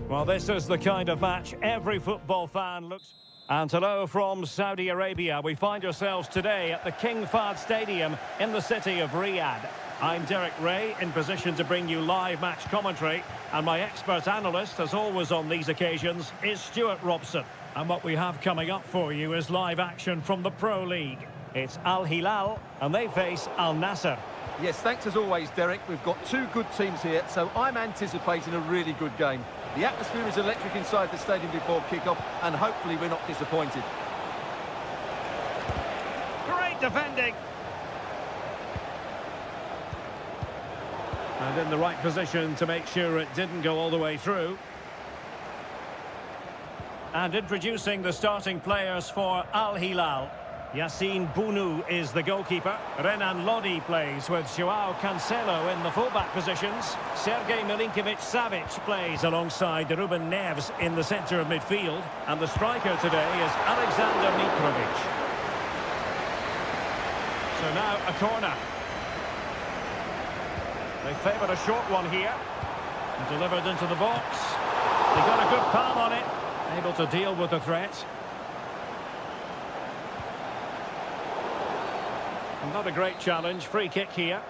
Well, this is the kind of match every football fan looks... And hello from Saudi Arabia. We find ourselves today at the King Fahd Stadium in the city of Riyadh. I'm Derek Ray, in position to bring you live match commentary. And my expert analyst, as always on these occasions, is Stuart Robson. And what we have coming up for you is live action from the Pro League. It's Al Hilal, and they face Al Nassr. Yes, thanks as always, Derek. We've got two good teams here, so I'm anticipating a really good game. The atmosphere is electric inside the stadium before kick-off, and hopefully we're not disappointed. Great defending. And in the right position to make sure it didn't go all the way through. And introducing the starting players for Al Hilal. Yassine Bounou is the goalkeeper. Renan Lodi plays with Joao Cancelo in the fullback positions. Sergej Milinkovic-Savic plays alongside Ruben Neves in the centre of midfield. And the striker today is Alexander Mitrovic. So now a corner. They favoured a short one here. Delivered into the box. They got a good palm on it. Able to deal with the threat. Not a great challenge. Free kick here.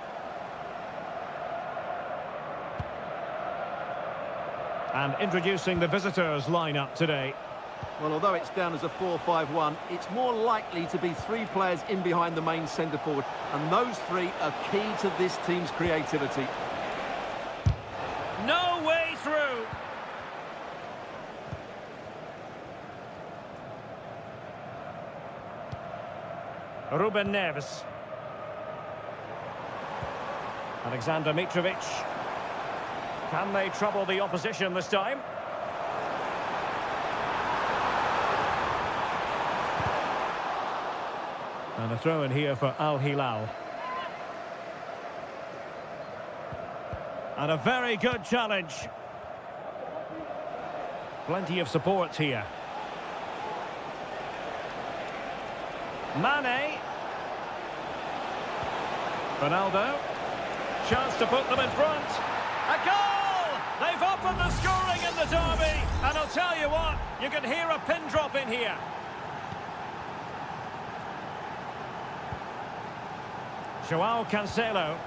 And introducing the visitors lineup today. Well, although it's down as a 4-5-1, it's more likely to be three players in behind the main centre forward. And those three are key to this team's creativity. No way through. Ruben Neves. Alexander Mitrovic. Can they trouble the opposition this time? And a throw in here for Al Hilal. And a very good challenge. Plenty of support here. Mane. Ronaldo. Chance to put them in front. A goal! They've opened the scoring in the derby. And I'll tell you what, you can hear a pin drop in here. Joao Cancelo.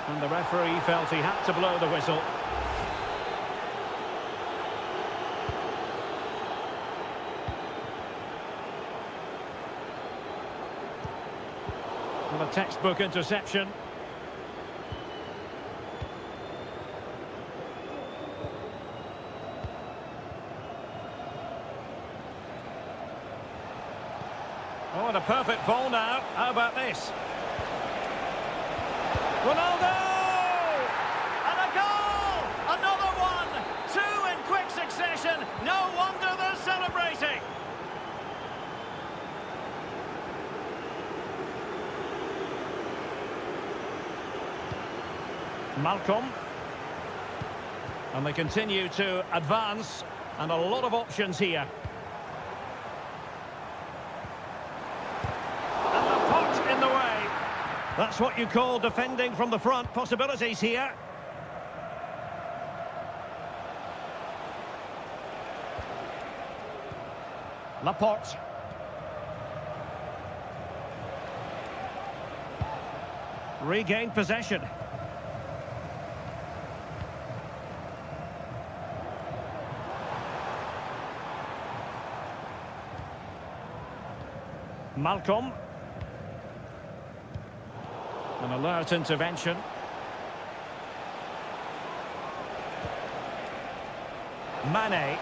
And the referee felt he had to blow the whistle. Well, a textbook interception. Oh, and a perfect ball now. How about this? Ronaldo! And a goal! Another one! Two in quick succession. No wonder they're celebrating. Malcolm. And they continue to advance. And a lot of options here. That's what you call defending from the front. Possibilities here. Laporte. Regained possession. Malcolm. An alert intervention. Mane.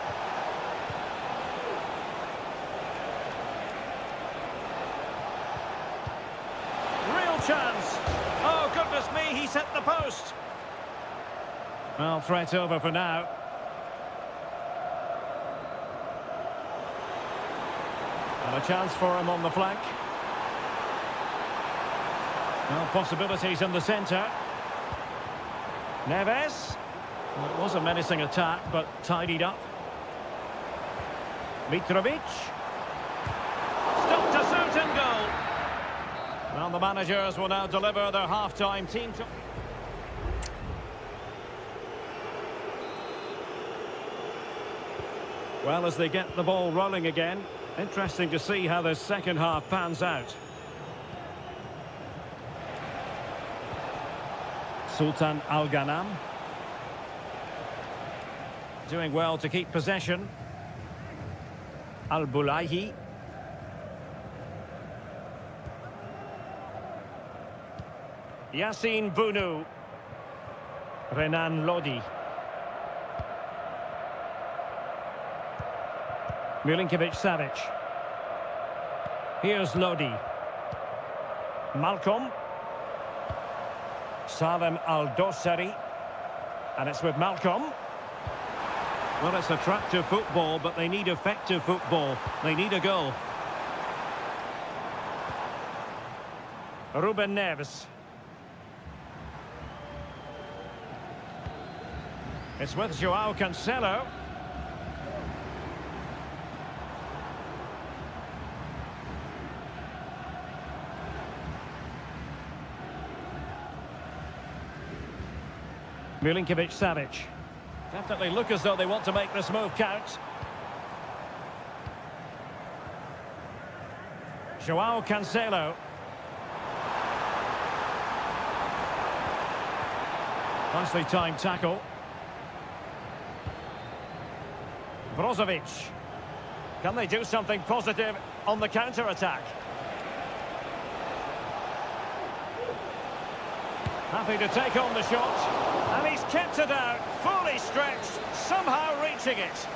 Real chance. Oh, goodness me, he's hit the post. Well, threat over for now. And a chance for him on the flank. Well, possibilities in the centre. Neves. Well, it was a menacing attack, but tidied up. Mitrovic. Stopped to suit and goal. Well, the managers will now deliver their half-time team. Well, as they get the ball rolling again, interesting to see how the second half pans out. Sultan Al-Ghanam. Doing well to keep possession. Al-Bulaihi. Yassine Bounou. Renan Lodi. Milinkovic-Savic. Here's Lodi. Malcolm. Salem Al-Dossari. And it's with Malcolm. Well, it's attractive football, but they need effective football. They need a goal. Ruben Neves. It's with Joao Cancelo. Milinkovic-Savic. Definitely look as though they want to make this move count. Joao Cancelo. Nicely timed tackle. Brozovic. Can they do something positive on the counter-attack? Happy to take on the shot. And he's kept it out, fully stretched, somehow reaching it.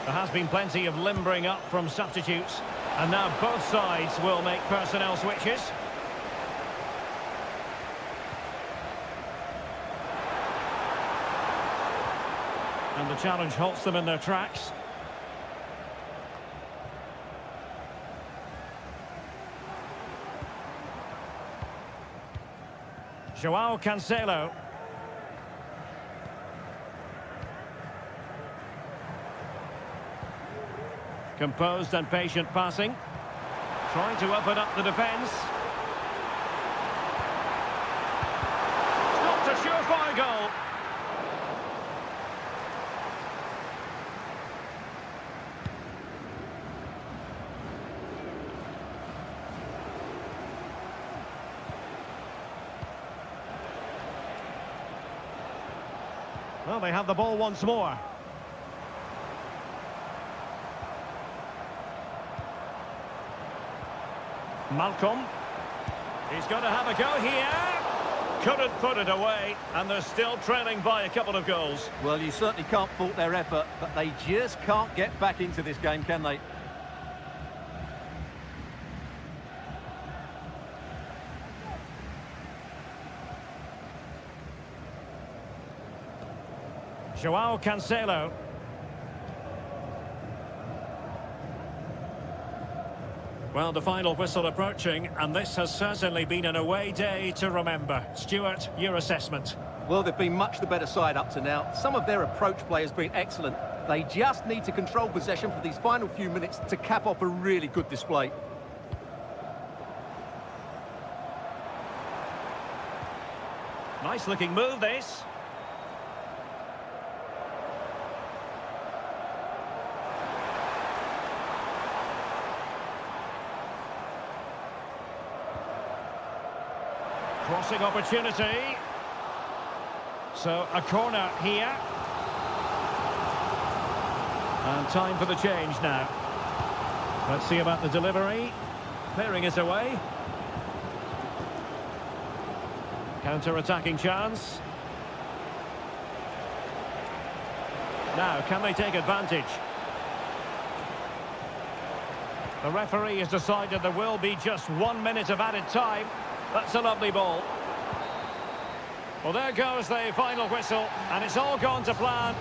There has been plenty of limbering up from substitutes. And now both sides will make personnel switches. And the challenge halts them in their tracks. Joao Cancelo. Composed and patient passing. Trying to open up the defence. Not a surefire goal. Well, they have the ball once more. Malcolm. He's going to have a go here. Couldn't put it away, and they're still trailing by a couple of goals. Well, you certainly can't fault their effort, but they just can't get back into this game, can they? Joao Cancelo. Well, the final whistle approaching, and this has certainly been an away day to remember. Stuart, your assessment? Well, they've been much the better side up to now. Some of their approach play has been excellent. They just need to control possession for these final few minutes to cap off a really good display. Nice looking move, this. Crossing opportunity. So a corner here. And time for the change now. Let's see about the delivery. Clearing it away. Counter-attacking chance. Now, can they take advantage? The referee has decided there will be just 1 minute of added time. That's a lovely ball. Well, there goes the final whistle, and it's all gone to plan.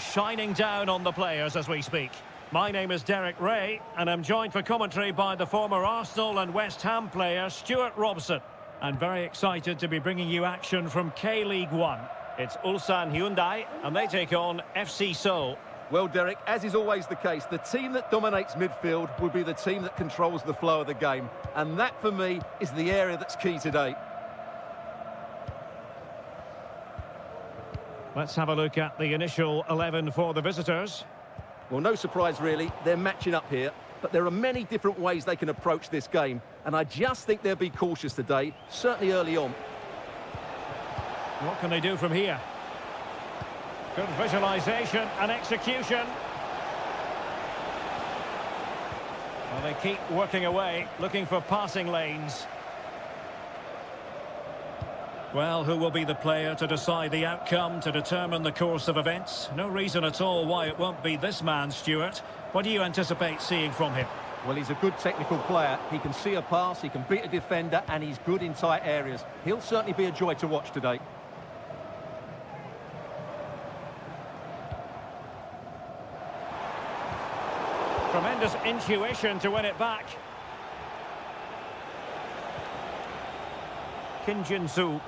shining down on the players as we speak. My name is Derek Ray, and I'm joined for commentary by the former Arsenal and West Ham player Stuart Robson. And very excited to be bringing you action from K-League 1. It's Ulsan Hyundai, and they take on FC Seoul. Well, Derek, as is always the case, the team that dominates midfield will be the team that controls the flow of the game. And that, for me, is the area that's key today. Let's have a look at the initial 11 for the visitors. Well, no surprise, really. They're matching up here. But there are many different ways they can approach this game. And I just think they'll be cautious today, certainly early on. What can they do from here? Good visualisation and execution. Well, they keep working away, looking for passing lanes. Well, who will be the player to decide the outcome, to determine the course of events? No reason at all why it won't be this man, Stuart. What do you anticipate seeing from him? Well, he's a good technical player. He can see a pass, he can beat a defender, and he's good in tight areas. He'll certainly be a joy to watch today. Tremendous intuition to win it back. Kim Jin-soo.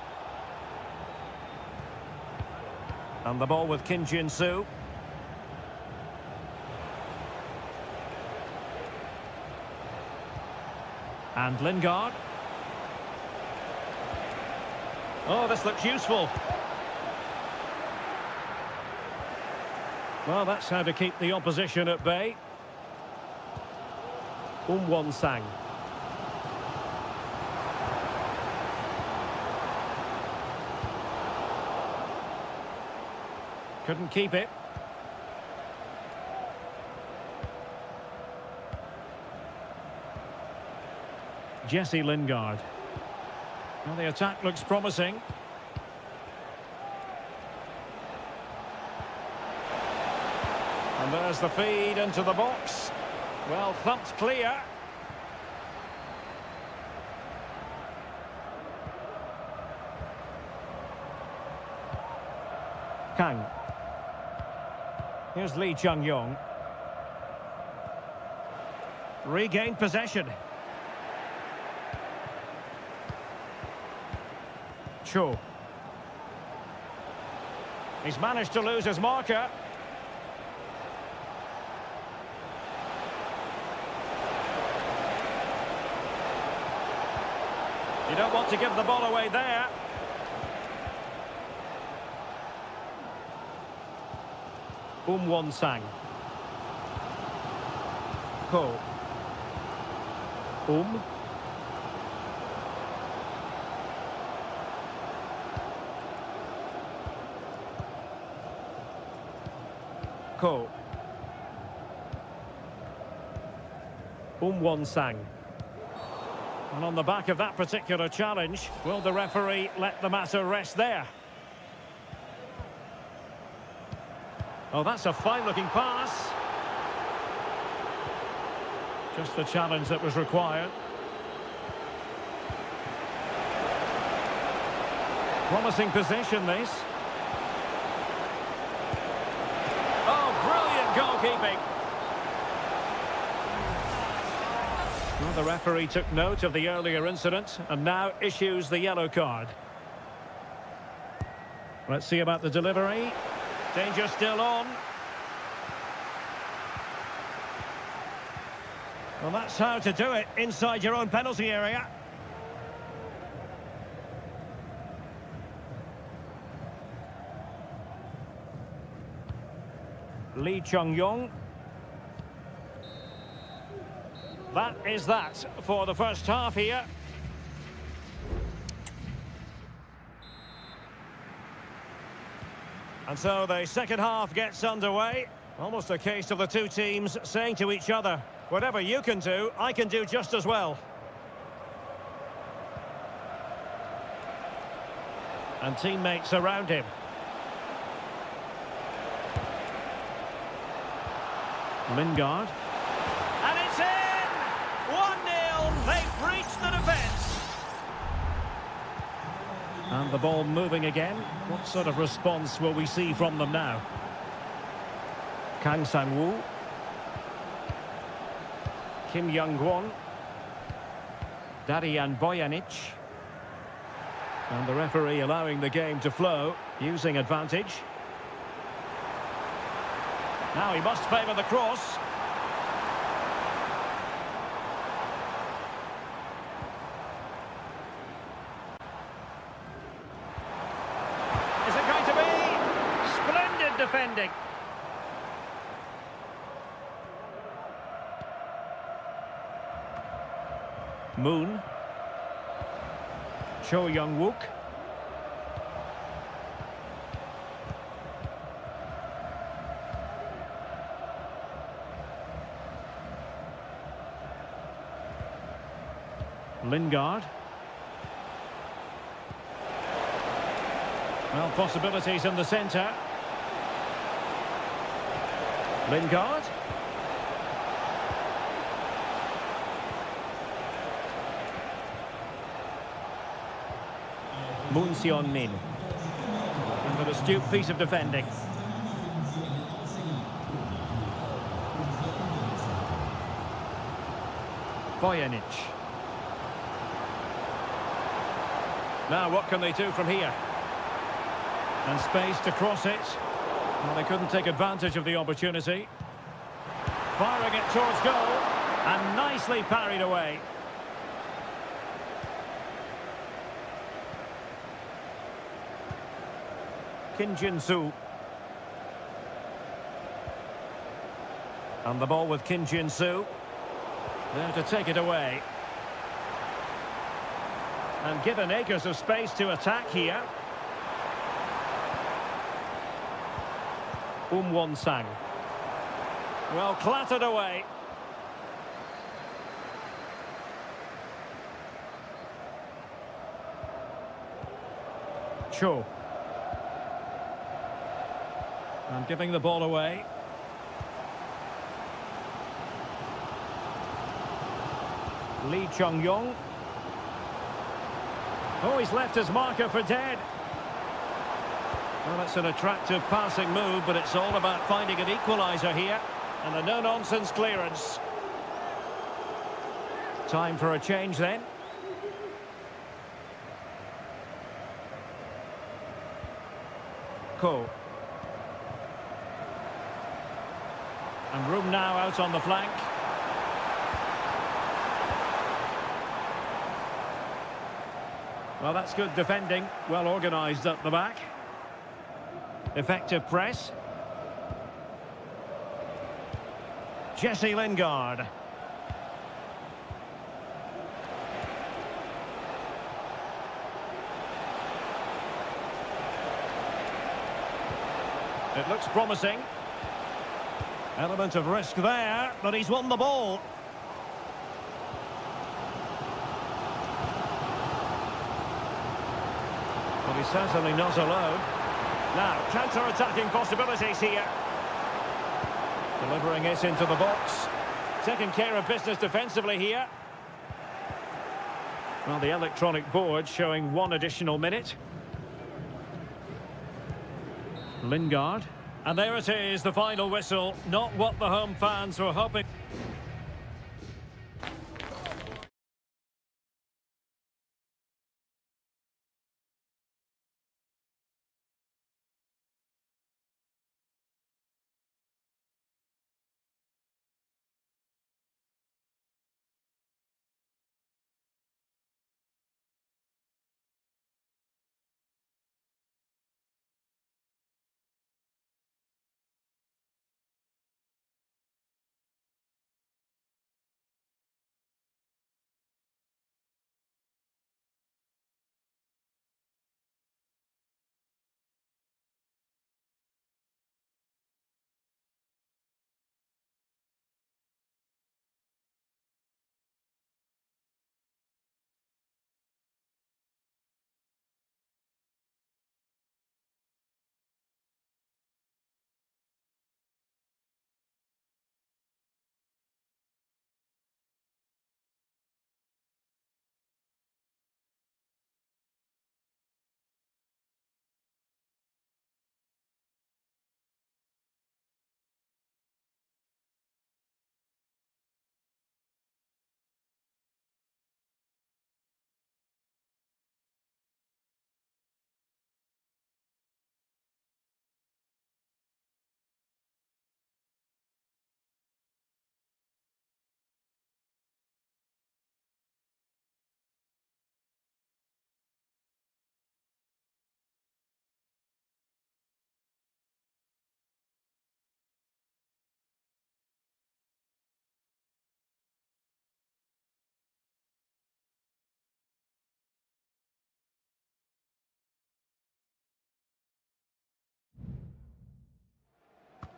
And the ball with Kim Jin-soo. And Lingard. Oh, this looks useful. Well, that's how to keep the opposition at bay. Won-sang. Couldn't keep it. Jesse Lingard. Well, the attack looks promising. And there's the feed into the box. Well, thumped clear. Kang. Here's Lee Chung-yong. Regained possession. Cho. He's managed to lose his marker. You don't want to give the ball away there. Won-sang. Ko. Ko. Won-sang. And on the back of that particular challenge, will the referee let the matter rest there? Oh, that's a fine-looking pass. Just the challenge that was required. Promising position, this. Oh, brilliant goalkeeping. Well, the referee took note of the earlier incident and now issues the yellow card. Let's see about the delivery. Danger still on. Well, that's how to do it inside your own penalty area. Lee Chung-yong. That is that for the first half here. And so the second half gets underway. Almost a case of the two teams saying to each other, whatever you can do, I can do just as well. And teammates around him. Lingard. And it's in! 1-0, they've breached the defence. And the ball moving again. What sort of response will we see from them now? Kang Sang-woo. Kim Young-gwon. Darian Bojanic. And the referee allowing the game to flow, using advantage. Now he must favour the cross. Is it going to be? Splendid defending. Moon. Cho Young-wook. Lingard. Well, possibilities in the centre. Lingard. Moon Seon-min. And an astute piece of defending. Bojanic. Now what can they do from here? And space to cross it. Well, they couldn't take advantage of the opportunity. Firing it towards goal. And nicely parried away. Kim Jin-soo. And the ball with Kim Jin-soo. There to take it away. And given acres of space to attack here. Won-sang. Well, clattered away. Cho. And giving the ball away. Lee Chung-yong. Oh, he's left his marker for dead. Well, it's an attractive passing move, but it's all about finding an equaliser here. And a no-nonsense clearance. Time for a change then. Ko. And room now out on the flank. Well, that's good defending. Well organised at the back. Effective press. Jesse Lingard. It looks promising. Element of risk there, but he's won the ball. But he's certainly not alone. Now, counter-attacking possibilities here. Delivering it into the box. Taking care of business defensively here. Well, the electronic board showing 1 additional minute. Lingard. And there it is, the final whistle. Not what the home fans were hoping.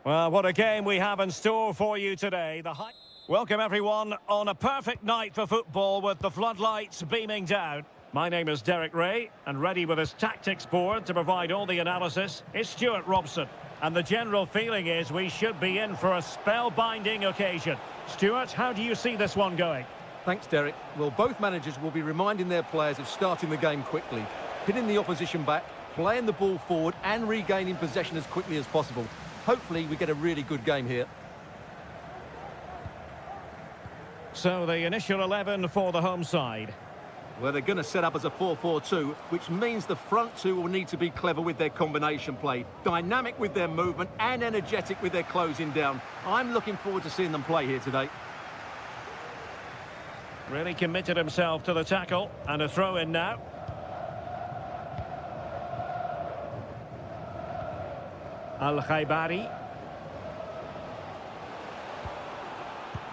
Well, what a game we have in store for you today. Welcome everyone on a perfect night for football with the floodlights beaming down. My name is Derek Ray, and ready with his tactics board to provide all the analysis is Stuart Robson. And the general feeling is we should be in for a spellbinding occasion. Stuart, how do you see this one going? Thanks, Derek. Well, both managers will be reminding their players of starting the game quickly, pinning the opposition back, playing the ball forward and regaining possession as quickly as possible. Hopefully we get a really good game here. So the initial 11 for the home side. Well, they're going to set up as a 4-4-2, which means the front two will need to be clever with their combination play, dynamic with their movement and energetic with their closing down. I'm looking forward to seeing them play here today. Really committed himself to the tackle, and a throw in now. Al-Khaibari.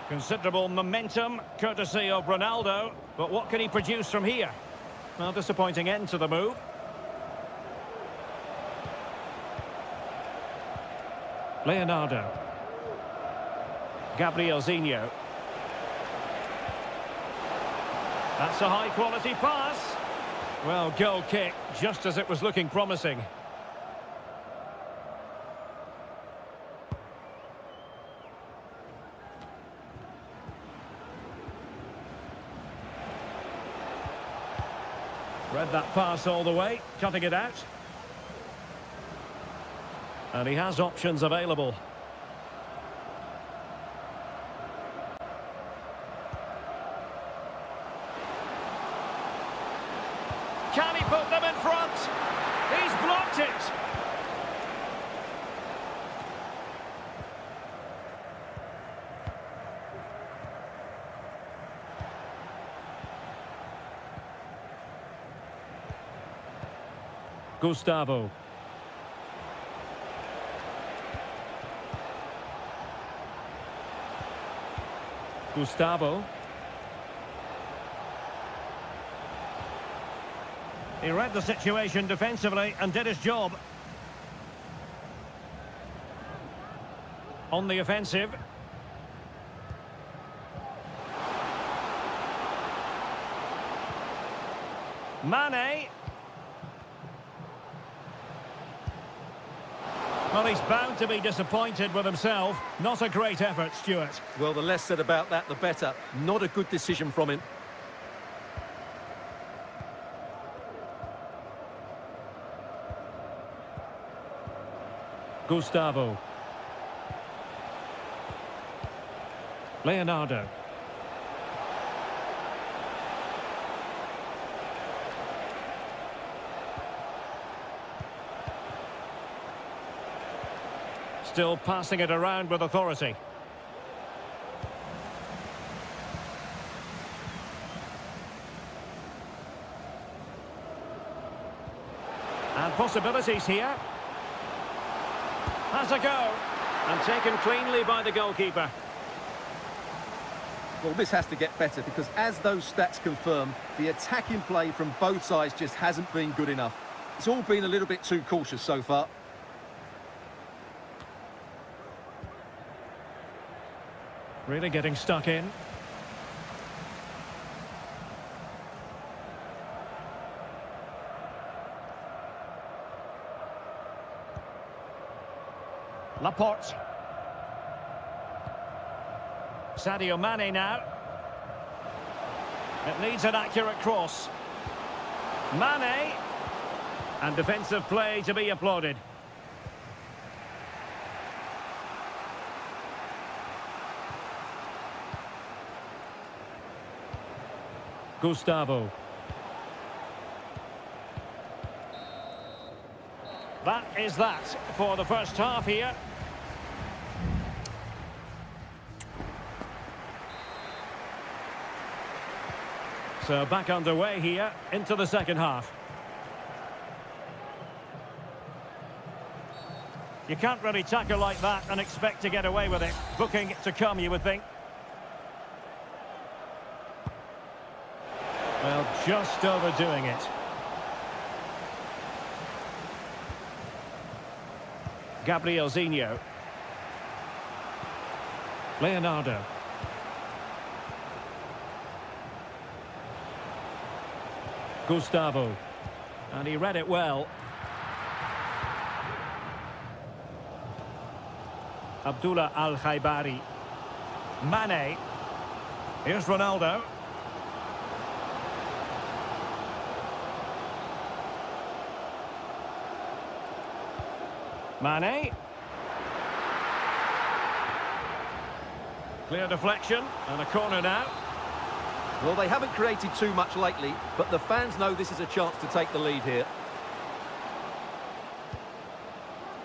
Considerable momentum, courtesy of Ronaldo. But what can he produce from here? Well, disappointing end to the move. Leonardo. Gabriel Zinho. That's a high-quality pass. Well, goal kick, just as it was looking promising. Read that pass all the way, cutting it out. And he has options available. Can he put them in front? He's blocked it. Gustavo. Gustavo. He read the situation defensively and did his job. On the offensive. Mane. Well, he's bound to be disappointed with himself. Not a great effort, Stuart. Well, the less said about that, the better. Not a good decision from him. Gustavo. Leonardo. Still passing it around with authority. And possibilities here. Has a go. And taken cleanly by the goalkeeper. Well, this has to get better because as those stats confirm, the attacking play from both sides just hasn't been good enough. It's all been a little bit too cautious so far. Really getting stuck in. Laporte. Sadio Mane now. It needs an accurate cross. Mane. And defensive play to be applauded. Gustavo. That is that for the first half here. So back underway here into the second half. You can't really tackle like that and expect to get away with it. Booking to come, you would think. Well, just overdoing it. Gabriel Zinho. Leonardo. Gustavo. And he read it well. Abdullah Al-Khaibari. Mane. Here's Ronaldo. Mane. Clear deflection and a corner now. Well, they haven't created too much lately, but the fans know this is a chance to take the lead here.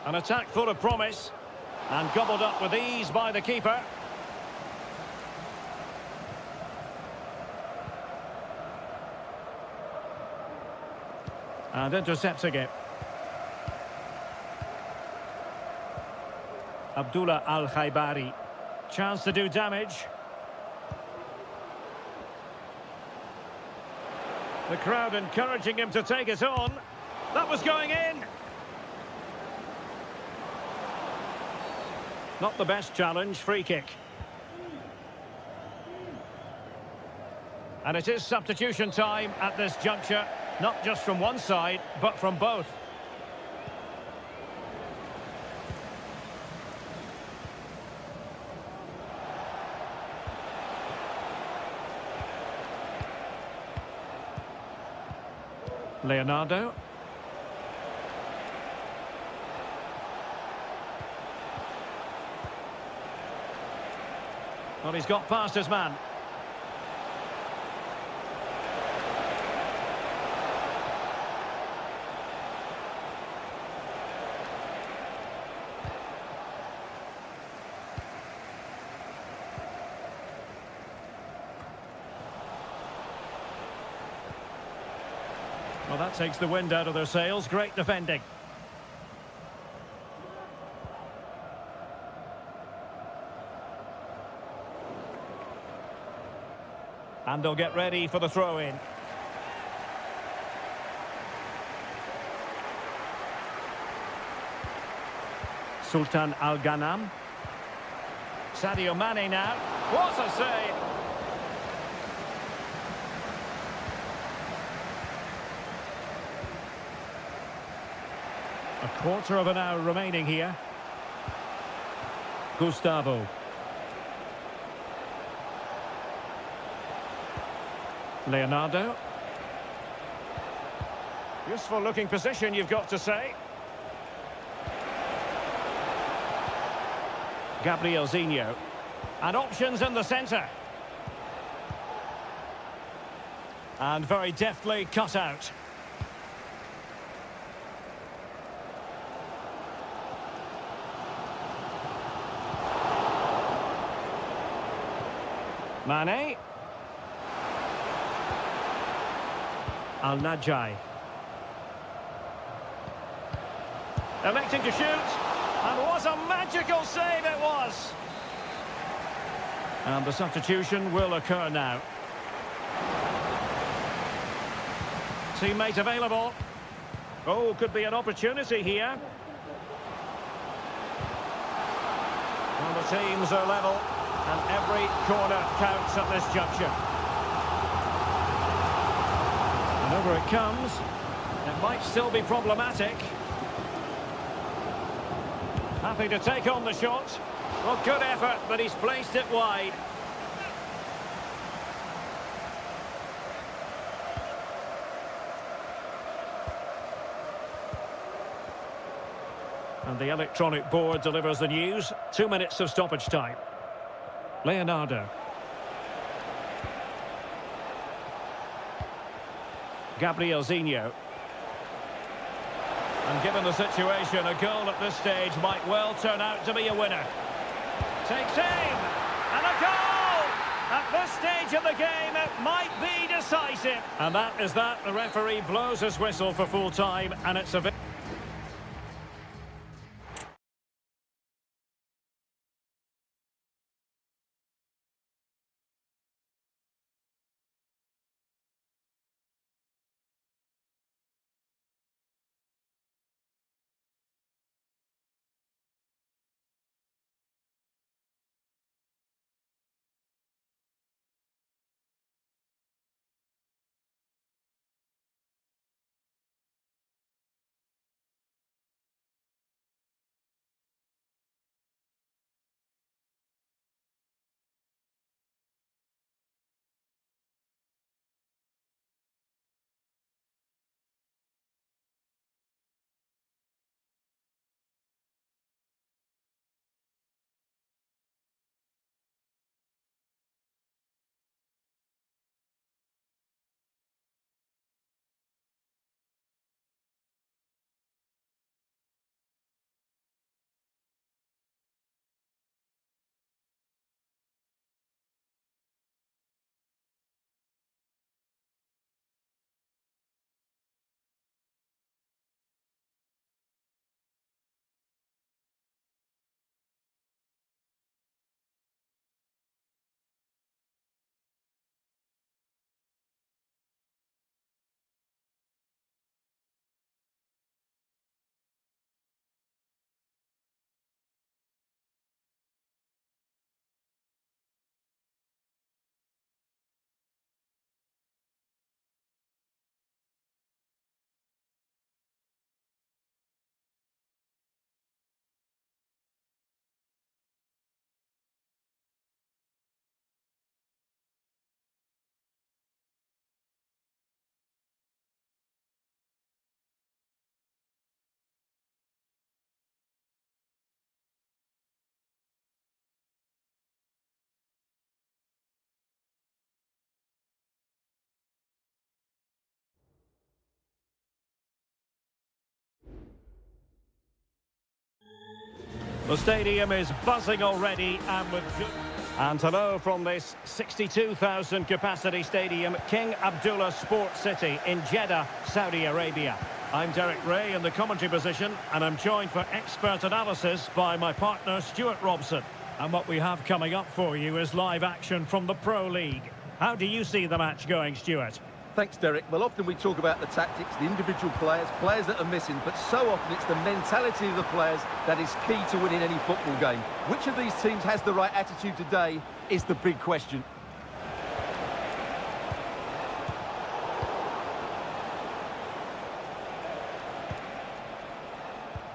An attack full of promise and gobbled up with ease by the keeper. And intercepting it. Abdullah Al-Khaibari. Chance to do damage. The crowd encouraging him to take it on. That was going in. Not the best challenge, free kick. And it is substitution time at this juncture, not just from one side, but from both. Leonardo. Well, he's got past his man. Well, that takes the wind out of their sails. Great defending. And they'll get ready for the throw-in. Sultan Al-Ghanam. Sadio Mane now. What a save! A quarter of an hour remaining here. Gustavo. Leonardo. Useful looking position, you've got to say. Gabrielzinho. And options in the centre. And very deftly cut out. Mane. Al-Najai. Electing to shoot. And what a magical save it was. And the substitution will occur now. Teammate available. Oh, could be an opportunity here. Well, the teams are level. And every corner counts at this juncture. And over it comes. It might still be problematic. Happy to take on the shot. Well, good effort, but he's placed it wide. And the electronic board delivers the news. 2 minutes of stoppage time. Leonardo. Gabrielzinho. And given the situation, a goal at this stage might well turn out to be a winner. Takes aim! And a goal! At this stage of the game, it might be decisive. And that is that. The referee blows his whistle for full time, and it's a The stadium is buzzing already and with... And hello from this 62,000 capacity stadium, King Abdullah Sports City in Jeddah, Saudi Arabia. I'm Derek Ray in the commentary position, and I'm joined for expert analysis by my partner Stuart Robson. And what we have coming up for you is live action from the Pro League. How do you see the match going, Stuart? Thanks, Derek. Well, often we talk about the tactics, the individual players that are missing, but so often it's the mentality of the players that is key to winning any football game. Which of these teams has the right attitude today is the big question.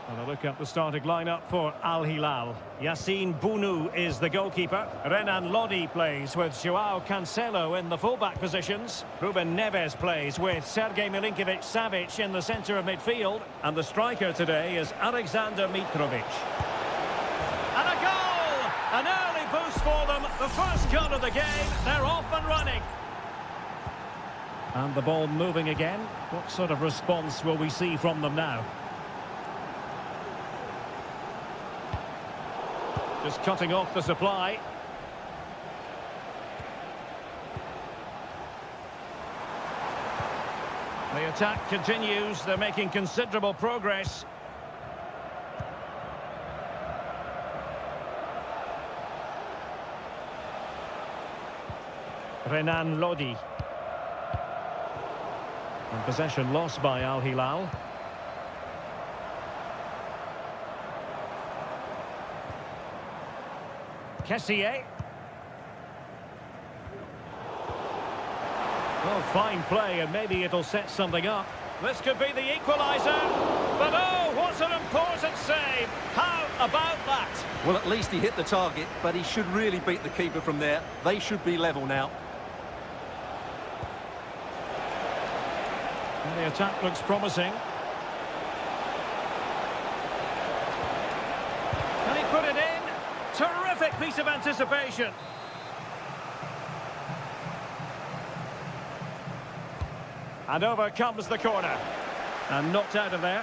And a look at the starting lineup for Al Hilal. Yassine Bounou is the goalkeeper. Renan Lodi plays with Joao Cancelo in the fullback positions. Ruben Neves plays with Sergej Milinkovic-Savic in the centre of midfield. And the striker today is Alexander Mitrovic. And a goal! An early boost for them. The first goal of the game. They're off and running. And the ball moving again. What sort of response will we see from them now? Just cutting off the supply. The attack continues. They're making considerable progress. Renan Lodi. And possession lost by Al Hilal. Kessié. Oh, fine play, and maybe it'll set something up. This could be the equaliser. But oh, what an important save. How about that? Well, at least he hit the target, but he should really beat the keeper from there. They should be level now. And the attack looks promising. Can he put it in? Terrific piece of anticipation. And over comes the corner. And knocked out of there.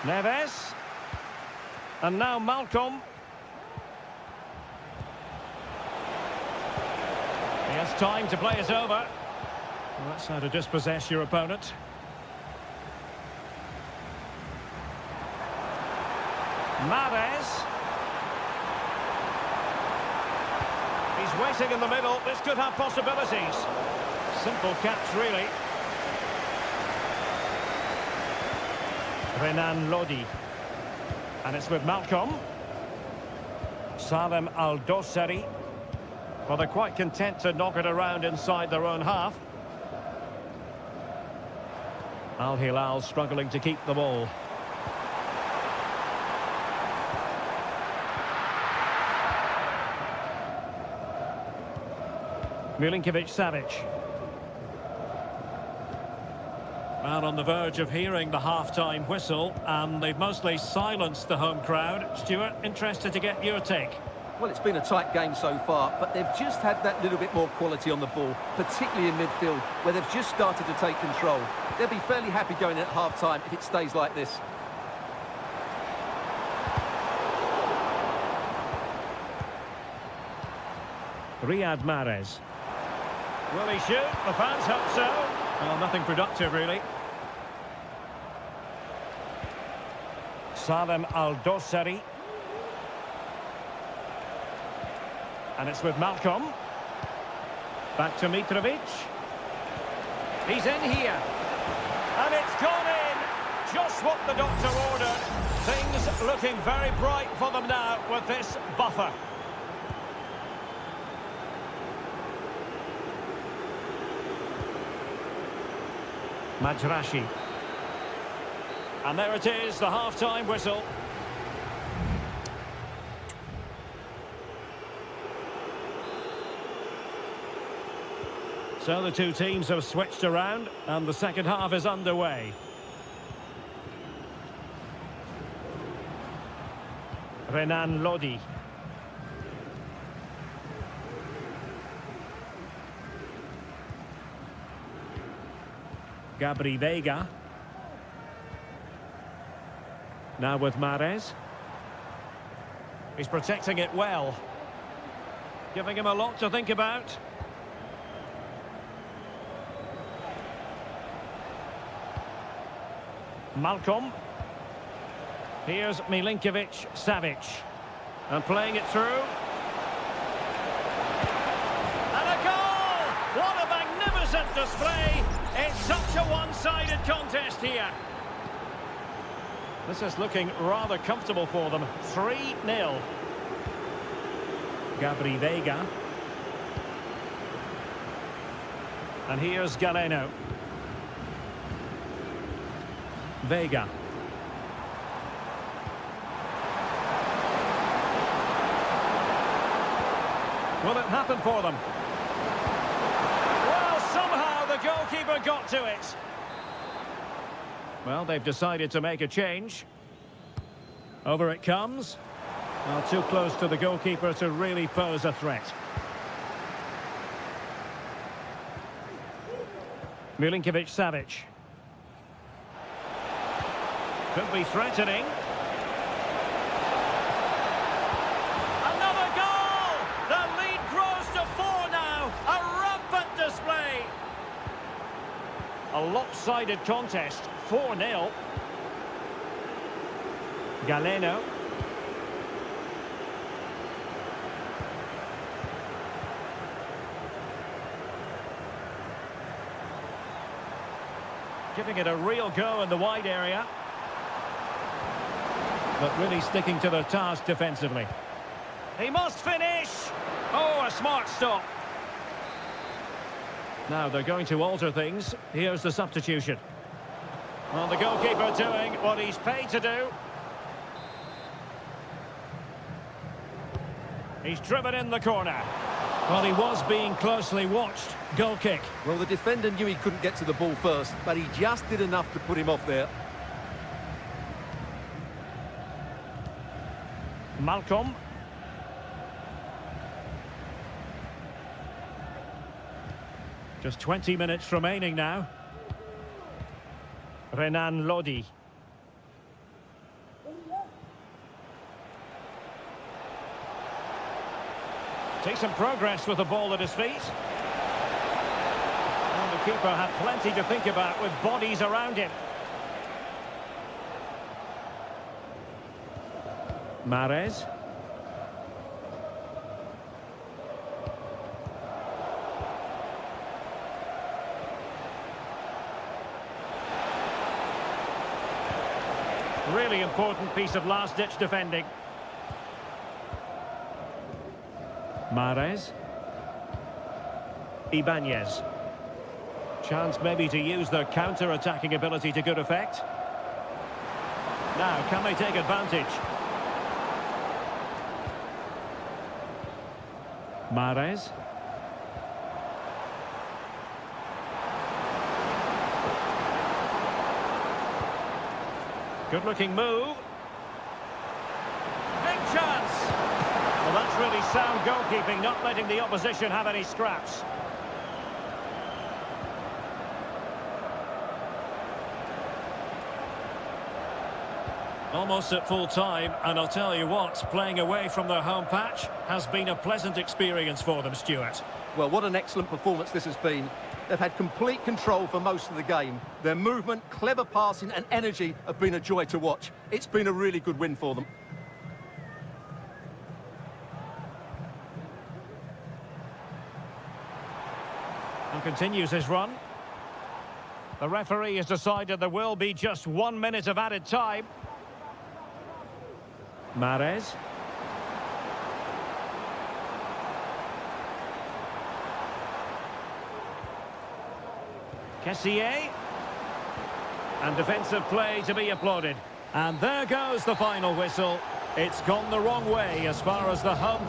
Neves. And now Malcolm. He has time to play it over. Well, that's how to dispossess your opponent. Mahrez. He's waiting in the middle. This could have possibilities. Simple catch, really. Renan Lodi. And it's with Malcolm. Salem Al-Dosari. Well, they're quite content to knock it around inside their own half. Al Hilal struggling to keep the ball. Milinkovic-Savic. Well, on the verge of hearing the half-time whistle, and they've mostly silenced the home crowd. Stuart, interested to get your take. Well, it's been a tight game so far, but they've just had that little bit more quality on the ball, particularly in midfield, where they've just started to take control. They'll be fairly happy going in at half-time if it stays like this. Riyad Mahrez. Will he shoot? The fans hope so. Well, nothing productive, really. Salem Al-Dosari. And it's with Malcolm. Back to Mitrovic. He's in here. And it's gone in. Just what the doctor ordered. Things looking very bright for them now with this buffer. Majrashi. And there it is, the half-time whistle. So the two teams have switched around, and the second half is underway. Renan Lodi. Gabri Veiga. Now with Mahrez. He's protecting it well. Giving him a lot to think about. Malcolm. Here's Milinkovic-Savic. And playing it through. And a goal! What a magnificent display! It's such a one-sided contest here. This is looking rather comfortable for them. 3-0. Gabri Veiga. And here's Galeno. Veiga. Will it happen for them? Well, somehow the goalkeeper got to it. Well, they've decided to make a change. Over it comes. Well, too close to the goalkeeper to really pose a threat. Milinkovic-Savic. Could be threatening. Another goal! The lead grows to 4 now. A rampant display. A lopsided contest. 4-0. Galeno. Giving it a real go in the wide area. But really sticking to their task defensively. He must finish! Oh, a smart stop. Now they're going to alter things. Here's the substitution. Well, the goalkeeper doing what he's paid to do. He's driven in the corner. Well, he was being closely watched. Goal kick. Well, the defender knew he couldn't get to the ball first, but he just did enough to put him off there. Malcolm. Just 20 minutes remaining now. Renan Lodi. Decent progress with the ball at his feet. And the keeper had plenty to think about with bodies around him. Mahrez. Really important piece of last-ditch defending. Mahrez. Ibanez. Chance maybe to use their counter-attacking ability to good effect. Now, can they take advantage? Mahrez. Good-looking move. Big chance! Well, that's really sound goalkeeping, not letting the opposition have any scraps. Almost at full time, and I'll tell you what, playing away from their home patch has been a pleasant experience for them, Stuart. Well, what an excellent performance this has been. They've had complete control for most of the game. Their movement, clever passing and energy have been a joy to watch. It's been a really good win for them. And continues his run. The referee has decided there will be just 1 minute of added time. Mahrez. Kessié. And defensive play to be applauded. And there goes the final whistle. It's gone the wrong way as far as the home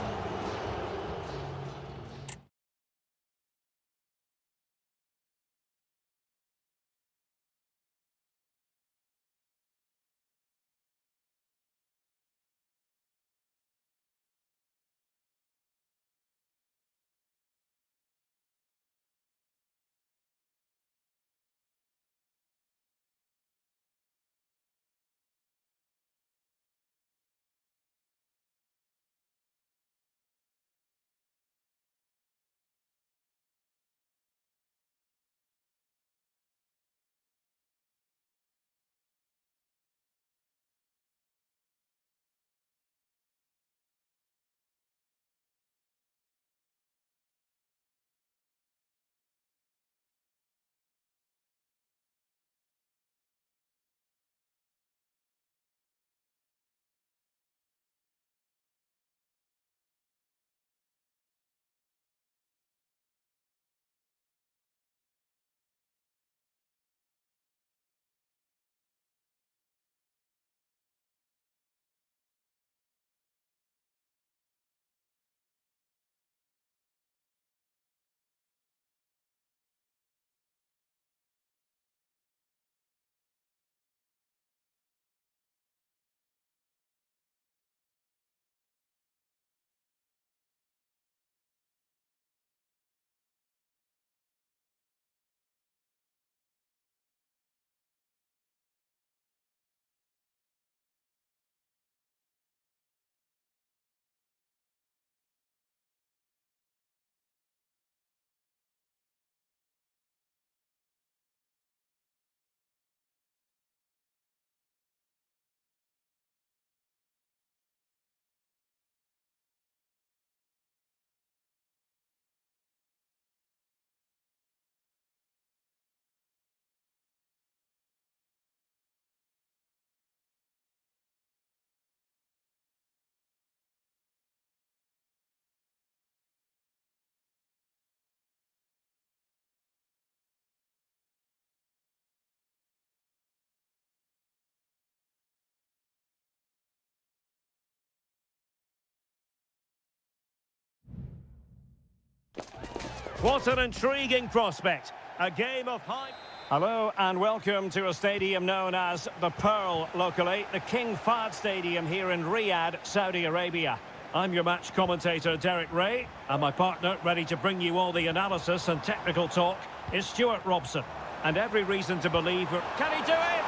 What an intriguing prospect. A game of high... Hello and welcome to a stadium known as the Pearl locally, the King Fahd Stadium here in Riyadh, Saudi Arabia. I'm your match commentator, Derek Ray, and my partner, ready to bring you all the analysis and technical talk, is Stuart Robson. And every reason to believe we're... Can he do it?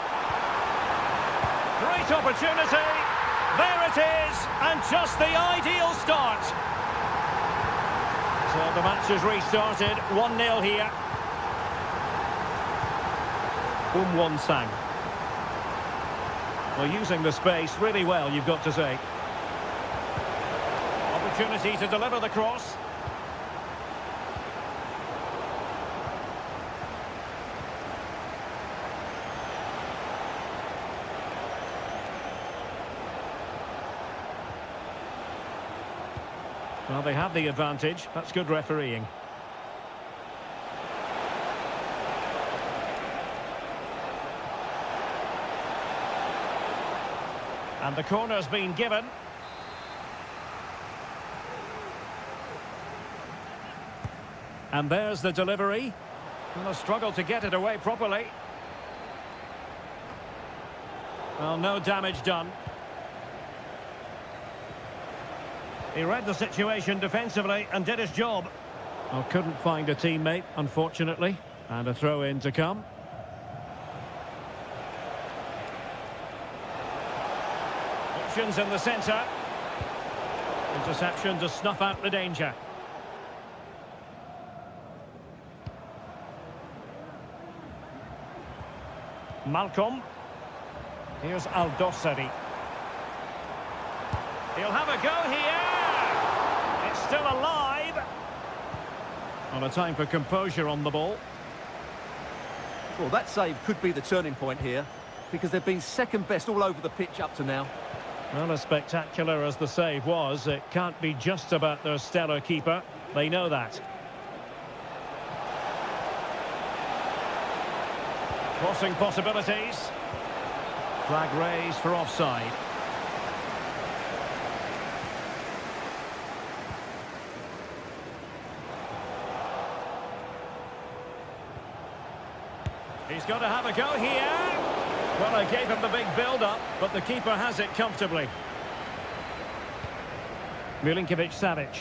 Great opportunity. There it is, and just the ideal start. So the match has restarted, 1-0 here. Won Sang. Well, using the space really well, you've got to say. Opportunity to deliver the cross. Well, they have the advantage. That's good refereeing. And the corner's been given. And there's the delivery. Well, a struggle to get it away properly. Well, no damage done. He read the situation defensively and did his job. Well, couldn't find a teammate, unfortunately. And a throw-in to come. Options in the centre. Interception to snuff out the danger. Malcolm. Here's Al-Dossari. He'll have a go here. It's still alive. Well, a time for composure on the ball. Well, that save could be the turning point here, because they've been second best all over the pitch up to now. Well, as spectacular as the save was, it can't be just about their stellar keeper. They know that. Crossing possibilities. Flag raised for offside. He's got to have a go here. Well, I gave him the big build-up, but the keeper has it comfortably. Milinkovic-Savic.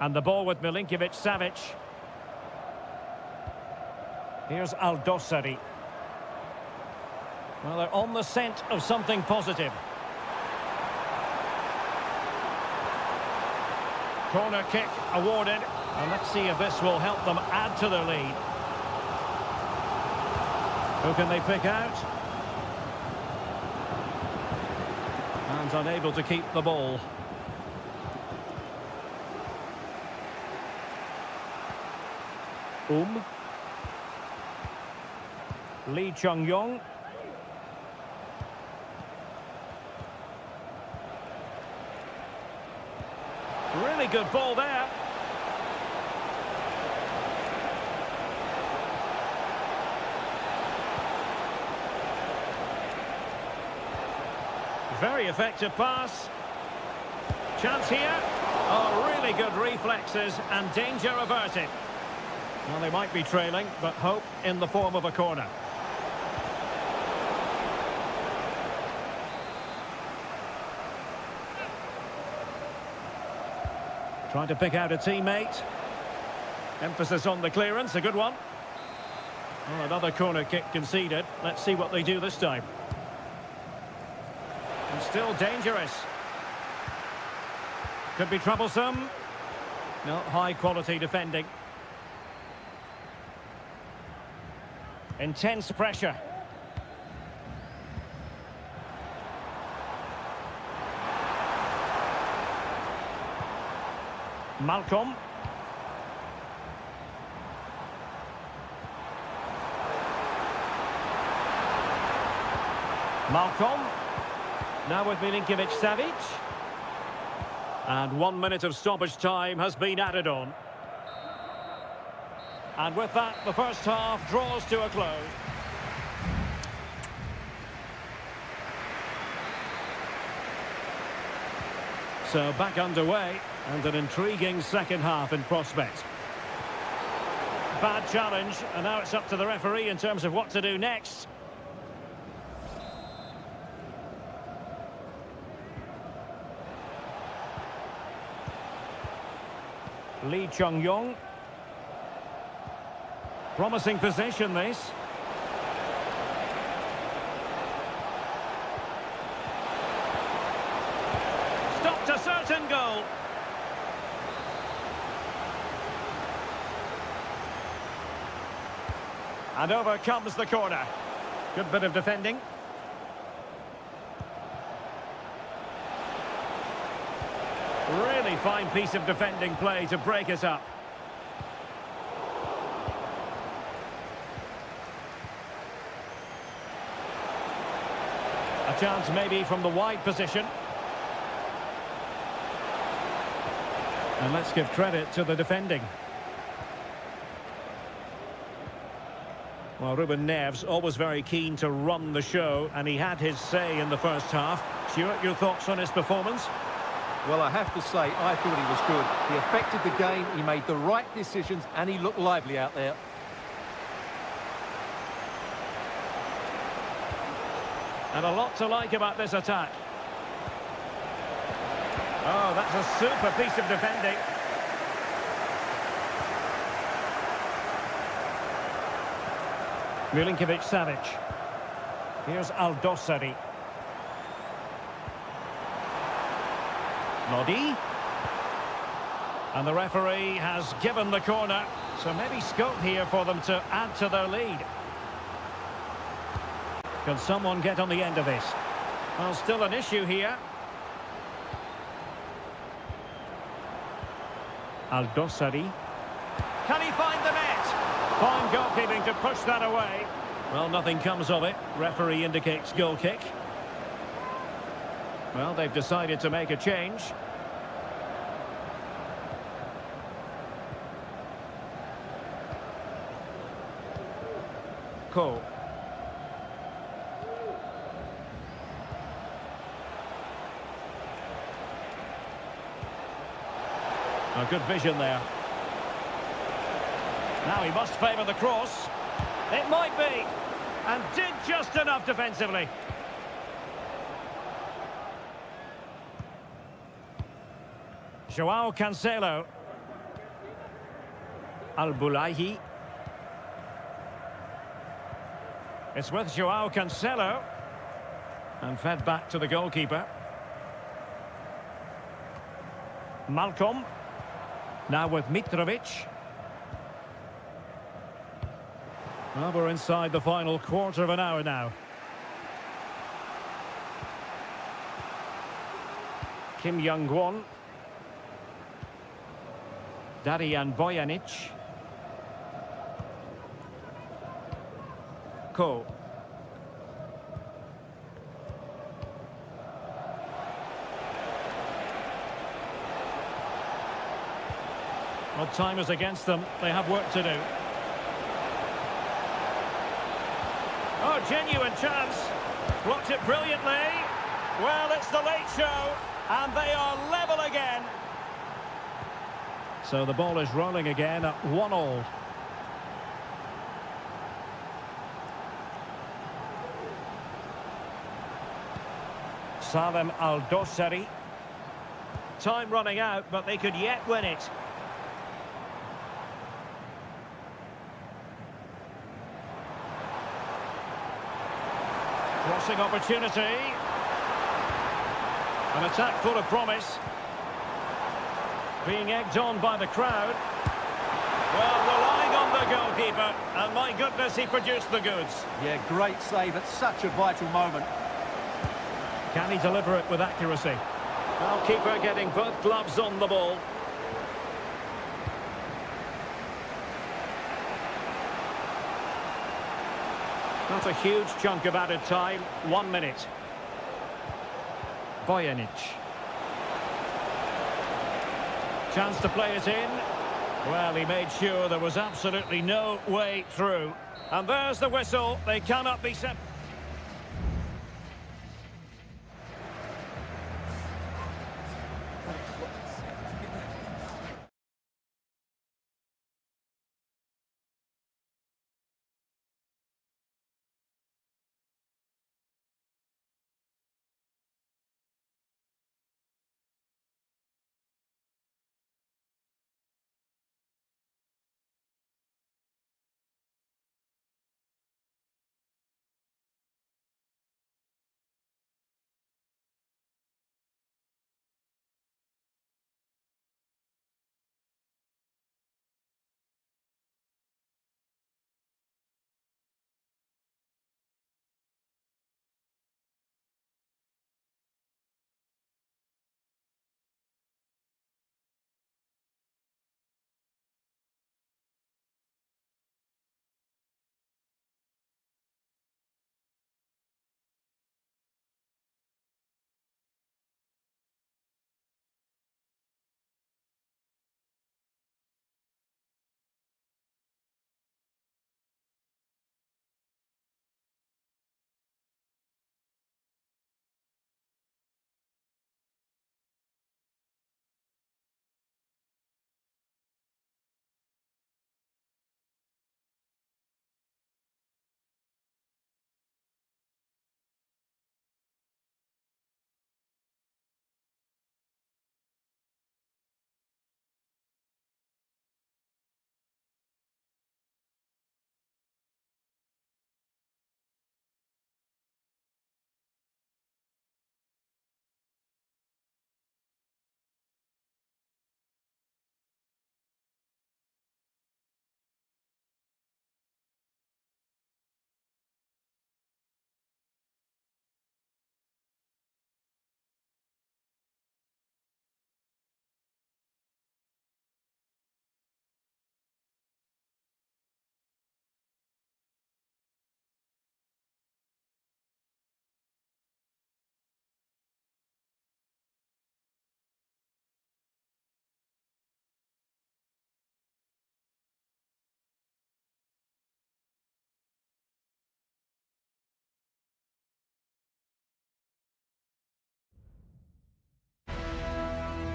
And the ball with Milinkovic-Savic. Here's Al-Dossari. Well, they're on the scent of something positive. Corner kick awarded. And let's see if this will help them add to their lead. Who can they pick out? And unable to keep the ball. Lee Chung-yong. Really good ball there. Very effective pass. Chance here. Oh, really good reflexes and danger averted. Well, they might be trailing, but hope in the form of a corner. Trying to pick out a teammate. Emphasis on the clearance, a good one. Oh, another corner kick conceded. Let's see what they do this time. And still dangerous. Could be troublesome. No, high quality defending. Intense pressure. Malcolm. Malcolm. Now with Milinkovic-Savic. And 1 minute of stoppage time has been added on. And with that, the first half draws to a close. So back underway, and an intriguing second half in prospect. Bad challenge, and now it's up to the referee in terms of what to do next. Lee Chung-yong. Promising position, this. Stopped a certain goal. And over comes the corner. Good bit of defending. Really fine piece of defending play to break us up. A chance maybe from the wide position. And let's give credit to the defending. Well, Ruben Neves, always very keen to run the show, and he had his say in the first half. Stuart, your thoughts on his performance? Well, I have to say, I thought he was good. He affected the game, he made the right decisions, and he looked lively out there. And a lot to like about this attack. Oh, that's a super piece of defending. Milinkovic-Savic. Here's Aldosari. Lodi. And the referee has given the corner, so maybe scope here for them to add to their lead. Can someone get on the end of this? Well, still an issue here. Aldosari. Can he find the net? Fine goalkeeping to push that away. Well, nothing comes of it. Referee indicates goal kick. Well, they've decided to make a change. Cole. A good vision there. Now he must favour the cross. It might be. And did just enough defensively. Joao Cancelo. Al-Bulaihi. It's with Joao Cancelo. And fed back to the goalkeeper. Malcolm. Now with Mitrovic. Well, we're inside the final quarter of an hour now. Kim Young-won. Darijan Bojanic. Ko. Well, time is against them. They have work to do. Oh, genuine chance. Blocked it brilliantly. Well, it's the late show, and they are level again. So the ball is rolling again at 1-1. Salem Aldosari. Time running out, but they could yet win it. Crossing opportunity. An attack full of promise. Being egged on by the crowd. Well, relying on the goalkeeper, and my goodness, he produced the goods. Yeah, great save at such a vital moment. Can he deliver it with accuracy? Well, keeper getting both gloves on the ball. Not a huge chunk of added time. 1 minute. Bojanic. Chance to play it in. Well, he made sure there was absolutely no way through. And there's the whistle. They cannot be set.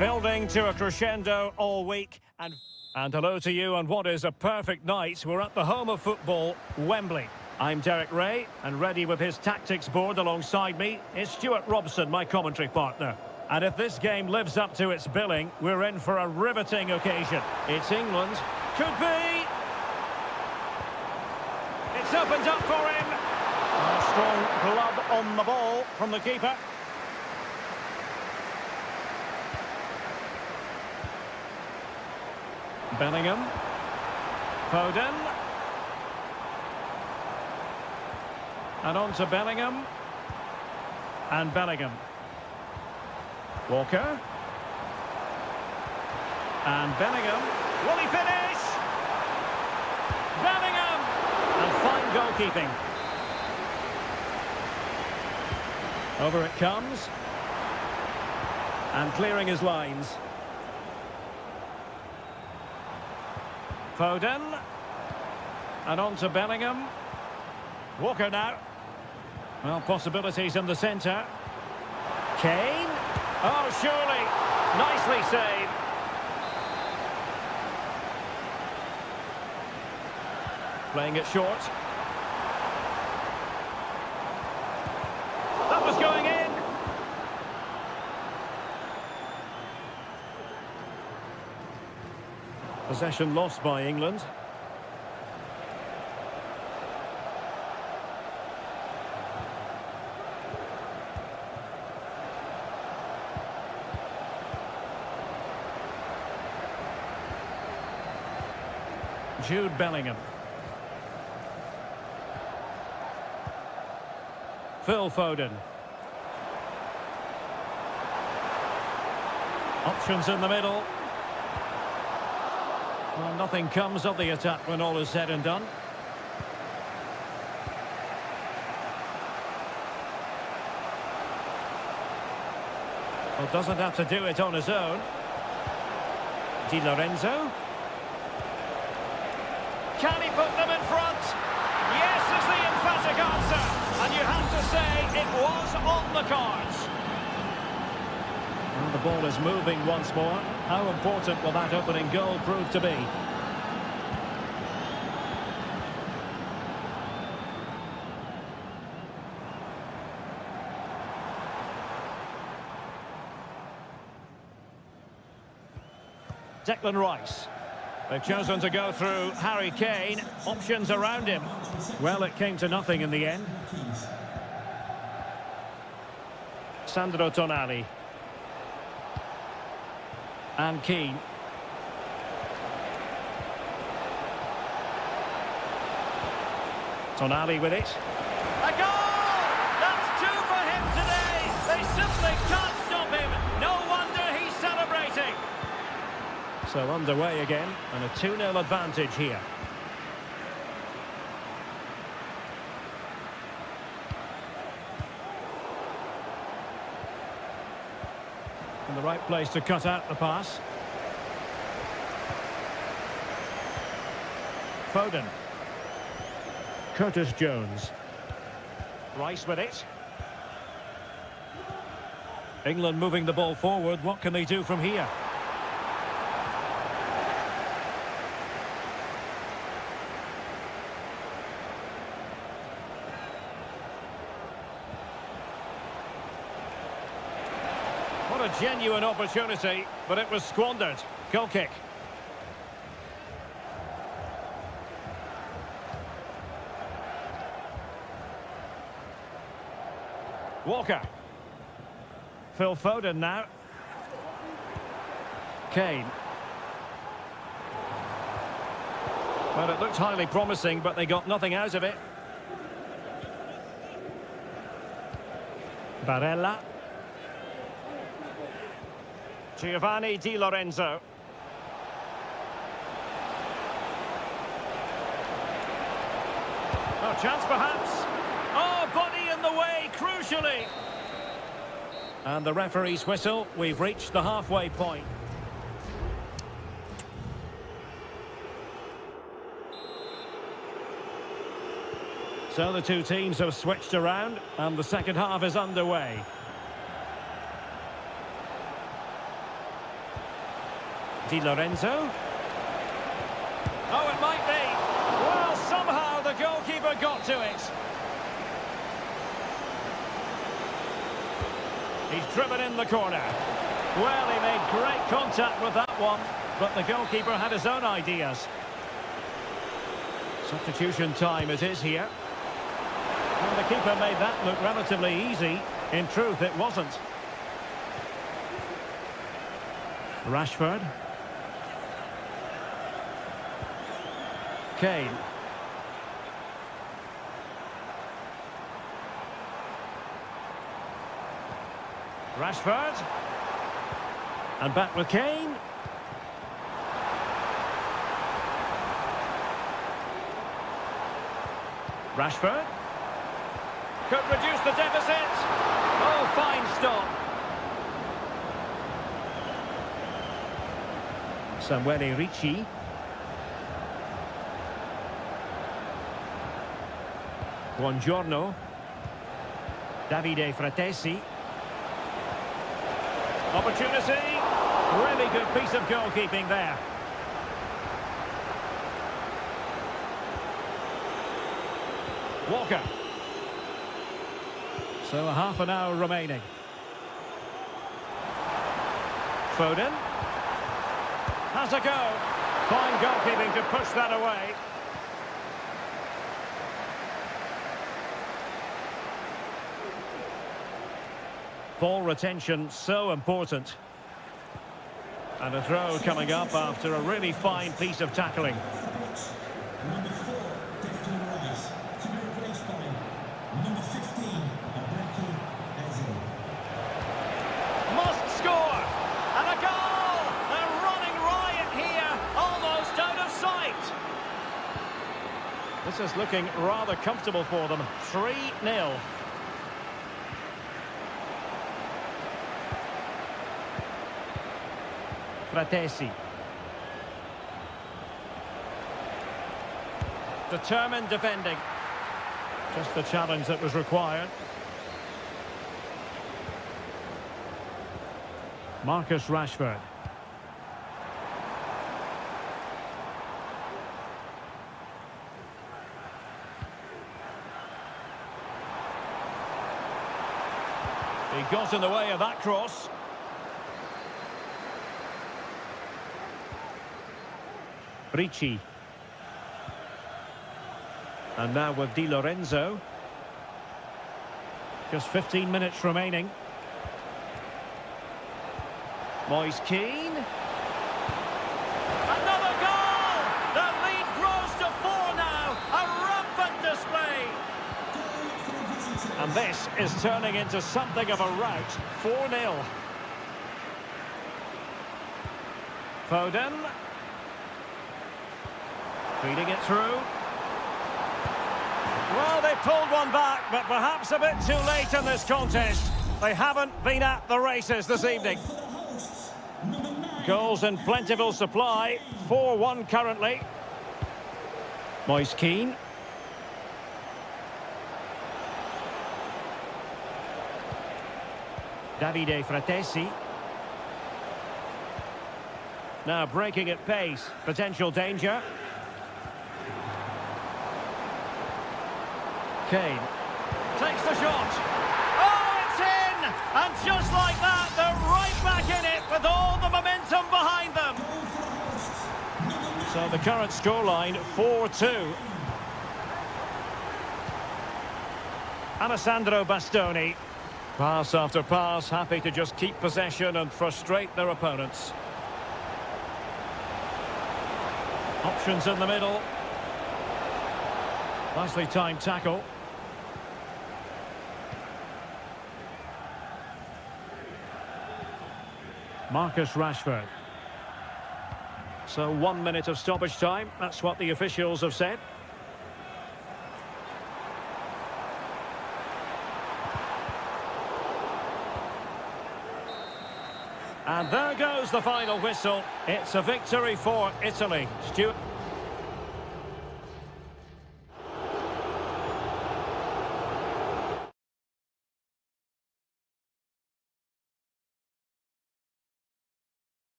Building to a crescendo all week. And hello to you on what is a perfect night. We're at the home of football, Wembley. I'm Derek Ray, and ready with his tactics board alongside me is Stuart Robson, my commentary partner. And if this game lives up to its billing, we're in for a riveting occasion. It's England. Could be. It's opened up for him. A strong glove on the ball from the keeper. Bellingham. Foden. And on to Bellingham. And Bellingham. Walker. And Bellingham. Will he finish? Bellingham! And fine goalkeeping. Over it comes. And clearing his lines. Foden. And on to Bellingham. Walker now. Well, possibilities in the centre. Kane. Oh, surely. Nicely saved. Playing it short. That was going in. Possession lost by England. Jude Bellingham. Phil Foden. Options in the middle. Well, nothing comes of the attack when all is said and done. Well, doesn't have to do it on his own. Di Lorenzo. Can he put them in front? Yes is the emphatic answer. And you have to say it was on the cards. And the ball is moving once more. How important will that opening goal prove to be? Declan Rice. They've chosen to go through Harry Kane. Options around him. Well, it came to nothing in the end. Sandro Tonali. And Keane. Tonali with it. A goal! That's two for him today! They simply can't stop him! No wonder he's celebrating! So underway again, and a 2-0 advantage here. In the right place to cut out the pass. Foden. Curtis Jones. Rice with it. England moving the ball forward. What can they do from here? What a genuine opportunity, but it was squandered. Goal kick. Walker. Phil Foden now. Kane. Well, it looked highly promising, but they got nothing out of it. Barella. Giovanni Di Lorenzo. Oh, chance perhaps. Oh, body in the way, crucially. And the referee's whistle. We've reached the halfway point. So the two teams have switched around, and the second half is underway. Di Lorenzo. Oh, it might be. Well, somehow the goalkeeper got to it. He's driven in the corner. Well, he made great contact with that one, but the goalkeeper had his own ideas. Substitution time it is here. Well, the keeper made that look relatively easy. In truth, it wasn't. Rashford. Kane. Rashford. And back with Kane. Rashford. Could reduce the deficit. Oh, fine stop. Samuele Ricci. Buongiorno. Davide Fratesi. Opportunity. Really good piece of goalkeeping there. Walker. So a half an hour remaining. Foden. Has a go. Fine goalkeeping to push that away. Ball retention so important. And a throw coming up after a really fine piece of tackling. Number 4, taking the rise, to be replaced by number 15, Must score! And a goal! They're running riot here, almost out of sight. This is looking rather comfortable for them. 3-0. Fratesi. Determined defending. Just the challenge that was required. Marcus Rashford. He got in the way of that cross. Ricci. And now with Di Lorenzo. Just 15 minutes remaining. Moise Keane. Another goal! The lead grows to 4 now. A rampant display. And this is turning into something of a rout. 4-0. Foden. Feeding it through. Well, they pulled one back, but perhaps a bit too late in this contest. They haven't been at the races this evening. Goals in plentiful supply. 4-1 currently. Moise Keane. Davide Fratesi. Now breaking at pace. Potential danger. Kane takes the shot. Oh, it's in! And just like that, they're right back in it with all the momentum behind them. So the current scoreline, 4-2. Alessandro Bastoni. Pass after pass, happy to just keep possession and frustrate their opponents. Options in the middle. Nicely timed tackle. Marcus Rashford. So 1 minute of stoppage time. That's what the officials have said. And there goes the final whistle. It's a victory for Italy. Stuart.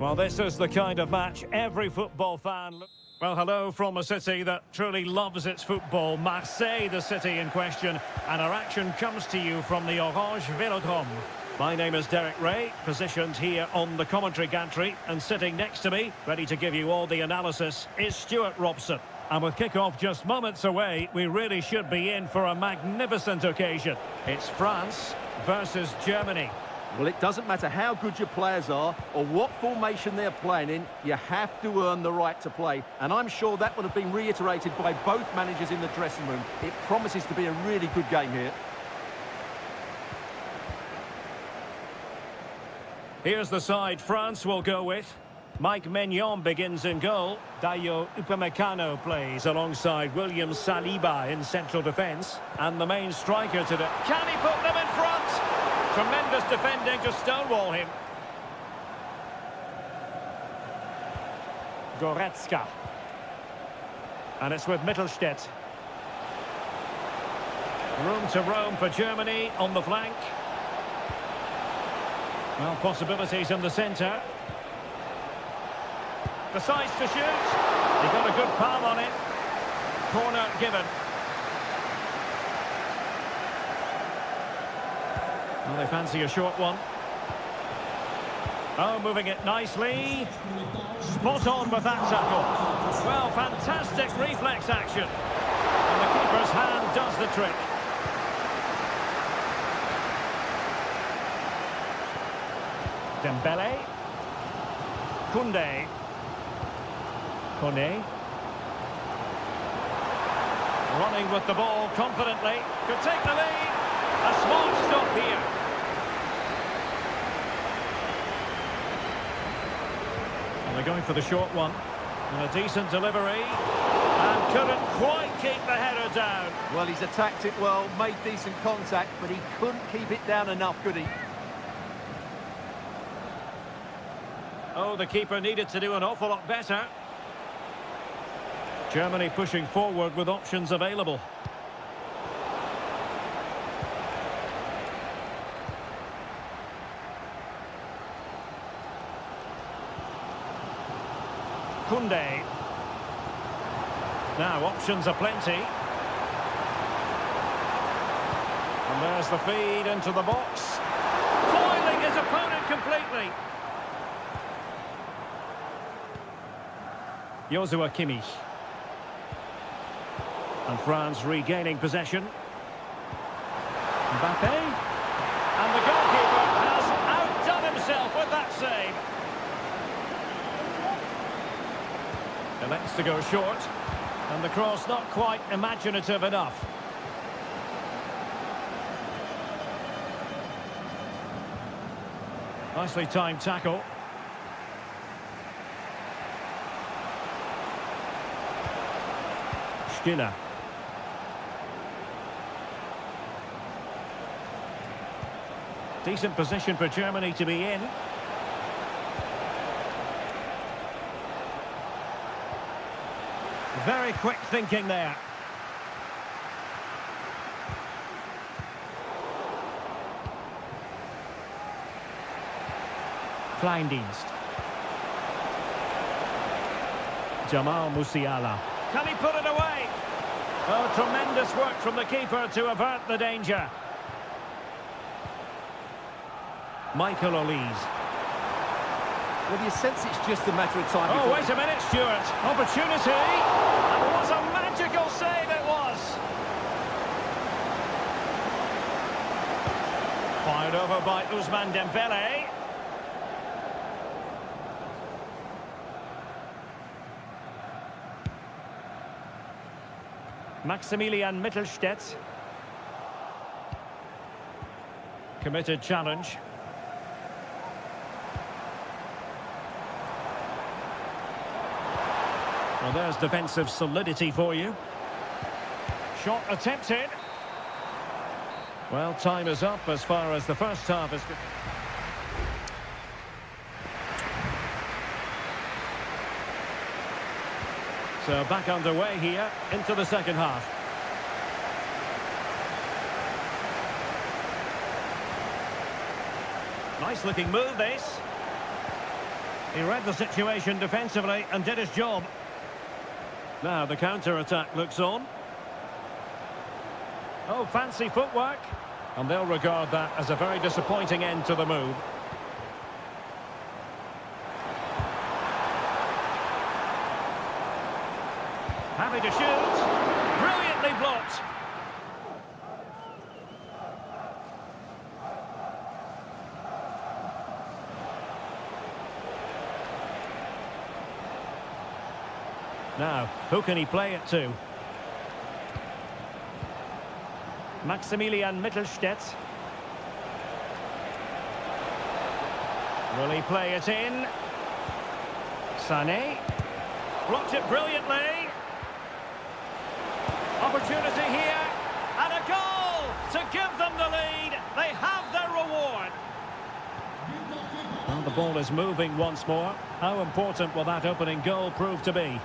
Well, this is the kind of match every football fan... Well, hello from a city that truly loves its football, Marseille, the city in question, and our action comes to you from the Orange Velodrome. My name is Derek Ray, positioned here on the commentary gantry, and sitting next to me, ready to give you all the analysis, is Stuart Robson. And with kick-off just moments away, we really should be in for a magnificent occasion. It's France versus Germany. Well, it doesn't matter how good your players are or what formation they're playing in, you have to earn the right to play. And I'm sure that would have been reiterated by both managers in the dressing room. It promises to be a really good game here. Here's the side France will go with. Mike Maignan begins in goal. Dayo Upamecano plays alongside William Saliba in central defence. And the main striker today. Can he put them in front? Tremendous defending to stonewall him. Goretzka. And it's with Mittelstädt. Room to roam for Germany on the flank. Well, possibilities in the centre. Decides to shoot. He got a good palm on it. Corner given. Well, they fancy a short one. Oh, moving it nicely. Spot on with that tackle. Well, fantastic reflex action. And the keeper's hand does the trick. Dembele. Koundé. Kone. Running with the ball confidently. Could take the lead. A smart stop here. And they're going for the short one. And a decent delivery. And couldn't quite keep the header down. Well, he's attacked it well, made decent contact, but he couldn't keep it down enough, could he? Oh, the keeper needed to do an awful lot better. Germany pushing forward with options available. Koundé. Now, options are plenty. And there's the feed into the box. Foiling his opponent completely. Joshua Kimmich. And France regaining possession. Mbappe. And the goalkeeper has outdone himself with that save. Elects to go short. And the cross not quite imaginative enough. Nicely timed tackle. Stiller. Decent position for Germany to be in. Very quick thinking there. Kleindienst. Jamal Musiala. Can he put it away? Oh, tremendous work from the keeper to avert the danger. Michael Olise. Well, you sense it's just a matter of time. Oh, wait a minute, Stuart. Opportunity. And what a magical save it was. Fired over by Ousmane Dembele. Maximilian Mittelstädt. Committed challenge. Well, there's defensive solidity for you. Shot attempted. Well, time is up as far as the first half is... So back underway here into the second half. Nice looking move, this. He read the situation defensively and did his job. Now the counter-attack looks on. Oh, fancy footwork. And they'll regard that as a very disappointing end to the move. Happy to shoot. Brilliantly blocked. Now, who can he play it to? Maximilian Mittelstädt. Will he play it in? Sané. Blocked it brilliantly. Opportunity here. And a goal to give them the lead. They have their reward. Well, the ball is moving once more. How important will that opening goal prove to be?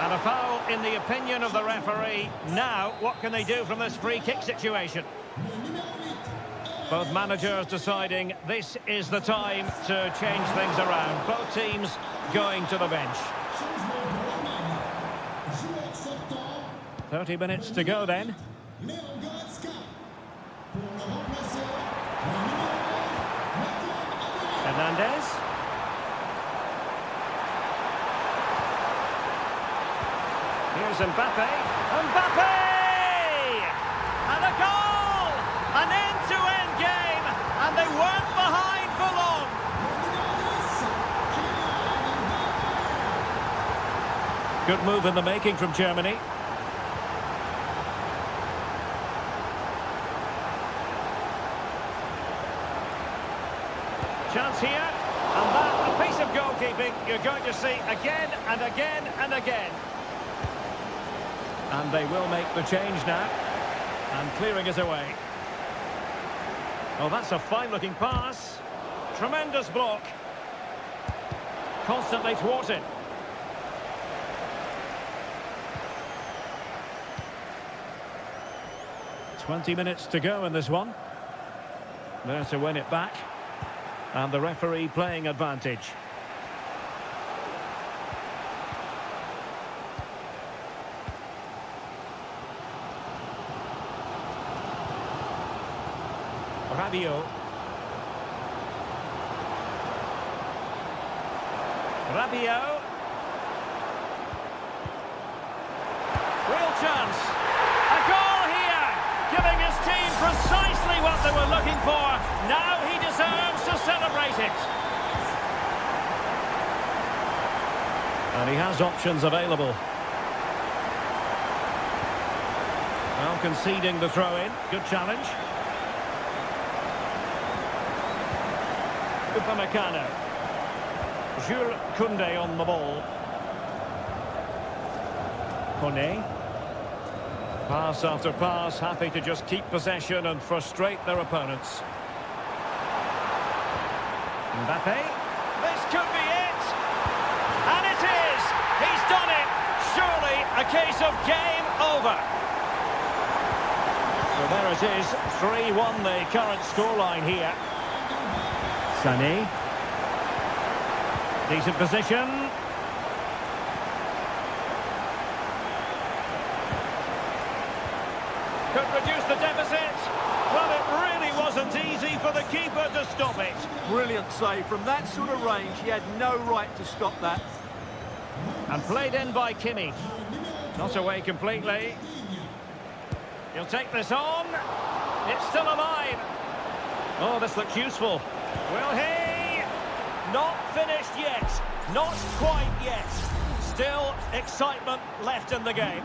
And a foul in the opinion of the referee. Now, what can they do from this free kick situation? Both managers deciding this is the time to change things around. Both teams going to the bench. 30 minutes to go then. Hernandez. Here's Mbappe. Mbappe! And a goal! An end-to-end game, and they weren't behind for long. Good move in the making from Germany. Chance here, and that, a piece of goalkeeping you're going to see again and again and again. And they will make the change now. And clearing it away. Oh, that's a fine-looking pass. Tremendous block. Constantly thwarted. "20 minutes to go in this one. There to win it back. And the referee playing advantage. Rabiot. Rabiot. Real chance. A goal here, giving his team precisely what they were looking for. Now he deserves to celebrate it. And he has options available. Well, conceding the throw-in. Good challenge. Upamecano. Jules Koundé on the ball. Kone. Pass after pass, happy to just keep possession and frustrate their opponents. Mbappe. This could be it. And it is. He's done it. Surely a case of game over. So there it is. 3-1 the current scoreline here. Sané. Decent position. Could reduce the deficit. Well, it really wasn't easy for the keeper to stop it. Brilliant save. From that sort of range, he had no right to stop that. And played in by Kimmich. Not away completely. He'll take this on. It's still alive. Oh, this looks useful. Will he? Not finished yet. Not quite yet. Still excitement left in the game.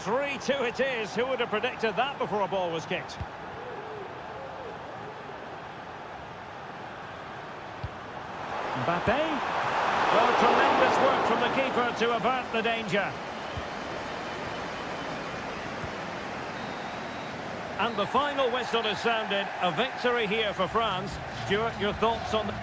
3-2 it is. Who would have predicted that before a ball was kicked? Mbappe. Well, tremendous work from the keeper to avert the danger. And the final whistle is sounded. A victory here for France. Stuart, your thoughts on the...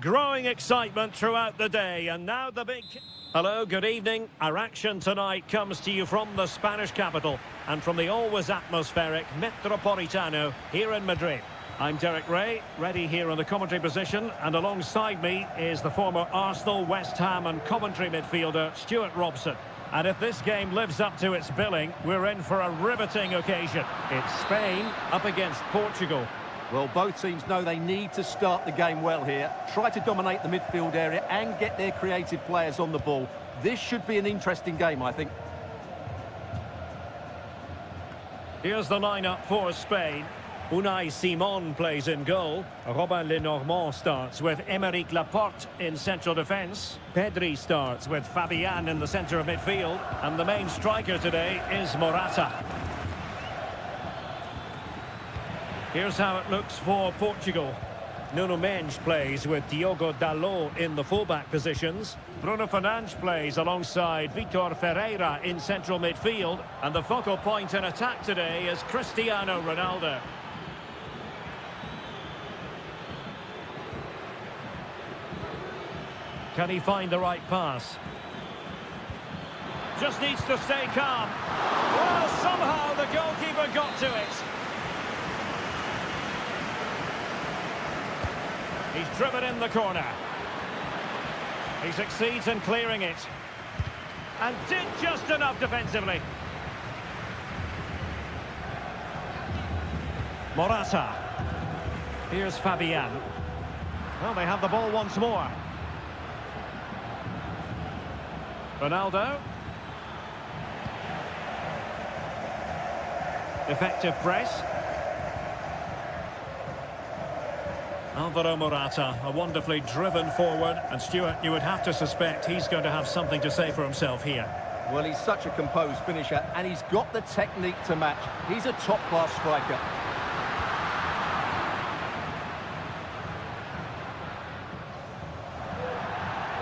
Growing excitement throughout the day, and now the big... Hello, good evening. Our action tonight comes to you from the Spanish capital and from the always atmospheric Metropolitano here in Madrid. I'm Derek Ray, ready here in the commentary position, and alongside me is the former Arsenal, West Ham and Coventry midfielder Stuart Robson. And if this game lives up to its billing, we're in for a riveting occasion. It's Spain up against Portugal. Well, both teams know they need to start the game well here. Try to dominate the midfield area and get their creative players on the ball. This should be an interesting game, I think. Here's the lineup for Spain. Unai Simon plays in goal. Robin Lenormand starts with Aymeric Laporte in central defence. Pedri starts with Fabian in the centre of midfield. And the main striker today is Morata. Here's how it looks for Portugal. Nuno Mendes plays with Diogo Dalot in the fullback positions. Bruno Fernandes plays alongside Vitor Ferreira in central midfield. And the focal point in attack today is Cristiano Ronaldo. Can he find the right pass? Just needs to stay calm. Well, somehow the goalkeeper got to it. He's driven in the corner. He succeeds in clearing it. And did just enough defensively. Morata. Here's Fabian. Well, they have the ball once more. Ronaldo. Effective press. Alvaro Morata, a wonderfully driven forward. And Stuart, you would have to suspect he's going to have something to say for himself here. Well, he's such a composed finisher, and he's got the technique to match. He's a top-class striker.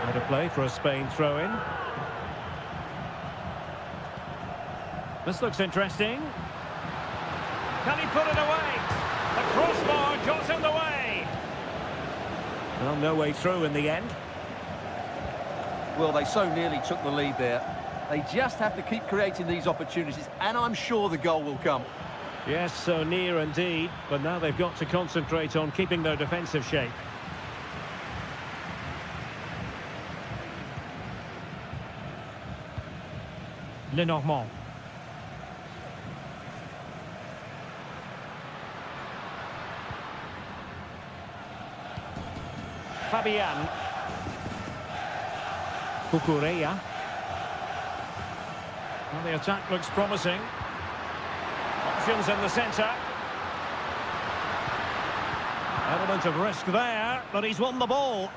Out of play for a Spain throw-in. This looks interesting. Can he put it away? The crossbar got in the way. Well, no way through in the end. Well, they so nearly took the lead there. They just have to keep creating these opportunities, and I'm sure the goal will come. Yes, so near indeed. But now they've got to concentrate on keeping their defensive shape. Lenormand. Fabian. Cucurella. Well, the attack looks promising. Options in the centre. Element of risk there, but he's won the ball.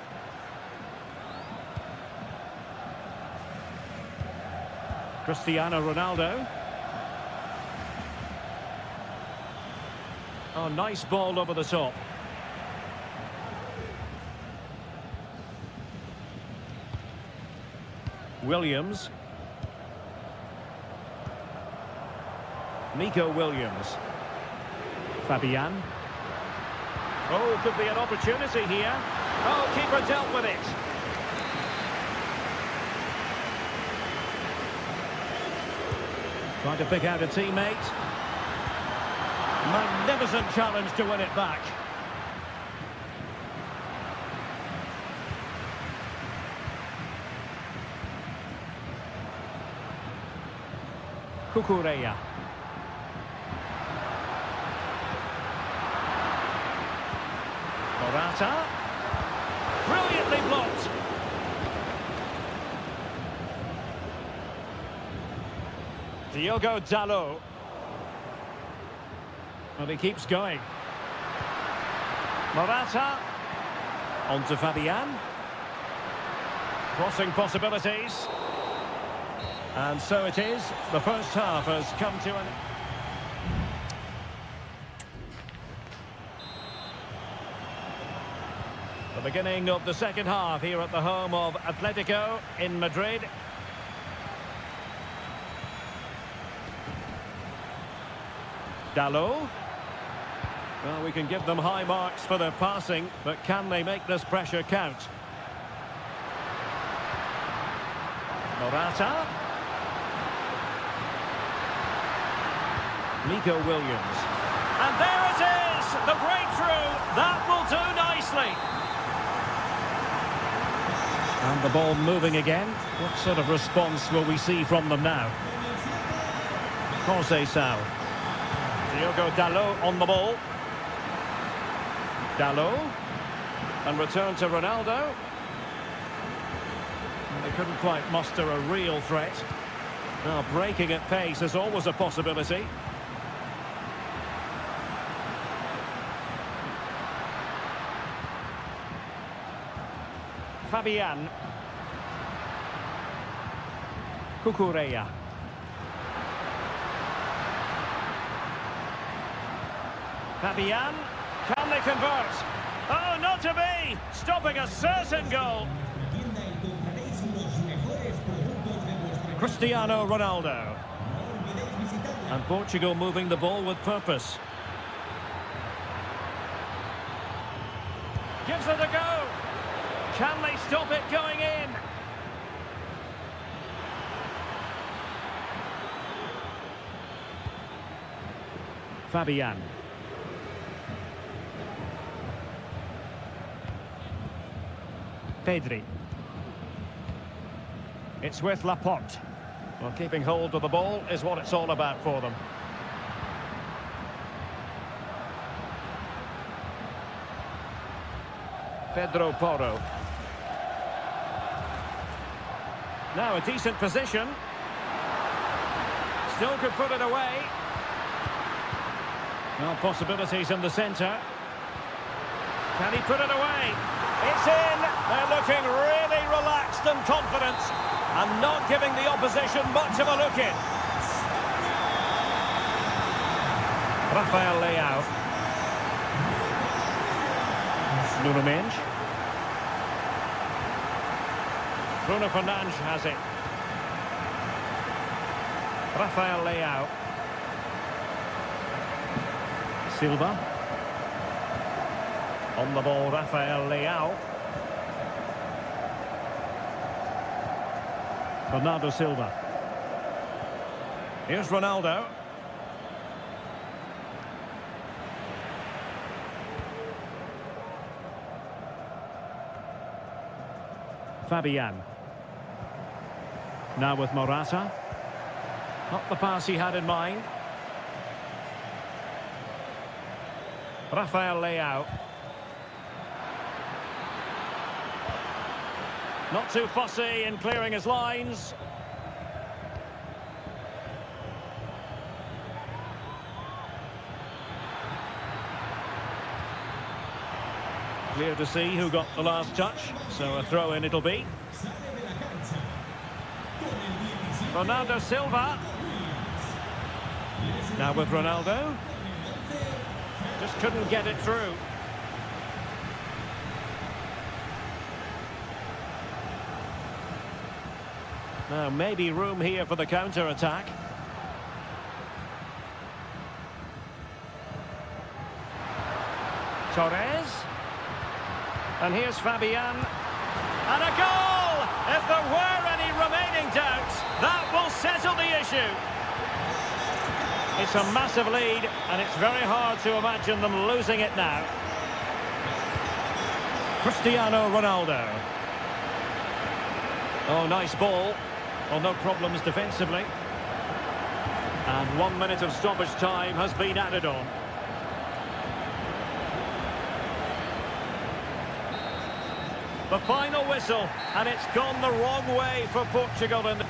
Cristiano Ronaldo. Oh, nice ball over the top. Williams. Nico Williams. Fabian. Oh, could be an opportunity here. Oh, keeper dealt with it. Trying to pick out a teammate. Magnificent challenge to win it back. Cucurella. Morata. Brilliantly blocked. Diogo Dalot. Well, he keeps going. Morata. On to Fabian. Crossing possibilities. And so it is. The first half has come to an... The beginning of the second half here at the home of Atletico in Madrid. Dalot. Well, we can give them high marks for their passing, but can they make this pressure count? Morata. Nico Williams. And there it is! The breakthrough! That will do nicely! And the ball moving again. What sort of response will we see from them now? Conceição. Diogo Dalot on the ball. Dalot. And return to Ronaldo. They couldn't quite muster a real threat. Now breaking at pace is always a possibility. Fabian. Cucurella. Fabian. Can they convert? Oh, not to be! Stopping a certain goal. Cristiano Ronaldo. And Portugal moving the ball with purpose. Gives it a go. Can they stop it going in? Fabian. Pedri. It's with Laporte. Well, keeping hold of the ball is what it's all about for them. Pedro Porro. Now a decent position. Still could put it away. Well, possibilities in the centre. Can he put it away? It's in. They're looking really relaxed and confident and not giving the opposition much of a look in. Rafael Leao. Nuno Mendes. Bruno Fernandes has it. Rafael Leao. Silva. On the ball, Rafael Leao. Bernardo Silva. Here's Ronaldo. Fabian. Now with Morata. Not the pass he had in mind. Rafael Leao. Not too fussy in clearing his lines. Clear to see who got the last touch, so a throw-in it'll be. Bernardo Silva. Now with Ronaldo. Just couldn't get it through. Now maybe room here for the counter-attack. Torres. And here's Fabian. And a goal! If there were any remaining doubts, that will settle the issue. It's a massive lead, and it's very hard to imagine them losing it now. Cristiano Ronaldo. Oh, nice ball. Well, no problems defensively. And 1 minute of stoppage time has been added on. The final whistle, and it's gone the wrong way for Portugal in the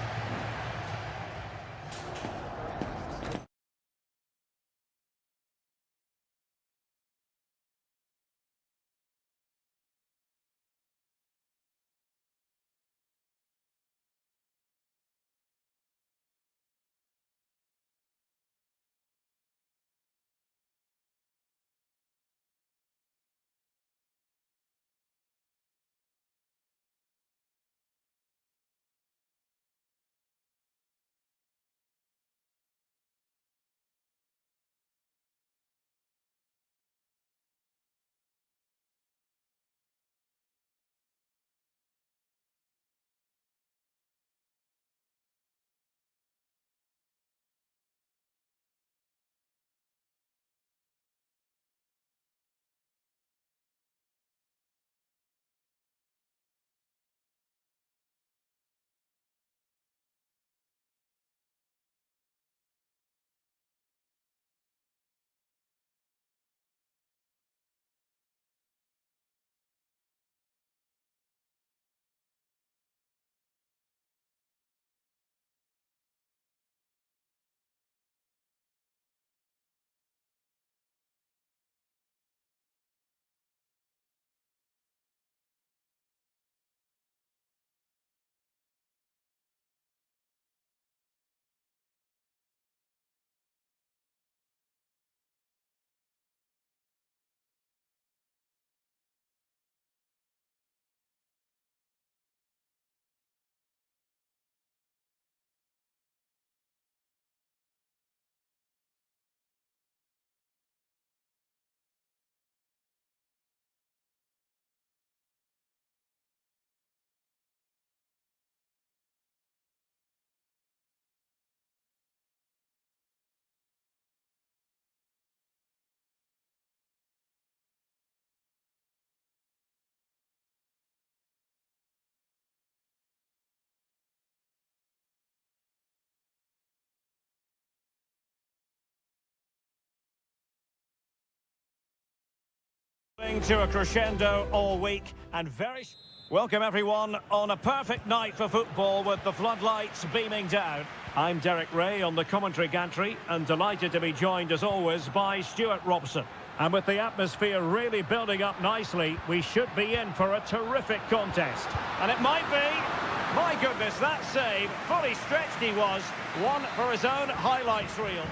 building to a crescendo all week and very... Welcome everyone on a perfect night for football with the floodlights beaming down. I'm Derek Ray on the commentary gantry and delighted to be joined as always by Stuart Robson. And with the atmosphere really building up nicely, we should be in for a terrific contest. And it might be. My goodness, that save, fully stretched he was, one for his own highlights reel.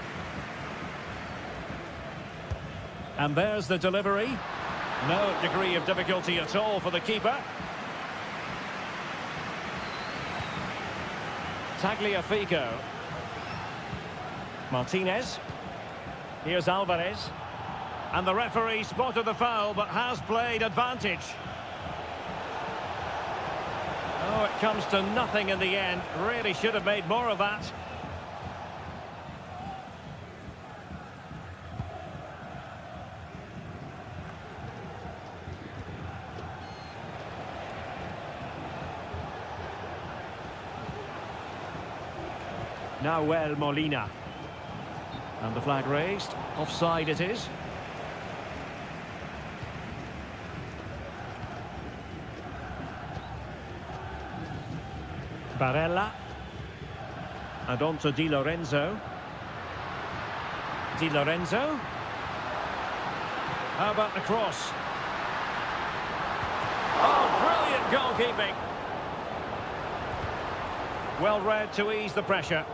And there's the delivery. No degree of difficulty at all for the keeper. Tagliafico. Martinez. Here's Alvarez. And the referee spotted the foul but has played advantage. Oh, it comes to nothing in the end. Really should have made more of that. Nahuel Molina. And the flag raised. Offside it is. Barella. And on to Di Lorenzo. Di Lorenzo. How about the cross? Oh, brilliant goalkeeping. Well read to ease the pressure.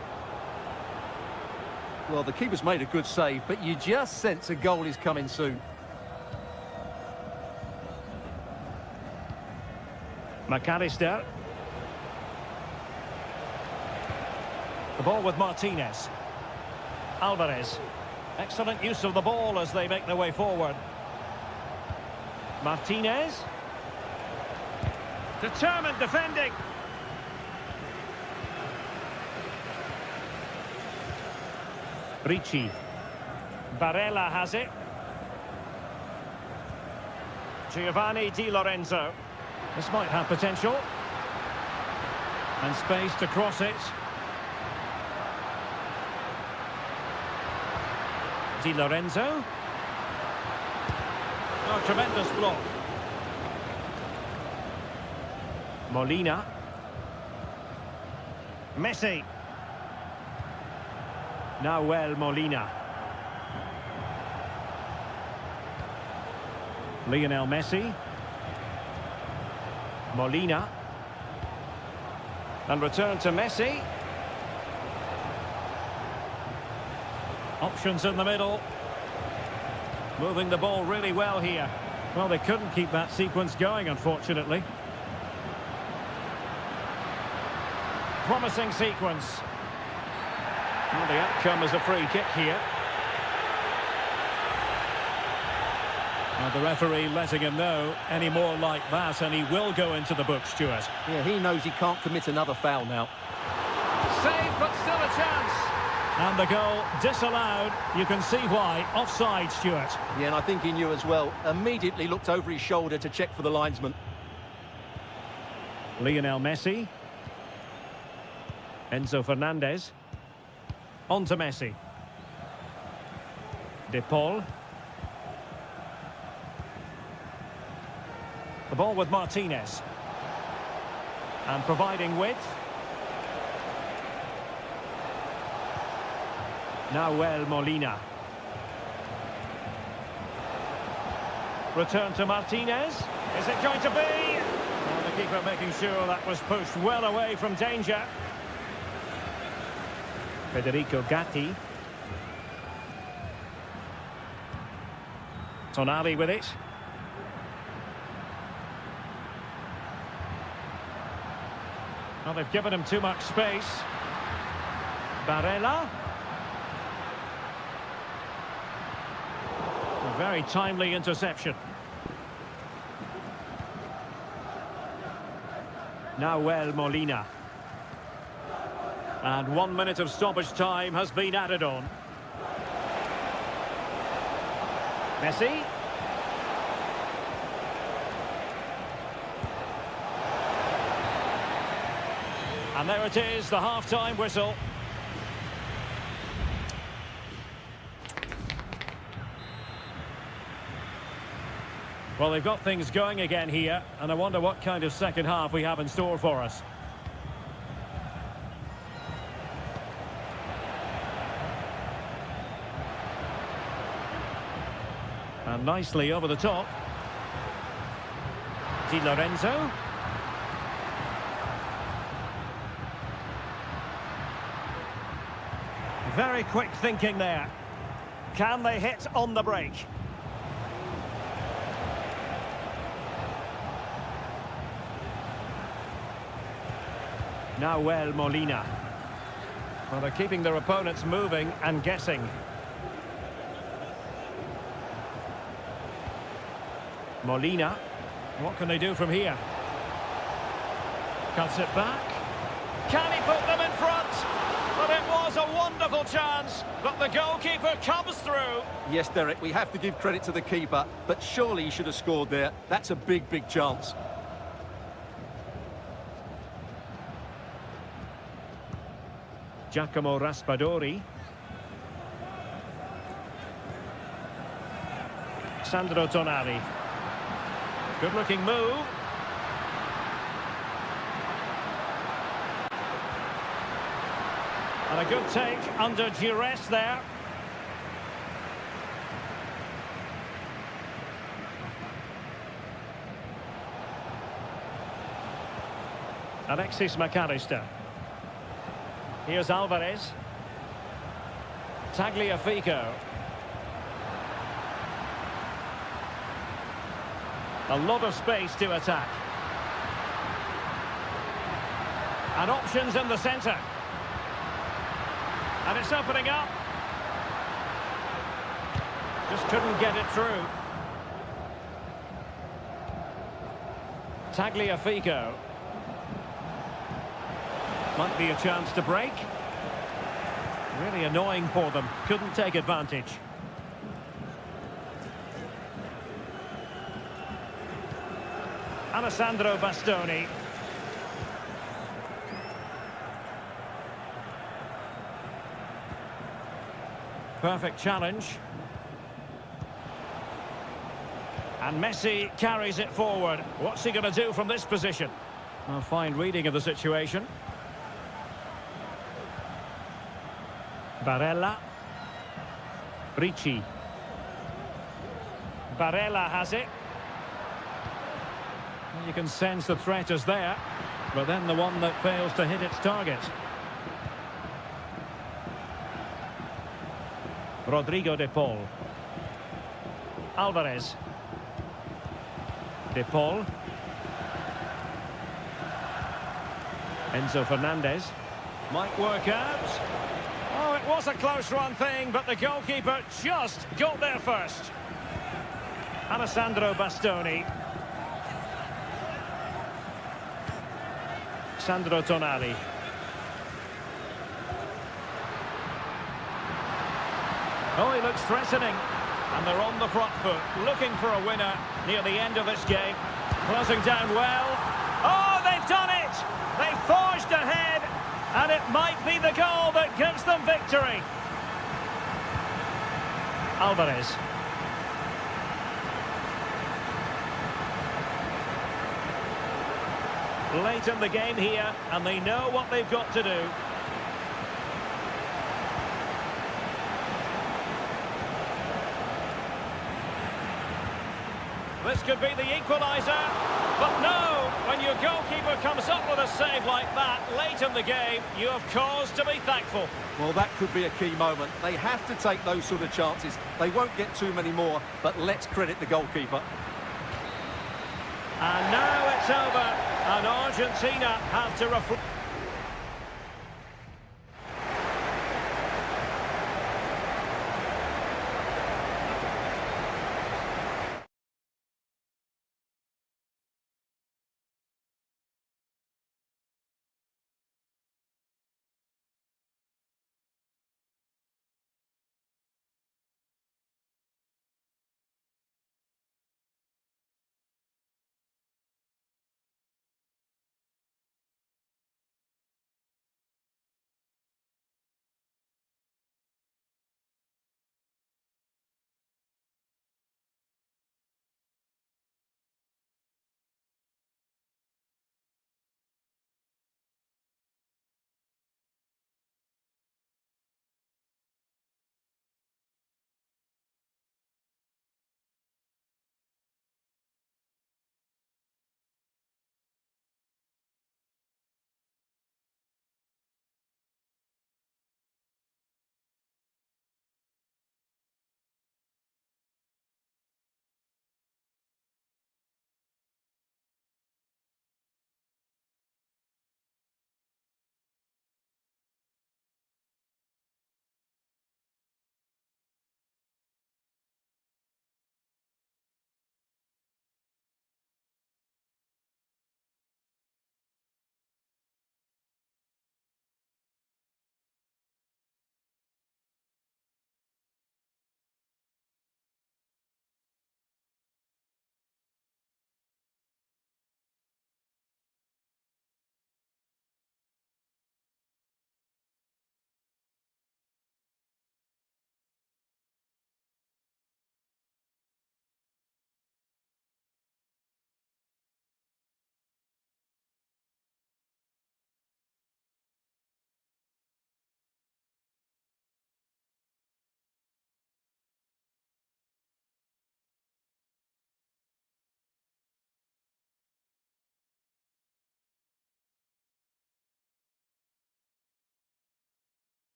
Well, the keeper's made a good save, but you just sense a goal is coming soon. McAllister. The ball with Martinez. Alvarez. Excellent use of the ball as they make their way forward. Martinez. Determined defending. Ricci. Barella has it. Giovanni Di Lorenzo. This might have potential. And space to cross it. Di Lorenzo. Oh, tremendous block. Molina. Messi. Nahuel Molina. Lionel Messi. Molina. And return to Messi. Options in the middle. Moving the ball really well here. Well, they couldn't keep that sequence going, unfortunately. Promising sequence. Well, the outcome is a free kick here. And the referee letting him know any more like that, and he will go into the book, Stuart. Yeah, he knows he can't commit another foul now. Save, but still a chance. And the goal disallowed. You can see why. Offside, Stuart. Yeah, and I think he knew as well. Immediately looked over his shoulder to check for the linesman. Lionel Messi. Enzo Fernandez. On to Messi. De Paul. The ball with Martinez. And providing width. Nahuel Molina. Return to Martinez. Is it going to be? And the keeper making sure that was pushed well away from danger. Federico Gatti. Tonali with it. Well, they've given him too much space. Barella. A very timely interception. Nahuel Molina. And 1 minute of stoppage time has been added on. Messi. And there it is, the half-time whistle. Well, they've got things going again here, and I wonder what kind of second half we have in store for us. And nicely over the top. Di Lorenzo. Very quick thinking there. Can they hit on the break? Nahuel Molina. Well, they're keeping their opponents moving and guessing. Molina. What can they do from here? Cuts it back. Can he put them in front? But it was a wonderful chance, but the goalkeeper comes through. Yes, Derek, we have to give credit to the keeper, but surely he should have scored there. That's a big, big chance. Giacomo Raspadori. Sandro Tonali. Good-looking move. And a good take under duress there. Alexis McAllister. Here's Alvarez. Tagliafico. A lot of space to attack. And options in the centre. And it's opening up. Just couldn't get it through. Tagliafico. Might be a chance to break. Really annoying for them. Couldn't take advantage. Alessandro Bastoni. Perfect challenge. And Messi carries it forward. What's he going to do from this position? A fine reading of the situation. Barella. Ricci. Barella has it. You can sense the threat is there, but then the one that fails to hit its target. Rodrigo de Paul. Alvarez. De Paul. Enzo Fernandez. Might work out. Oh, it was a close run thing, but the goalkeeper just got there first. Alessandro Bastoni. Sandro Tonali. Oh, he looks threatening. And they're on the front foot, looking for a winner near the end of this game. Closing down well. Oh, they've done it! They forged ahead, and it might be the goal that gives them victory. Alvarez. Late in the game here, and they know what they've got to do. This could be the equaliser, but no, when your goalkeeper comes up with a save like that late in the game, you have cause to be thankful. Well, that could be a key moment. They have to take those sort of chances. They won't get too many more, but let's credit the goalkeeper. And now it's over, and Argentina have to reflect.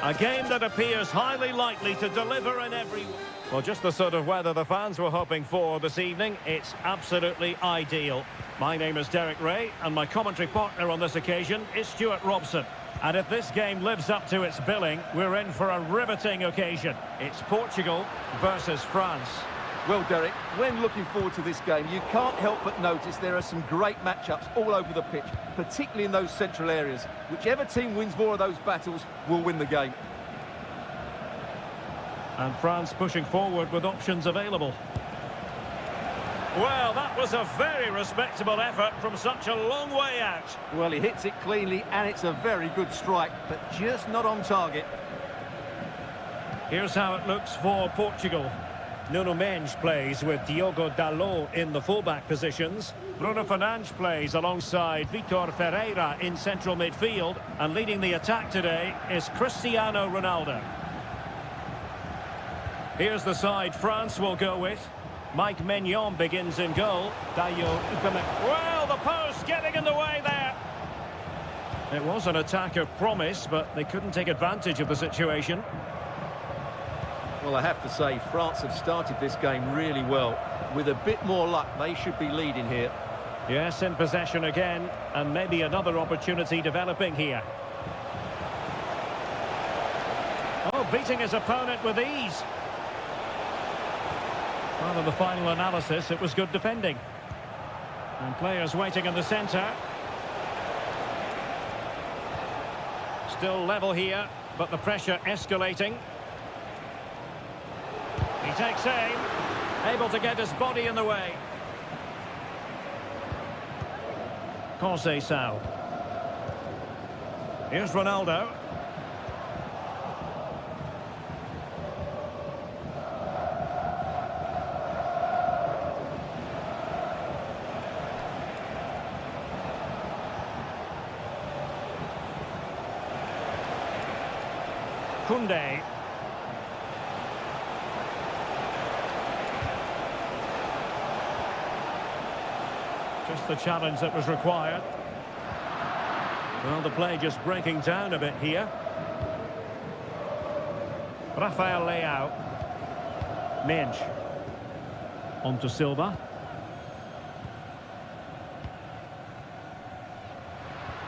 A game that appears highly likely to deliver in every... Well, just the sort of weather the fans were hoping for this evening. It's absolutely ideal. My name is Derek Ray, and my commentary partner on this occasion is Stuart Robson. And if this game lives up to its billing, we're in for a riveting occasion. It's Portugal versus France. Well, Derek, when looking forward to this game, you can't help but notice there are some great matchups all over the pitch, particularly in those central areas. Whichever team wins more of those battles will win the game. And France pushing forward with options available. Well, that was a very respectable effort from such a long way out. Well, he hits it cleanly, and it's a very good strike, but just not on target. Here's how it looks for Portugal. Nuno Mendes plays with Diogo Dalot in the fullback positions. Bruno Fernandes plays alongside Vitor Ferreira in central midfield. And leading the attack today is Cristiano Ronaldo. Here's the side France will go with. Mike Maignan begins in goal. Well, the post getting in the way there. It was an attack of promise, but they couldn't take advantage of the situation. Well, I have to say, France have started this game really well. With a bit more luck, they should be leading here. Yes, in possession again, and maybe another opportunity developing here. Oh, beating his opponent with ease. Well, in the final analysis, it was good defending. And players waiting in the centre. Still level here, but the pressure escalating. He takes aim, able to get his body in the way. Conceição. Here's Ronaldo. Koundé. Just the challenge that was required. Well, the play just breaking down a bit here. Rafael Leao. Mendes. On to Silva.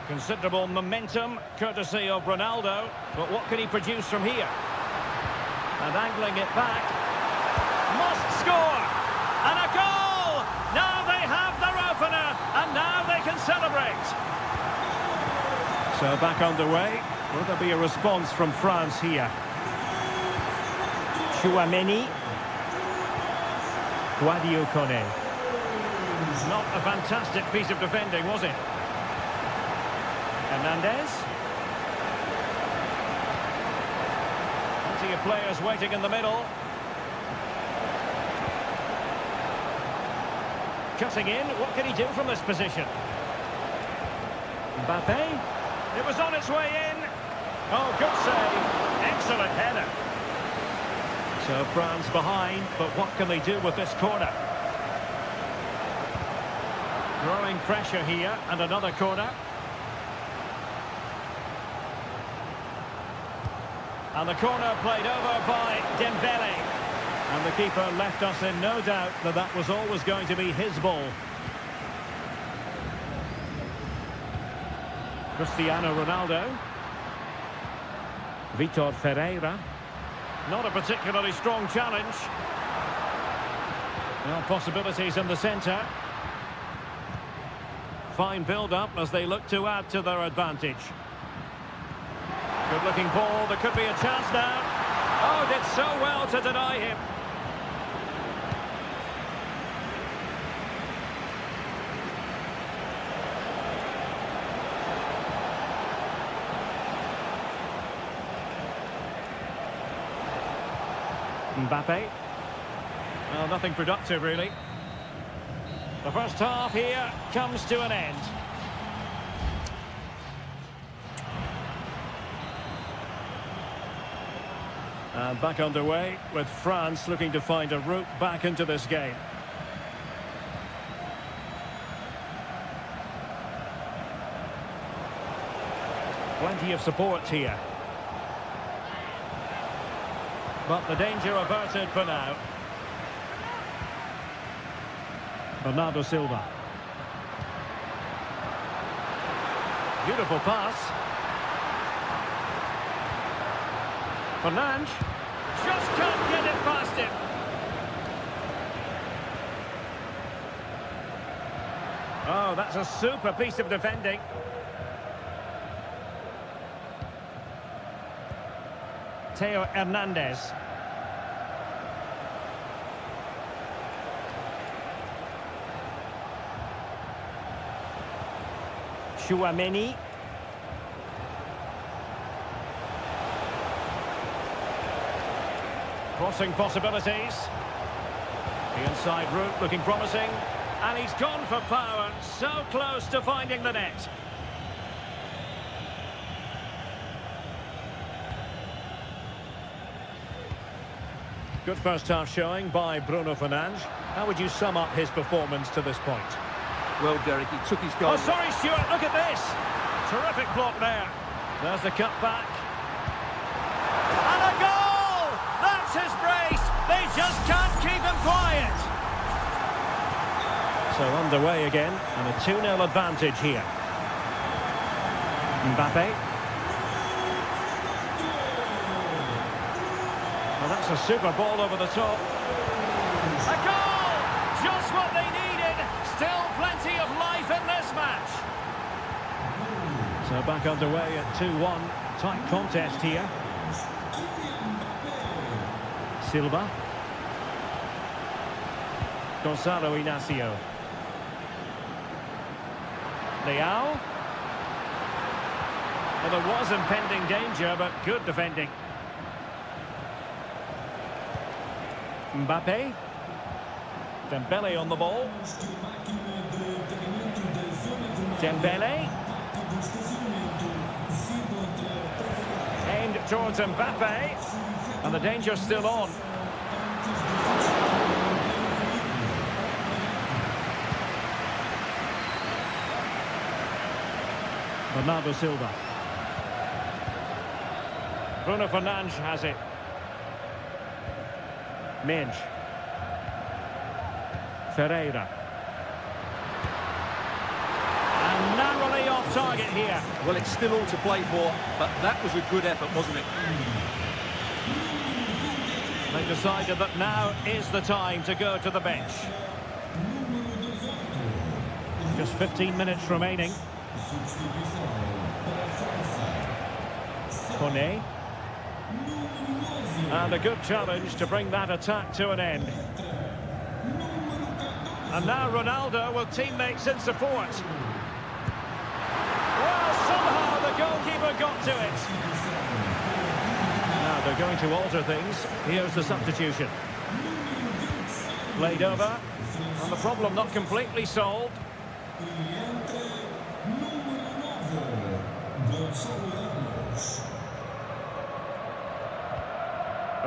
Considerable momentum, courtesy of Ronaldo. But what can he produce from here? And angling it back. Must score! And a goal! Now they have their opener, and now they can celebrate. So back underway. Will there be a response from France here? Chouameni. Guadio Kone. Not a fantastic piece of defending, was it? Hernandez. Plenty of players waiting in the middle. Cutting in, what can he do from this position? Mbappe. It was on its way in. Oh, good save. Excellent header. So France behind, but what can they do with this corner? Growing pressure here, and another corner. And the corner played over by Dembele. And the keeper left us in no doubt that that was always going to be his ball. Cristiano Ronaldo. Vitor Ferreira. Not a particularly strong challenge. Well, possibilities in the centre. Fine build-up as they look to add to their advantage. Good-looking ball. There could be a chance now. Oh, did so well to deny him. Mbappe. Well, nothing productive, really. The first half here comes to an end. And back underway with France looking to find a route back into this game. Plenty of support here. But the danger averted for now. Bernardo Silva. Beautiful pass. Fernandes. Just can't get it past him. Oh, that's a super piece of defending. Theo Hernandez. Chouameni. Crossing possibilities. The inside route looking promising. And he's gone for power. So close to finding the net. Good first half showing by Bruno Fernandes. How would you sum up his performance to this point? Well, Derek, he took his goal. Oh, sorry, Stuart, look at this. Terrific block there. There's the cut back. And a goal! That's his brace. They just can't keep him quiet. So underway again, and a 2-0 advantage here. Mbappe. Well, that's a super ball over the top. A goal! Just what they needed. Still plenty of life in this match. So back underway at 2-1. Tight contest here. Silva. Gonzalo Inacio. Leao. Well, there was impending danger, but good defending. Mbappe. Dembele on the ball. Dembele. Aimed towards Mbappe. And the danger's still on. Bernardo Silva. Bruno Fernandes has it. Minge. Ferreira. And narrowly off target here. Well, it's still all to play for, but that was a good effort, wasn't it? They decided that now is the time to go to the bench. Just 15 minutes remaining. Kone. And a good challenge to bring that attack to an end. And now Ronaldo with teammates in support. Well, somehow the goalkeeper got to it. Now they're going to alter things. Here's the substitution. Played over. And the problem not completely solved.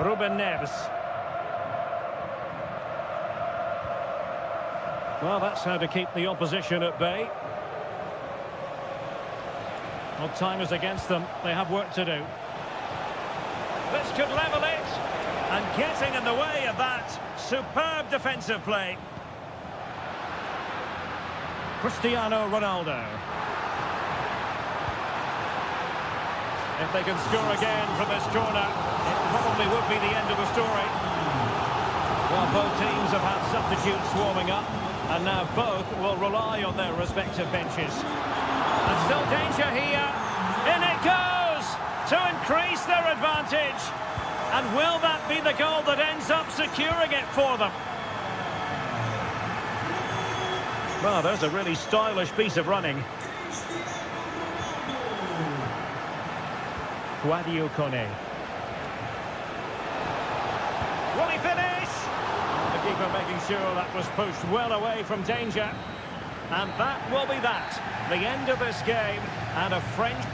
Ruben Neves. Well, that's how to keep the opposition at bay. Well, time is against them. They have work to do. This could level it. And getting in the way of that. Superb defensive play. Cristiano Ronaldo. If they can score again from this corner, it probably would be the end of the story. Well, both teams have had substitutes warming up, and now both will rely on their respective benches. And still danger here. In it goes to increase their advantage. And will that be the goal that ends up securing it for them? Well, there's a really stylish piece of running. Guadio Kone. Will he finish? The keeper making sure that was pushed well away from danger. And that will be that. The end of this game and a French...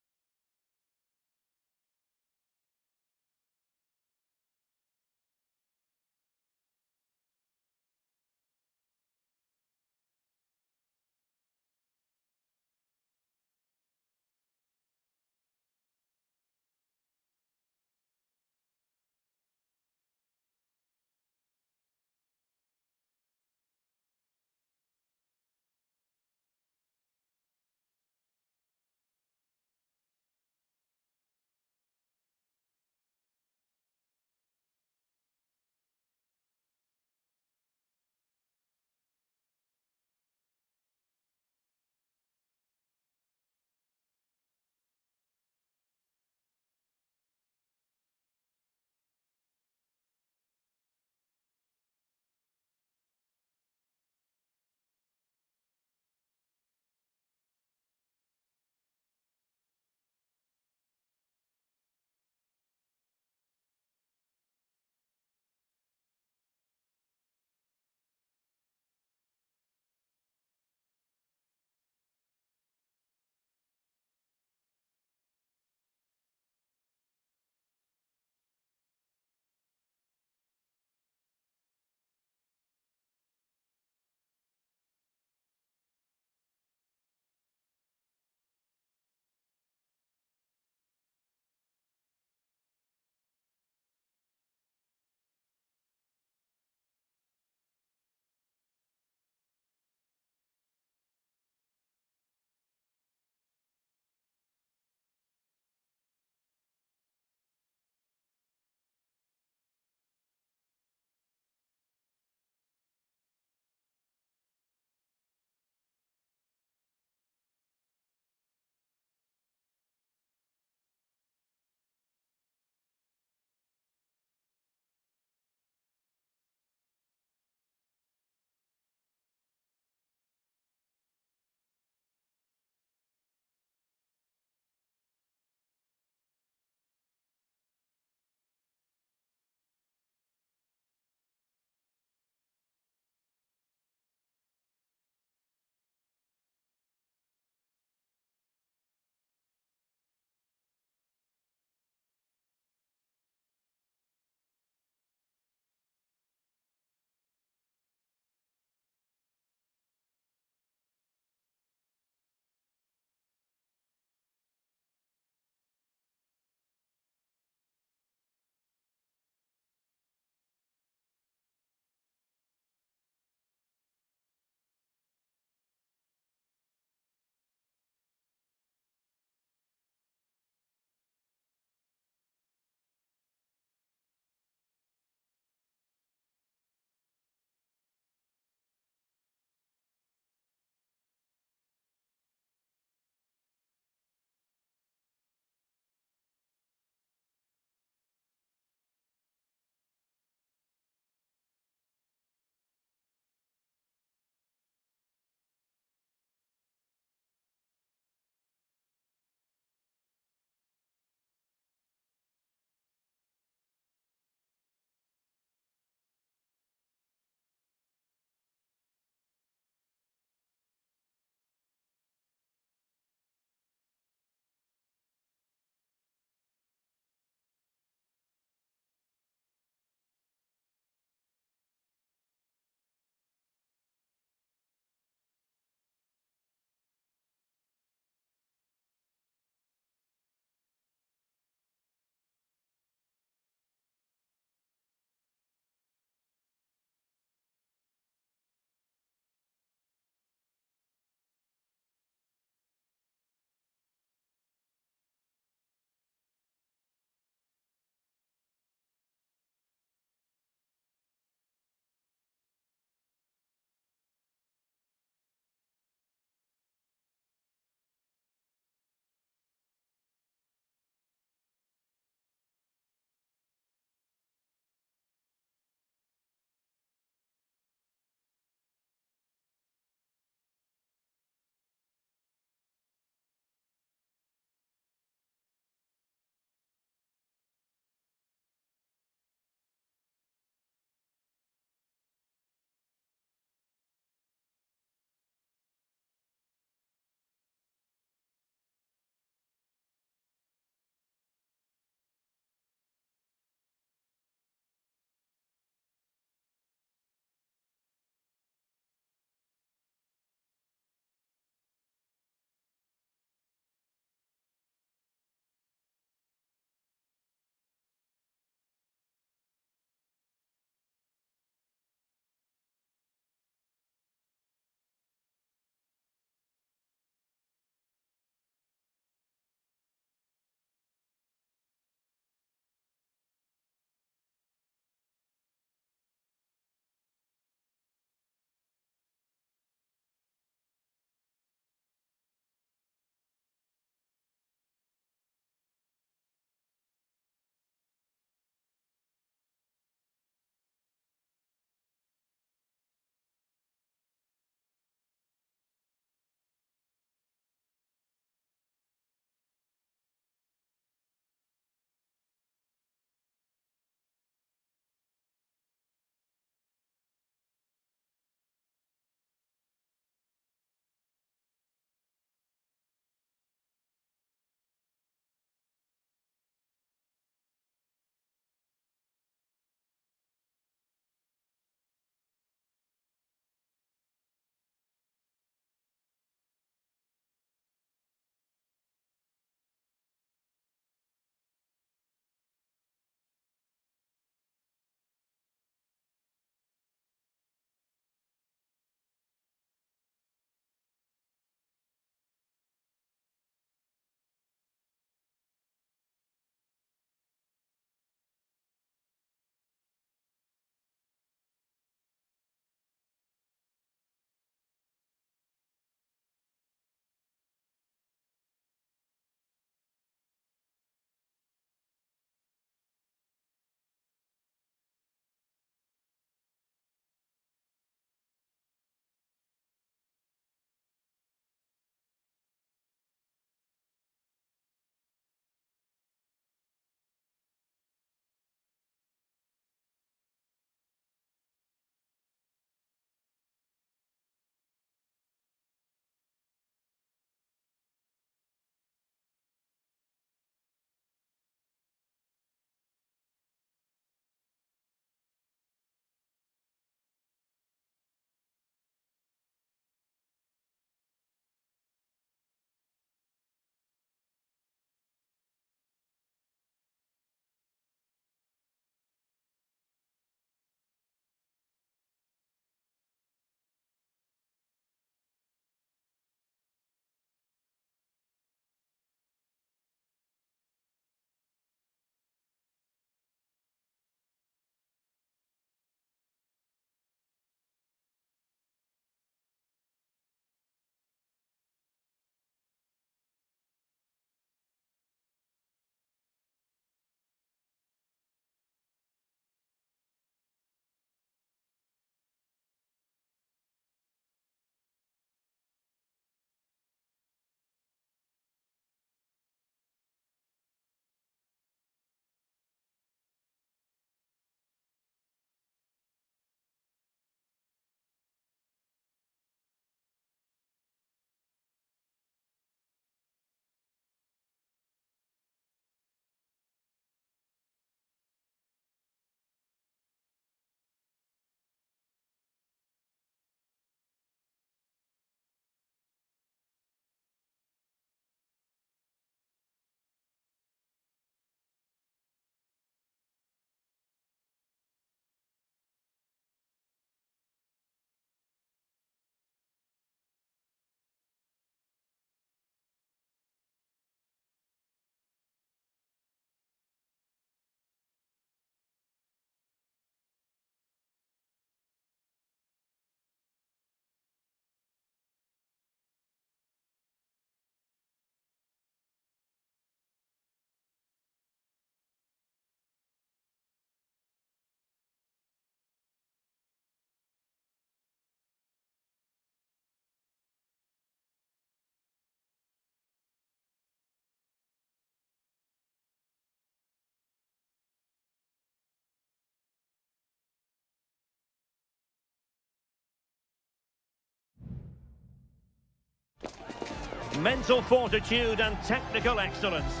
mental fortitude and technical excellence.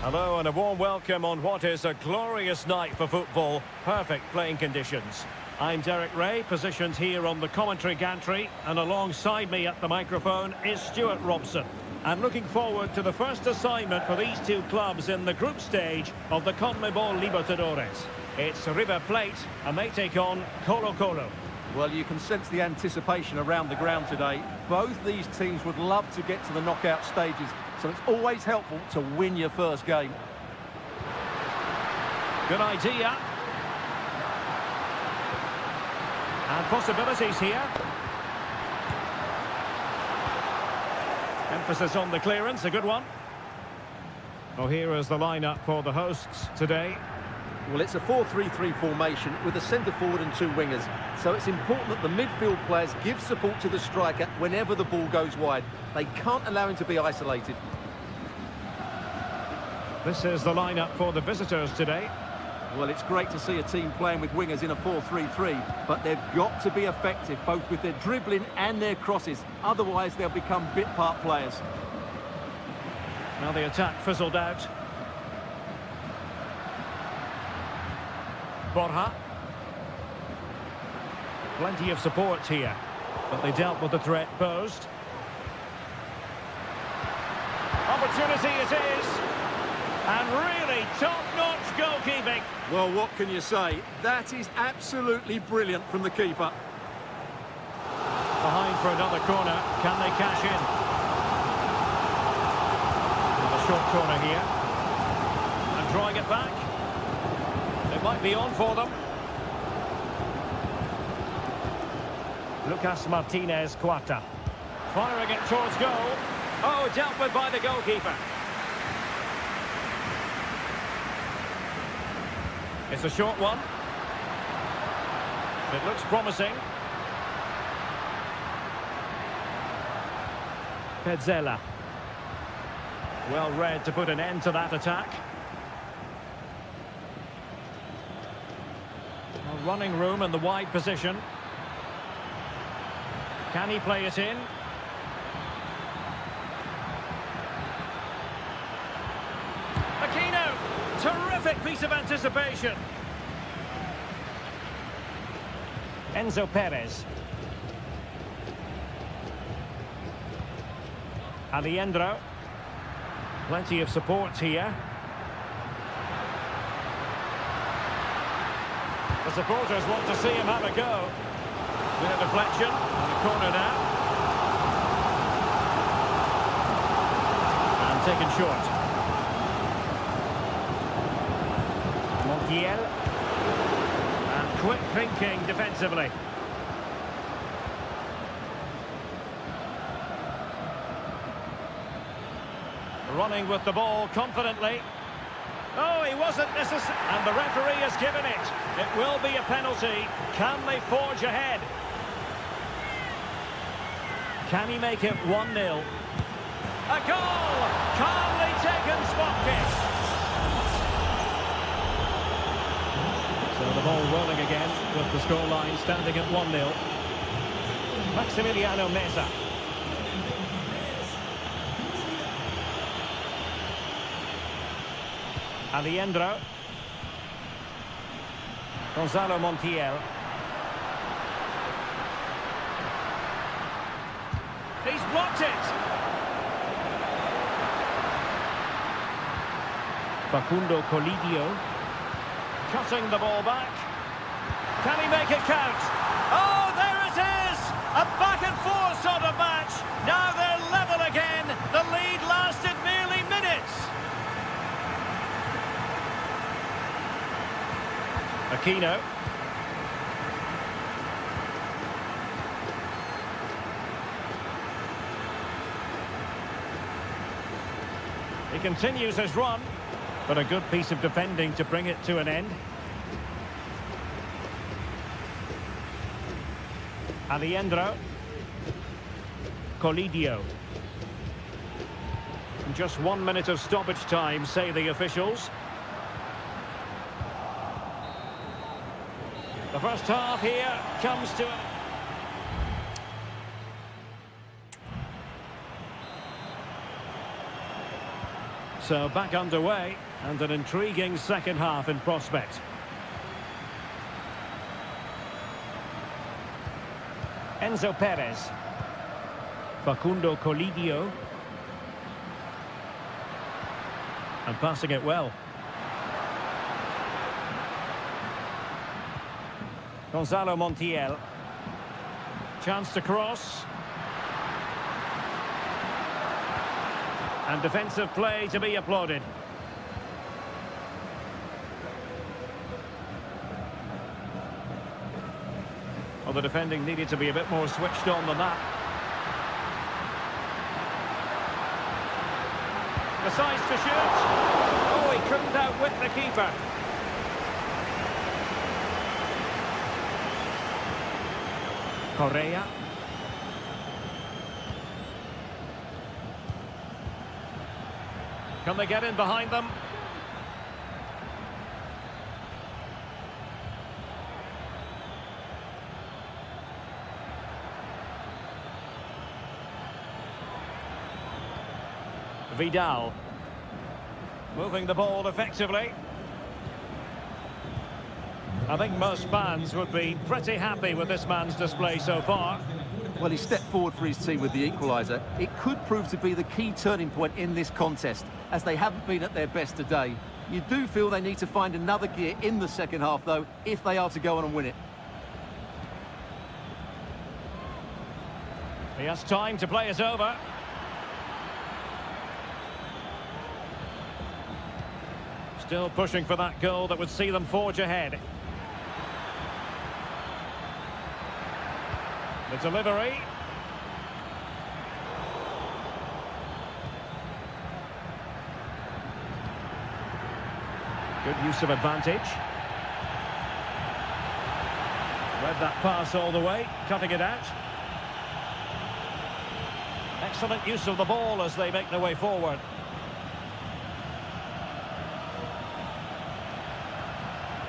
Hello and a warm welcome on what is a glorious night for football. Perfect playing conditions. I'm Derek Ray, positioned here on the commentary gantry, and alongside me at the microphone is Stuart Robson. I'm looking forward to the first assignment for these two clubs in the group stage of the CONMEBOL Libertadores. It's River Plate, and they take on Colo-Colo. Well, you can sense the anticipation around the ground today. Both these teams would love to get to the knockout stages, so it's always helpful to win your first game. Good idea. And possibilities here. Emphasis on the clearance, a good one. Well, here is the lineup for the hosts today. Well, it's a 4-3-3 formation with a centre forward and two wingers. So it's important that the midfield players give support to the striker whenever the ball goes wide. They can't allow him to be isolated. This is the lineup for the visitors today. Well, it's great to see a team playing with wingers in a 4-3-3, but they've got to be effective, both with their dribbling and their crosses. Otherwise, they'll become bit-part players. Now the attack fizzled out. Borja. Plenty of support here, but they dealt with the threat posed. Opportunity it is, and really top-notch goalkeeping. Well, what can you say? That is absolutely brilliant from the keeper. Behind for another corner, can they cash in? A short corner here, and drawing it back. It might be on for them. Lucas Martinez Cuarta. Firing it towards goal. Oh, dealt with by the goalkeeper. It's a short one. It looks promising. Petzela. Well read to put an end to that attack. Running room in the wide position. Can he play it in? Aquino! Terrific piece of anticipation. Enzo Perez. Alejandro. Plenty of support here. The supporters want to see him have a go. Bit of deflection, and a corner now. And taken short. Montiel. And quick thinking defensively. Running with the ball confidently. Oh, he wasn't necessary. And the referee has given it. It will be a penalty. Can they forge ahead? Can he make it 1-0? A goal! Calmly taken spot kick. So the ball rolling again with the scoreline standing at 1-0. Maximiliano Meza. Alejandro. Gonzalo Montiel. He's blocked it. Facundo Colidio. Cutting the ball back. Can he make it count? Oh, there it is! A back-and-forth sort of match. Now they're level again. The lead lasted merely minutes. Aquino. He continues his run, but a good piece of defending to bring it to an end. Alejandro. Colidio. Just 1 minute of stoppage time, say the officials. The first half here comes to So back underway, and an intriguing second half in prospect. Enzo Perez. Facundo Colidio. And passing it well. Gonzalo Montiel. Chance to cross. And defensive play to be applauded. Well, the defending needed to be a bit more switched on than that. Decides to shoot. Oh, he couldn't outwit the keeper. Correa. Can they get in behind them? Vidal. Moving the ball effectively. I think most fans would be pretty happy with this man's display so far. Well, he stepped forward for his team with the equaliser. It could prove to be the key turning point in this contest, as they haven't been at their best today. You do feel they need to find another gear in the second half, though, if they are to go on and win it. He has time to play it over. Still pushing for that goal that would see them forge ahead. The delivery. Good use of advantage. Read that pass all the way, cutting it out. Excellent use of the ball as they make their way forward.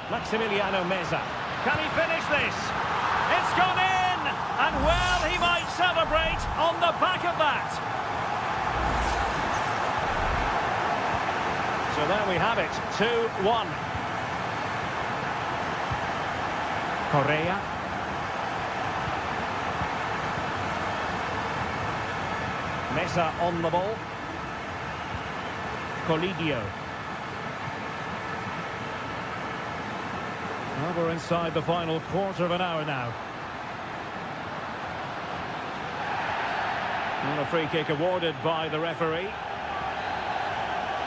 Maximiliano Meza. Can he finish this? It's gone in! And well, he might celebrate on the back of that. So there we have it, 2-1. Correa. Meza on the ball. Colidio. Well, we're inside the final quarter of an hour now. And a free kick awarded by the referee.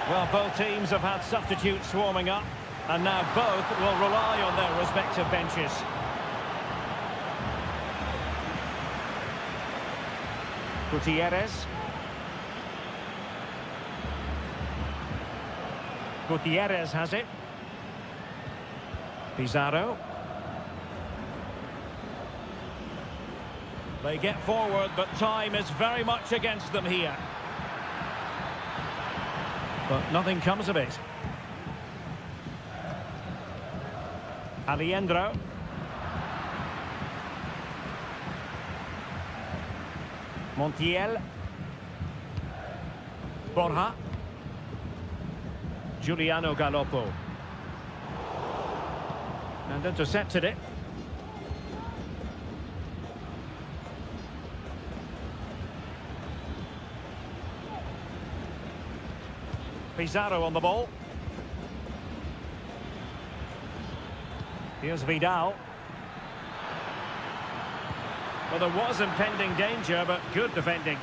Well, both teams have had substitutes swarming up, and now both will rely on their respective benches. Gutierrez. Gutierrez has it. Pizarro. They get forward, but time is very much against them here. But nothing comes of it. Aliendro. Montiel. Borja. Giuliano Galoppo. And intercepted it. Pizarro on the ball. Here's Vidal. Well, there was impending danger, but good defending.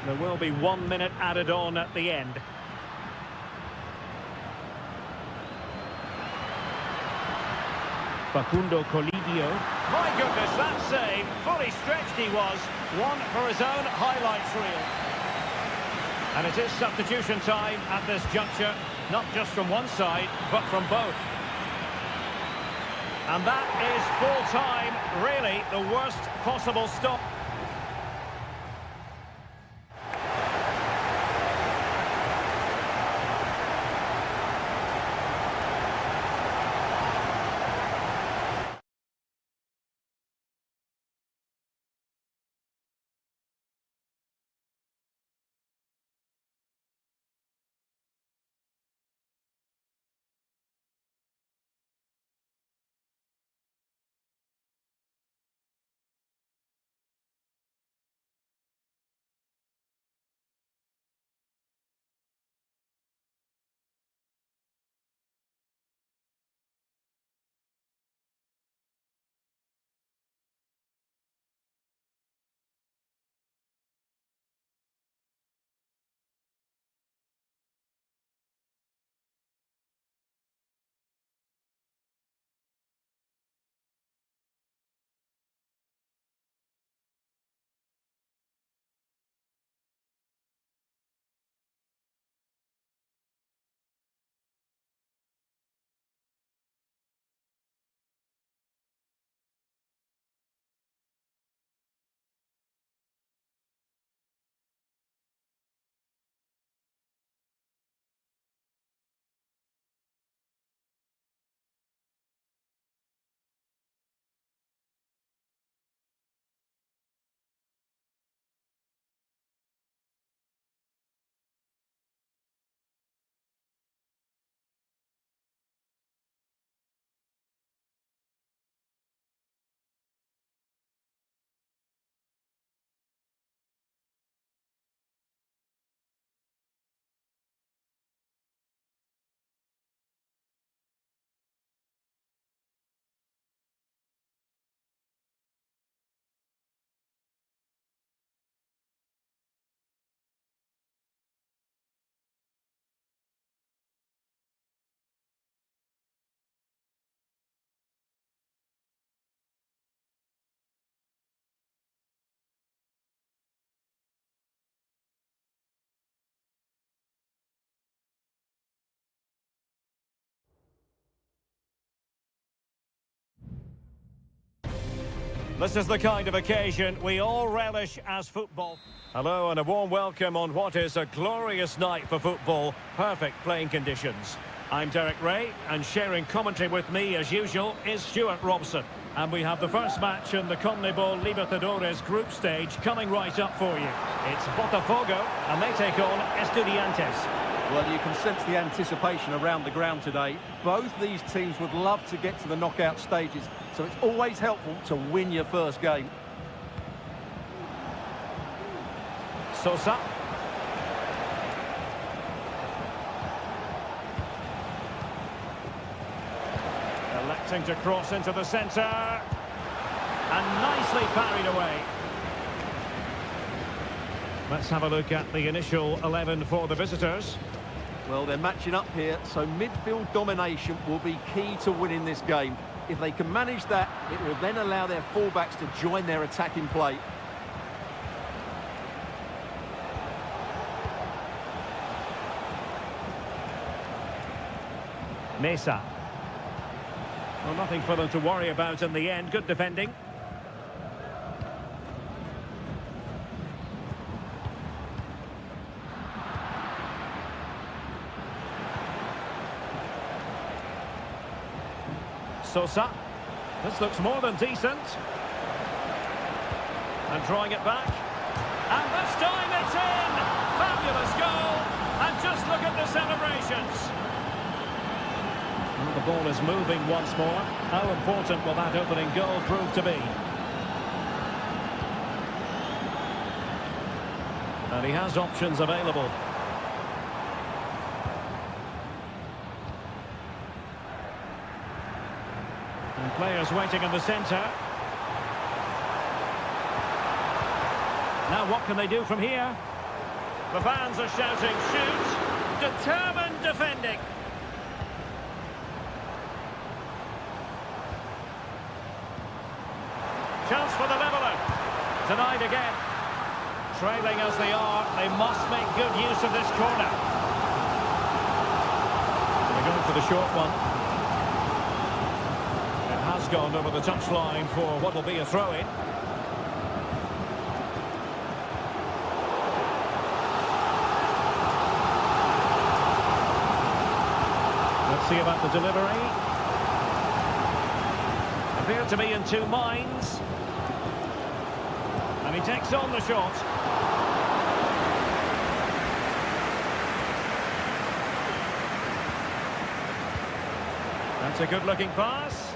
There will be 1 minute added on at the end. Facundo Colidio. My goodness, that save. Fully stretched he was. One for his own highlights reel. And it is substitution time at this juncture, not just from one side, but from both. And that is full time, really the worst possible stop. This is the kind of occasion we all relish as football. Hello and a warm welcome on what is a glorious night for football. Perfect playing conditions. I'm Derek Ray, and sharing commentary with me as usual is Stuart Robson. And we have the first match in the CONMEBOL Libertadores group stage coming right up for you. It's Botafogo, and they take on Estudiantes. Well, you can sense the anticipation around the ground today. Both these teams would love to get to the knockout stages, so it's always helpful to win your first game. Sosa. Electing to cross into the centre. And nicely parried away. Let's have a look at the initial 11 for the visitors. Well, they're matching up here, so midfield domination will be key to winning this game. If they can manage that, it will then allow their fullbacks to join their attacking play. Mesa. Well, nothing for them to worry about in the end. Good defending. Sosa. This looks more than decent. And drawing it back. And this time it's in! Fabulous goal! And just look at the celebrations. Well, the ball is moving once more. How important will that opening goal prove to be? And he has options available. And players waiting in the centre. Now what can they do from here? The fans are shouting, shoot! Determined defending. Chance for the leveller. Denied again. Trailing as they are, they must make good use of this corner. They're going for the short one. It has gone over the touchline for what will be a throw-in. Let's see about the delivery. Appear to be in two minds. And he takes on the shot. That's a good-looking pass.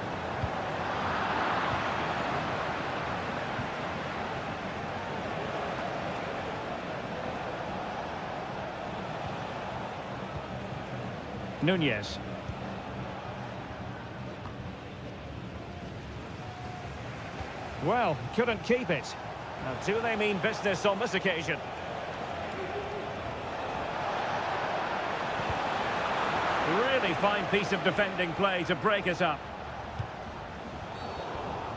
Nunez. Well, couldn't keep it. Now, do they mean business on this occasion? Really fine piece of defending play to break it up.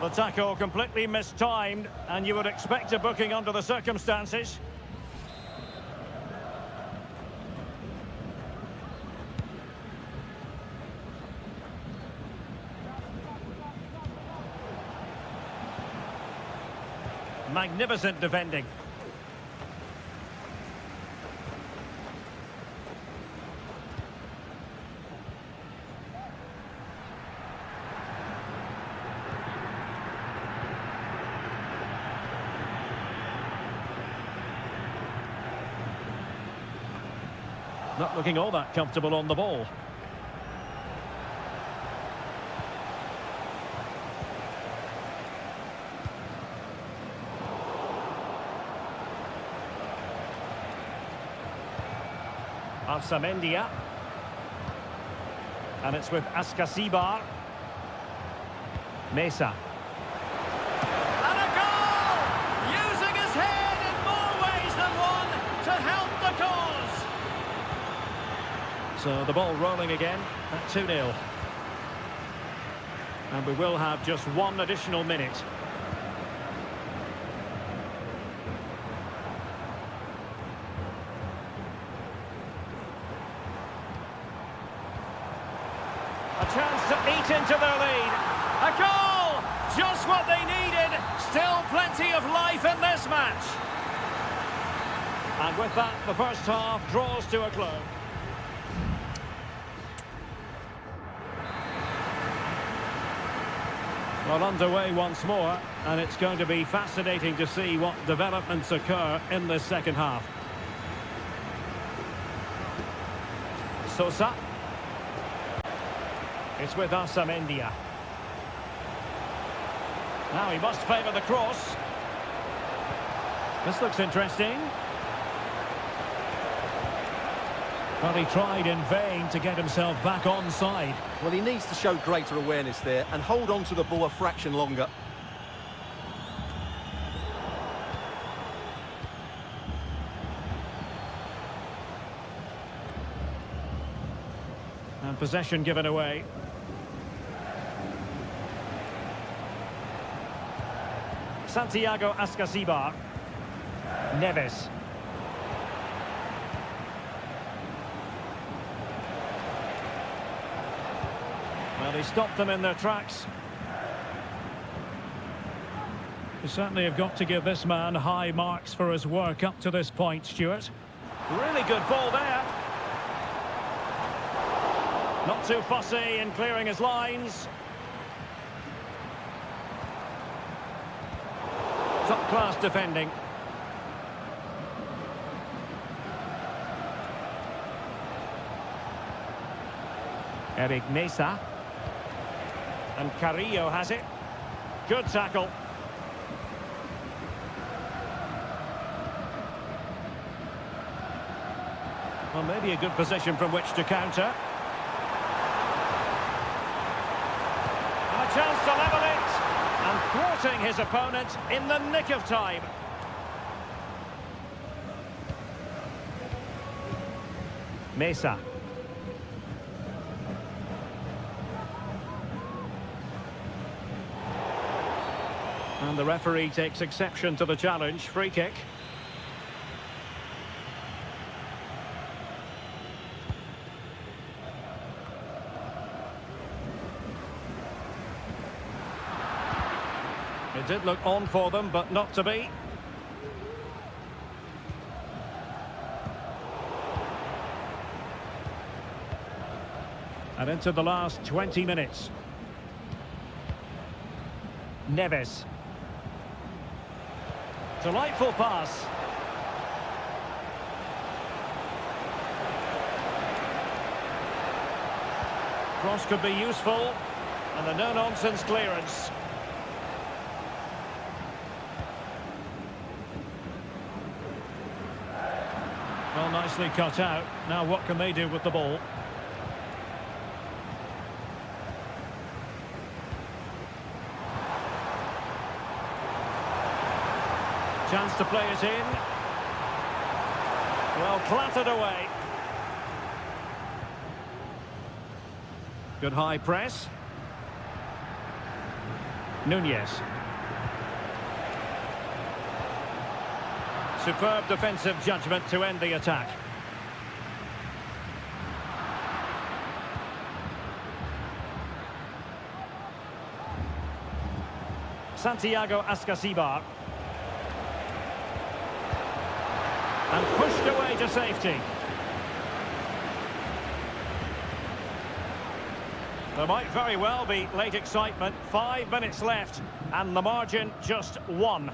The tackle completely mistimed, and you would expect a booking under the circumstances. Magnificent defending. Not looking all that comfortable on the ball. Arsamendia. And it's with Askasibar. Mesa. And a goal! Using his head in more ways than one to help the cause. So the ball rolling again at 2-0. And we will have just one additional minute. A chance to eat into their lead. A goal! just what they needed. Still plenty of life in this match. And with that, the first half draws to a close. Well, underway once more, and it's going to be fascinating to see what developments occur in this second half. Sosa. It's with Asamendia. Now he must favour the cross. This looks interesting. Well, he tried in vain to get himself back onside. Well, he needs to show greater awareness there and hold on to the ball a fraction longer. And possession given away. Santiago Ascasibar. Neves. Well, he stopped them in their tracks. You certainly have got to give this man high marks for his work up to this point, Stuart. Really good ball there. Not too fussy in clearing his lines. Top-class defending. Eric Mesa. And Carrillo has it. Good tackle. Well, maybe a good position from which to counter. And a chance to level it. And thwarting his opponent in the nick of time. Mesa. And the referee takes exception to the challenge. Free kick. It did look on for them, but not to be. And into the last 20 minutes. Neves. Delightful pass. Cross could be useful. And a no-nonsense clearance. Well, nicely cut out. Now what can they do with the ball? Chance to play it in. Well, clattered away. Good high press. Nunez. Superb defensive judgment to end the attack. Santiago Ascasibar. And pushed away to safety. There might very well be late excitement. 5 minutes left, and the margin just 1.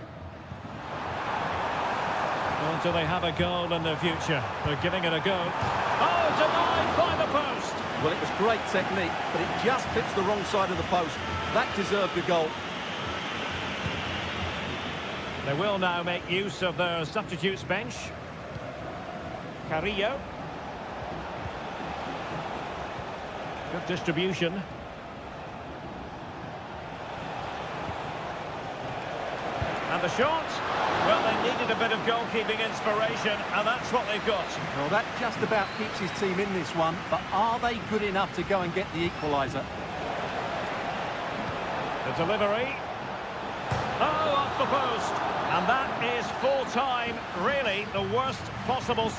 Well, do they have a goal in the future? They're giving it a go. Oh, denied by the post! Well, it was great technique, but it just hits the wrong side of the post. That deserved a goal. They will now make use of their substitutes bench. Carrillo. Good distribution. And the shot. Well, they needed a bit of goalkeeping inspiration, and that's what they've got. Well, that just about keeps his team in this one, but are they good enough to go and get the equaliser? The delivery. Oh, off the post. And that is full time, really the worst possible.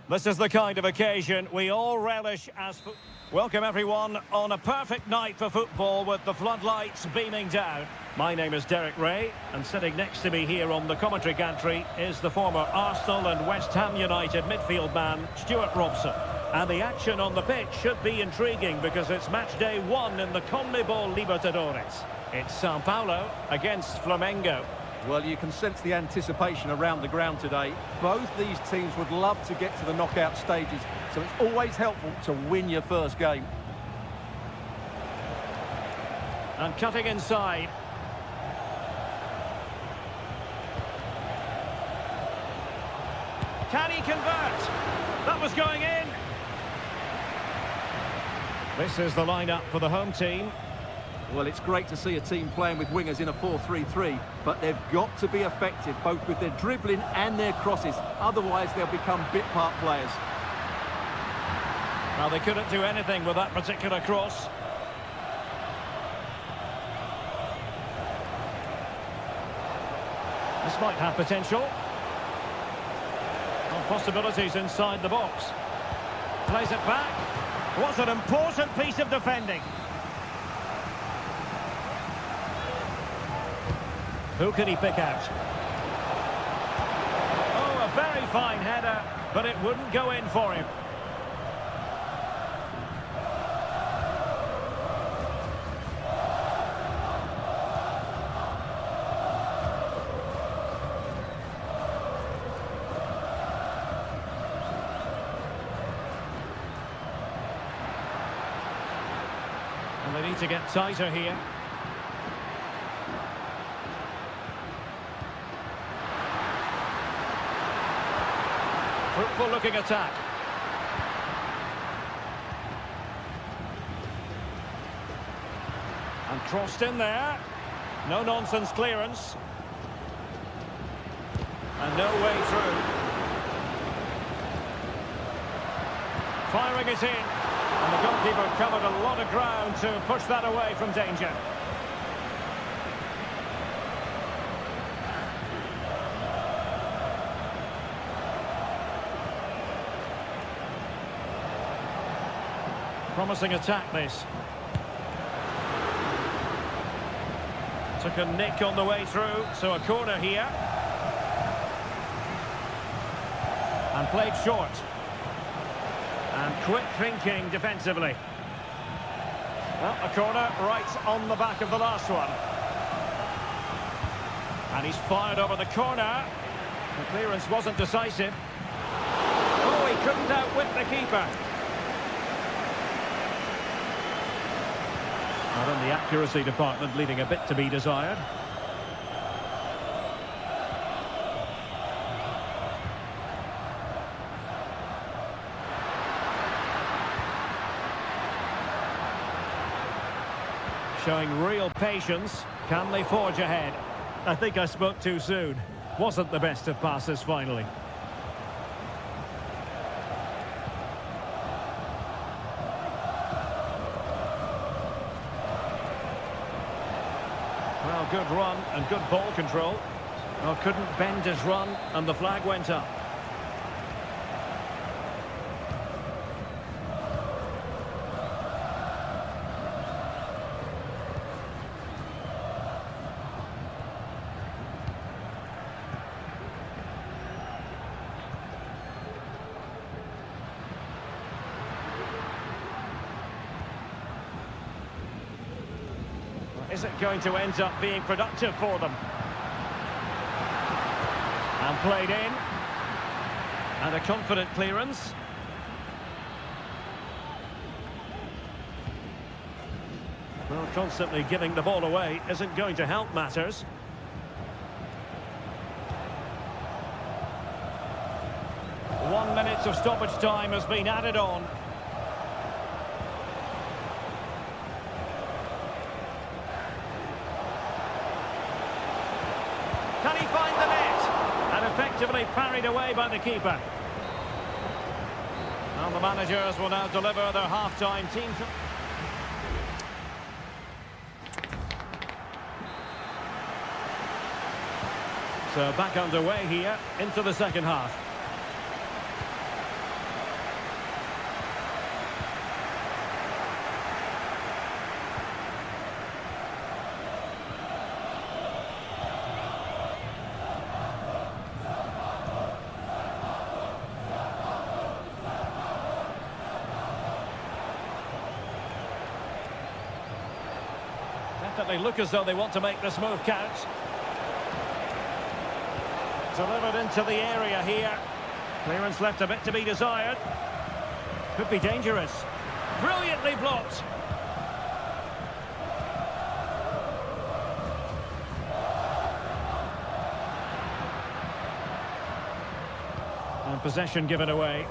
This is the kind of occasion we all relish as... Welcome everyone on a perfect night for football with the floodlights beaming down. My name is Derek Ray, and sitting next to me here on the commentary gantry is the former Arsenal and West Ham United midfield man, Stuart Robson. And the action on the pitch should be intriguing because it's match day 1 in the CONMEBOL Libertadores. It's Sao Paulo against Flamengo. Well, you can sense the anticipation around the ground today. Both these teams would love to get to the knockout stages, so it's always helpful to win your first game. And cutting inside. Can he convert? That was going in. This is the lineup for the home team. Well, it's great to see a team playing with wingers in a 4-3-3, but they've got to be effective, both with their dribbling and their crosses. Otherwise, they'll become bit-part players. Well, they couldn't do anything with that particular cross. This might have potential. Well, possibilities inside the box. Plays it back. What an important piece of defending. Who can he pick out? Oh, a very fine header, but it wouldn't go in for him. And they need to get tighter here. Fruitful looking attack. And crossed in there. No nonsense clearance. And no way through. Firing it in. And the goalkeeper covered a lot of ground to push that away from danger. Promising attack, this. Took a nick on the way through, so a corner here. And played short. And quick thinking defensively. Well, a corner right on the back of the last one. And he's fired over the corner. The clearance wasn't decisive. Oh, he couldn't outwit the keeper. Not in the accuracy department, leaving a bit to be desired. Showing real patience. Can they forge ahead? I think I spoke too soon. Wasn't the best of passes finally. Well, good run and good ball control. Well, couldn't bend his run and the flag went up. Is it going to end up being productive for them? And played in. And a confident clearance. Well, constantly giving the ball away isn't going to help matters. One minute of stoppage time has been added on. Can he find the net? And effectively parried away by the keeper. Well, the managers will now deliver their half-time team. So back underway here into the second half. definitely look as though they want to make this move count. Delivered into the area here. Clearance left a bit to be desired. Could be dangerous. Brilliantly blocked. And possession given away.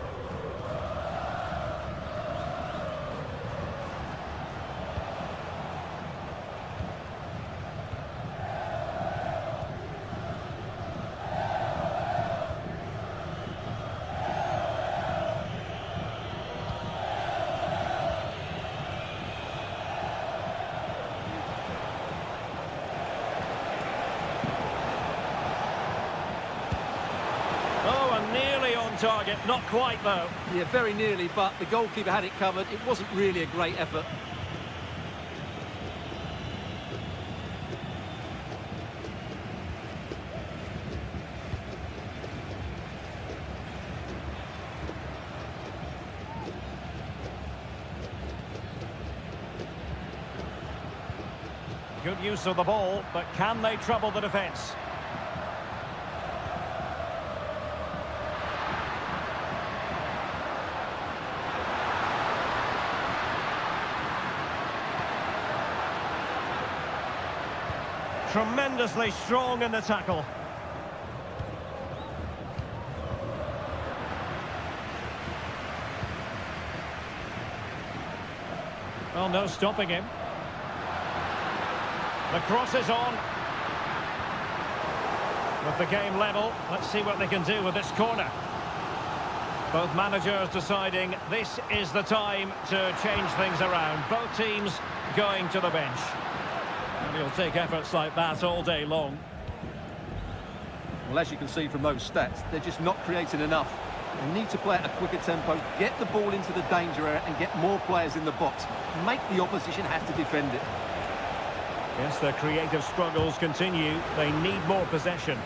Nearly on target, not quite though. Yeah, very nearly, but the goalkeeper had it covered. It wasn't really a great effort. Good use of the ball, but can they trouble the defence? Tremendously strong in the tackle. Well, no stopping him. The cross is on. With the game level, let's see what they can do with this corner. Both managers deciding this is the time to change things around. Both teams going to the bench. And he'll take efforts like that all day long. Well, as you can see from those stats, they're just not creating enough. They need to play at a quicker tempo, get the ball into the danger area and get more players in the box. Make the opposition have to defend it. Yes, their creative struggles continue. They need more possession.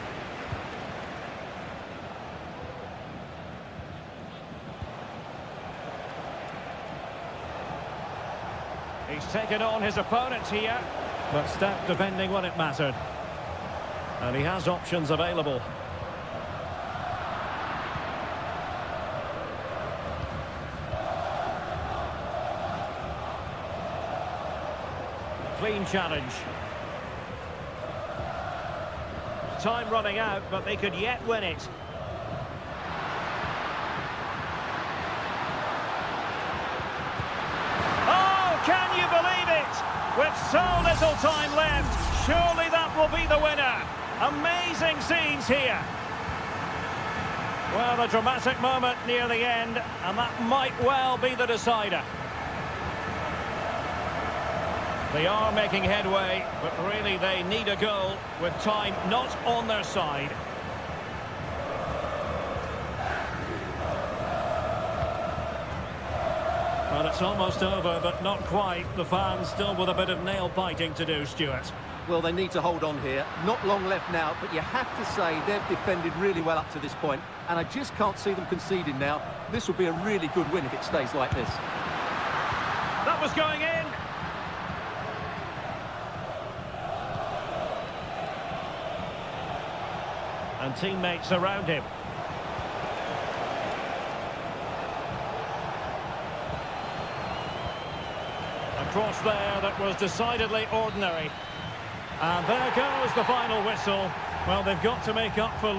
He's taken on his opponent here, but stepped defending when it mattered. And he has options available. Clean challenge. Time running out, but they could yet win it. Oh, can you believe it? With so little time left, surely that will be the winner. Amazing scenes here. Well, a dramatic moment near the end, and that might well be the decider. They are making headway, but really they need a goal with time not on their side. Well, it's almost over, but not quite. The fans still with a bit of nail-biting to do, Stuart. Well, they need to hold on here. Not long left now, but you have to say they've defended really well up to this point, and I just can't see them conceding now. This will be a really good win if it stays like this. That was going in. And teammates around him. A cross there that was decidedly ordinary. And there goes the final whistle. Well, they've got to make up for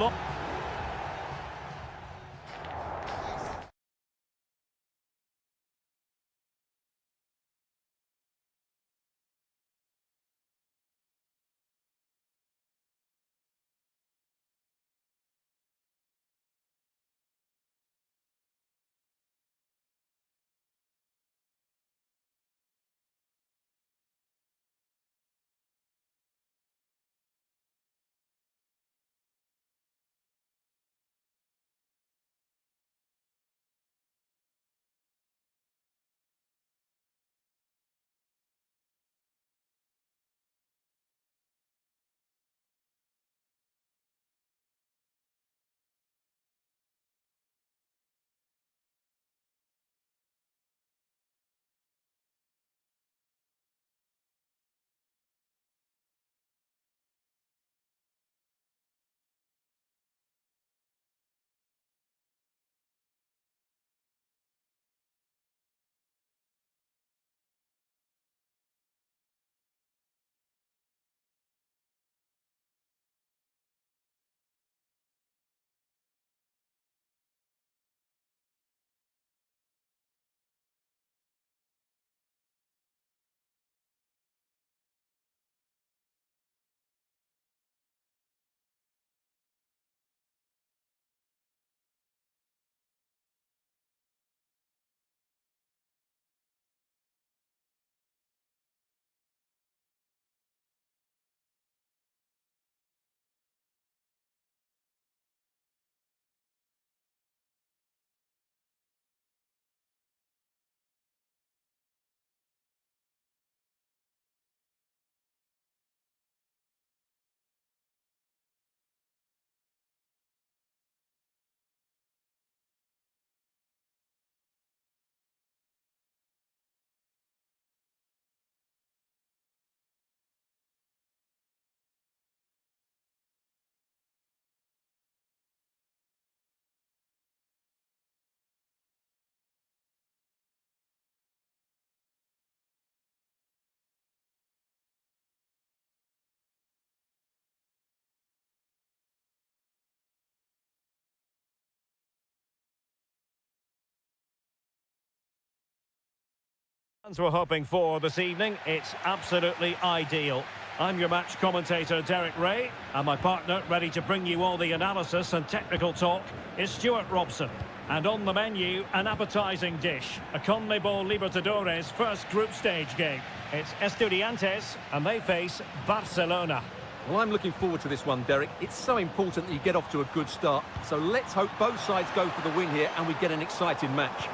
Fans were hoping for this evening. It's absolutely ideal. I'm your match commentator, Derek Ray, and my partner, ready to bring you all the analysis and technical talk, is Stuart Robson. And on the menu, an appetising dish, a CONMEBOL Libertadores first group stage game. It's Estudiantes, and they face Barcelona. Well, I'm looking forward to this one, Derek. It's so important that you get off to a good start. So let's hope both sides go for the win here and we get an exciting match.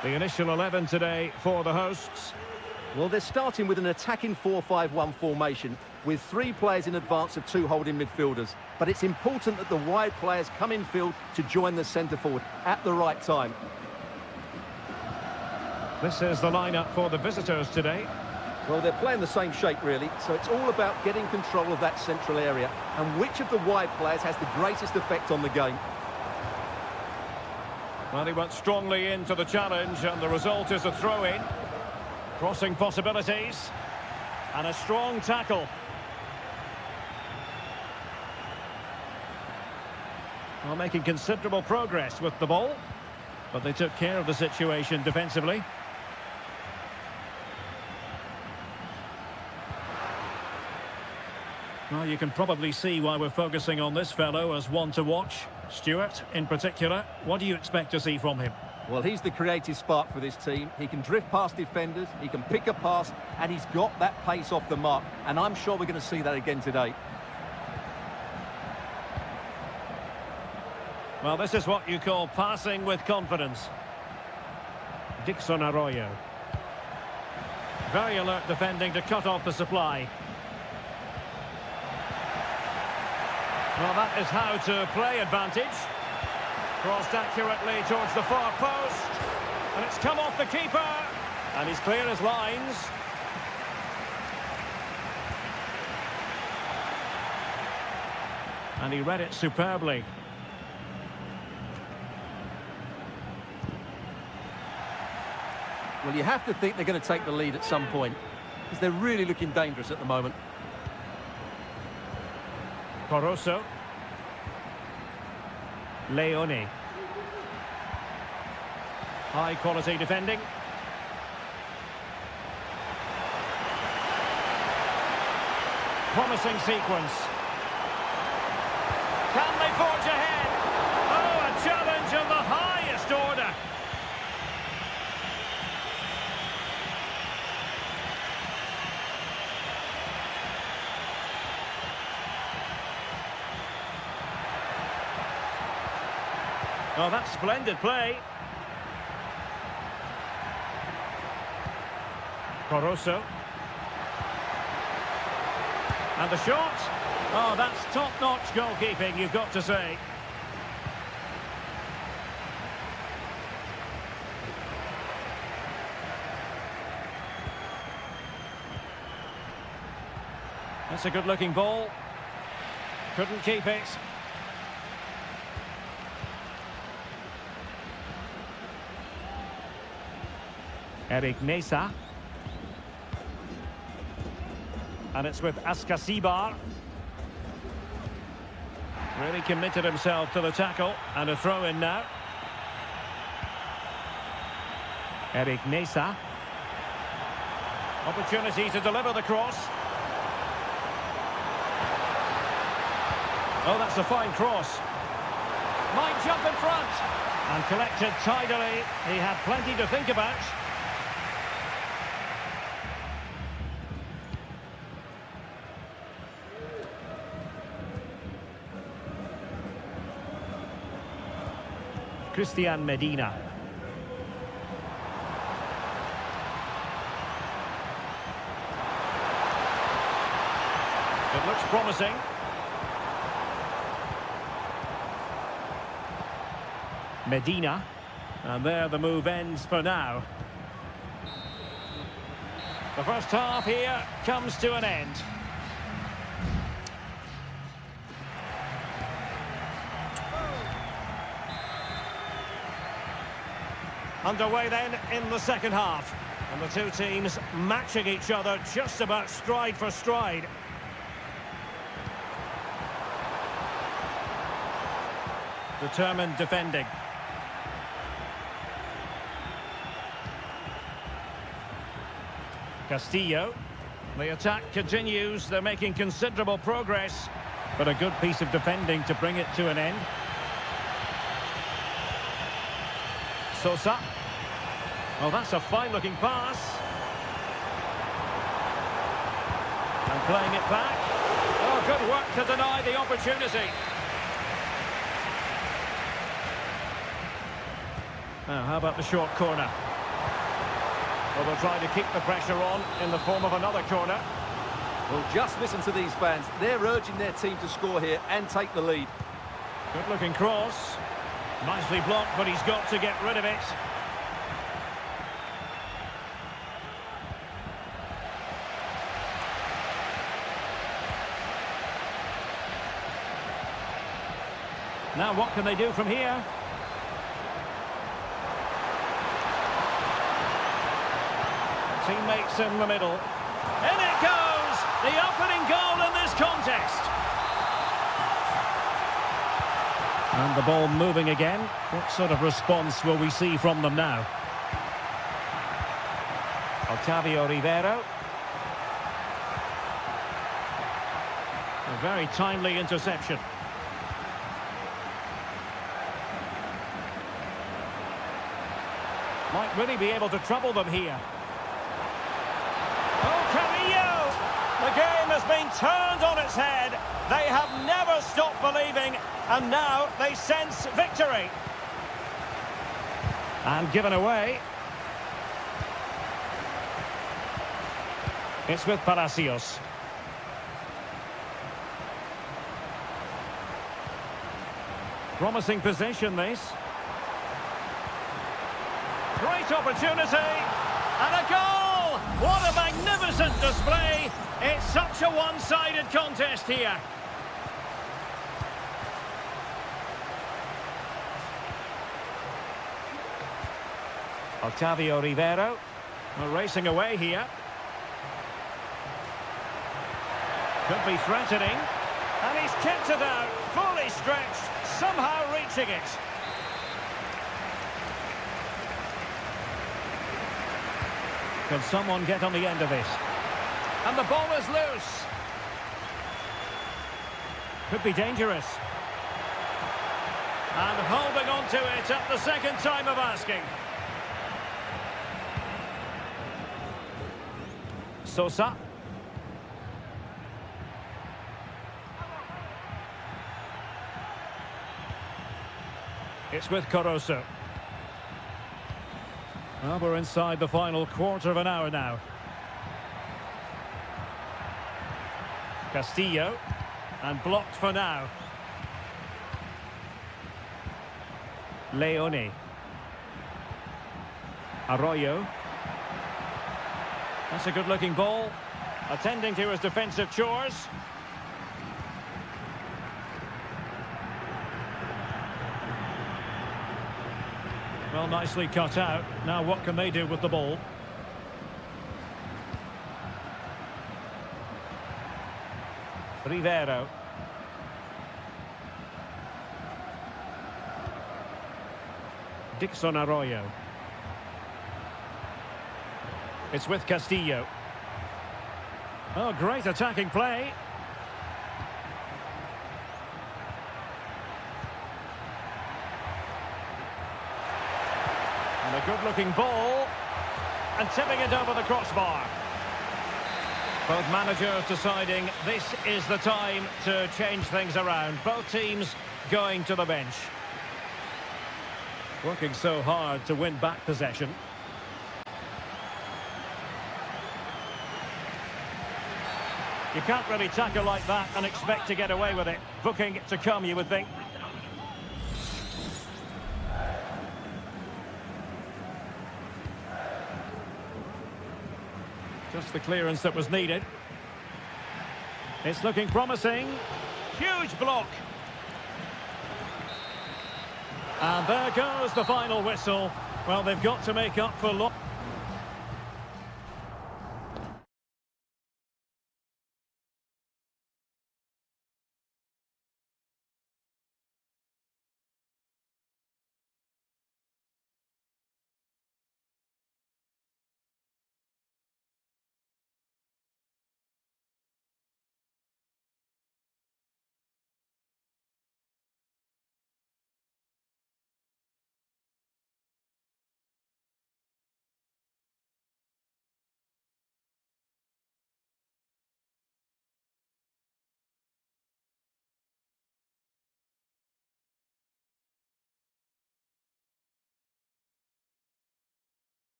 The initial 11 today for the hosts. Well, they're starting with an attacking 4-5-1 formation with 3 players in advance of 2 holding midfielders. But it's important that the wide players come in field to join the centre forward at the right time. This is the lineup for the visitors today. Well, they're playing the same shape, really, so it's all about getting control of that central area and which of the wide players has the greatest effect on the game. Well, he went strongly into the challenge, and the result is a throw-in. Crossing possibilities. And a strong tackle. Well, making considerable progress with the ball. But they took care of the situation defensively. Well, you can probably see why we're focusing on this fellow as one to watch. Stuart, in particular, what do you expect to see from him? Well, he's the creative spark for this team. He can drift past defenders, he can pick a pass, and he's got that pace off the mark. And I'm sure we're going to see that again today. Well, this is what you call passing with confidence. Dixon Arroyo. Very alert defending to cut off the supply. Well, that is how to play advantage. Crossed accurately towards the far post. And it's come off the keeper. And he's clear as lines. And he read it superbly. Well, you have to think they're going to take the lead at some point, because they're really looking dangerous at the moment. Coroso. Leone. High quality defending. Promising sequence. Can they forge ahead? Oh, a challenge of the highest order. Oh, that's splendid play. Coroso. And the shot. Oh, that's top-notch goalkeeping, you've got to say. That's a good-looking ball. Couldn't keep it. Eric Mesa. And it's with Askasibar. Really committed himself to the tackle. And a throw-in now. Eric Mesa. Opportunity to deliver the cross. Oh, that's a fine cross. Might jump in front. And collected tidily. He had plenty to think about. Christian Medina. It looks promising. Medina. And there the move ends for now. The first half here comes to an end. Underway then in the second half. And the two teams matching each other just about stride for stride. Determined defending. Castillo. The attack continues. They're making considerable progress, but a good piece of defending to bring it to an end. Sosa. Oh, that's a fine-looking pass. And playing it back. Oh, good work to deny the opportunity. Now, how about the short corner? Well, they'll try to keep the pressure on in the form of another corner. Well, just listen to these fans. They're urging their team to score here and take the lead. Good-looking cross. Nicely blocked, but he's got to get rid of it. Now, what can they do from here? Teammates in the middle. In it goes! The opening goal in this contest. And the ball moving again. What sort of response will we see from them now? Otavio Rivero. A very timely interception. Might really be able to trouble them here. The game has been turned on its head. They have never stopped believing, and now they sense victory. And given away. It's with Palacios. Promising position, this. Great opportunity. And a goal! What a magnificent display! It's such a one-sided contest here. Otavio Rivero. We're racing away here. Could be threatening. And he's kicked it out, fully stretched, somehow reaching it. Can someone get on the end of this? And the ball is loose. Could be dangerous. And holding on to it at the second time of asking. Sosa. It's with Caruso. Well, we're inside the final quarter of an hour now. Castillo. And blocked for now. Leone. Arroyo. That's a good-looking ball. Attending to his defensive chores. Well, nicely cut out. Now what can they do with the ball? Rivero. Dixon Arroyo. It's with Castillo. Oh, great attacking play. And a good-looking ball. And tipping it over the crossbar. Both managers deciding this is the time to change things around. Both teams going to the bench. Working so hard to win back possession. You can't really tackle like that and expect to get away with it. Booking to come, you would think. Just the clearance that was needed. It's looking promising. Huge block. And there goes the final whistle. Well, they've got to make up for loss.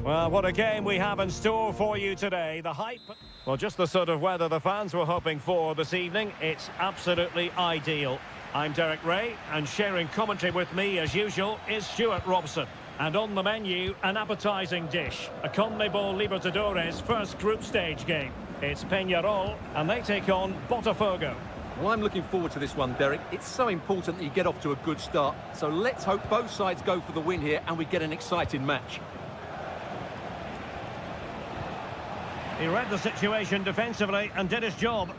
Well, what a game we have in store for you today. The hype... Well, just the sort of weather the fans were hoping for this evening. It's absolutely ideal. I'm Derek Ray, and sharing commentary with me, as usual, is Stuart Robson. And on the menu, an appetising dish. A CONMEBOL Libertadores first group stage game. It's Peñarol, and they take on Botafogo. Well, I'm looking forward to this one, Derek. It's so important that you get off to a good start. So let's hope both sides go for the win here and we get an exciting match. He read the situation defensively and did his job.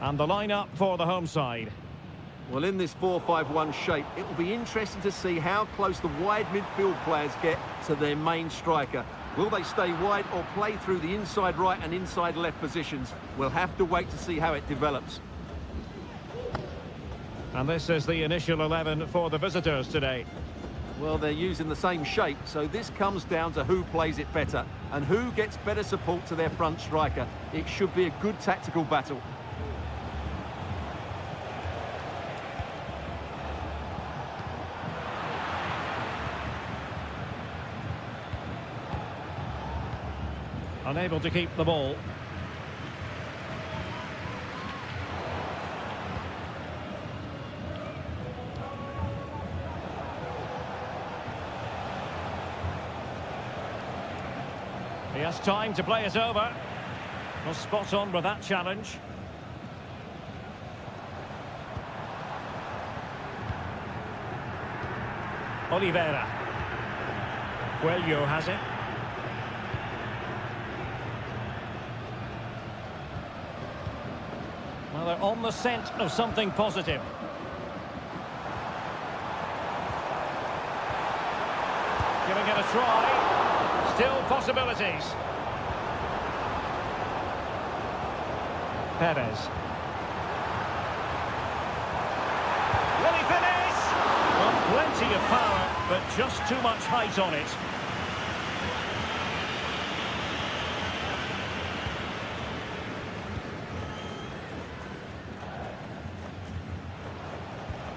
And the lineup for the home side. Well, in this 4-5-1 shape, it will be interesting to see how close the wide midfield players get to their main striker. Will they stay wide or play through the inside right and inside left positions? We'll have to wait to see how it develops. And this is the initial 11 for the visitors today. Well, they're using the same shape, so this comes down to who plays it better and who gets better support to their front striker. It should be a good tactical battle. Unable to keep the ball. He has time to play it over. Well, spot on with that challenge. Oliveira. Coelho has it. Well, they're on the scent of something positive. Giving it a try. Still possibilities. Perez. Will he finish? Well, plenty of power, but just too much height on it.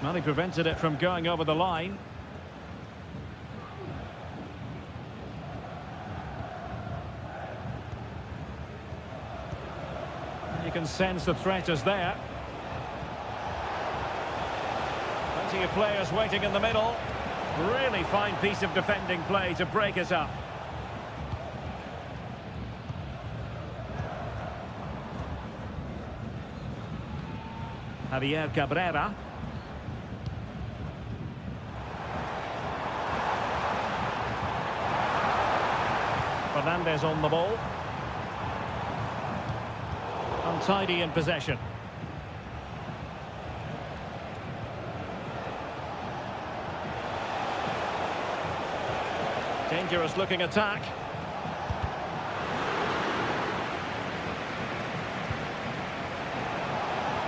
Well, he prevented it from going over the line. You can sense the threat is there. Plenty of players waiting in the middle. Really fine piece of defending play to break it up. Javier Cabrera. Fernandez on the ball. Untidy in possession. Dangerous looking attack.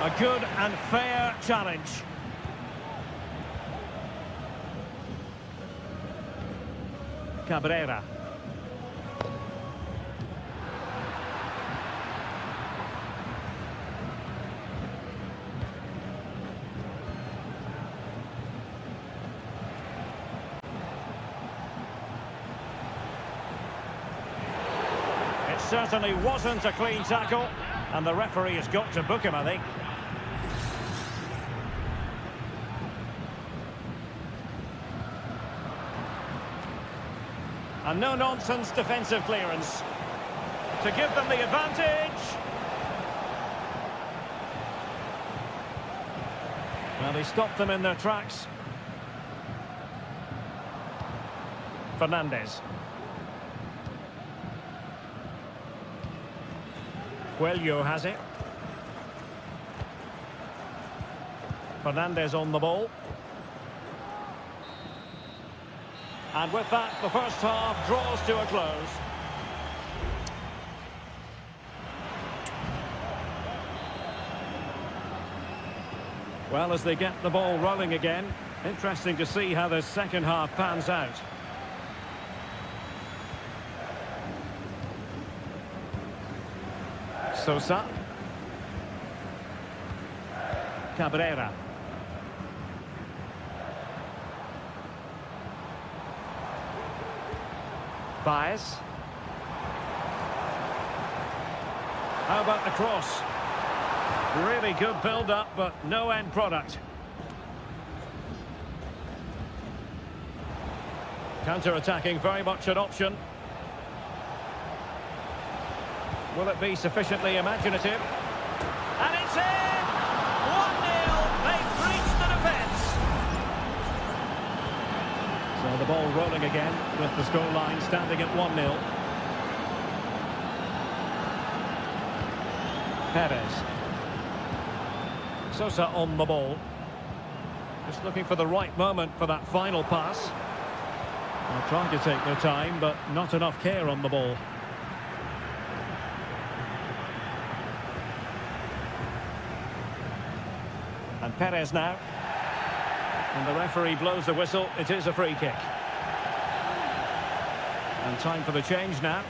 A good and fair challenge. Cabrera. Certainly wasn't a clean tackle, and the referee has got to book him, I think. A no-nonsense defensive clearance to give them the advantage. Well, he stopped them in their tracks. Fernandez. Coelho has it. Fernandez on the ball. And with that, the first half draws to a close. Well, as they get the ball rolling again, interesting to see how the second half pans out. Sosa. Cabrera. Baez. How about the cross? Really good build-up, but no end product. Counter-attacking, very much an option. Will it be sufficiently imaginative? And it's in! 1-0! They've breached the defence! So the ball rolling again, with the scoreline standing at 1-0. Perez. Sosa on the ball. Just looking for the right moment for that final pass. They're trying to take their time, but not enough care on the ball. And Perez now. And the referee blows the whistle. It is a free kick. And time for the change now.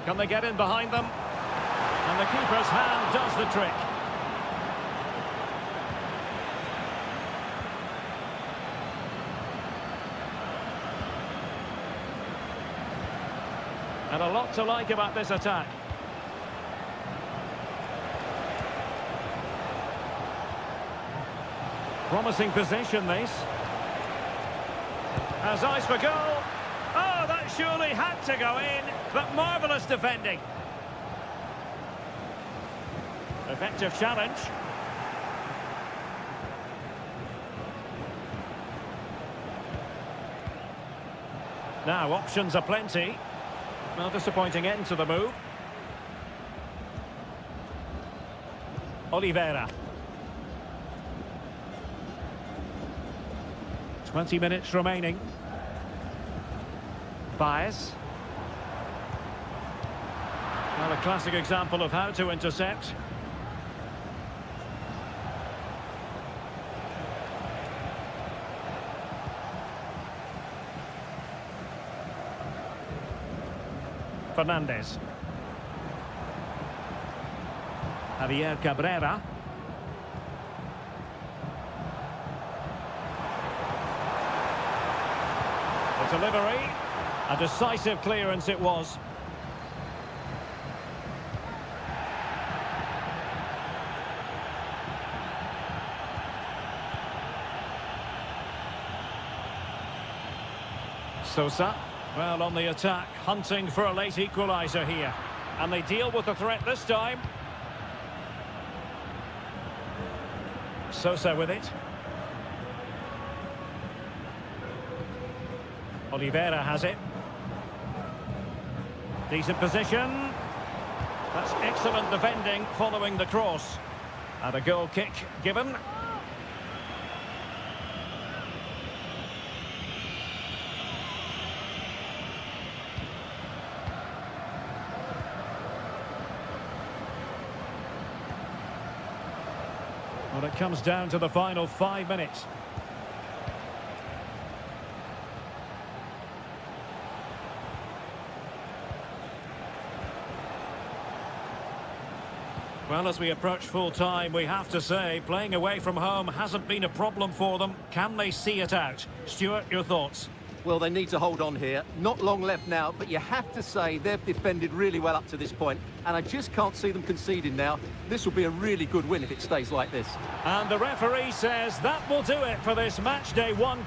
Can they get in behind them? And the keeper's hand does the trick. And a lot to like about this attack. Promising position, this. Has eyes for goal. Oh, that surely had to go in, but marvellous defending. Effective challenge. Now, options are plenty. Well, disappointing end to the move. Oliveira. 20 minutes remaining. Baez. Well, a classic example of how to intercept. Fernandez. Javier Cabrera. The delivery. A decisive clearance it was. Sosa. Well, on the attack, hunting for a late equaliser here. And they deal with the threat this time. Sosa with it. Oliveira has it. Decent position. That's excellent defending following the cross. And a goal kick given. Well, it comes down to the final 5 minutes. Well, as we approach full time, we have to say, playing away from home hasn't been a problem for them. Can they see it out? Stuart, your thoughts? Well, they need to hold on here. Not long left now, but you have to say they've defended really well up to this point, and I just can't see them conceding now. This will be a really good win if it stays like this. And the referee says that will do it for this match day 1.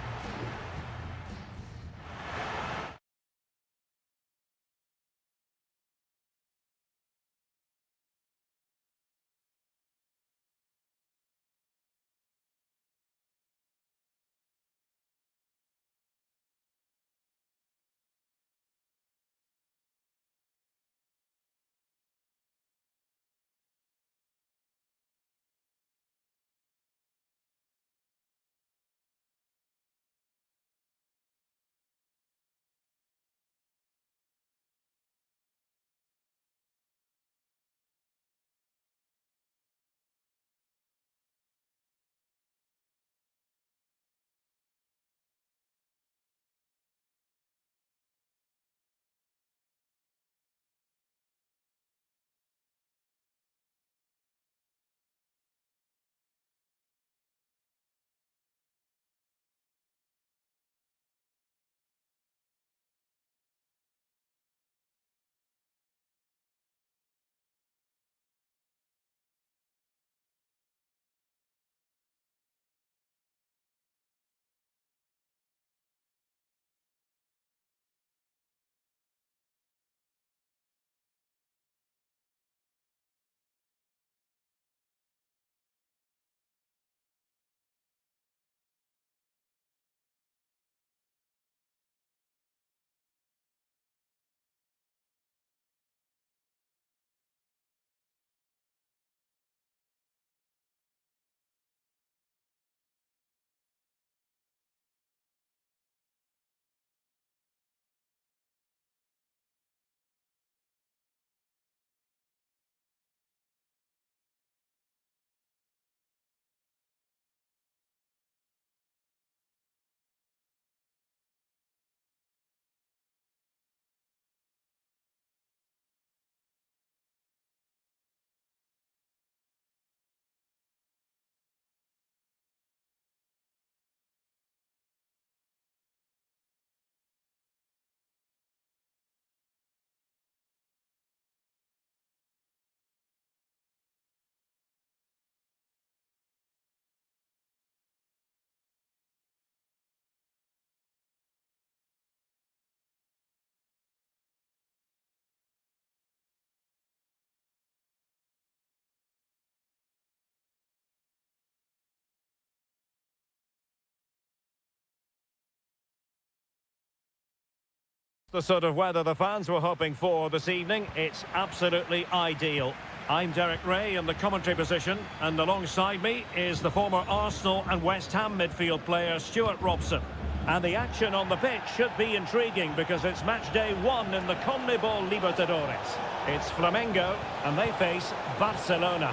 The sort of weather the fans were hoping for this evening. It's absolutely ideal. I'm Derek Ray in the commentary position, and alongside me is the former Arsenal and West Ham midfield player Stuart Robson. And the action on the pitch should be intriguing because it's match day 1 in the CONMEBOL Libertadores. It's Flamengo, and they face Barcelona.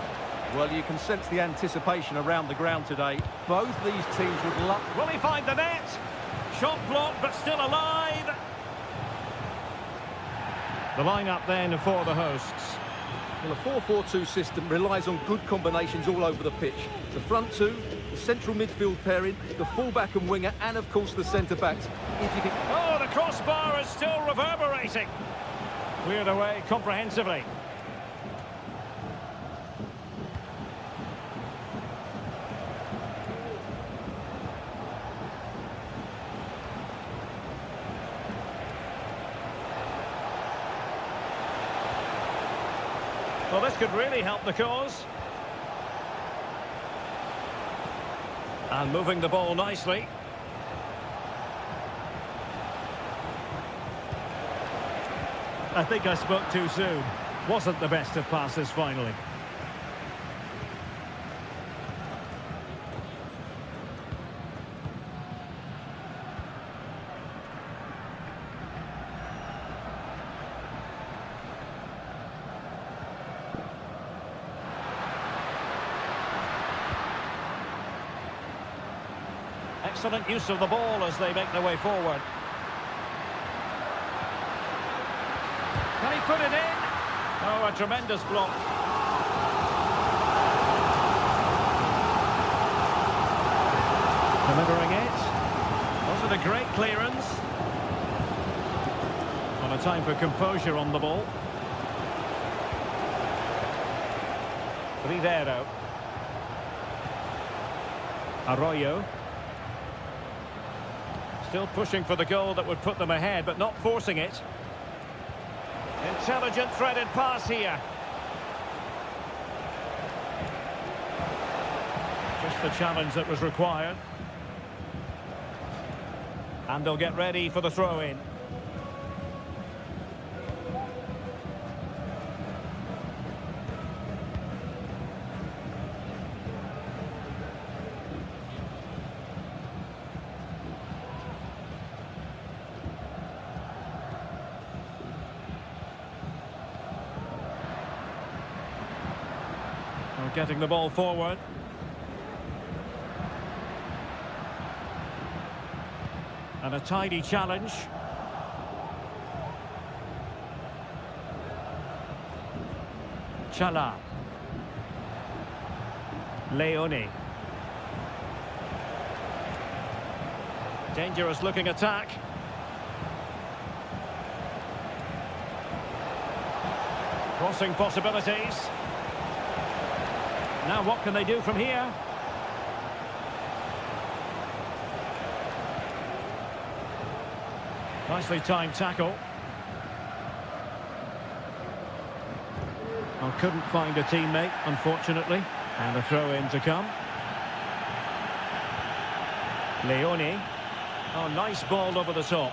Well, you can sense the anticipation around the ground today. Both these teams would love... Will he find the net? Shot blocked, but still alive. The line-up then for the hosts. Well, a 4-4-2 system relies on good combinations all over the pitch. The front two, the central midfield pairing, the fullback and winger, and of course the centre-backs. If you can... Oh, the crossbar is still reverberating. Cleared away comprehensively. Well, this could really help the cause. And moving the ball nicely. I think I spoke too soon. Wasn't the best of passes finally. Excellent use of the ball as they make their way forward. Can he put it in? Oh, a tremendous block. Delivering it. Was it a great clearance? On a time for composure on the ball. Rivero. Arroyo. Still pushing for the goal that would put them ahead, but not forcing it. Intelligent threaded pass here. Just the challenge that was required. And they'll get ready for the throw-in. Getting the ball forward. And a tidy challenge. Chala. Leone. Dangerous looking attack. Crossing possibilities. Now what can they do from here? Nicely timed tackle. Oh, couldn't find a teammate, unfortunately. And a throw-in to come. Leone. Oh, nice ball over the top.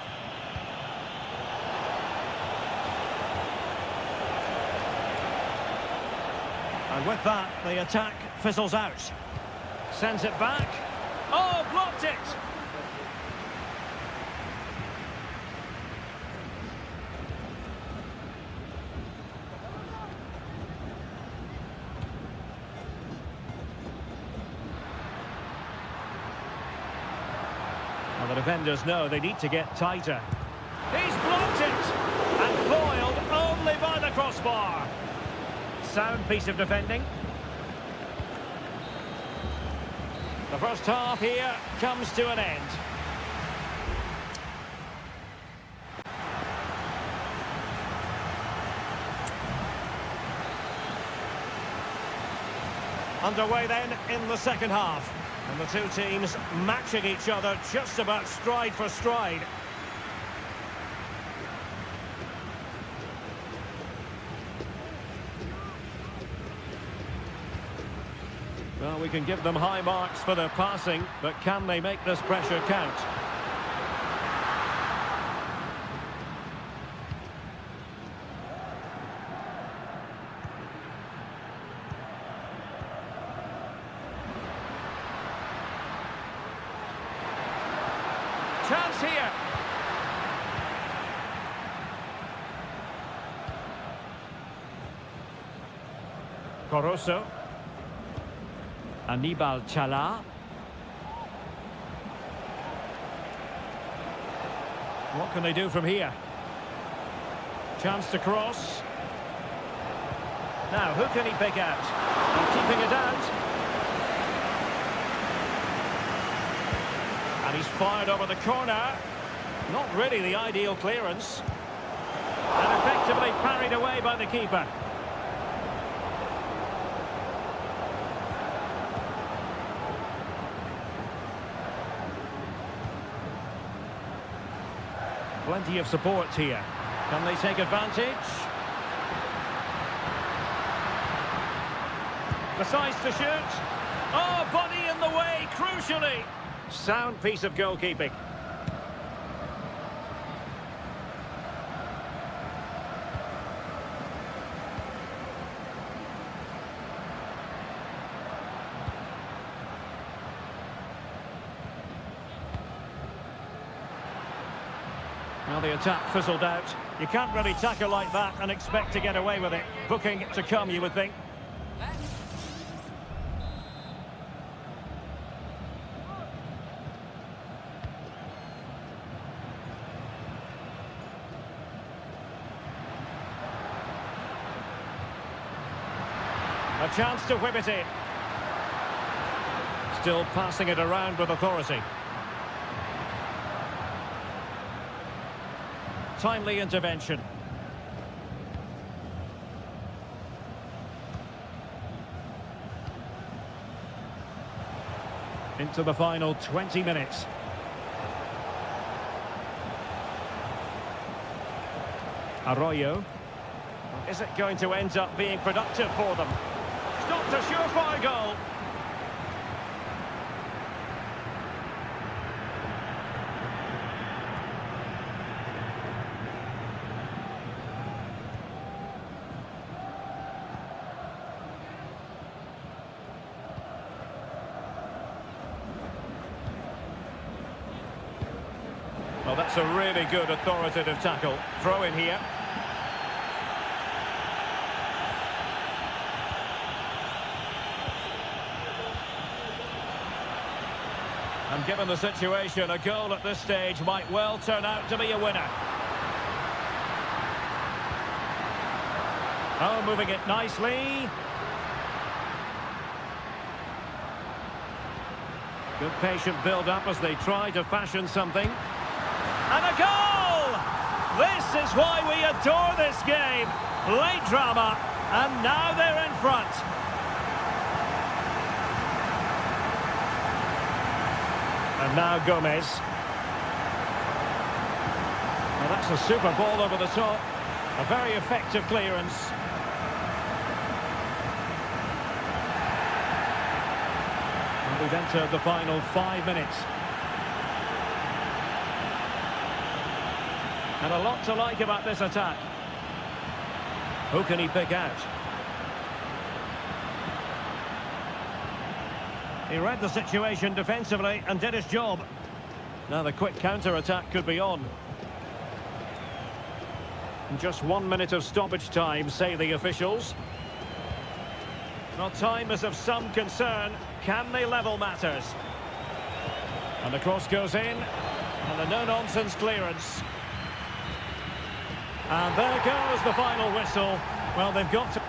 And with that, the attack fizzles out. Sends it back. Oh, blocked it! Well, the defenders know they need to get tighter. He's blocked it! And foiled only by the crossbar. Sound piece of defending. The first half here comes to an end. Underway then in the second half. And the two teams matching each other just about stride for stride. Well, we can give them high marks for their passing, but can they make this pressure count? Chance here. Coroso. Anibal Chala. What can they do from here? Chance to cross. Now, who can he pick out? And keeping it out. And he's fired over the corner. Not really the ideal clearance. And effectively parried away by the keeper. Plenty of support here. Can they take advantage? Decides to shoot. Oh, body in the way, crucially. Sound piece of goalkeeping. Well, the attack fizzled out. You can't really tackle like that and expect to get away with it. Booking to come, you would think. A chance to whip it in. Still passing it around with authority. Timely intervention. Into the final 20 minutes. Arroyo. Is it going to end up being productive for them? Stopped a surefire goal. Well, that's a really good authoritative tackle. Throw in here. And given the situation, a goal at this stage might well turn out to be a winner. Oh, moving it nicely. Good patient build-up as they try to fashion something. And a goal! This is why we adore this game. Late drama, and now they're in front. And now Gomez. Well, that's a super ball over the top. A very effective clearance. And we've entered the final 5 minutes. And a lot to like about this attack. Who can he pick out? He read the situation defensively and did his job. Now the quick counter-attack could be on. And just 1 minute of stoppage time, say the officials. Well, time is of some concern. Can they level matters? And the cross goes in. And the no-nonsense clearance. And there goes the final whistle. Well, they've got to...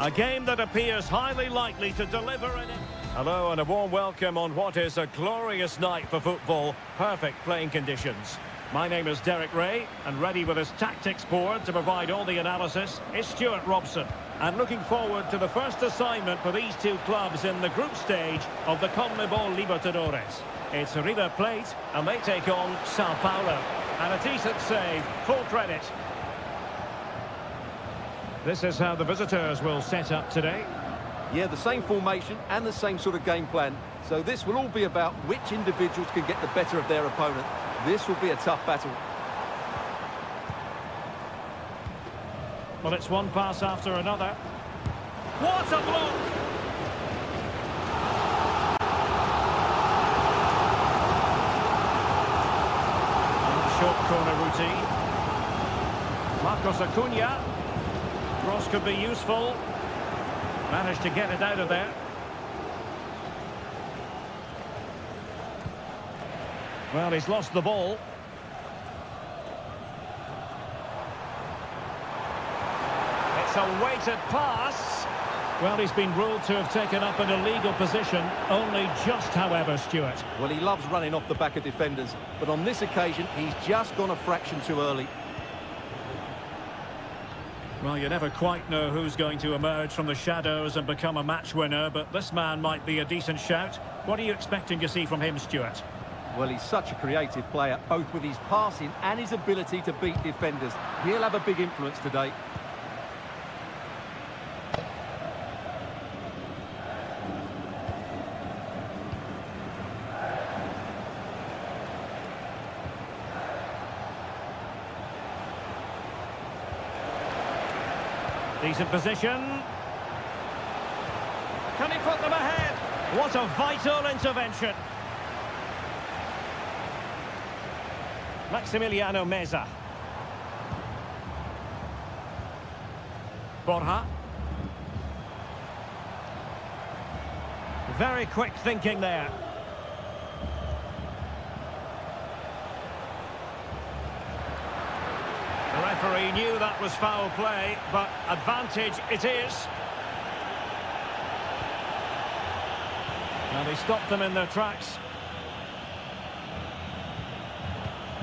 A game that appears highly likely to deliver an... Hello and a warm welcome on what is a glorious night for football. Perfect playing conditions. My name is Derek Ray, and ready with his tactics board to provide all the analysis is Stuart Robson. And looking forward to the first assignment for these two clubs in the group stage of the CONMEBOL Libertadores. It's River Plate, and they take on Sao Paulo. And a decent save, full credit. This is how the visitors will set up today. Yeah, the same formation and the same sort of game plan. So this will all be about which individuals can get the better of their opponent. This will be a tough battle. Well, it's one pass after another. What a block! Short corner routine. Marcos Acuna. Cross could be useful. Managed to get it out of there. Well, he's lost the ball. It's a weighted pass. Well, he's been ruled to have taken up an illegal position. Only just, however, Stuart. Well, he loves running off the back of defenders, but on this occasion, he's just gone a fraction too early. Well, you never quite know who's going to emerge from the shadows and become a match winner, but this man might be a decent shout. What are you expecting to see from him, Stuart? Well, he's such a creative player, both with his passing and his ability to beat defenders. He'll have a big influence today. Decent position. Can he put them ahead? What a vital intervention. Maximiliano Meza. Borja. Very quick thinking there. The referee knew that was foul play, but advantage it is. And he stopped them in their tracks.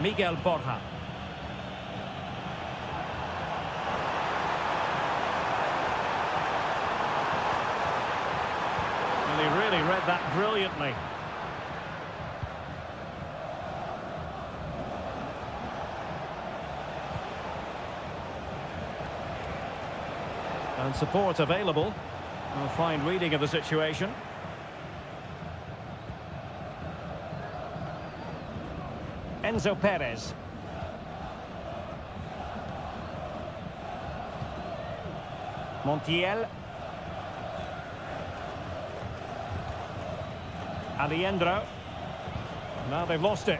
Miguel Borja. And he really read that brilliantly. And support available. A fine reading of the situation. Enzo Perez. Montiel. Aliendro. Now they've lost it.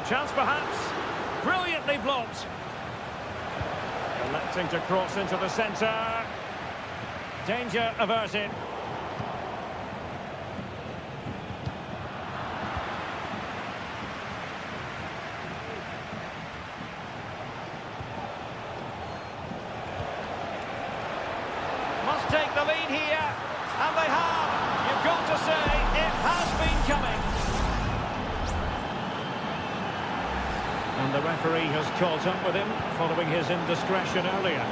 Chance perhaps. Brilliantly blocked. Electing to cross into the centre. Danger averted. Must take the lead here. And they have. You've got to say it has been coming. And the referee has caught up with him following his indiscretion earlier.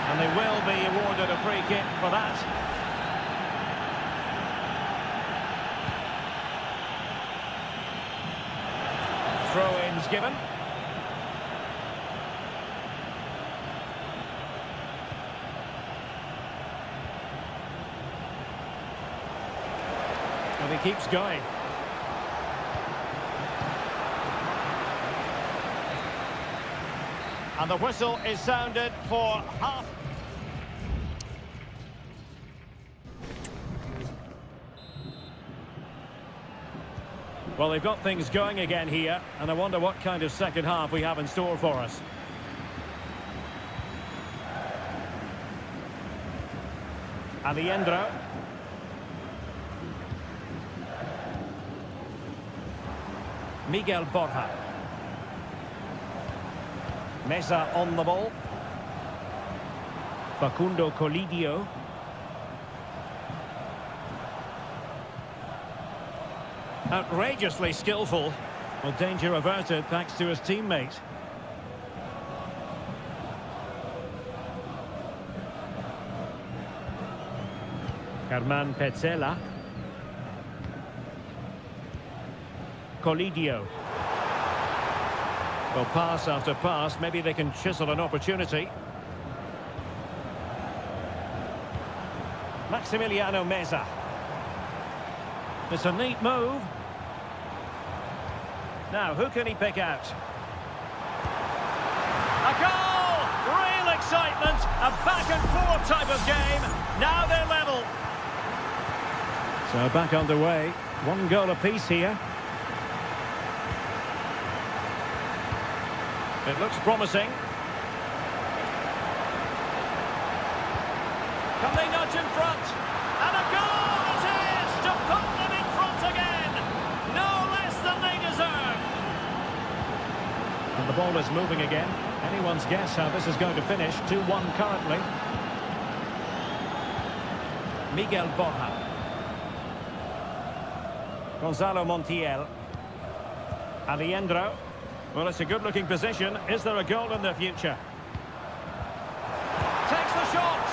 And they will be awarded a free kick for that. Throw-ins given. And he keeps going. And the whistle is sounded for half. Well, they've got things going again here, and I wonder what kind of second half we have in store for us. Aliendro. Miguel Borja. Meza on the ball. Facundo Colidio. Outrageously skillful. Well, danger averted thanks to his teammate. Germán Petzela. Colidio. Well, pass after pass, maybe they can chisel an opportunity. Maximiliano Meza. It's a neat move. Now, who can he pick out? A goal! Real excitement! A back-and-forth type of game. Now they're level. So back underway. One goal apiece here. It looks promising. Can they nudge in front? And a goal it is to put them in front again. No less than they deserve. And the ball is moving again. Anyone's guess how this is going to finish. 2-1 currently. Miguel Borja. Gonzalo Montiel. Aliendro. Well, it's a good-looking position. Is there a goal in the future? Takes the shot.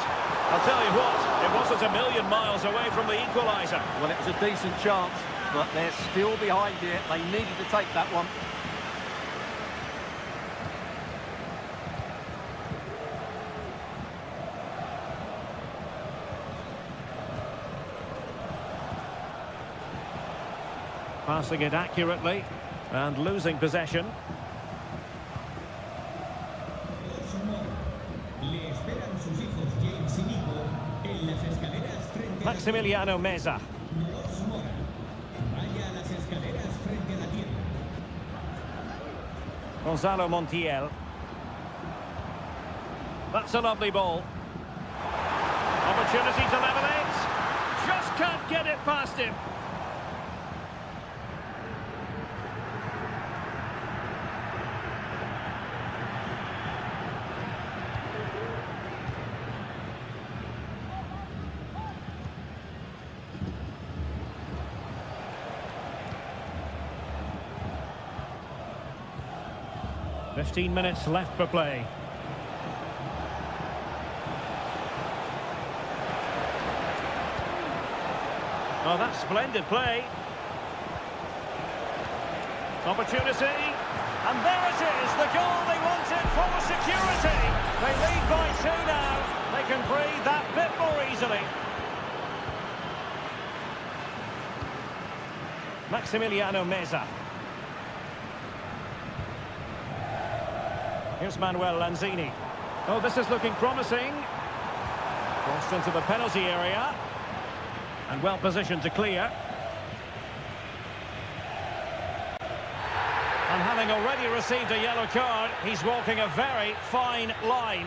I'll tell you what, it wasn't a million miles away from the equaliser. Well, it was a decent chance, but they're still behind here. They needed to take that one. Passing it accurately and losing possession. Le esperan sus hijos James y Nico en las escaleras frente Maximiliano Meza. Los Mora. Vaya a las escaleras frente a la tierra. Gonzalo Montiel. That's a lovely ball. Opportunity to level it. Just can't get it past him. "15 minutes left for play." Oh, that's splendid play. Opportunity. And there it is, the goal they wanted for security. They lead by 2 now. They can breathe that bit more easily. Maximiliano Meza. Here's Manuel Lanzini. Oh, this is looking promising. Crossed into the penalty area. And well positioned to clear. And having already received a yellow card, he's walking a very fine line.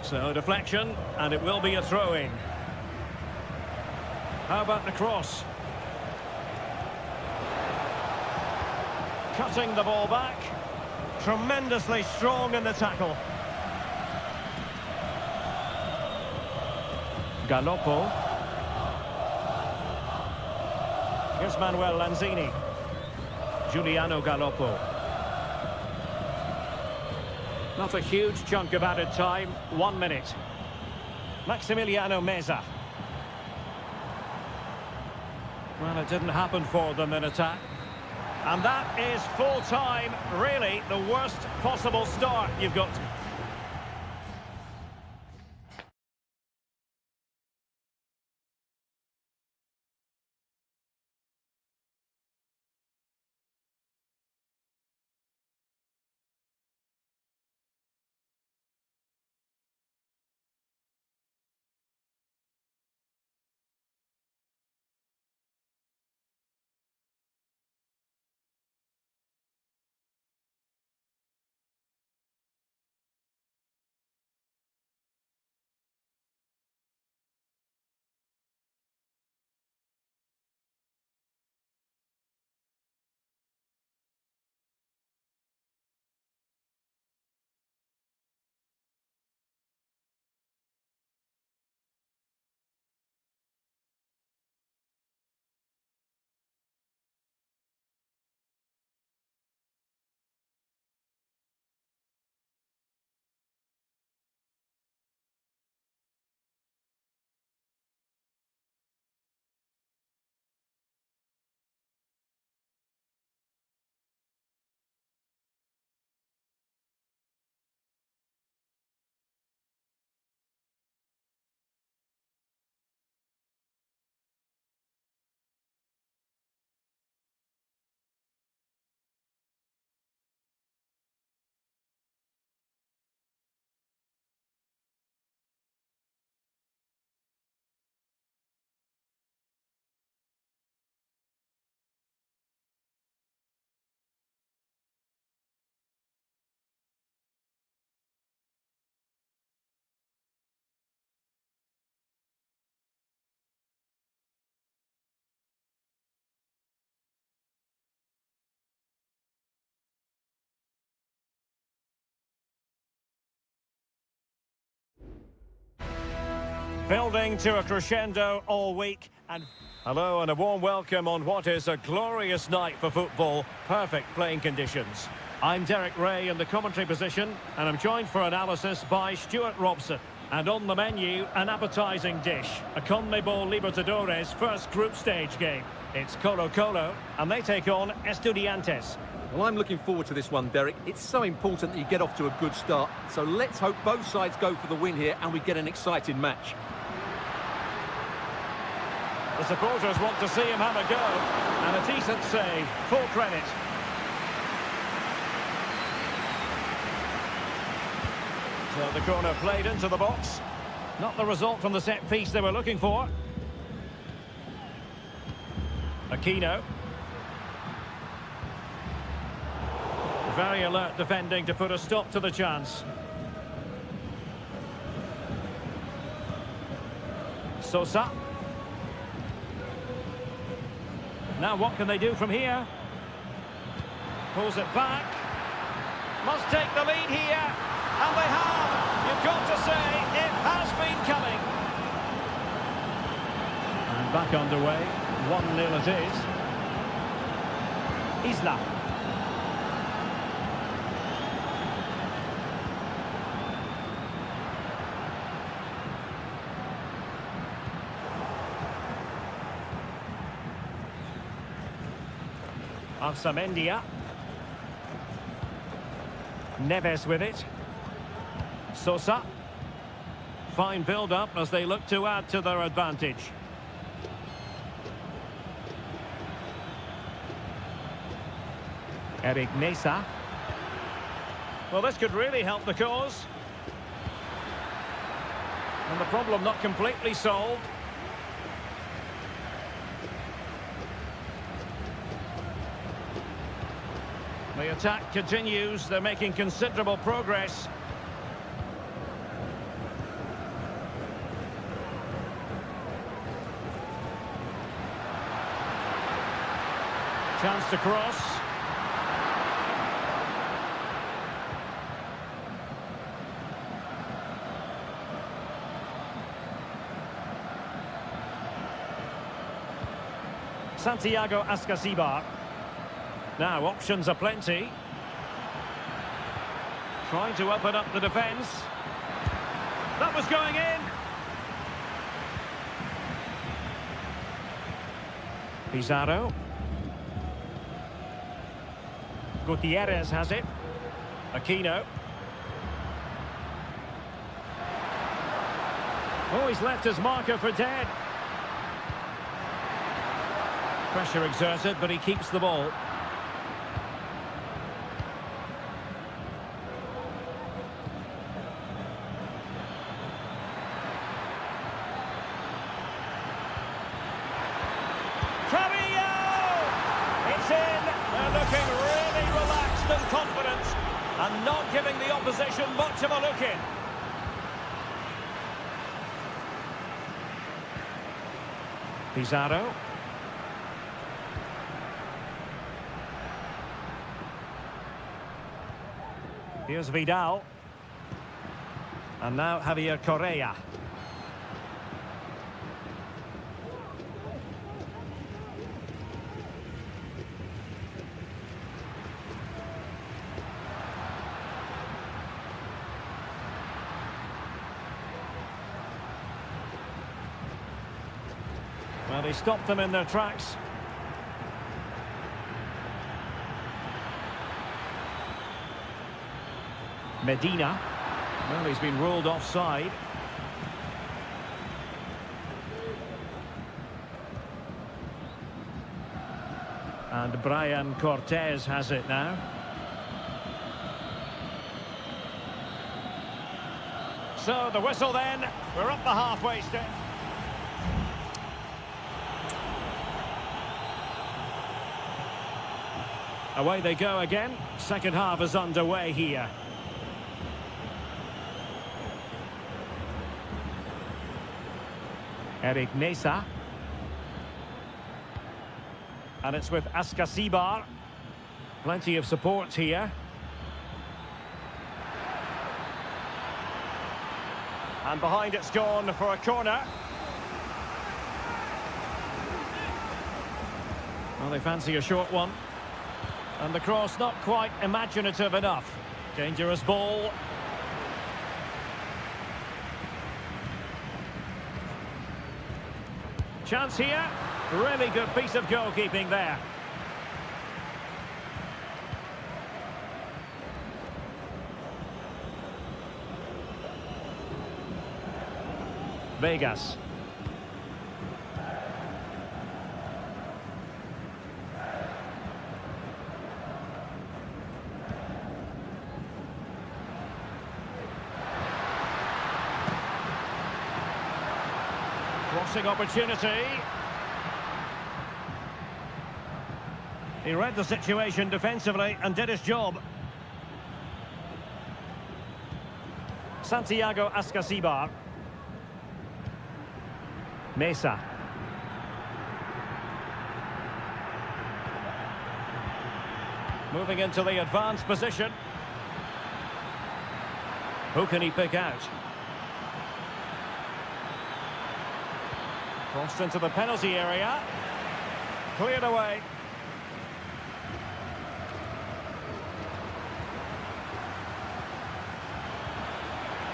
So deflection, and it will be a throw-in. How about the cross? Cutting the ball back. Tremendously strong in the tackle. Galoppo. Here's Manuel Lanzini. Giuliano Galoppo. Not a huge chunk of added time, 1 minute. Maximiliano Meza. Well, it didn't happen for them in attack. And that is full time, really the worst possible start you've got. Building to a crescendo all week. And hello and a warm welcome on what is a glorious night for football. Perfect playing conditions. I'm Derek Ray in the commentary position, and I'm joined for analysis by Stuart Robson. And on the menu, an appetising dish, a CONMEBOL Libertadores first group stage game. It's Colo-Colo, and they take on Estudiantes. Well, I'm looking forward to this one, Derek. It's so important that you get off to a good start. So let's hope both sides go for the win here and we get an exciting match. The supporters want to see him have a go, and a decent save, full credit. So the corner played into the box. Not the result from the set piece they were looking for. Aquino. Very alert defending to put a stop to the chance. Sosa. Now what can they do from here? Pulls it back. Must take the lead here. And they have. You've got to say it has been coming. And back underway. 1-0 it is. Isla. Arsamendia. Neves with it. Sosa. Fine build-up as they look to add to their advantage. Eric Mesa. Well, this could really help the cause. And the problem not completely solved. The attack continues. They're making considerable progress. Chance to cross. Santiago Ascasibar. Now, options are plenty. Trying to open up the defence. That was going in. Pizarro. Gutierrez has it. Aquino. Oh, he's left his marker for dead. Pressure exerted, but he keeps the ball. Confidence and not giving the opposition much of a look in. Pizarro. Here's Vidal. And now Javier Correa. Well, they stopped them in their tracks. Medina. Well, he's been ruled offside. And Brian Cortez has it now. So the whistle then. We're up the halfway step. Away they go again. Second half is underway here. Eric Mesa. And it's with Ascasibar. Plenty of support here. And behind it's gone for a corner. Well, they fancy a short one. And the cross not quite imaginative enough. Dangerous ball. Chance here. Really good piece of goalkeeping there. Vegas. Crossing opportunity. He read the situation defensively and did his job. Santiago Ascasibar. Mesa. Moving into the advanced position. Who can he pick out? Crossed into the penalty area. Cleared away.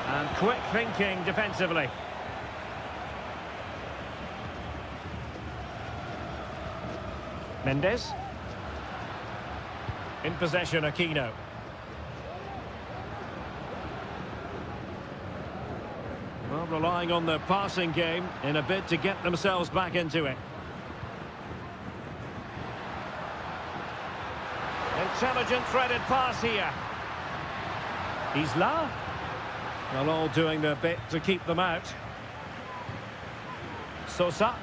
And quick thinking defensively. Mendes. In possession, Aquino. Well, relying on the passing game in a bid to get themselves back into it. Intelligent threaded pass here. Isla. Well, all doing their bit to keep them out. Sosa.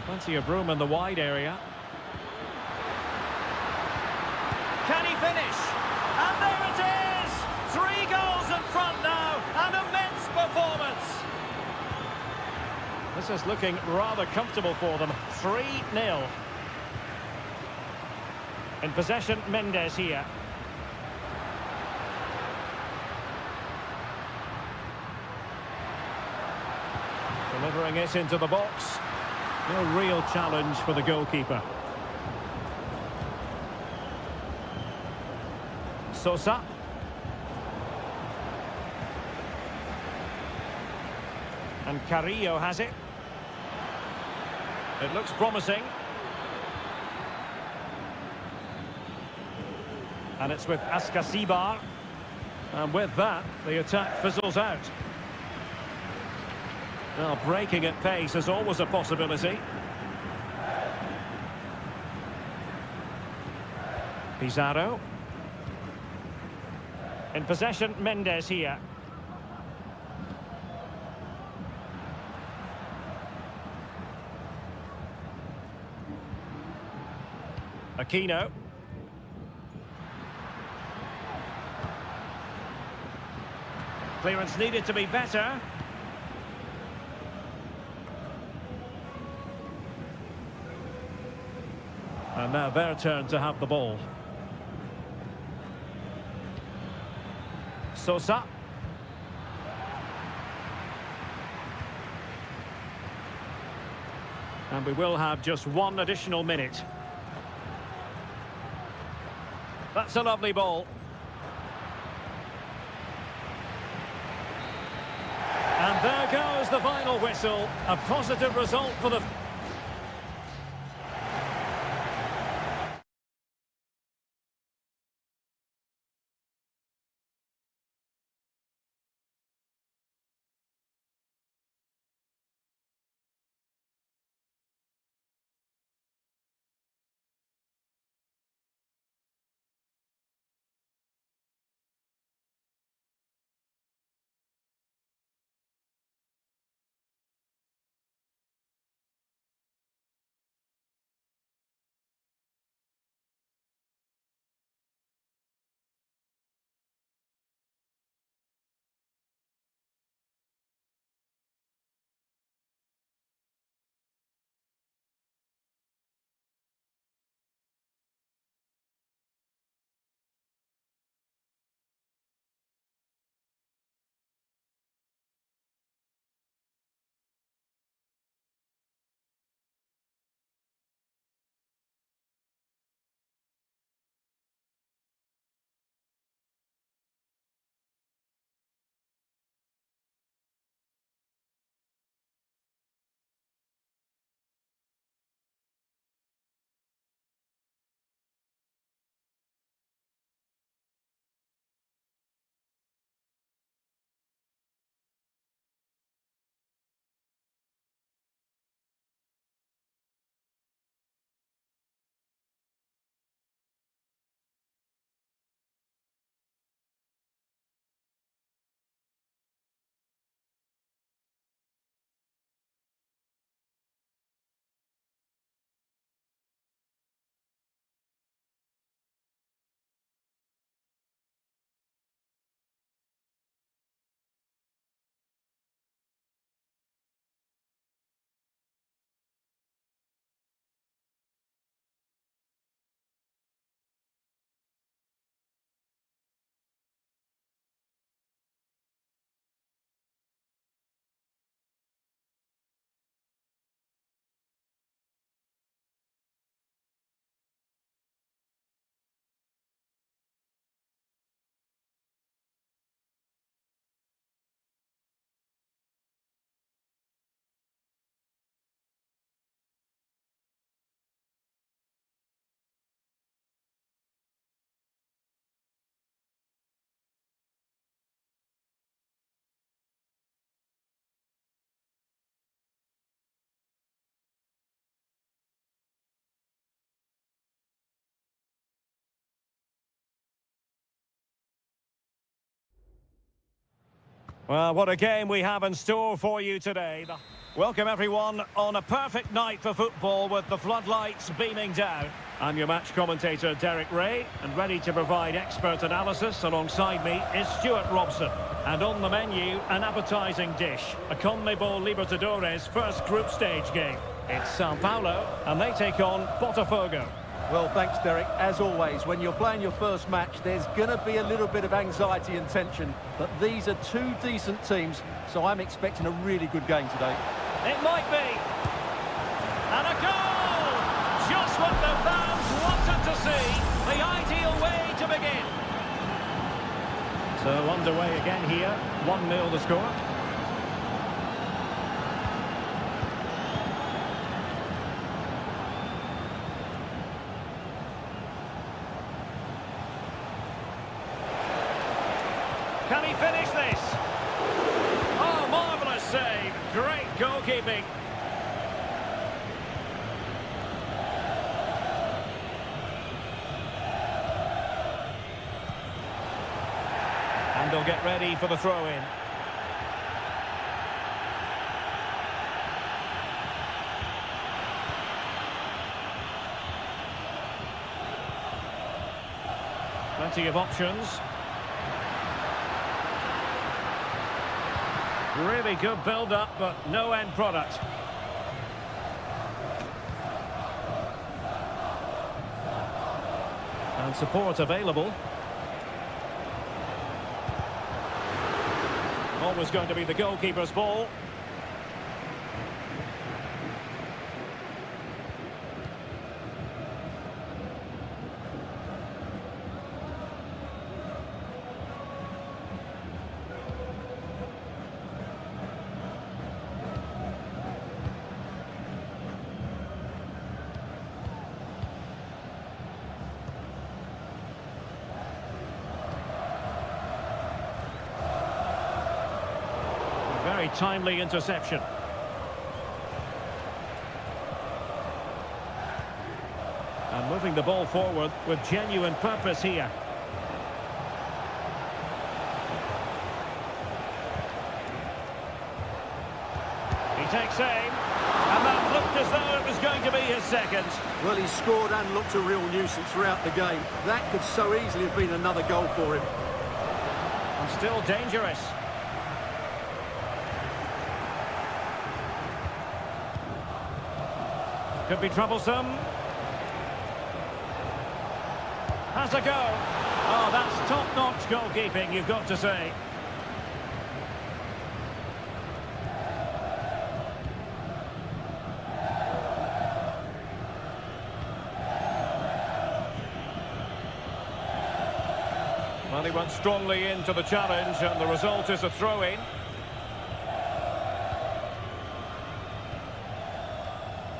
Plenty of room in the wide area. Can he finish? And there it is! 3 goals in front now. An immense performance. This is looking rather comfortable for them. 3-0. In possession, Mendes here. Delivering it into the box. No real challenge for the goalkeeper. Sosa. And Carrillo has it. It looks promising. And it's with Ascasibar. And with that, the attack fizzles out. Well, breaking at pace is always a possibility. Pizarro. In possession, Mendes here. Aquino. Clearance needed to be better. And now their turn to have the ball. Sosa. And we will have just 1 additional minute. That's a lovely ball. And there goes the final whistle. A positive result for the... Well, what a game we have in store for you today. Welcome everyone on a perfect night for football with the floodlights beaming down. I'm your match commentator Derek Ray, and ready to provide expert analysis alongside me is Stuart Robson. And on the menu, an appetising dish, a CONMEBOL Libertadores first group stage game. It's Sao Paulo, and they take on Botafogo. Well, thanks, Derek. As always, when you're playing your first match, there's going to be a little bit of anxiety and tension. But these are two decent teams, so I'm expecting a really good game today. It might be. And a goal! Just what the fans wanted to see. The ideal way to begin. So underway again here. 1-0 the score. Can he finish this? Oh, marvellous save. Great goalkeeping. And they'll get ready for the throw-in. Plenty of options. Really good build-up, but no end product. And support available. Always going to be the goalkeeper's ball. Very timely interception. And moving the ball forward with genuine purpose here. He takes aim, and that looked as though it was going to be his second. Well, he scored and looked a real nuisance throughout the game. That could so easily have been another goal for him. And still dangerous. Could be troublesome. Has a go. Oh, that's top-notch goalkeeping, you've got to say. Well, he went strongly into the challenge, and the result is a throw-in.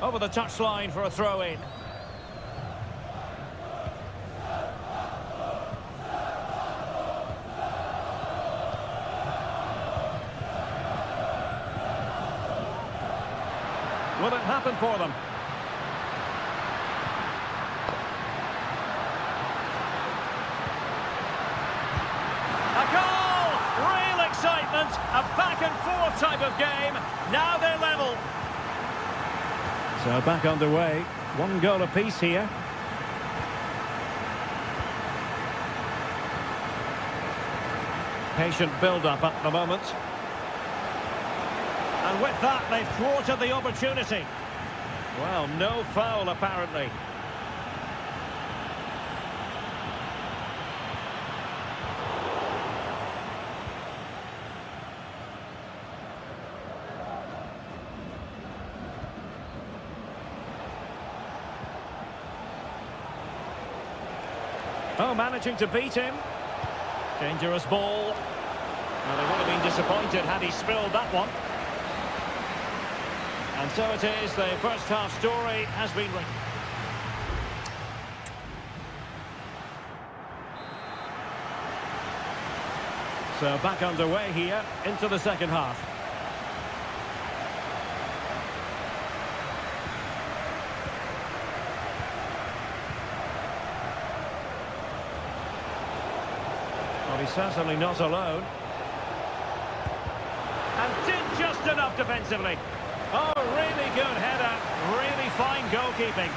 Over the touchline for a throw-in. Will it happen for them? A goal! Real excitement! A back-and-forth type of game. Now they're level. So back underway, 1 goal apiece here. Patient build-up at the moment. And with that, they've thwarted the opportunity. Well, no foul apparently. Oh, managing to beat him. Dangerous ball. Well, they would have been disappointed had he spilled that one. And so it is, the first half story has been written. So back underway here into the second half. Well, he's certainly not alone. And did just enough defensively. Oh, really good header. Really fine goalkeeping.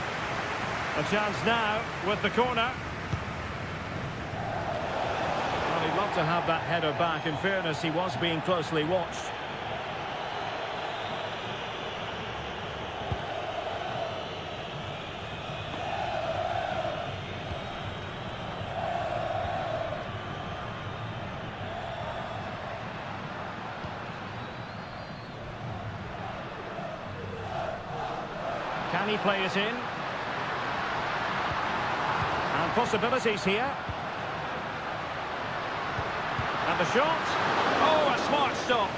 A chance now with the corner. Well, he'd love to have that header back. In fairness, he was being closely watched. Can he play it in? And possibilities here. And the shot. Oh, a smart stop.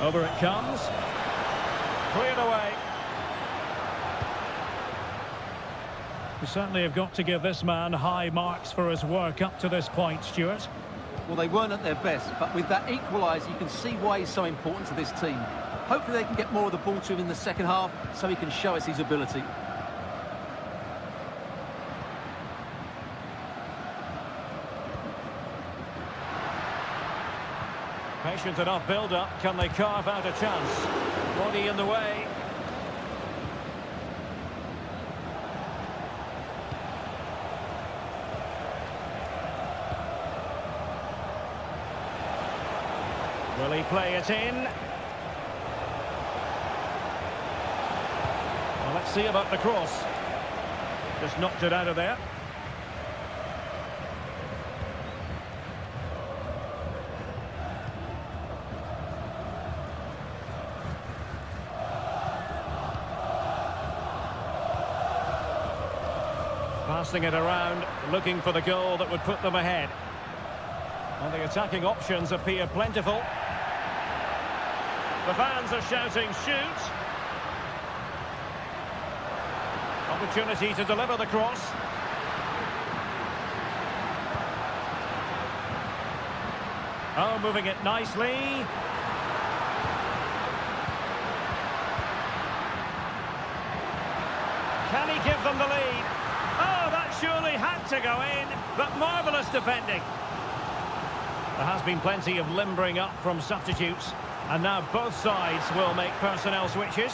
Over it comes. Cleared away. You certainly have got to give this man high marks for his work up to this point, Stuart. Well, they weren't at their best, but with that equaliser, you can see why he's so important to this team. Hopefully they can get more of the ball to him in the second half so he can show us his ability. Patient enough build-up. Can they carve out a chance? Body in the way. Will he play it in? Well, let's see about the cross. Just knocked it out of there. Passing it around, looking for the goal that would put them ahead. Well, the attacking options appear plentiful. The fans are shouting, shoot! Opportunity to deliver the cross. Oh, moving it nicely. Can he give them the lead? Oh, that surely had to go in, but marvellous defending. There has been plenty of limbering up from substitutes, and now both sides will make personnel switches.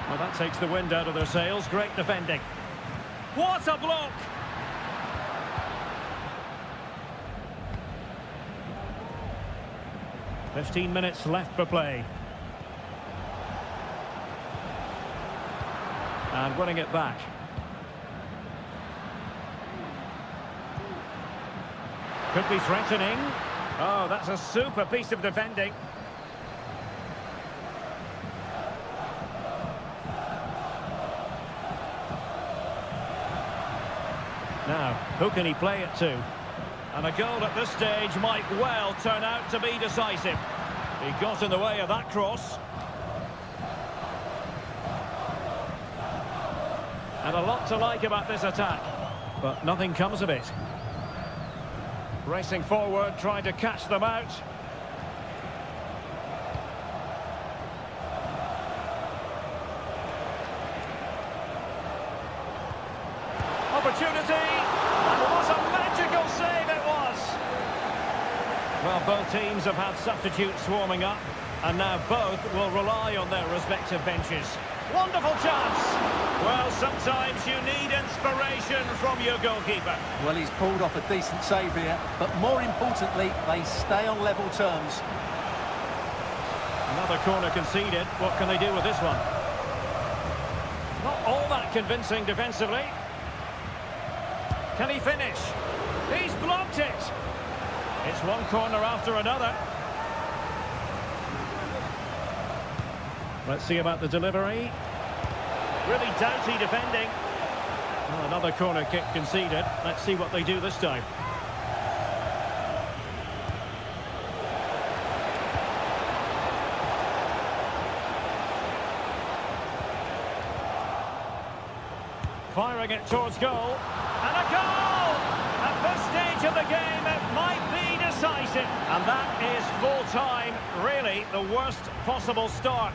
Well, that takes the wind out of their sails. Great defending. What a block! "15 minutes left for play. And winning it back. Could be threatening. Oh, that's a super piece of defending. Now, who can he play it to? And a goal at this stage might well turn out to be decisive. He got in the way of that cross. And a lot to like about this attack, but nothing comes of it. Racing forward, trying to catch them out. Opportunity, and what a magical save it was. Well, both teams have had substitutes swarming up, and now both will rely on their respective benches. Wonderful chance. Well, sometimes you need inspiration from your goalkeeper. Well, he's pulled off a decent save here, but more importantly, they stay on level terms. Another corner conceded. What can they do with this one? Not all that convincing defensively. Can he finish? He's blocked it. It's one corner after another. Let's see about the delivery. Really doughty defending. Well, another corner kick conceded. Let's see what they do this time. Firing it towards goal. And a goal! At this stage of the game, it might be decisive. And that is full time. Really, the worst possible start.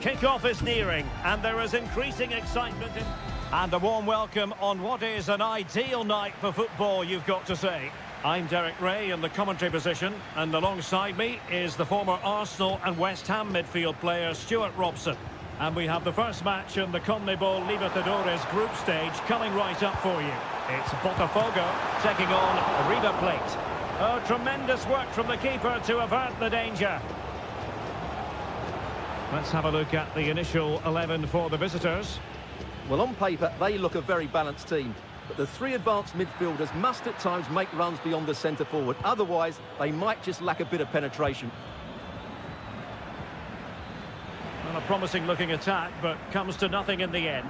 Kick-off is nearing, and there is increasing excitement. And a warm welcome on what is an ideal night for football, you've got to say. I'm Derek Ray in the commentary position, and alongside me is the former Arsenal and West Ham midfield player Stuart Robson. And we have the first match in the CONMEBOL Libertadores group stage coming right up for you. It's Botafogo taking on River Plate. Oh, tremendous work from the keeper to avert the danger. Let's have a look at the initial 11 for the visitors. Well, on paper, they look a very balanced team. But the three advanced midfielders must at times make runs beyond the centre-forward. Otherwise, they might just lack a bit of penetration. Well, a promising-looking attack, but comes to nothing in the end.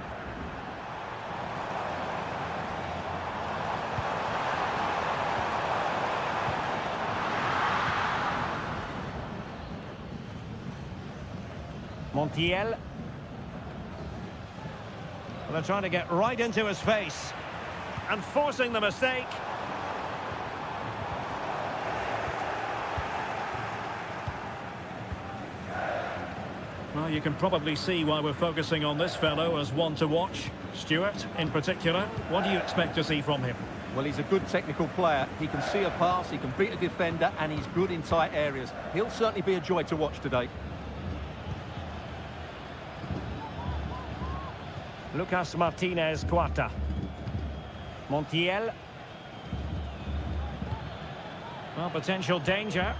Montiel. Well, they're trying to get right into his face and forcing the mistake. Well, you can probably see why we're focusing on this fellow as one to watch. Stuart, in particular, what do you expect to see from him? Well, he's a good technical player. He can see a pass, he can beat a defender, and he's good in tight areas. He'll certainly be a joy to watch today. Lucas Martinez Cuarta. Montiel. Well, potential danger.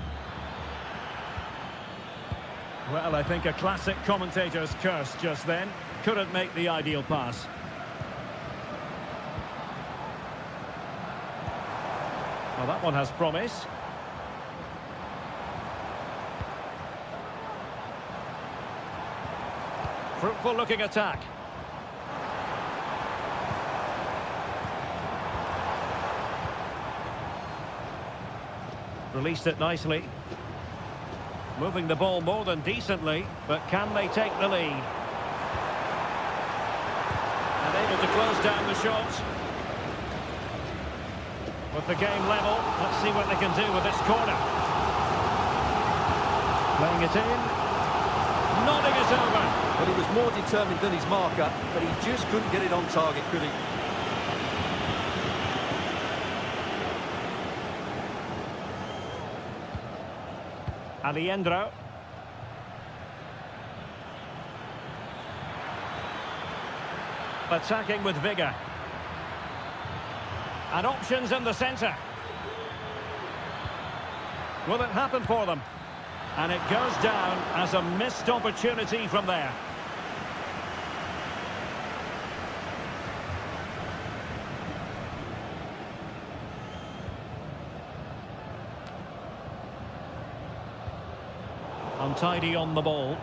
Well, I think a classic commentator's curse just then. Couldn't make the ideal pass. Well, that one has promise. Fruitful looking attack. Released it nicely. Moving the ball more than decently, but can they take the lead? And able to close down the shot. With the game level, let's see what they can do with this corner. Playing it in. Nodding it over. Well, he was more determined than his marker, but he just couldn't get it on target, could he? Alejandro. Attacking with vigour. And options in the centre. Will it happen for them? And it goes down as a missed opportunity from there. Untidy on the ball.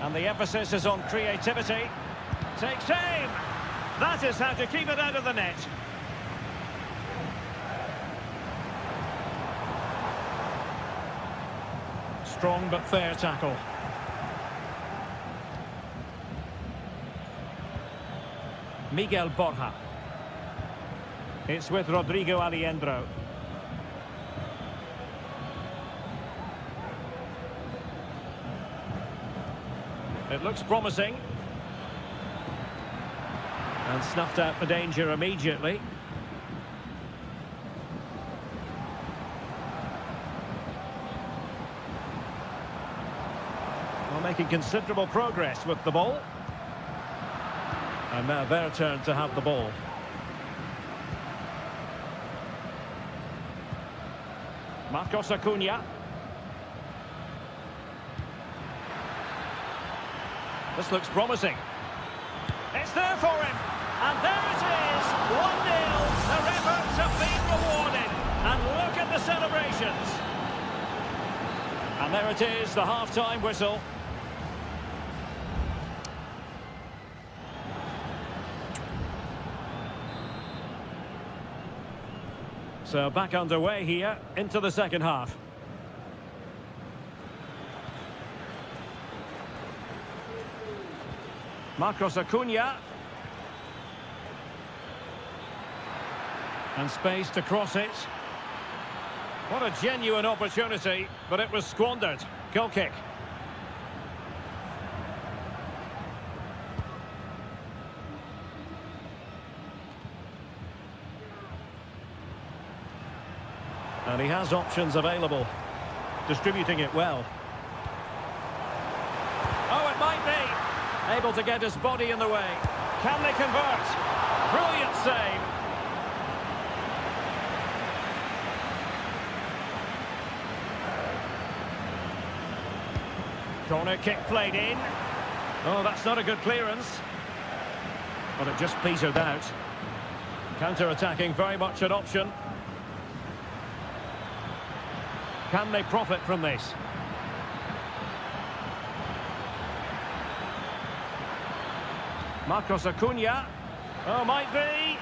And the emphasis is on creativity. Takes aim! That is how to keep it out of the net. Strong but fair tackle. Miguel Borja. It's with Rodrigo Alejandro. It looks promising. And snuffed out the danger immediately. Well, making considerable progress with the ball. And now their turn to have the ball. Marcos Acuna. This looks promising. It's there for him. And there it is. 1-0. Their efforts have been rewarded. And look at the celebrations. And there it is, the half-time whistle. So back underway here into the second half. Marcos Acuna. And space to cross it. What a genuine opportunity, but it was squandered. Goal kick. And he has options available. Distributing it well. Oh, it might be. Able to get his body in the way. Can they convert? Brilliant save. Corner kick played in. Oh, that's not a good clearance. But it just petered out. Counter-attacking, very much an option. Can they profit from this? Marcos Acuna. Oh, might be.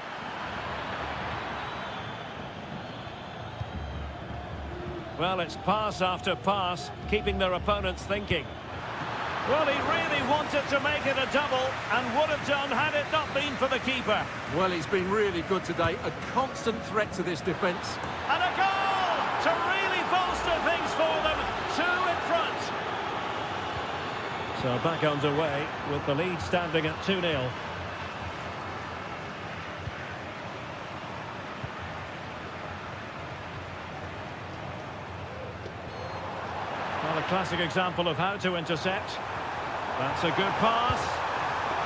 Well, it's pass after pass, keeping their opponents thinking. Well, he really wanted to make it a double, and would have done had it not been for the keeper. Well, he's been really good today. A constant threat to this defence. And a goal to really bolster things for them. 2 in front. So back underway with the lead standing at 2-0. Well, a classic example of how to intercept. That's a good pass.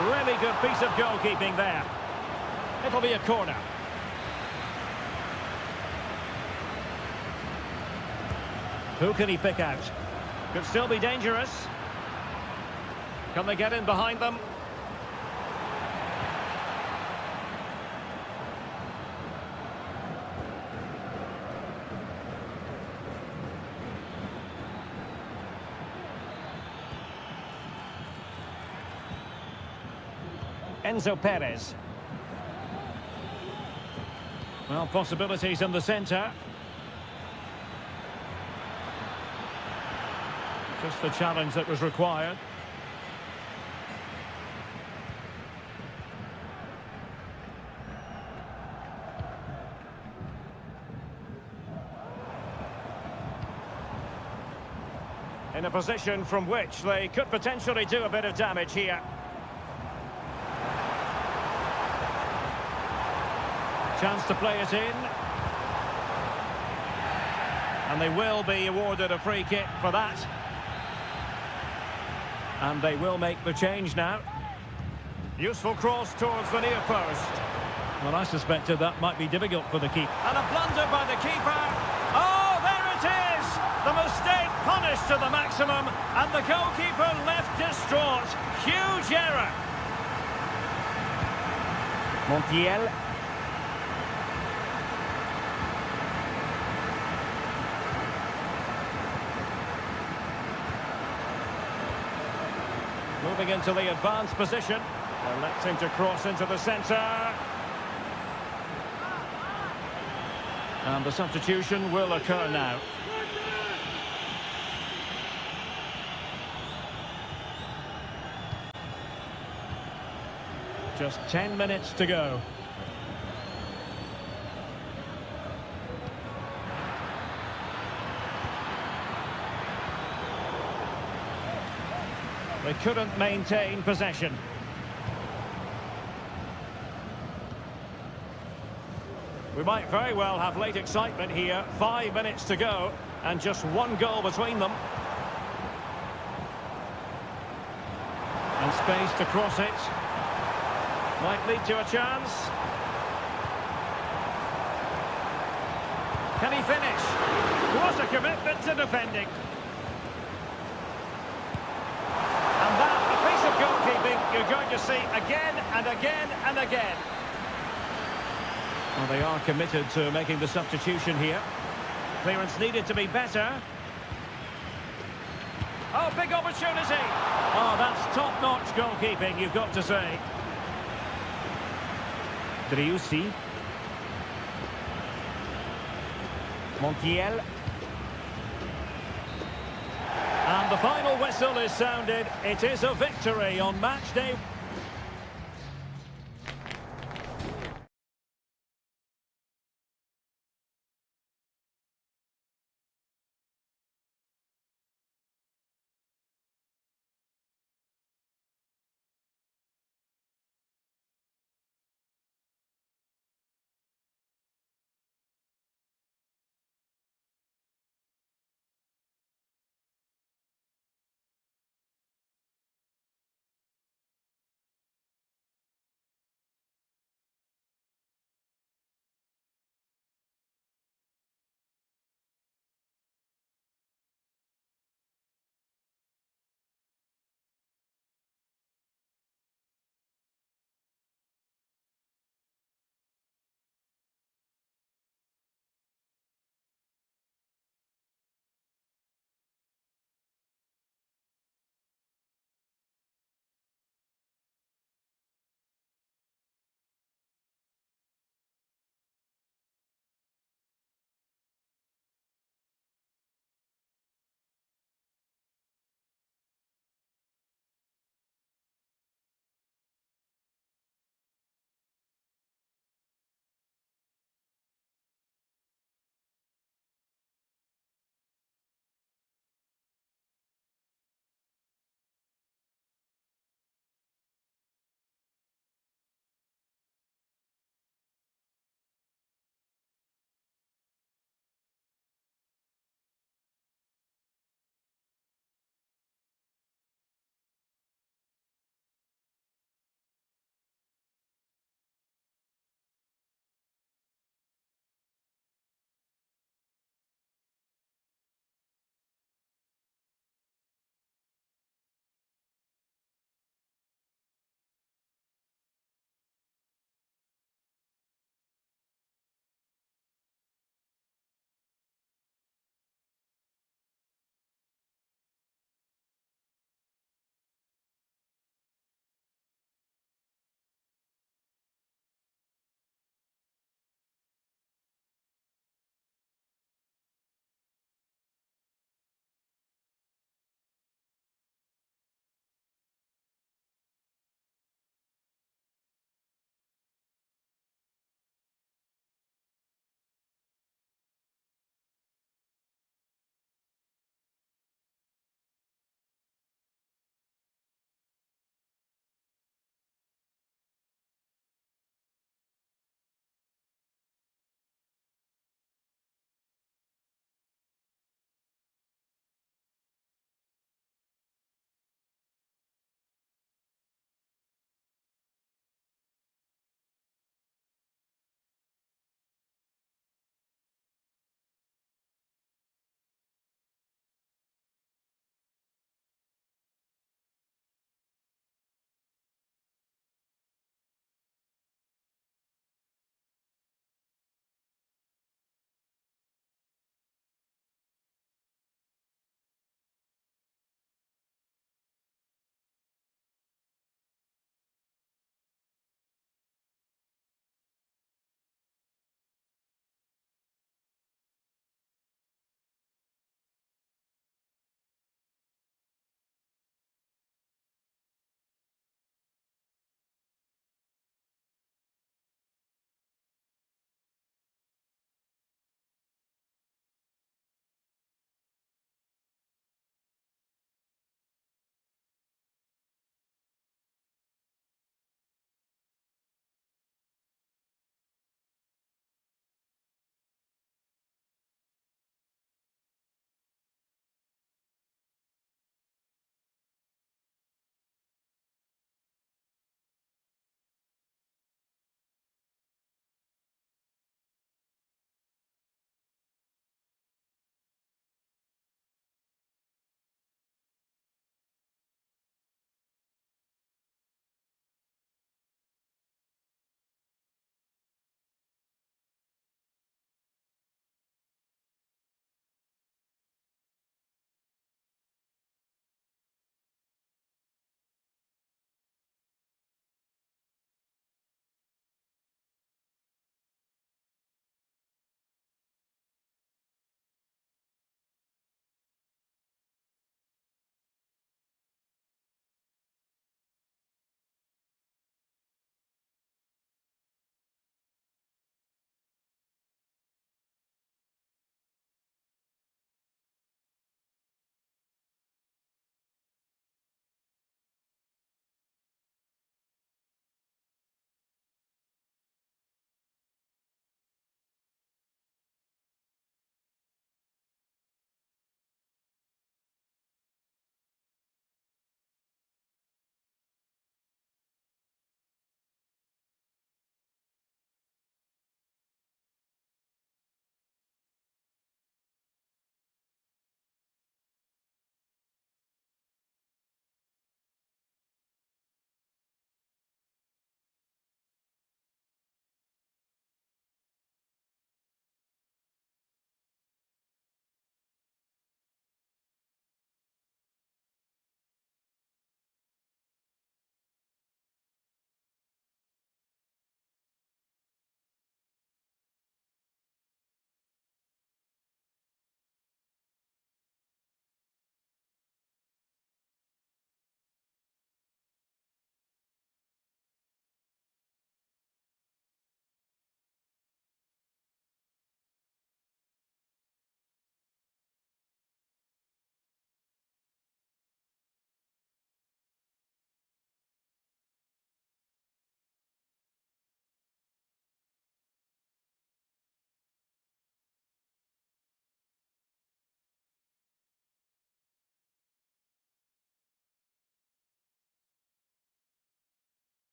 Really good piece of goalkeeping there. It'll be a corner. Who can he pick out? Could still be dangerous. Can they get in behind them? Enzo Perez. Well, possibilities in the centre. Just the challenge that was required. In a position from which they could potentially do a bit of damage here. Chance to play it in. And they will be awarded a free kick for that. And they will make the change now. Useful cross towards the near post. Well, I suspected that might be difficult for the keeper. And a blunder by the keeper. Oh, there it is! The mistake punished to the maximum, and the goalkeeper left distraught. Huge error. Montiel. Moving into the advanced position. Electing to cross into the centre. And the substitution will occur now. Just 10 minutes to go. They couldn't maintain possession. We might very well have late excitement here. 5 minutes to go and just 1 goal between them. And space to cross it. Might lead to a chance. Can he finish? What a commitment to defending. And that, a piece of goalkeeping you're going to see again and again and again. Well, they are committed to making the substitution here. Clearance needed to be better. Oh, big opportunity. Oh, that's top-notch goalkeeping, you've got to say. Driussi. Montiel. And the final whistle is sounded. It is a victory on match day.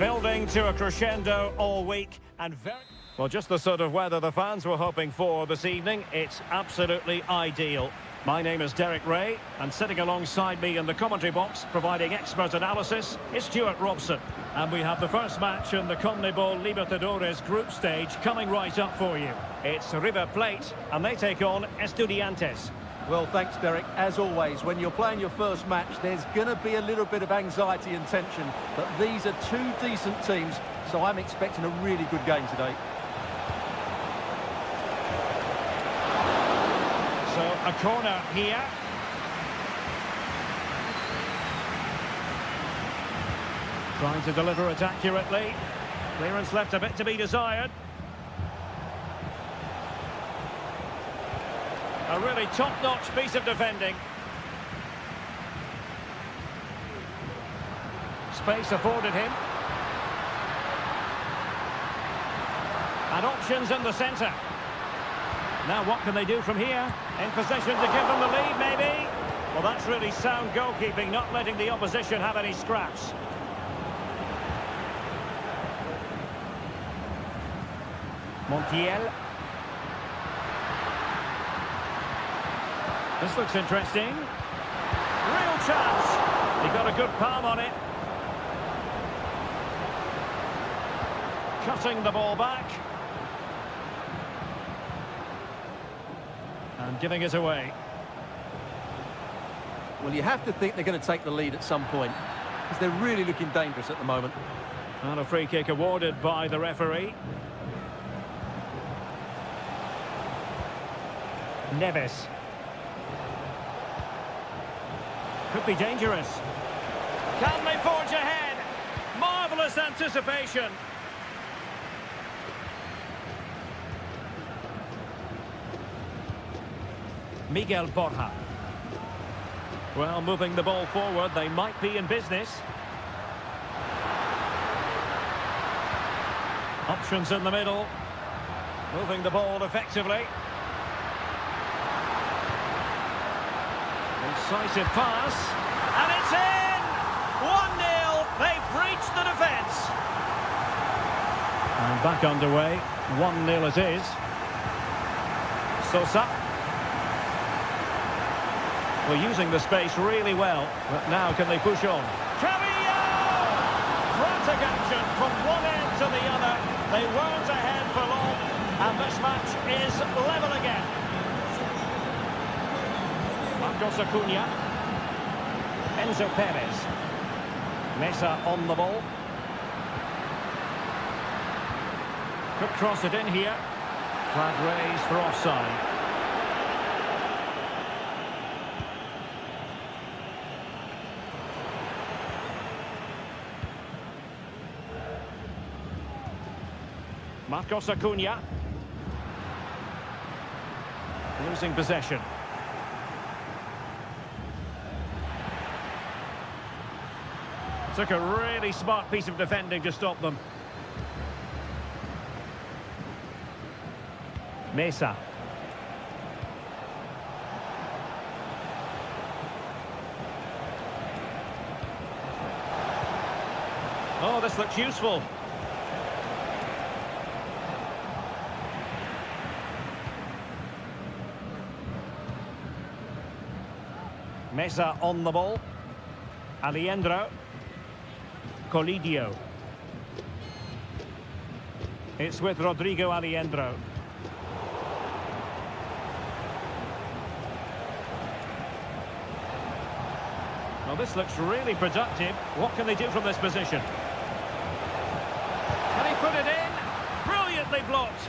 Building to a crescendo all week and very... Well, just the sort of weather the fans were hoping for this evening. It's absolutely ideal. My name is Derek Ray, and sitting alongside me in the commentary box, providing expert analysis, is Stuart Robson. And we have the first match in the CONMEBOL Libertadores group stage coming right up for you. It's River Plate, and they take on Estudiantes. Well, thanks, Derek. As always, when you're playing your first match, there's going to be a little bit of anxiety and tension. But these are two decent teams, so I'm expecting a really good game today. So, a corner here. Trying to deliver it accurately. Clearance left a bit to be desired. A really top-notch piece of defending. Space afforded him. And options in the centre. Now what can they do from here? In possession to give them the lead, maybe? Well, that's really sound goalkeeping, not letting the opposition have any scraps. Montiel. This looks interesting. Real chance. He got a good palm on it. Cutting the ball back. And giving it away. Well, you have to think they're going to take the lead at some point, because they're really looking dangerous at the moment. And a free kick awarded by the referee. Neves. Could be dangerous. Can they forge ahead? Marvellous anticipation. Miguel Borja. Well, moving the ball forward, they might be in business. Options in the middle. Moving the ball effectively. Incisive pass. And it's in! 1-0. They've breached the defence. And back underway. 1-0 it is. Sosa. Well, using the space really well, but now can they push on? Cavillo! Frantic action from one end to the other. They weren't ahead for long, and this match is level again. Marcos Acuna. Enzo Perez. Mesa on the ball. Could cross it in here. Flag raised for offside. Marcos Acuna. Losing possession. Took a really smart piece of defending to stop them. Mesa. Oh, this looks useful. Mesa on the ball. Aliendro. Colidio. It's with Rodrigo Aliendro. Well, this looks really productive. What can they do from this position? Can he put it in? Brilliantly blocked.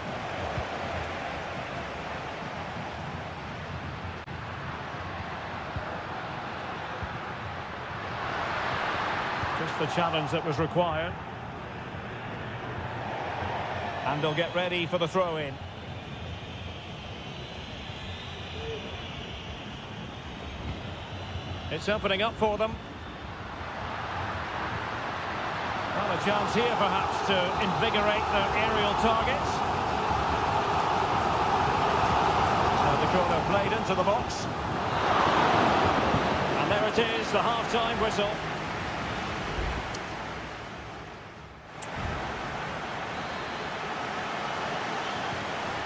Just the challenge that was required. And they'll get ready for the throw-in. It's opening up for them. Well, a chance here perhaps to invigorate their aerial targets. So the corner played into the box. And there it is, the half-time whistle.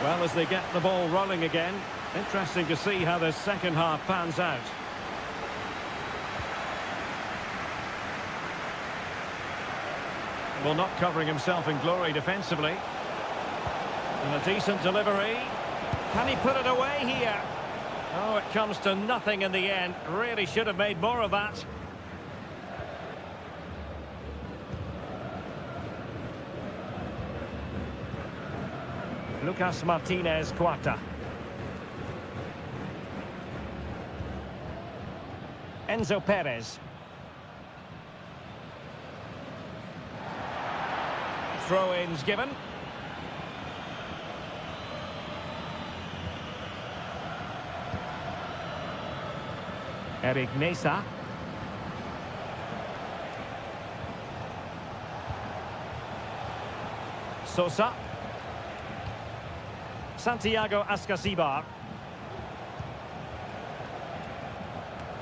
Well, as they get the ball rolling again, interesting to see how the second half pans out. Well, not covering himself in glory defensively. And a decent delivery. Can he put it away here? Oh, it comes to nothing in the end. Really should have made more of that. Lucas Martinez Quarta. Enzo Perez. Throw-ins given. Eric Mesa. Sosa. Santiago Ascasibar.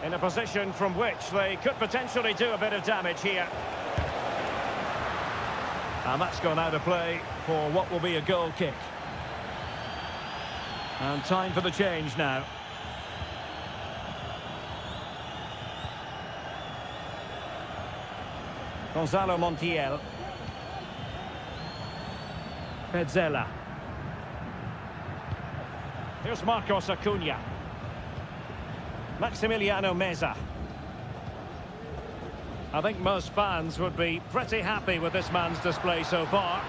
In a position from which they could potentially do a bit of damage here. And that's gone out of play for what will be a goal kick. And time for the change now. Gonzalo Montiel. Pezzella. Here's Marcos Acuna. Maximiliano Meza. I think most fans would be pretty happy with this man's display so far.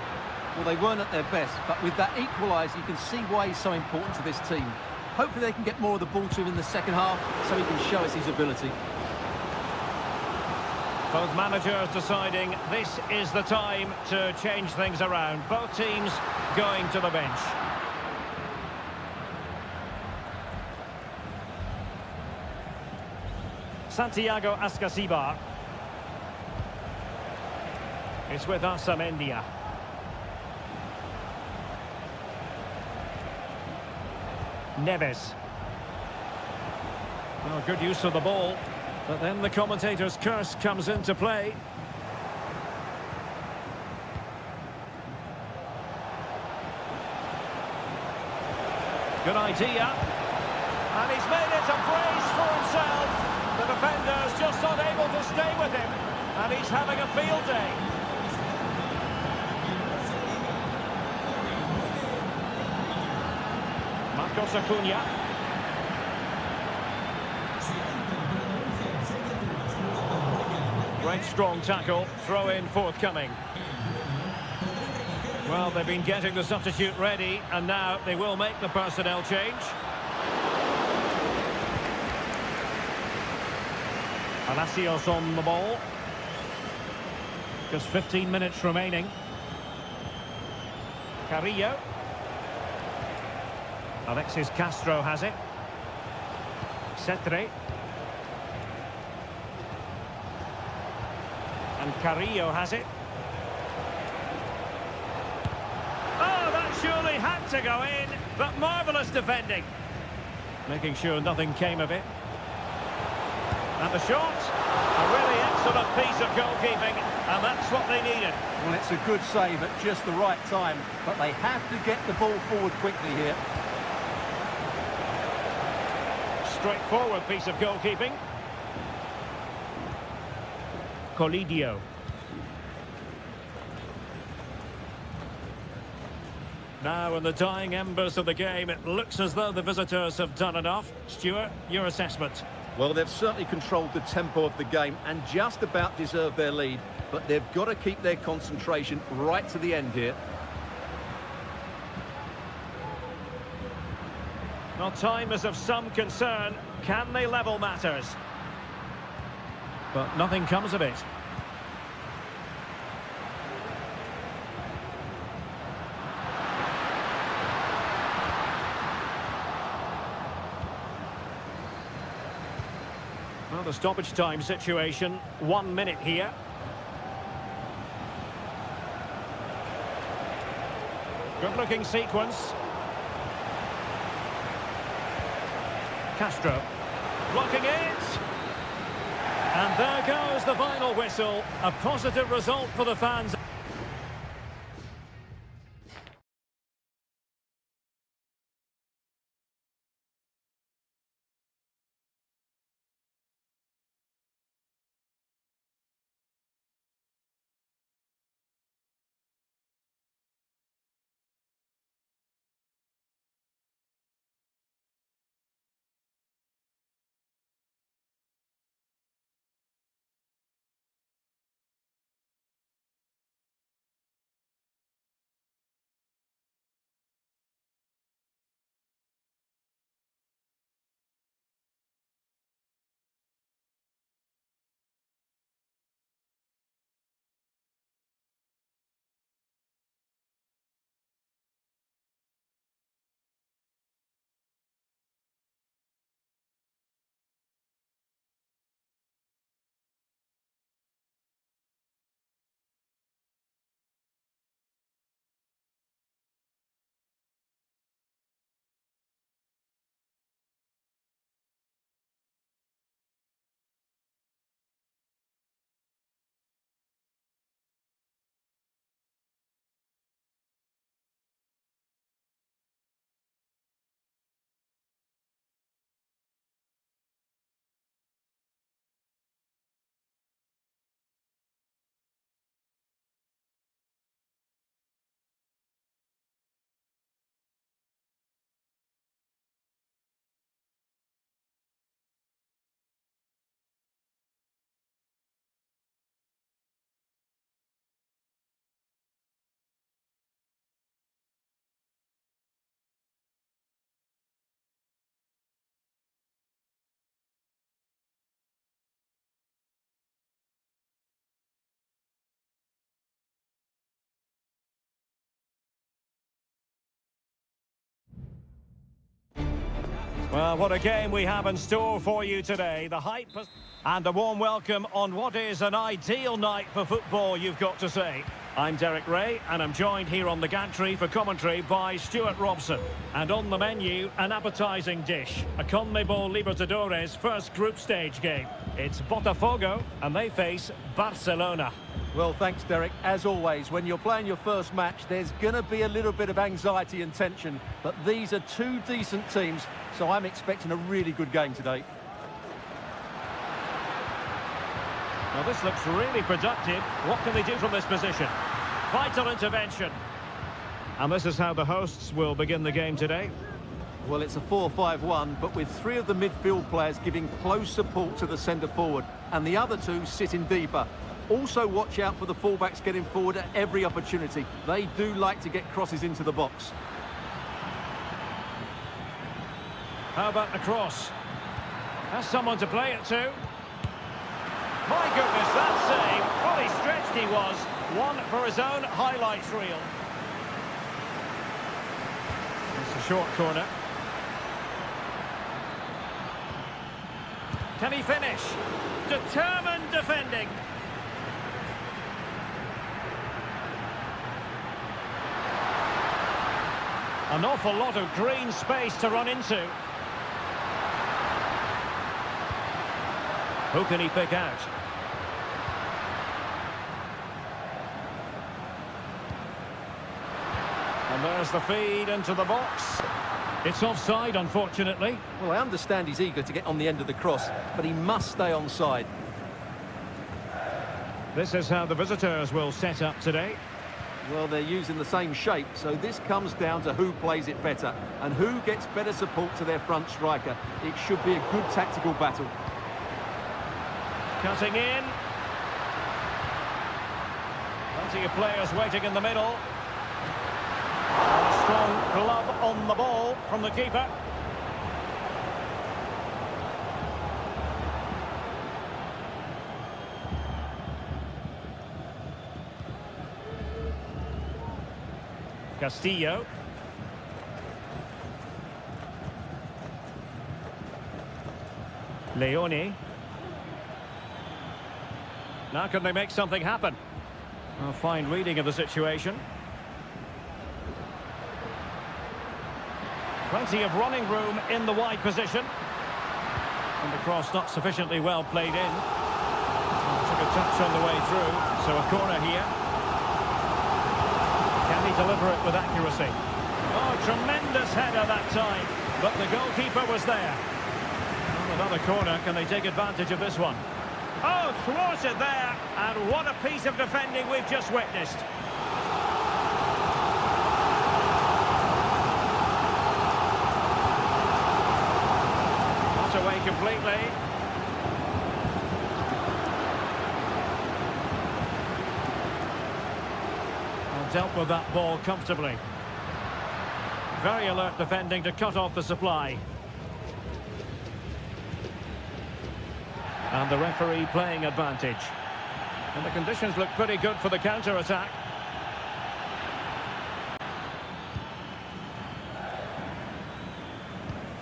Well, they weren't at their best, but with that equaliser, you can see why he's so important to this team. Hopefully they can get more of the ball to him in the second half so he can show us his ability. Both managers deciding this is the time to change things around. Both teams going to the bench. Santiago Ascasibar. It's with Asamendia. Neves. Well, good use of the ball. But then the commentator's curse comes into play. Good idea. And he's made it a brace for himself. The defender's just unable to stay with him. And he's having a field day. Marcos Acuna. Great strong tackle, throw in forthcoming. Well, they've been getting the substitute ready, and now they will make the personnel change. Palacios on the ball. Just 15 minutes remaining. Carrillo. Alexis Castro has it. Cetre. And Carrillo has it. Oh, that surely had to go in, but marvellous defending. Making sure nothing came of it. And the shot, a really excellent piece of goalkeeping, and that's what they needed. Well, it's a good save at just the right time, but they have to get the ball forward quickly here. Straightforward piece of goalkeeping. Colidio. Now in the dying embers of the game, it looks as though the visitors have done enough. Stuart, your assessment? Well, they've certainly controlled the tempo of the game and just about deserved their lead, but they've got to keep their concentration right to the end here. Well, time is of some concern. Can they level matters? But nothing comes of it. Well, the stoppage time situation, 1 minute here. Good-looking sequence. Castro blocking it. And there goes the final whistle. A positive result for the fans. Well, what a game we have in store for you today. The hype and a warm welcome on what is an ideal night for football, you've got to say. I'm Derek Ray, and I'm joined here on the gantry for commentary by Stuart Robson. And on the menu, an appetising dish, a CONMEBOL Libertadores first group stage game. It's Botafogo, and they face Barcelona. Well, thanks, Derek. As always, when you're playing your first match, there's going to be a little bit of anxiety and tension. But these are two decent teams, so I'm expecting a really good game today. Well, this looks really productive. What can they do from this position? Vital intervention. And this is how the hosts will begin the game today. Well, it's a 4-5-1, but with three of the midfield players giving close support to the centre forward, and the other two sitting deeper. Also watch out for the fullbacks getting forward at every opportunity. They do like to get crosses into the box. How about the cross? Has someone to play it to? My goodness, that save. Fully stretched he was. One for his own highlights reel. It's a short corner. Can he finish? Determined defending. An awful lot of green space to run into. Who can he pick out? And there's the feed into the box. It's offside, unfortunately. Well, I understand he's eager to get on the end of the cross, but he must stay onside. This is how the visitors will set up today. Well, they're using the same shape, so this comes down to who plays it better and who gets better support to their front striker. It should be a good tactical battle. Cutting in. Plenty of players waiting in the middle. A strong glove on the ball from the keeper. Castillo. Leone. Now can they make something happen? A fine reading of the situation. Plenty of running room in the wide position. And the cross not sufficiently well played in. Took a touch on the way through, so a corner here. Can he deliver it with accuracy? Oh, tremendous header that time, but the goalkeeper was there. Well, another corner, can they take advantage of this one? Oh, thwarted there, and what a piece of defending we've just witnessed. Not away completely. Dealt with that ball comfortably. Very alert defending to cut off the supply. And the referee playing advantage. And the conditions look pretty good for the counter-attack.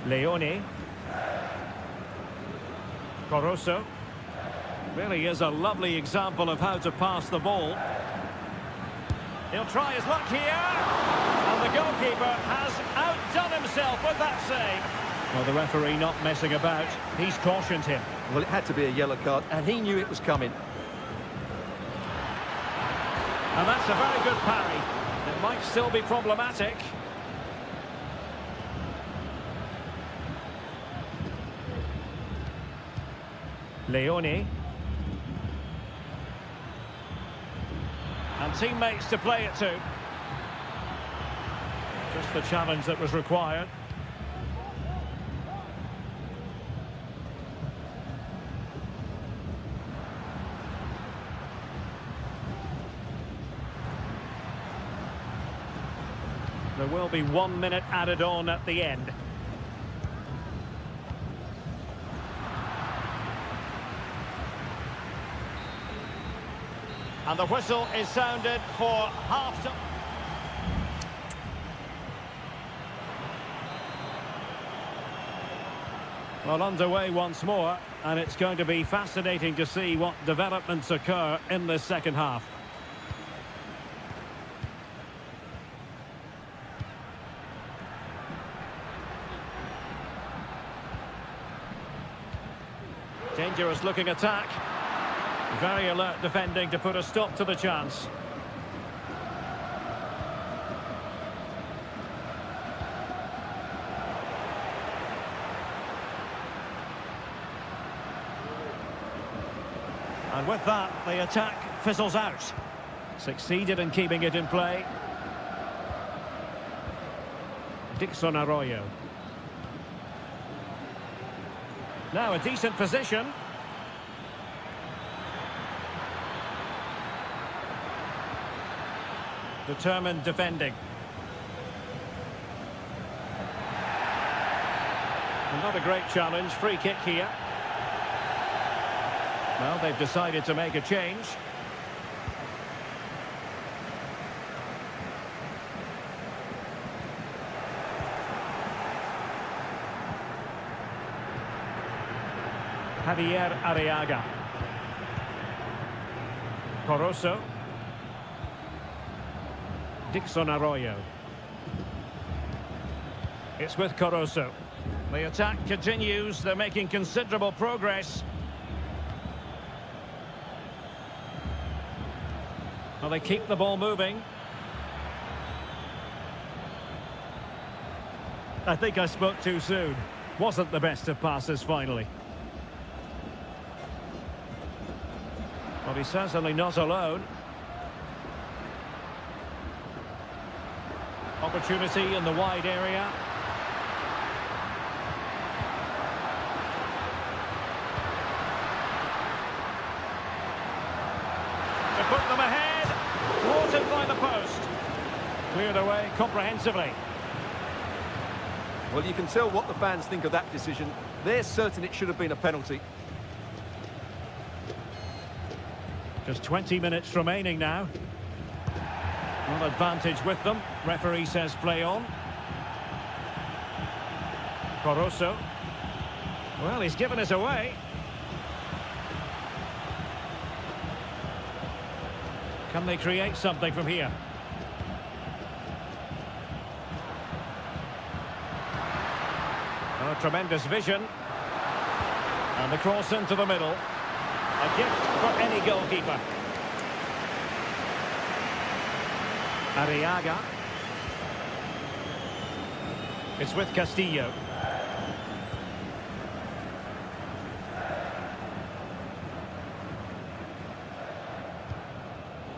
Leone. Corosso. Really is a lovely example of how to pass the ball. He'll try his luck here, and the goalkeeper has outdone himself with that save. Well, the referee not messing about. He's cautioned him. Well, it had to be a yellow card, and he knew it was coming. And that's a very good parry. It might still be problematic. Leone. And teammates to play it to. Just the challenge that was required. There will be 1 minute added on at the end. And the whistle is sounded for half-time. Well, underway once more, and it's going to be fascinating to see what developments occur in this second half. Dangerous looking attack. Very alert defending to put a stop to the chance. And with that, the attack fizzles out. Succeeded in keeping it in play. Dixon Arroyo. Now a decent position. Determined defending. Not a great challenge. Free kick here. Well, they've decided to make a change. Javier Arriaga. Corozo. Dixon Arroyo. It's with Corozo. The attack continues. They're making considerable progress. Well, they keep the ball moving. I think I spoke too soon. Wasn't the best of passes finally. Well, he's certainly not alone. Opportunity in the wide area. To put them ahead. Thwarted by the post. Cleared away comprehensively. Well, you can tell what the fans think of that decision. They're certain it should have been a penalty. Just 20 minutes remaining now. One advantage with them. Referee says play on. Corozo. Well, he's given us away. Can they create something from here? Oh, tremendous vision. And the cross into the middle. A gift for any goalkeeper. Arriaga. It's with Castillo.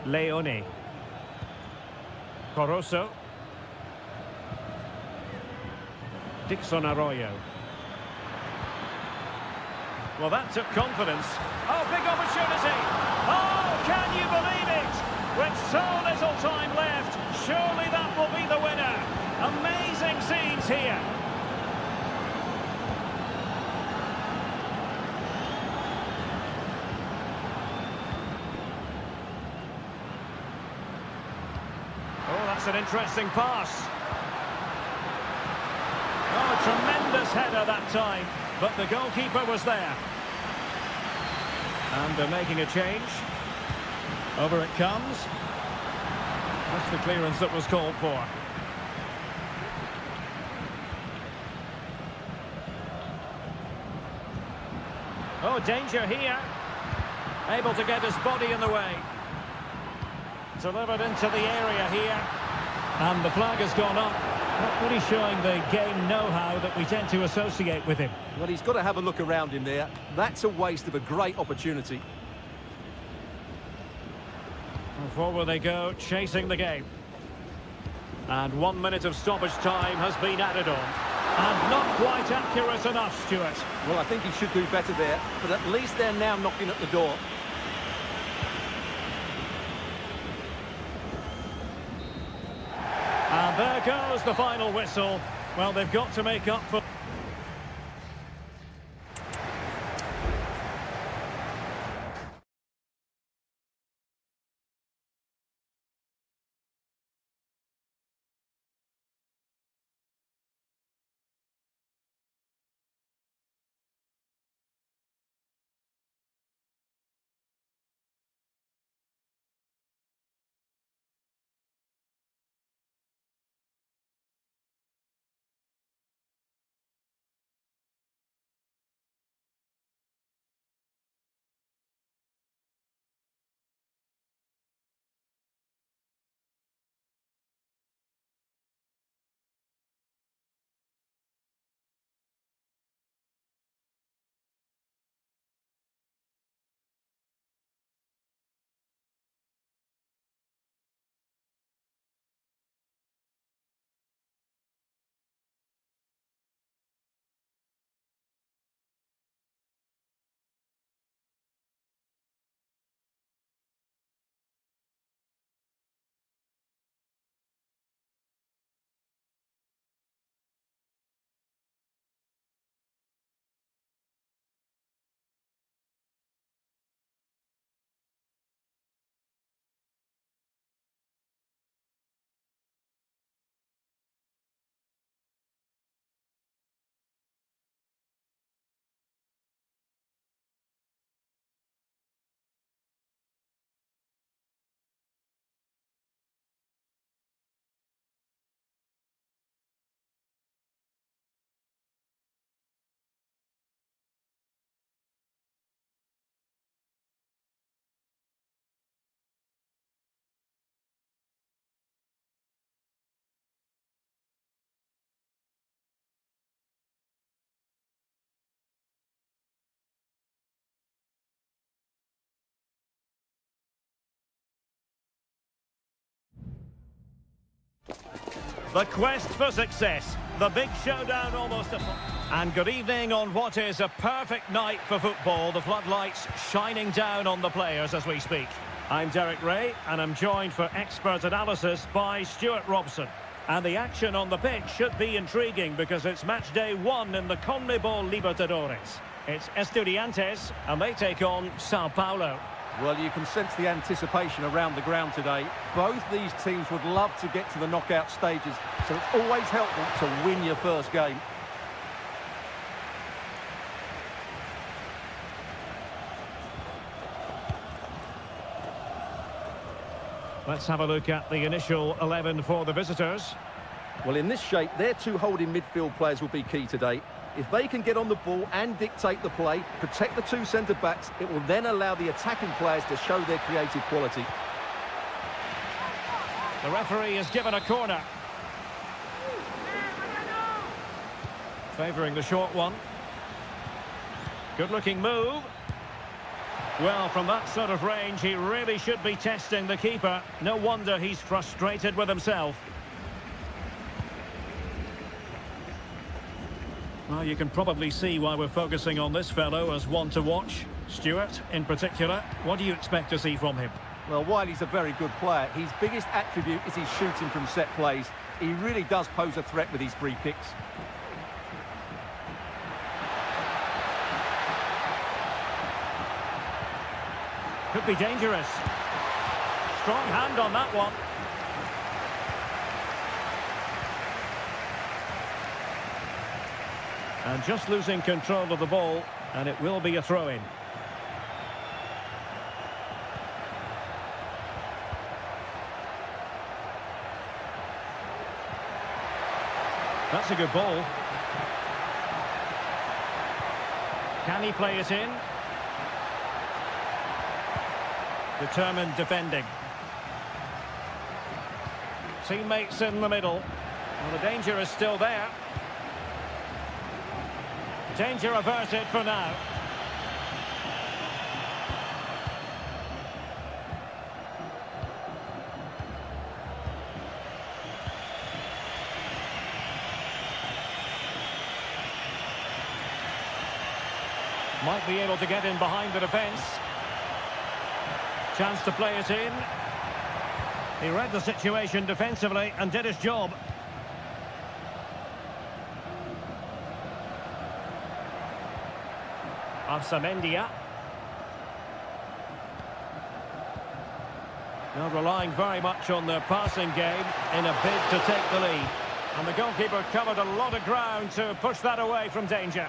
Leone. Corozo. Dixon Arroyo. Well, that took confidence. Oh, big opportunity. Oh, can you believe it? With so little time left, surely that will be the winner. Amazing scenes here. Oh, that's an interesting pass. Oh, a tremendous header that time, but the goalkeeper was there. And they're making a change. Over it comes. That's the clearance that was called for. Oh, danger here. Able to get his body in the way. Delivered into the area here. And the flag has gone up. Not really showing the game know-how that we tend to associate with him. Well, he's got to have a look around him there. That's a waste of a great opportunity. And forward they go, chasing the game. And 1 minute of stoppage time has been added on. And not quite accurate enough, Stuart. Well, I think he should do better there, but at least they're now knocking at the door. And there goes the final whistle. Well, they've got to make up for... The quest for success. The big showdown almost upon. And good evening on what is a perfect night for football. The floodlights shining down on the players as we speak. I'm Derek Ray, and I'm joined for expert analysis by Stuart Robson. And the action on the pitch should be intriguing because it's match day 1 in the CONMEBOL Libertadores. It's Estudiantes, and they take on Sao Paulo. Well, you can sense the anticipation around the ground today. Both these teams would love to get to the knockout stages, so it's always helpful to win your first game. Let's have a look at the initial 11 for the visitors. Well, in this shape, their two holding midfield players will be key today. If they can get on the ball and dictate the play, protect the two centre-backs, it will then allow the attacking players to show their creative quality. The referee has given a corner. Favouring the short one. Good-looking move. Well, from that sort of range, he really should be testing the keeper. No wonder he's frustrated with himself. Well, you can probably see why we're focusing on this fellow as one to watch. Stuart, in particular, what do you expect to see from him? Well, while he's a very good player, his biggest attribute is his shooting from set plays. He really does pose a threat with his free kicks. Could be dangerous. Strong hand on that one. And just losing control of the ball, and it will be a throw-in. That's a good ball. Can he play it in? Determined defending. Teammates in the middle. Well, the danger is still there. Danger averted for now. Might be able to get in behind the defence. Chance to play it in. He read the situation defensively and did his job. Arsamendia. Now relying very much on their passing game in a bid to take the lead. And the goalkeeper covered a lot of ground to push that away from danger.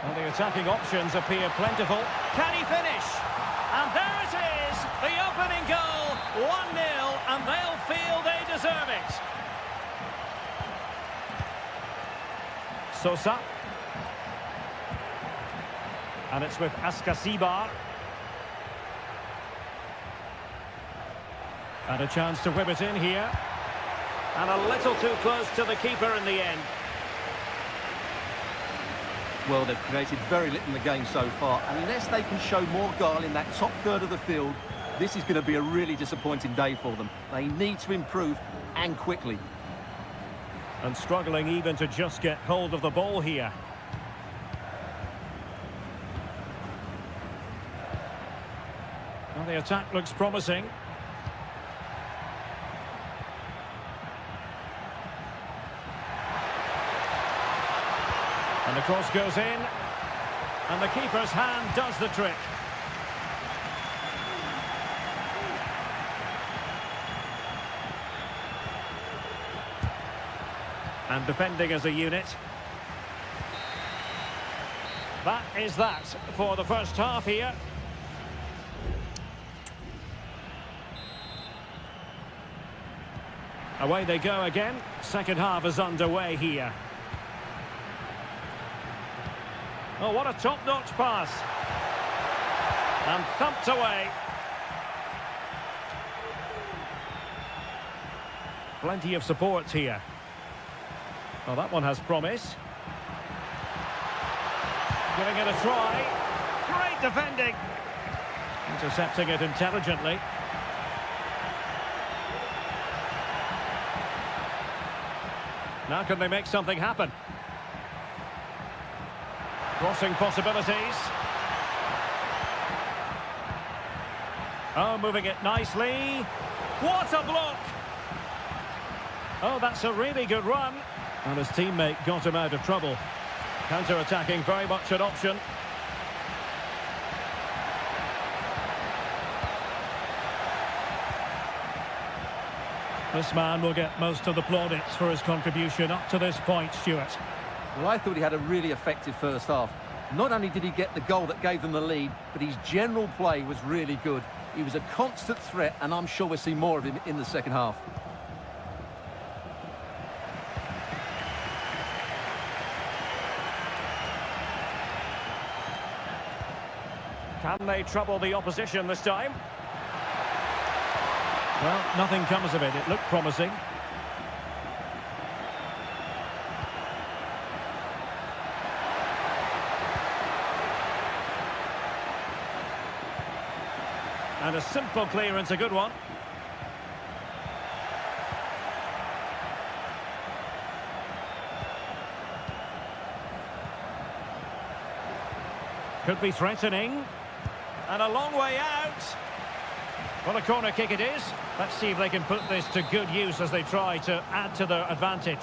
Well, the attacking options appear plentiful. Can he finish? And there it is, the opening goal, 1-0, and they'll feel they deserve it. Sosa. And it's with Ascasibar. And a chance to whip it in here. And a little too close to the keeper in the end. Well, they've created very little in the game so far. Unless they can show more guile in that top third of the field, this is going to be a really disappointing day for them. They need to improve, and quickly. And struggling even to just get hold of the ball here. Well, the attack looks promising. And the cross goes in, and the keeper's hand does the trick. And defending as a unit. That is that for the first half here. Away they go again. Second half is underway here. Oh, what a top-notch pass. And thumped away. Plenty of support here. Well, that one has promise. Giving it a try. Great defending. Intercepting it intelligently. Now can they make something happen? Crossing possibilities. Oh, moving it nicely. What a block! Oh, that's a really good run. And his teammate got him out of trouble. Counter-attacking, very much an option. This man will get most of the plaudits for his contribution up to this point, Stuart. Well, I thought he had a really effective first half. Not only did he get the goal that gave them the lead, but his general play was really good. He was a constant threat, and I'm sure we'll see more of him in the second half. Can they trouble the opposition this time? Well, nothing comes of it. It looked promising. And a simple clearance, a good one. Could be threatening. And a long way out. Well, a corner kick it is. Let's see if they can put this to good use as they try to add to their advantage.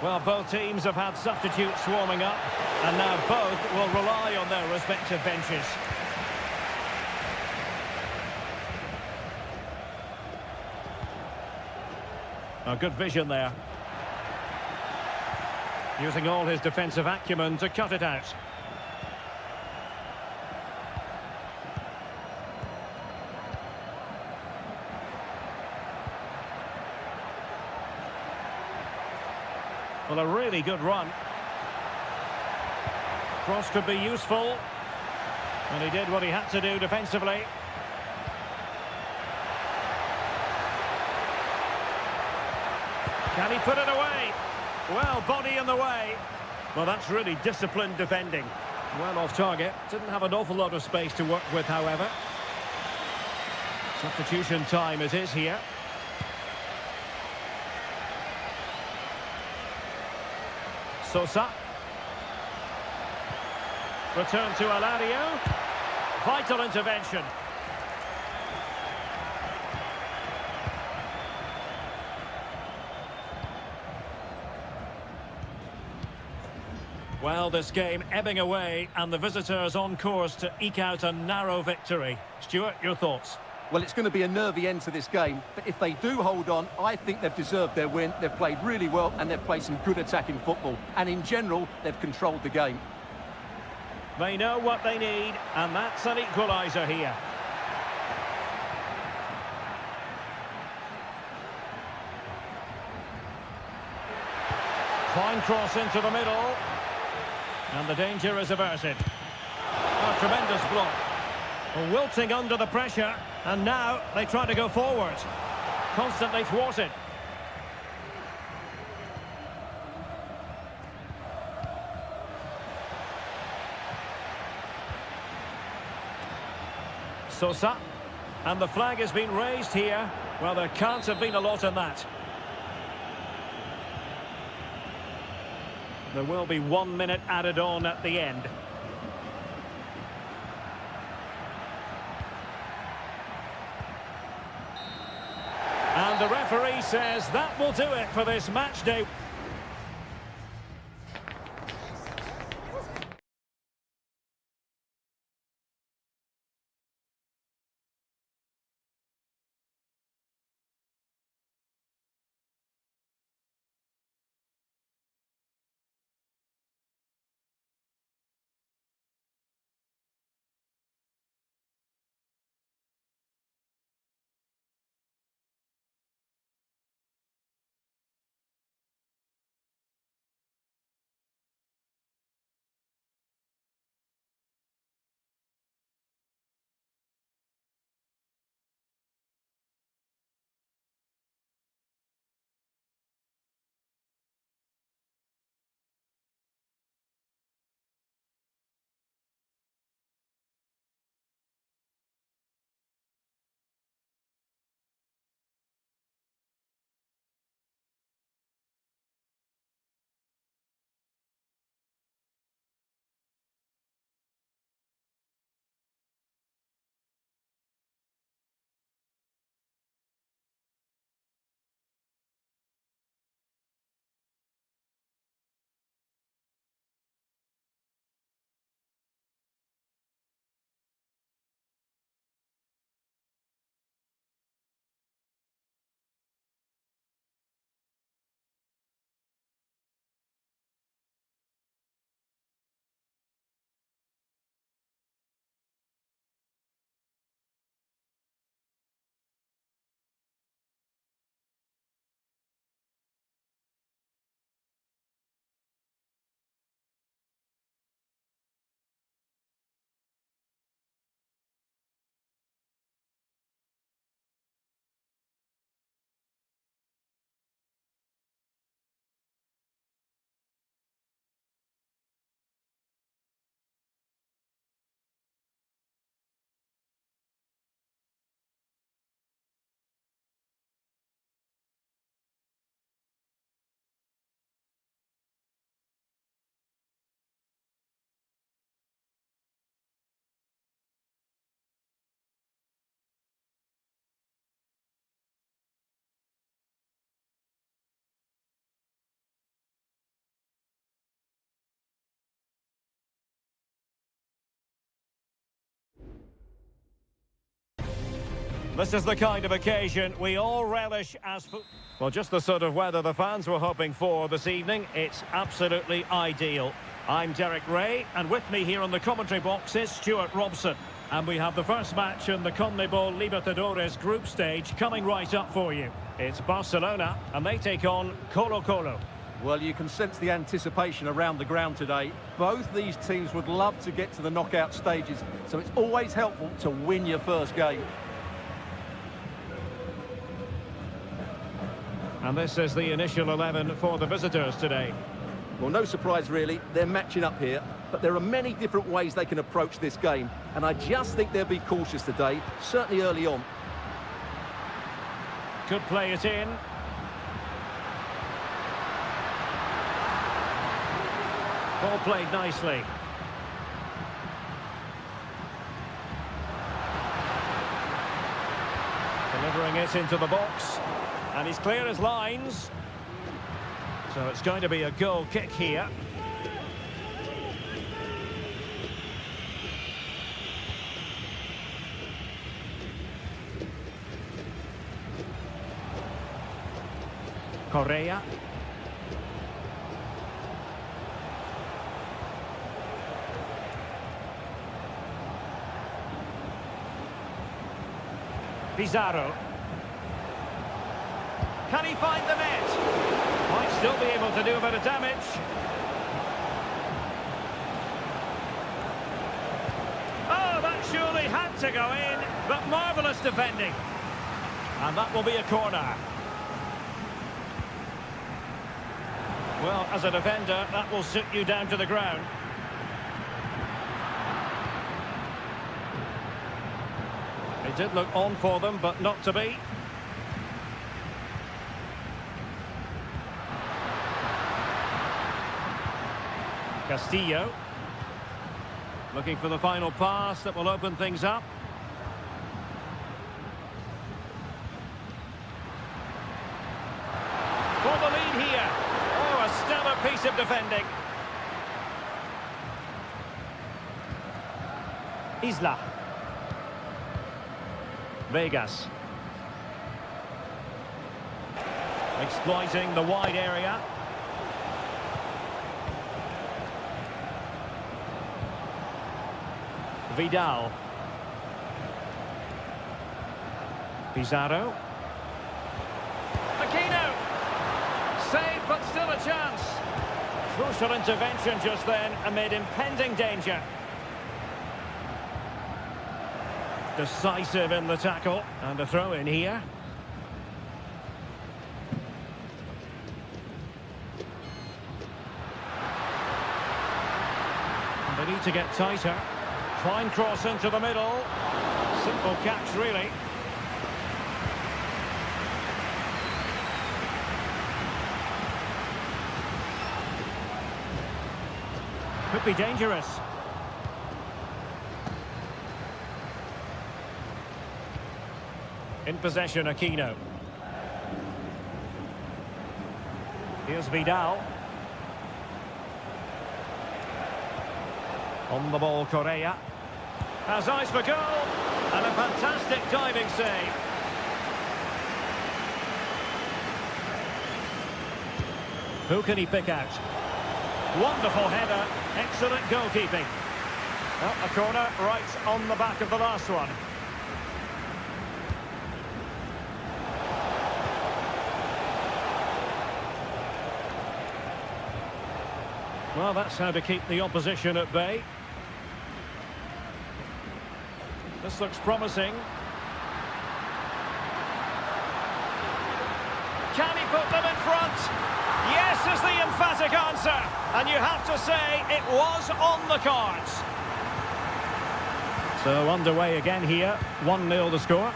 Well, both teams have had substitutes warming up, and now both will rely on their respective benches. A good vision there. Using all his defensive acumen to cut it out. Well, a really good run. Cross could be useful. And he did what he had to do defensively. Can he put it away? Well, body in the way. Well, that's really disciplined defending. Well off target. Didn't have an awful lot of space to work with, however. Substitution time it is here. Sosa. Return to Alario. Vital intervention. Well, this game ebbing away and the visitors on course to eke out a narrow victory. Stuart, your thoughts? Well, it's going to be a nervy end to this game, but if they do hold on, I think they've deserved their win. They've played really well and they've played some good attacking football. And in general, they've controlled the game. They know what they need, and that's an equaliser here. Fine cross into the middle. And the danger is averted. A tremendous block. Wilting under the pressure, and now they try to go forward. Constantly thwarted. Sosa. And the flag has been raised here. Well, there can't have been a lot in that. There will be 1 minute added on at the end. And the referee says that will do it for this match day. This is the kind of occasion we all relish as well, just the sort of weather the fans were hoping for this evening. It's absolutely ideal. I'm Derek Ray, and with me here on the commentary box is Stuart Robson. And we have the first match in the CONMEBOL Libertadores group stage coming right up for you. It's Barcelona, and they take on Colo-Colo. Well, you can sense the anticipation around the ground today. Both these teams would love to get to the knockout stages, so it's always helpful to win your first game. And this is the initial 11 for the visitors today. Well, no surprise really, they're matching up here, but there are many different ways they can approach this game, and I just think they'll be cautious today, certainly early on. Could play it in. Ball played nicely. Delivering it into the box. And he's clear as lines. So it's going to be a goal kick here. Correa. Pizarro. Can he find the net? Might still be able to do a bit of damage. Oh, that surely had to go in, but marvellous defending. And that will be a corner. Well, as a defender, that will sit you down to the ground. It did look on for them, but not to be. Castillo. Looking for the final pass that will open things up. For the lead here. Oh, a stellar piece of defending. Isla. Vegas. Exploiting the wide area. Vidal. Pizarro. Aquino. Save, but still a chance. Crucial intervention just then amid impending danger. Decisive in the tackle. And a throw in here. And they need to get tighter. Fine cross into the middle. Simple catch, really. Could be dangerous. In possession, Aquino. Here's Vidal. On the ball, Correa. Has eyes for goal. And a fantastic diving save. Who can he pick out? Wonderful header. Excellent goalkeeping. Well, a corner right on the back of the last one. Well, that's how to keep the opposition at bay. This looks promising. Can he put them in front? Yes is the emphatic answer. And you have to say it was on the cards. So underway again here. 1-0 the score.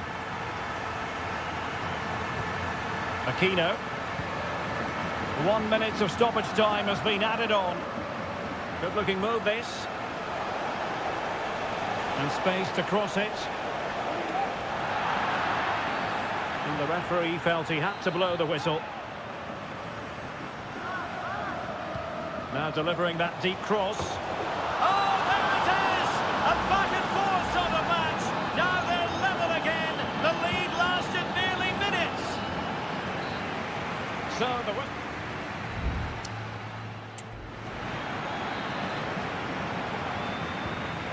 Aquino. 1 minute of stoppage time has been added on. Good looking move this. And space to cross it. And the referee felt he had to blow the whistle. Now delivering that deep cross. Oh, there it is! A back and forth sort of match. Now they're level again. The lead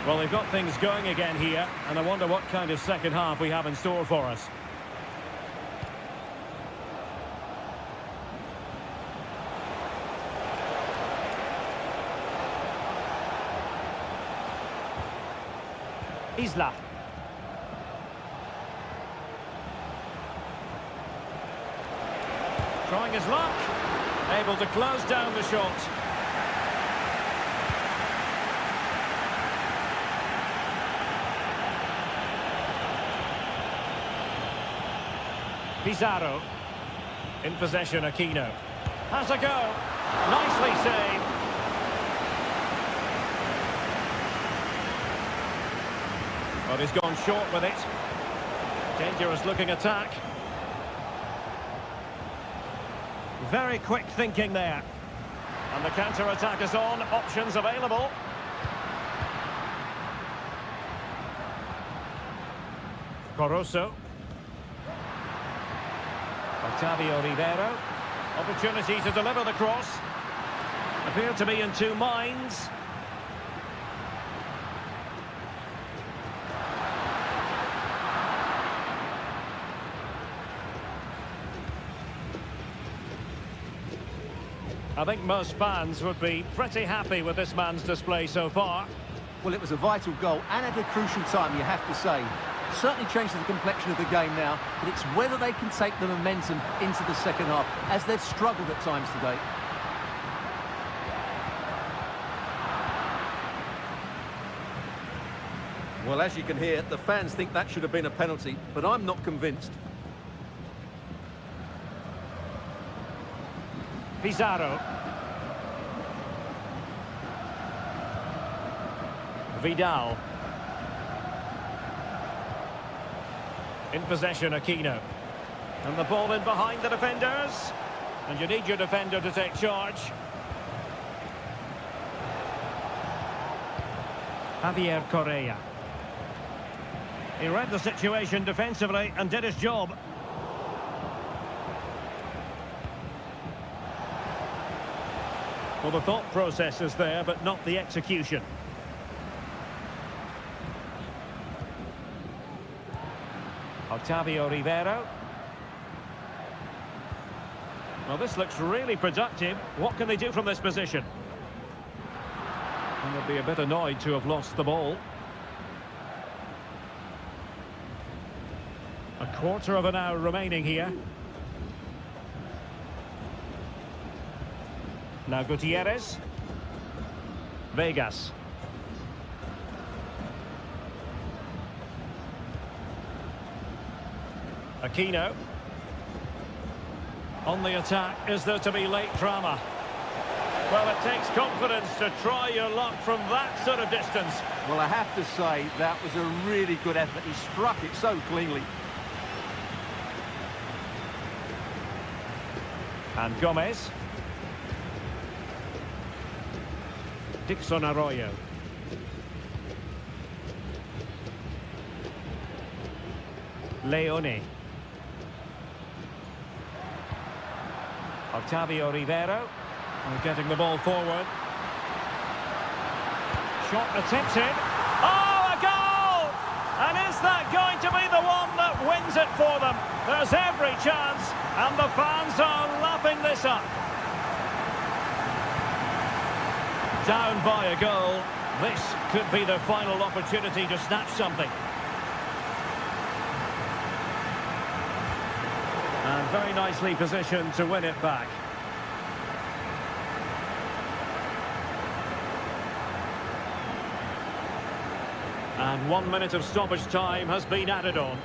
Well, they've got things going again here, and I wonder what kind of second half we have in store for us. Isla. Trying his luck. Able to close down the shot. Pizarro. In possession, Aquino. Has a go. Nicely saved. But he's gone short with it. Dangerous looking attack. Very quick thinking there. And the counter-attack is on. Options available. Coroso. Octavio Rivero. Opportunity to deliver the cross. Appeared to be in two minds. I think most fans would be pretty happy with this man's display so far. Well, it was a vital goal and at a crucial time, you have to say. Certainly changes the complexion of the game now, but it's whether they can take the momentum into the second half, as they've struggled at times today. Well, as you can hear, the fans think that should have been a penalty, but I'm not convinced. Pizarro. Vidal. In possession, Aquino. And the ball in behind the defenders. And you need your defender to take charge. Javier Correa. He read the situation defensively and did his job. Well, the thought process is there, but not the execution. Octavio Rivero. Well, this looks really productive. What can they do from this position? And they'll be a bit annoyed to have lost the ball. A quarter of an hour remaining here. Now Gutierrez. Vegas. Aquino. On the attack, is there to be late drama? Well, it takes confidence to try your luck from that sort of distance. Well, I have to say, that was a really good effort. He struck it so cleanly. And Gomez. Dixon Arroyo. Leone. Octavio Rivero. Getting the ball forward. Shot attempted. Oh, a goal! And is that going to be the one that wins it for them? There's every chance, and the fans are lapping this up. Down by a goal. This could be the final opportunity to snatch something. And very nicely positioned to win it back. And 1 minute of stoppage time has been added on.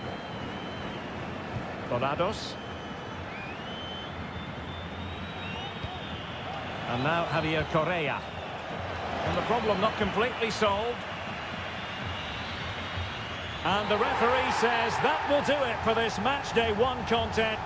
Dorados. And now Javier Correa. And the problem not completely solved. And the referee says that will do it for this match day 1 contest.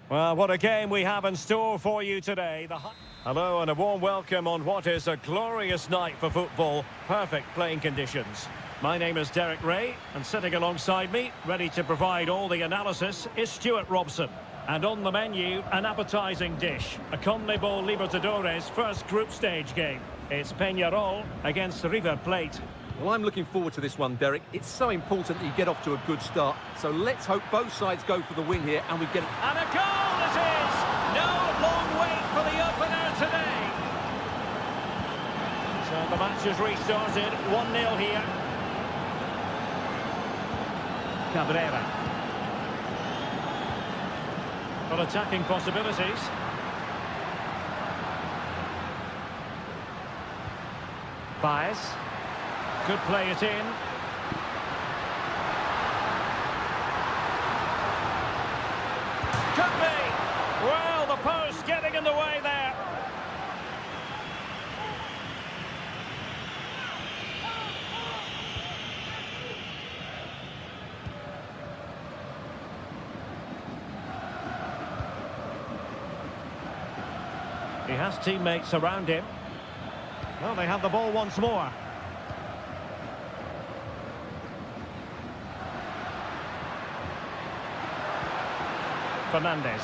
Well, what a game we have in store for you today. Hello and a warm welcome on what is a glorious night for football. Perfect playing conditions. My name is Derek Ray, and sitting alongside me, ready to provide all the analysis, is Stuart Robson. And on the menu, an appetising dish, a CONMEBOL Libertadores first group stage game. It's Peñarol against River Plate. Well, I'm looking forward to this one, Derek. It's so important that you get off to a good start. So let's hope both sides go for the win here and we get it. And a goal it is! No long wait for the opener today. So the match has restarted, 1-0 here. Cabrera. Got attacking possibilities. Baez. Could play it in. Could be! Well, the post getting in the way there. He has teammates around him. Well, they have the ball once more. Fernandez.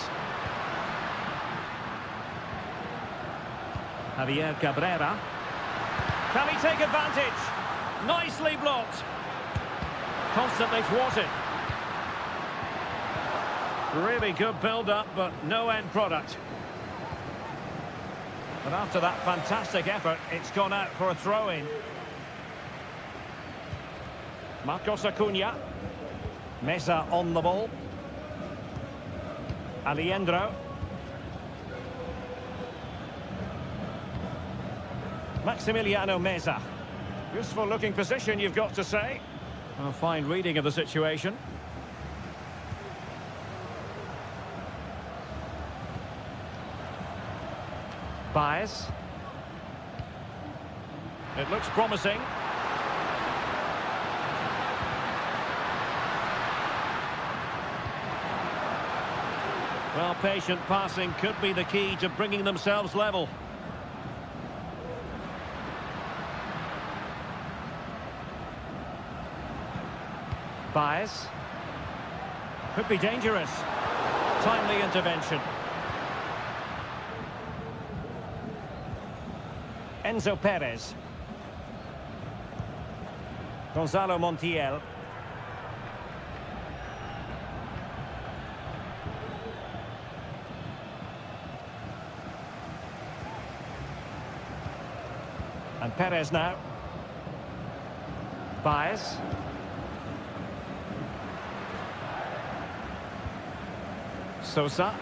Javier Cabrera. Can he take advantage? Nicely blocked. Constantly thwarted. Really good build-up, but no end product. But after that fantastic effort, it's gone out for a throw-in. Marcos Acuna. Mesa on the ball. Alejandro. Maximiliano Mesa. Useful looking position, you've got to say. A fine reading of the situation. Baez. It looks promising. Well, patient passing could be the key to bringing themselves level. Baez. Could be dangerous. Timely intervention. Enzo Perez. Gonzalo Montiel. And Perez now. Baez. Sosa.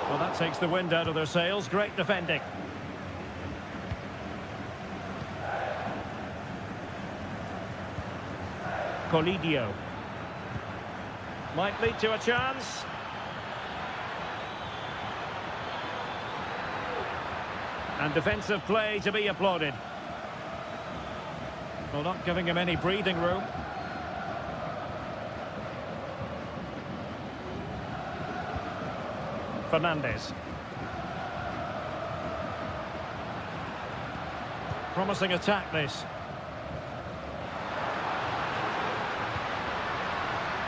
Well, that takes the wind out of their sails. Great defending. Colidio. Might lead to a chance. And defensive play to be applauded. Well, not giving him any breathing room. Fernandez. Promising attack this.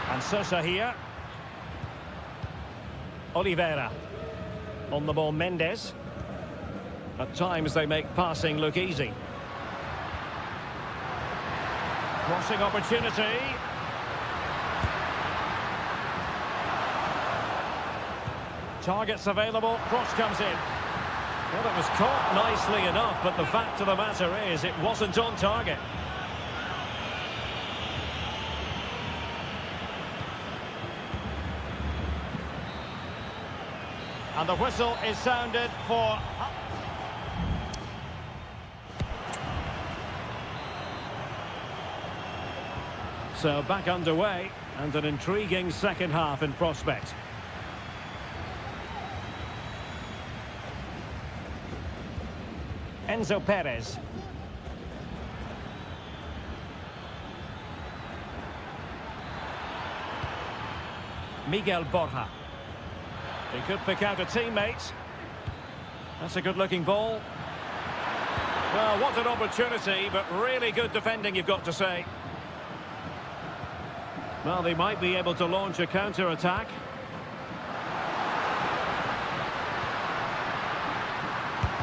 And Sosa here. Oliveira. On the ball, Mendes. At times they make passing look easy. Crossing opportunity. Targets available, cross comes in. Well, it was caught nicely enough, but the fact of the matter is it wasn't on target. And the whistle is sounded for... So back underway, and an intriguing second half in prospect. Enzo Perez. Miguel Borja. He could pick out a teammate. That's a good-looking ball. Well, what an opportunity, but really good defending, you've got to say. Well, they might be able to launch a counter-attack.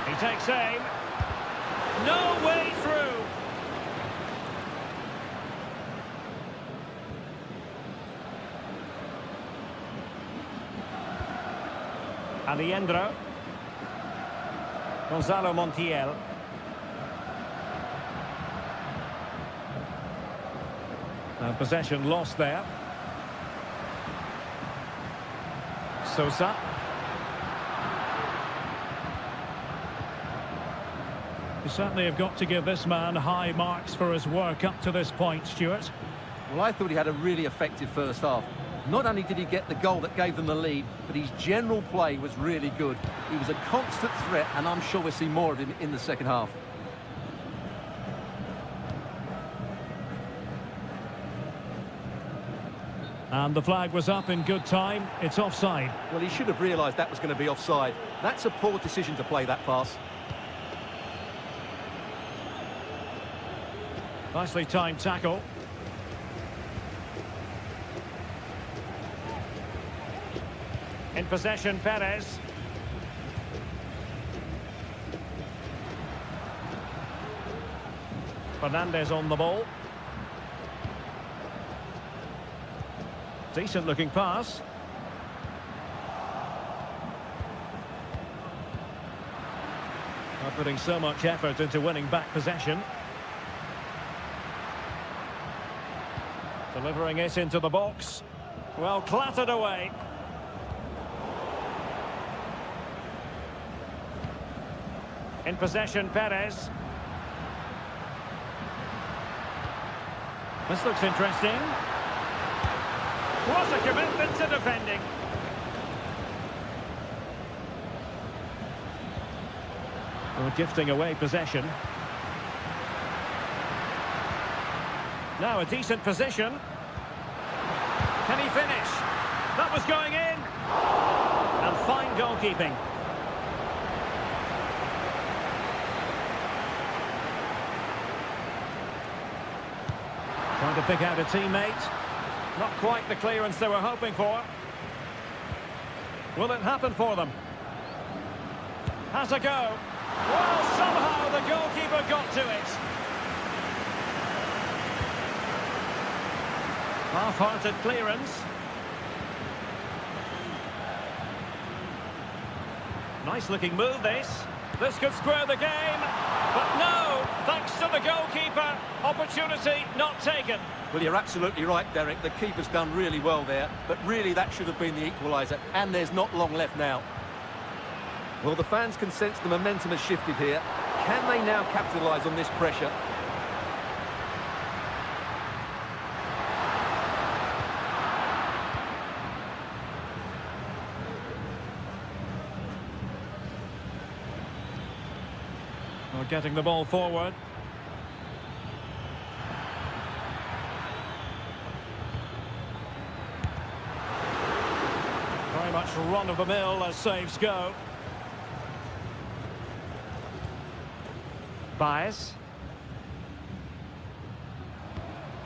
He takes aim. No way through. Aliendro. Gonzalo Montiel. And possession lost there. Sosa. You certainly have got to give this man high marks for his work up to this point, Stuart. Well, I thought he had a really effective first half. Not only did he get the goal that gave them the lead, but his general play was really good. He was a constant threat, and I'm sure we'll see more of him in the second half. And the flag was up in good time. It's offside. Well, he should have realised that was going to be offside. That's a poor decision to play that pass. Nicely timed tackle. In possession, Perez. Fernandez on the ball. Decent looking pass. Not putting so much effort into winning back possession. Delivering it into the box. Well, clattered away. In possession, Perez. This looks interesting. What a commitment to defending. Well, gifting away possession. Now a decent position. Can he finish? That was going in. And fine goalkeeping. Trying to pick out a teammate. Not quite the clearance they were hoping for. Will it happen for them? Has a go. Well, somehow the goalkeeper got to it. Half-hearted clearance. Nice looking move, this. This could square the game. But no, thanks to the goalkeeper. Opportunity not taken. Well, you're absolutely right, Derek. The keeper's done really well there. But really, that should have been the equaliser. And there's not long left now. Well, the fans can sense the momentum has shifted here. Can they now capitalise on this pressure? Well, getting the ball forward. Very much run-of-the-mill as saves go. Baez.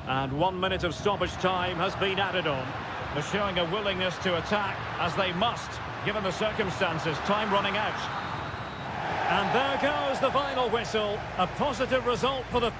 And 1 minute of stoppage time has been added on. They're showing a willingness to attack, as they must, given the circumstances. Time running out. And there goes the final whistle. A positive result for the...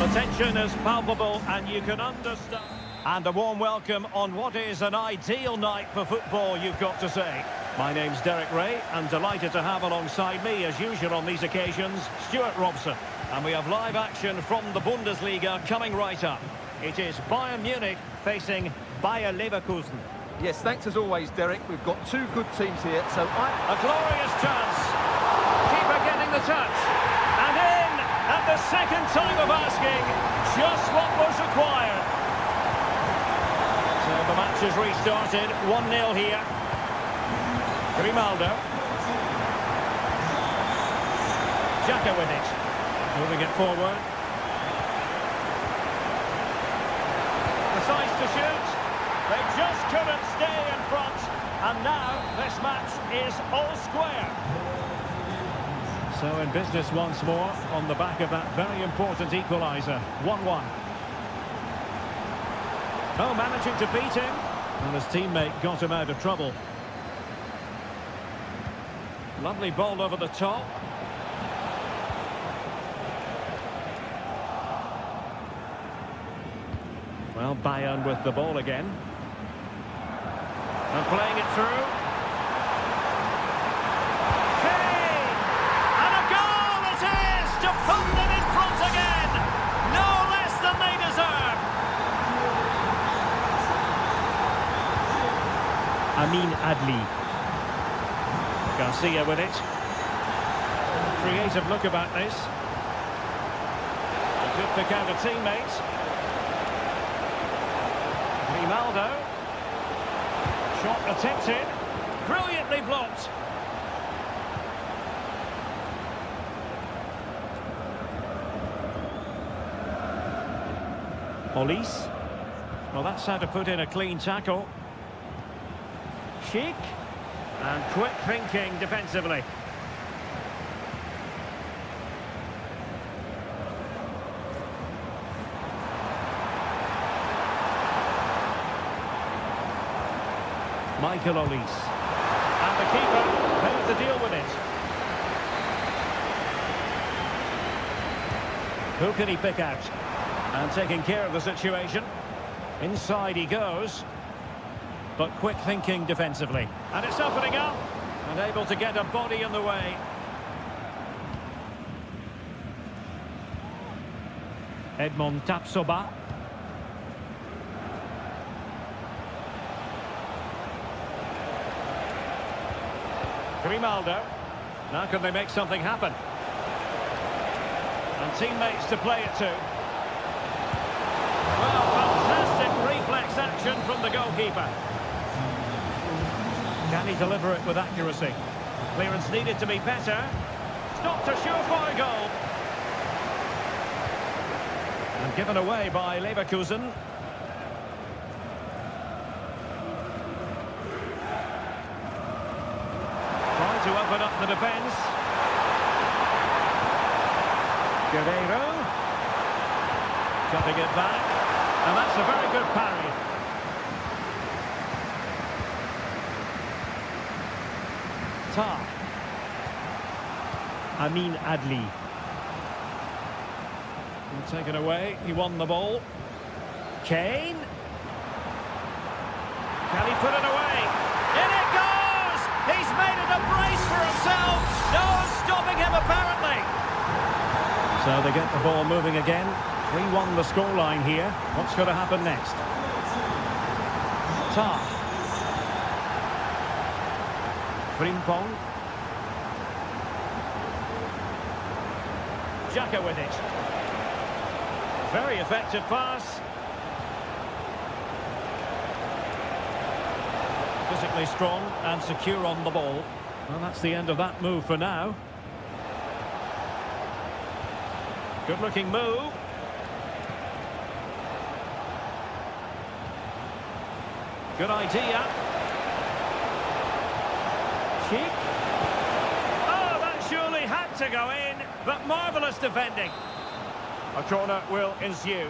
The tension is palpable and you can understand. And a warm welcome on what is an ideal night for football, you've got to say. My name's Derek Ray, and delighted to have alongside me, as usual on these occasions, Stuart Robson. And we have live action from the Bundesliga coming right up. It is Bayern Munich facing Bayer Leverkusen. Yes, thanks as always, Derek. We've got two good teams here, so A glorious chance. Keeper getting the touch. And in at the second time of asking, just what was required. So the match has restarted, 1-0 here. Grimaldo. Xhaka with it. Moving it forward. Decides to shoot. They just couldn't stay in front. And now this match is all square. So in business once more on the back of that very important equaliser. 1-1. Oh, managing to beat him. And his teammate got him out of trouble. Lovely ball over the top. Well, Bayern with the ball again. And playing it through. Kane! And a goal it is to put them in front again! No less than they deserve! Amin Adli. Garcia with it. Creative look about this. A good pick out of teammates. Grimaldo. Shot attempted. Brilliantly blocked. Olise. Well, that's how to put in a clean tackle. Sheik. And quick thinking defensively. Michael Olise. And the keeper failed to deal with it. Who can he pick out? And taking care of the situation. Inside he goes. But quick thinking defensively. And it's opening up. And able to get a body in the way. Edmond Tapsoba. Grimaldo. Now can they make something happen? And teammates to play it to. Well, fantastic reflex action from the goalkeeper. Can he deliver it with accuracy? Clearance needed to be better. Stopped a surefire goal. And given away by Leverkusen. Trying to open up the defence. Guerreiro. Cutting it back. And that's a very good parry. Tar. Amin Adli. And taken away, he won the ball. Kane. Can he put it away? In it goes! He's made it a brace for himself. No stopping him apparently. So they get the ball moving again. 3-1 the scoreline here. What's going to happen next? Tar. Frimpong. Xhaka with it. Very effective pass. Physically strong and secure on the ball. Well, that's the end of that move for now. Good looking move. Good idea. Sheik. Oh, that surely had to go in, but marvellous defending. A corner will ensue.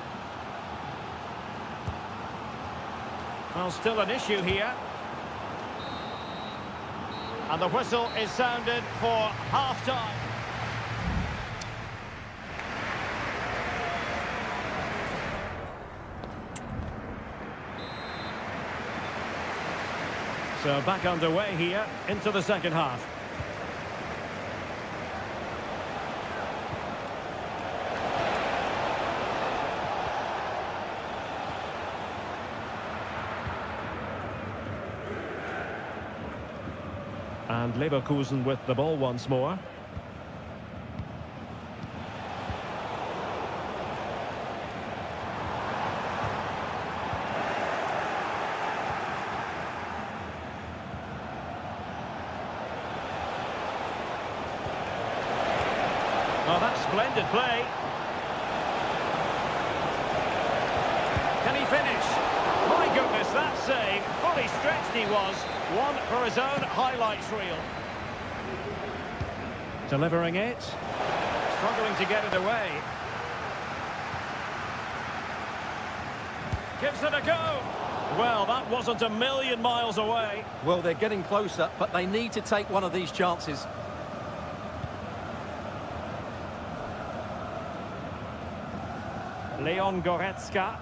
Well, still an issue here. And the whistle is sounded for half-time. So back underway here into the second half. And Leverkusen with the ball once more. Oh, that's splendid play. Can he finish? My goodness, that save. Fully stretched he was. One for his own highlights reel. Delivering it. Struggling to get it away. Gives it a go. Well, that wasn't a million miles away. Well, they're getting closer, but they need to take one of these chances. Leon Goretzka.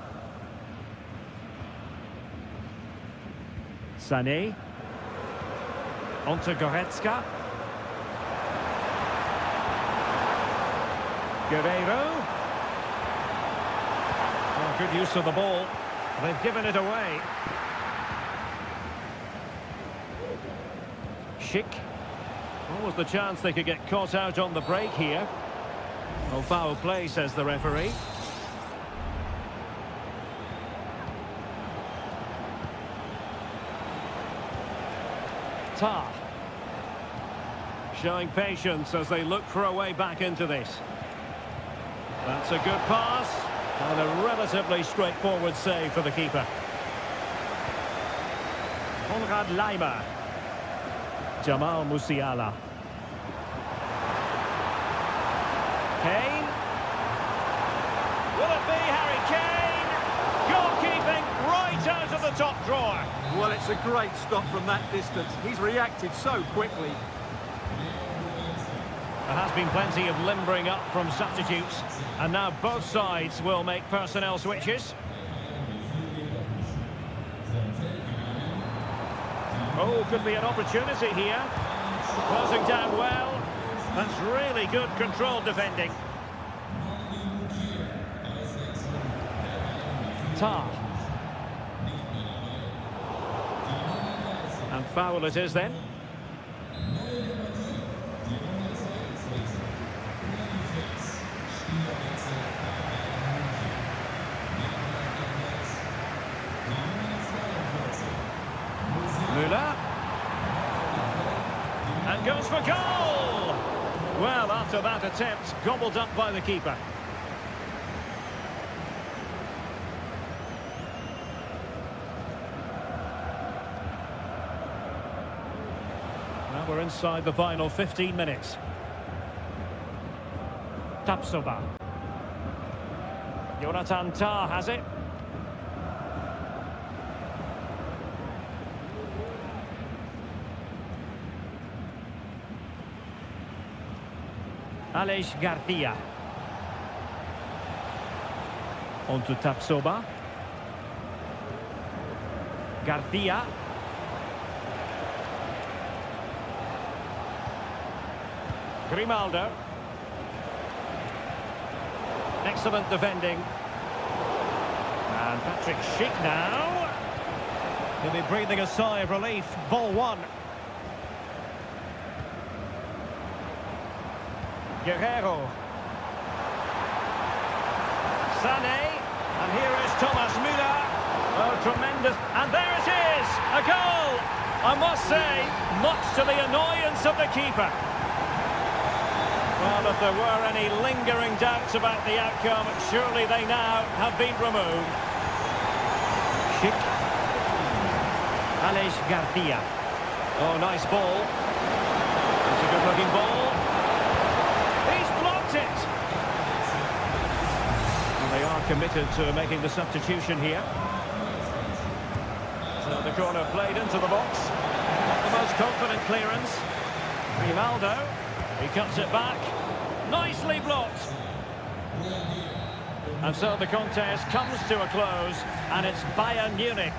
Sané. Onto Goretzka. Guerreiro. Oh, good use of the ball. They've given it away. Schick. What was the chance they could get caught out on the break here? Well, foul play, says the referee. Tar. Showing patience as they look for a way back into this. That's a good pass. And a relatively straightforward save for the keeper. Konrad Laimer. Jamal Musiala. Kane. Will it be Harry Kane? Goalkeeping right out of the top drawer. Well, it's a great stop from that distance. He's reacted so quickly. There has been plenty of limbering up from substitutes, and now both sides will make personnel switches. Oh, could be an opportunity here. Closing down well. That's really good controlled defending. Tar. And foul it is then. Müller. And goes for goal! Well, after that attempt, gobbled up by the keeper. Well, we're inside the final 15 minutes. Tapsoba. Jonathan Tah has it. Aleix Garcia. On to Tapsoba. Garcia. Grimaldo. Excellent defending. And Patrick Schick now. He'll be breathing a sigh of relief. Ball one. Guerreiro. Sané. And here is Thomas Müller. Oh, tremendous. And there it is! A goal! I must say, much to the annoyance of the keeper. Well, if there were any lingering doubts about the outcome, surely they now have been removed. Schick. Aleix Garcia. Oh, nice ball. It's a good-looking ball. He's blocked it! And they are committed to making the substitution here. So the corner played into the box. Not the most confident clearance. Grimaldo. He cuts it back. Nicely blocked. And so the contest comes to a close, and it's Bayern Munich.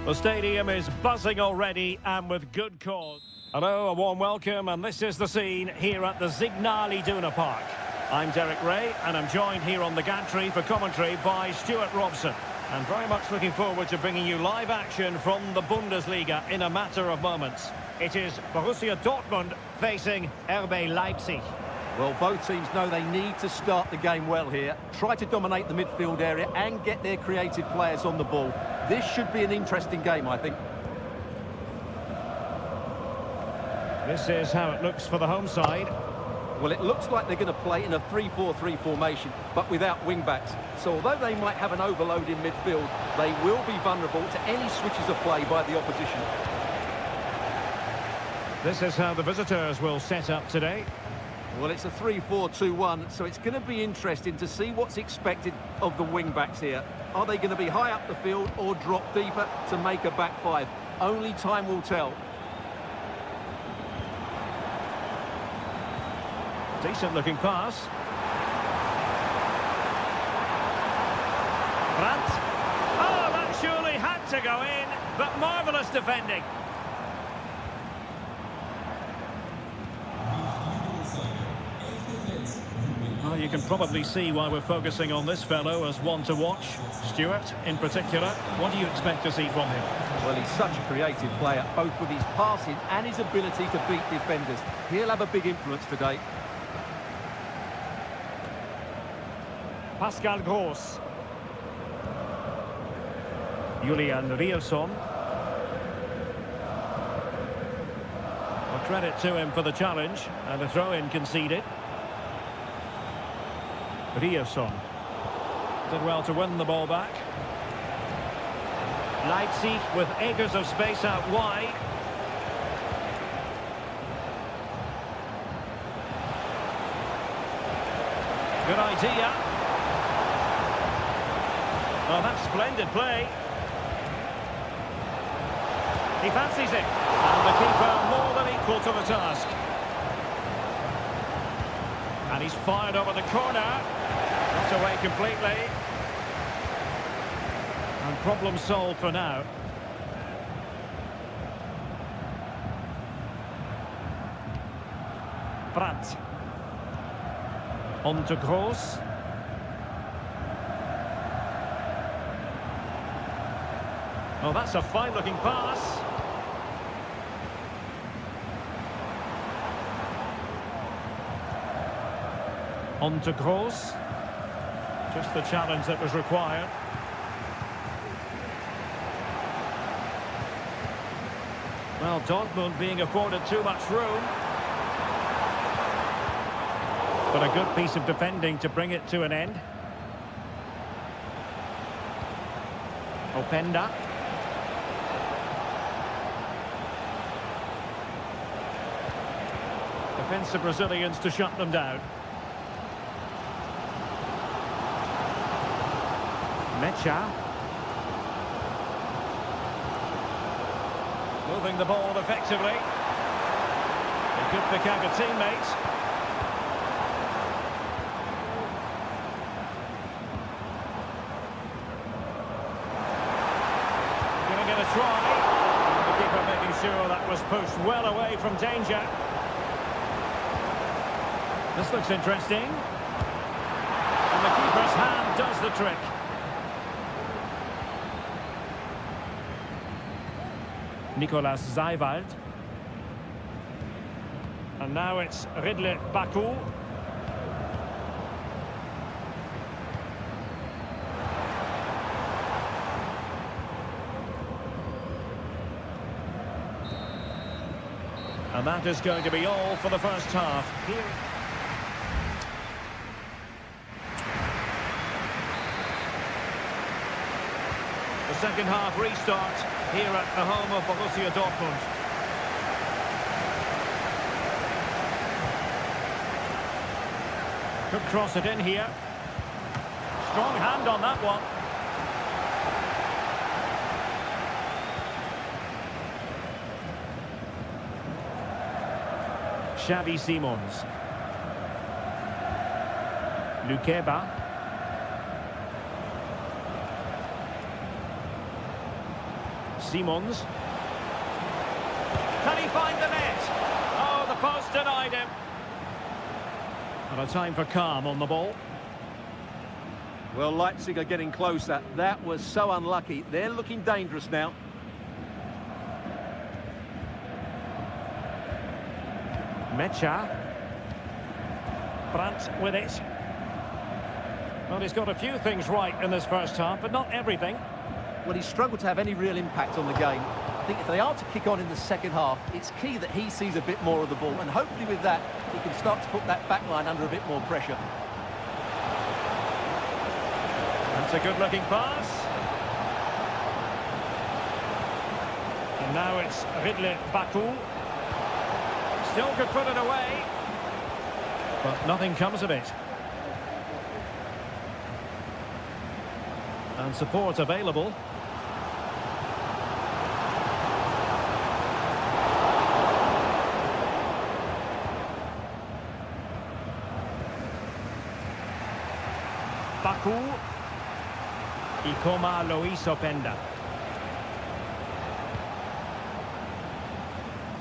The stadium is buzzing already, and with good cause. Hello, a warm welcome, and this is the scene here at the Signal Iduna Park. I'm Derek Ray, and I'm joined here on the gantry for commentary by Stuart Robson. And very much looking forward to bringing you live action from the Bundesliga in a matter of moments. It is Borussia Dortmund facing RB Leipzig. Well, both teams know they need to start the game well here. Try to dominate the midfield area and get their creative players on the ball. This should be an interesting game, I think. This is how it looks for the home side. Well, it looks like they're going to play in a 3-4-3 formation, but without wing-backs. So although they might have an overload in midfield, they will be vulnerable to any switches of play by the opposition. This is how the visitors will set up today. Well, it's a 3-4-2-1, so it's going to be interesting to see what's expected of the wing-backs here. Are they going to be high up the field or drop deeper to make a back five? Only time will tell. Decent-looking pass. Brandt. Oh, that surely had to go in, but marvellous defending. Well, you can probably see why we're focusing on this fellow as one to watch. Stuart, in particular, what do you expect to see from him? Well, he's such a creative player, both with his passing and his ability to beat defenders. He'll have a big influence today. Pascal Gross. Julian Rielson. Well, credit to him for the challenge, and a throw-in conceded. Rielson did well to win the ball back. Leipzig with acres of space out wide. Good idea. Oh, that's splendid play. He fancies it. And the keeper more than equal to the task. And he's fired over the corner. Not away completely. And problem solved for now. Brandt. On to Gross. Oh, that's a fine-looking pass. On to Gross. Just the challenge that was required. Well, Dortmund being afforded too much room. But a good piece of defending to bring it to an end. Openda. Defensive Brazilians to shut them down. Mecha. Moving the ball effectively. He could pick out a teammate. Gonna get a try. The keeper making sure that was pushed well away from danger. This looks interesting. And the keeper's hand does the trick. Nicolas Zeiwald. And now it's Ridley Baku. And that is going to be all for the first half. Here. The second half restart here at the home of Borussia Dortmund. Could cross it in here. Strong hand on that one. Xavi Simons. Lukeba. Simons. Can he find the net? Oh, the post denied him. And a time for calm on the ball. Well, Leipzig are getting closer. That was so unlucky. They're looking dangerous now. Mecha. Brandt with it. Well, he's got a few things right in this first half, but not everything. Well, he's struggled to have any real impact on the game. I think if they are to kick on in the second half, it's key that he sees a bit more of the ball, and hopefully with that, he can start to put that back line under a bit more pressure. That's a good-looking pass. And now it's Baku. Still could put it away. But nothing comes of it. And support available. Baku. Ikoma lo hizo Penda.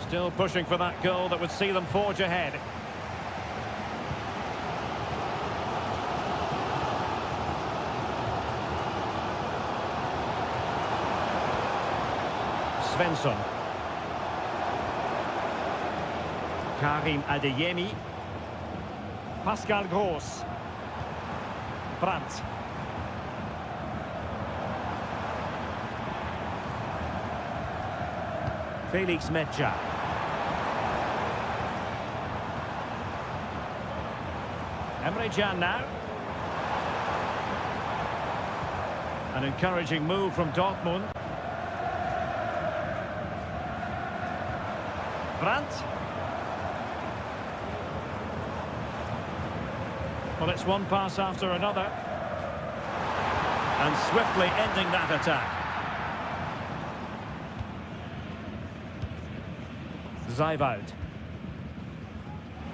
Still pushing for that goal that would see them forge ahead. Svensson. Karim Adeyemi. Pascal Gross. Brandt. Felix Mecha. Emre Can now. An encouraging move from Dortmund. Brandt. Well, it's one pass after another. And swiftly ending that attack. Zajvoud.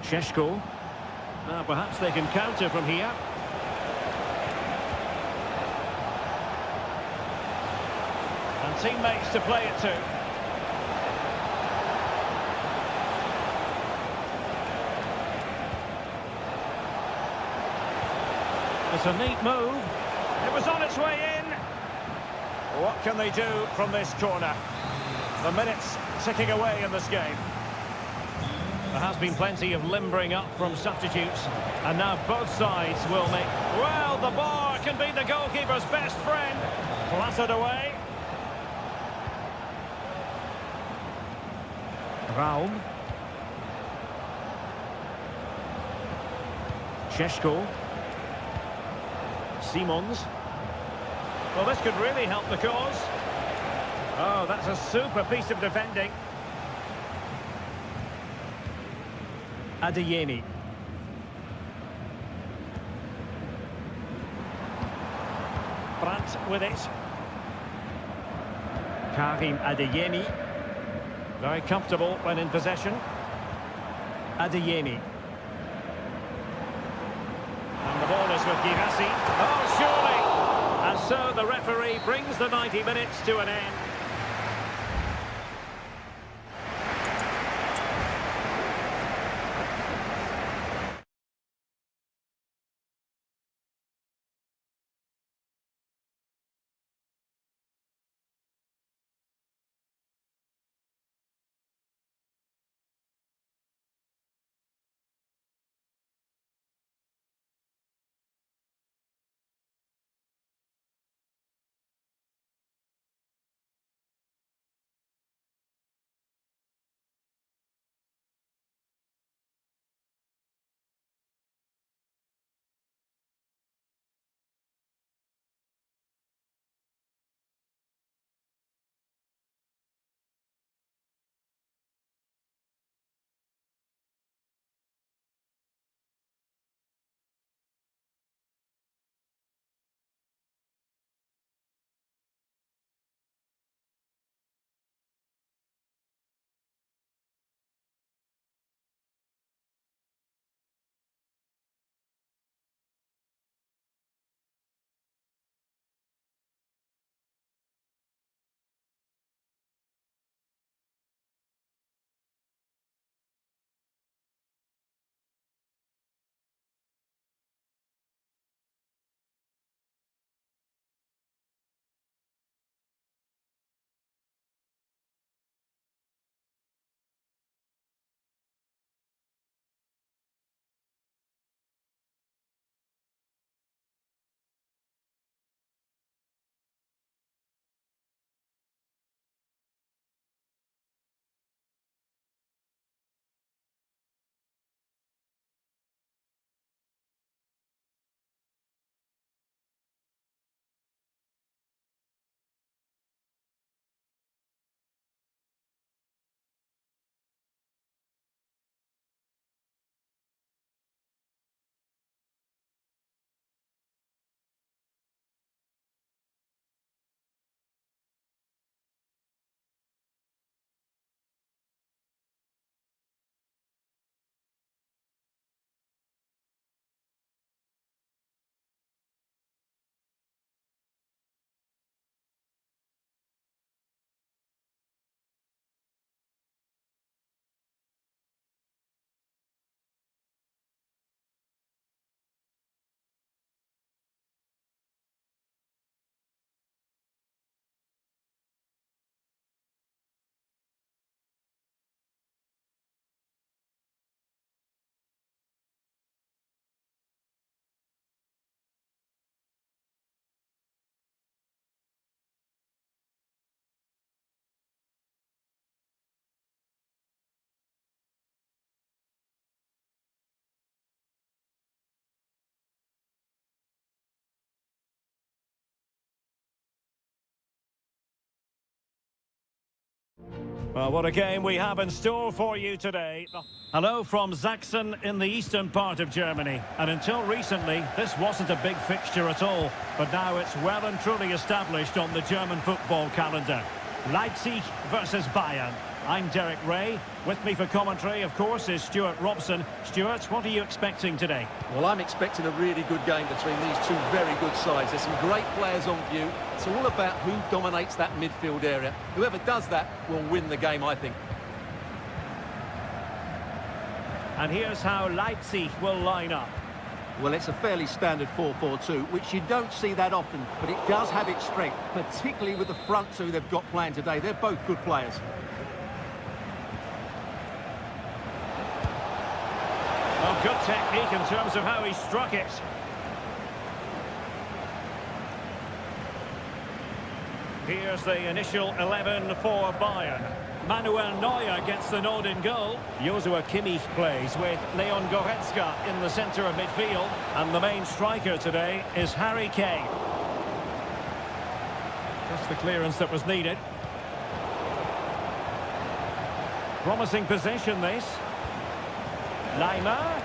Šeško. Now perhaps they can counter from here. And teammates to play it to. It's a neat move. It was on its way in. What can they do from this corner? The minutes ticking away in this game. There has been plenty of limbering up from substitutes, and now both sides will make... Well, the bar can be the goalkeeper's best friend. Clattered away. Raum. Šeško. Simons. Well, this could really help the cause. Oh, that's a super piece of defending. Adeyemi. Brandt with it. Karim Adeyemi. Very comfortable when in possession. Adeyemi. And the ball is with Girassi. Oh, surely! And so the referee brings the 90 minutes to an end. Well, what a game we have in store for you today. Hello from Sachsen in the eastern part of Germany. And until recently, this wasn't a big fixture at all. But now it's well and truly established on the German football calendar. Leipzig versus Bayern. I'm Derek Ray. With me for commentary, of course, is Stuart Robson. Stuart, what are you expecting today? Well, I'm expecting a really good game between these two very good sides. There's some great players on view. It's all about who dominates that midfield area. Whoever does that will win the game, I think. And here's how Leipzig will line up. Well, it's a fairly standard 4-4-2, which you don't see that often, but it does have its strength, particularly with the front two they've got playing today. They're both good players. Well, good technique in terms of how he struck it. Here's the initial 11 for Bayern. Manuel Neuer gets the nod in goal. Joshua Kimmich plays with Leon Goretzka in the centre of midfield. And the main striker today is Harry Kane. Just the clearance that was needed. Promising possession, this. Lima.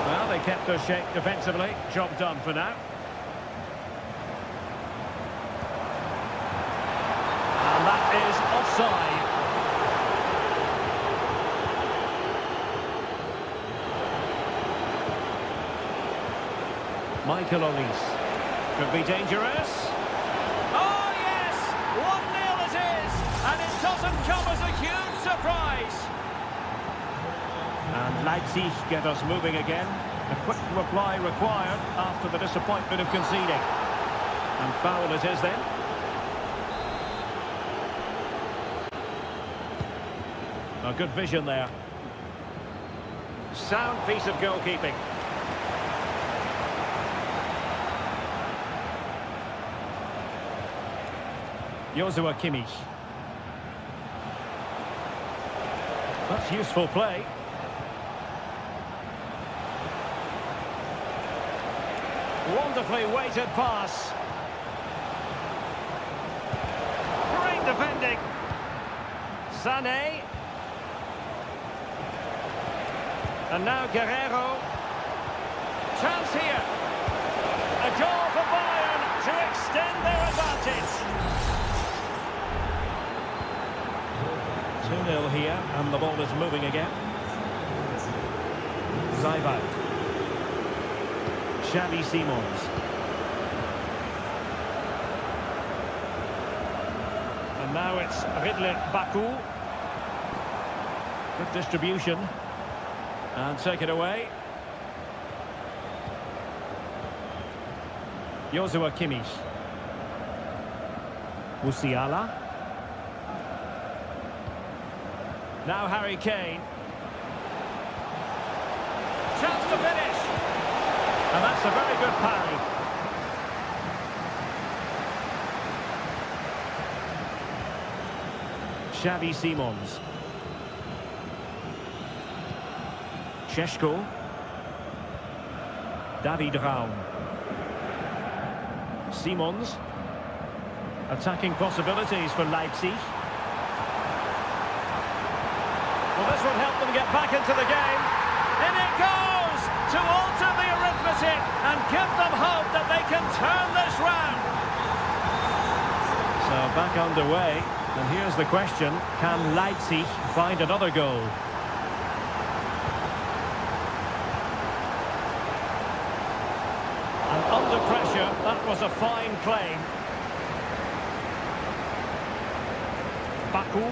Well, they kept their shape defensively. Job done for now. And that is offside. Michael Olise. Could be dangerous. Oh, yes! 1-0 it is! And it doesn't come as a huge surprise. And Leipzig get us moving again. A quick reply required after the disappointment of conceding. And foul it is then. A good vision there. Sound piece of goalkeeping. Joshua Kimmich. That's useful play. Wonderfully weighted pass. Great defending. Sané. And now Guerrero. Chance here. A goal for Bayern to extend their advantage. 2-0 here, and the ball is moving again. Zaibat. Xavi Simons. And now it's Ridley Baku. Good distribution. And take it away. Joshua Kimmich. Musiala. Now Harry Kane. Chance to finish. And that's a very good parry. Xavi Simons. Šeško. David Raum. Simons. Attacking possibilities for Leipzig. Well, this will help them get back into the game. In it goes to alter the arithmetic and give them hope that they can turn this round. So back underway, and here's the question, can Leipzig find another goal? And under pressure, that was a fine claim. Baku.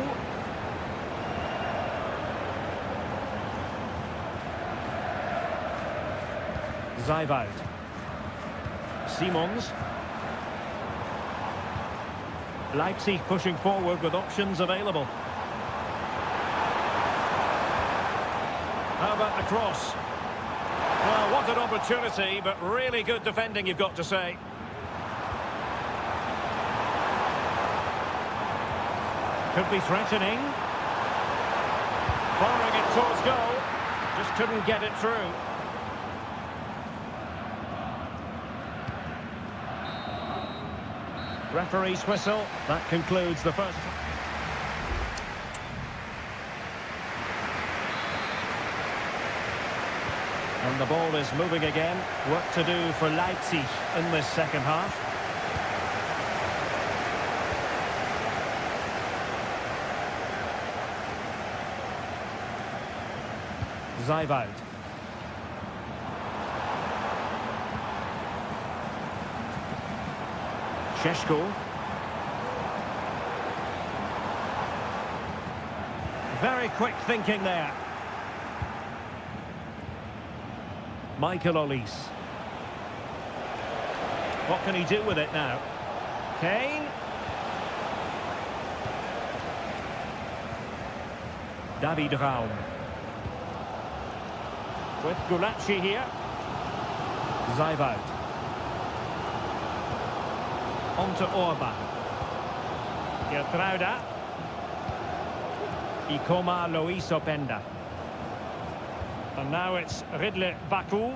Zaibat. Simons. Leipzig pushing forward with options available. How about the cross? Well, what an opportunity, but really good defending, you've got to say. Could be threatening. Firing it towards goal. Just couldn't get it through. Referee's whistle. That concludes the first. And the ball is moving again. Work to do for Leipzig in this second half. Zijvoud. Šeško. Very quick thinking there. Michael Olise. What can he do with it now? Kane. David Raum. With Gulacsi here. Zijvoud. On to Orban. Gertruida. Ikoma Lois Openda. And now it's Ridley Baku.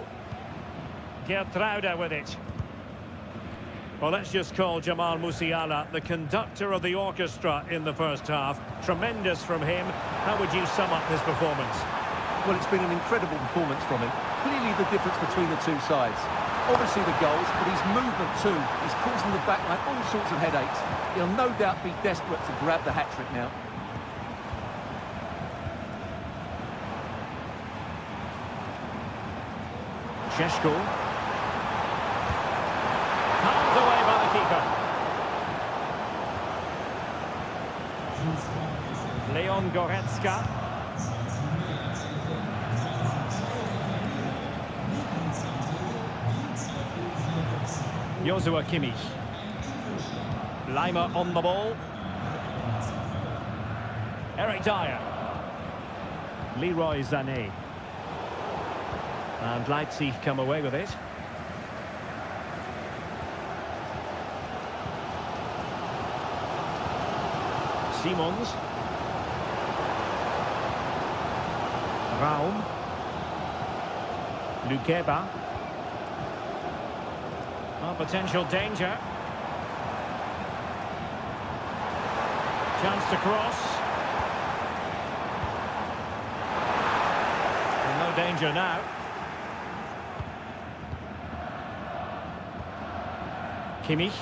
Gertruida with it. Well, let's just call Jamal Musiala the conductor of the orchestra in the first half. Tremendous from him. How would you sum up his performance? Well, it's been an incredible performance from him. Clearly the difference between the two sides. Obviously the goals, but his movement too is causing the backline all sorts of headaches. He'll no doubt be desperate to grab the hat-trick now. Šeško. Palmed away by the keeper. Leon Goretzka. Joshua Kimmich. Lima on the ball. Eric Dyer. Leroy Sané. And Leipzig come away with it. Simons. Raum. Lukeba. Oh, potential danger. Chance to cross. And no danger now. Kimmich.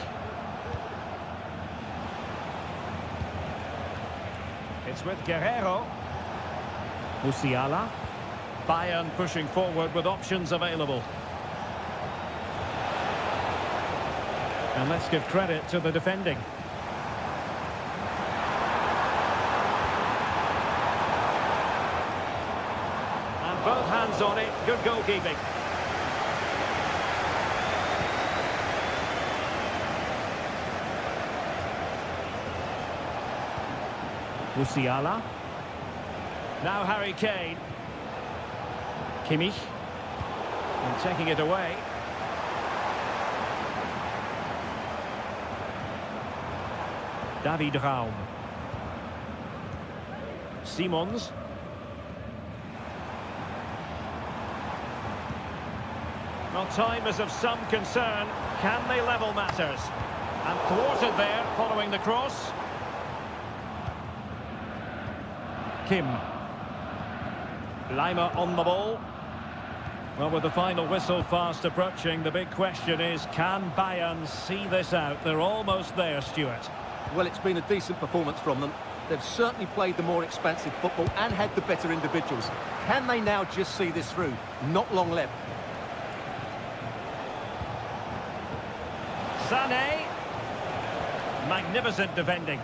It's with Guerrero. Musiala. Bayern pushing forward with options available. And let's give credit to the defending. And both hands on it. Good goalkeeping. Musiala. Now Harry Kane. Kimmich. And taking it away. David Raum. Simons. Well, time is of some concern. Can they level matters? And thwarted there following the cross. Kim. Lima on the ball. Well, with the final whistle fast approaching, the big question is, can Bayern see this out? They're almost there, Stuart. Well, it's been a decent performance from them. They've certainly played the more expansive football and had the better individuals. Can they now just see this through? Not long left. Sané. Magnificent defending.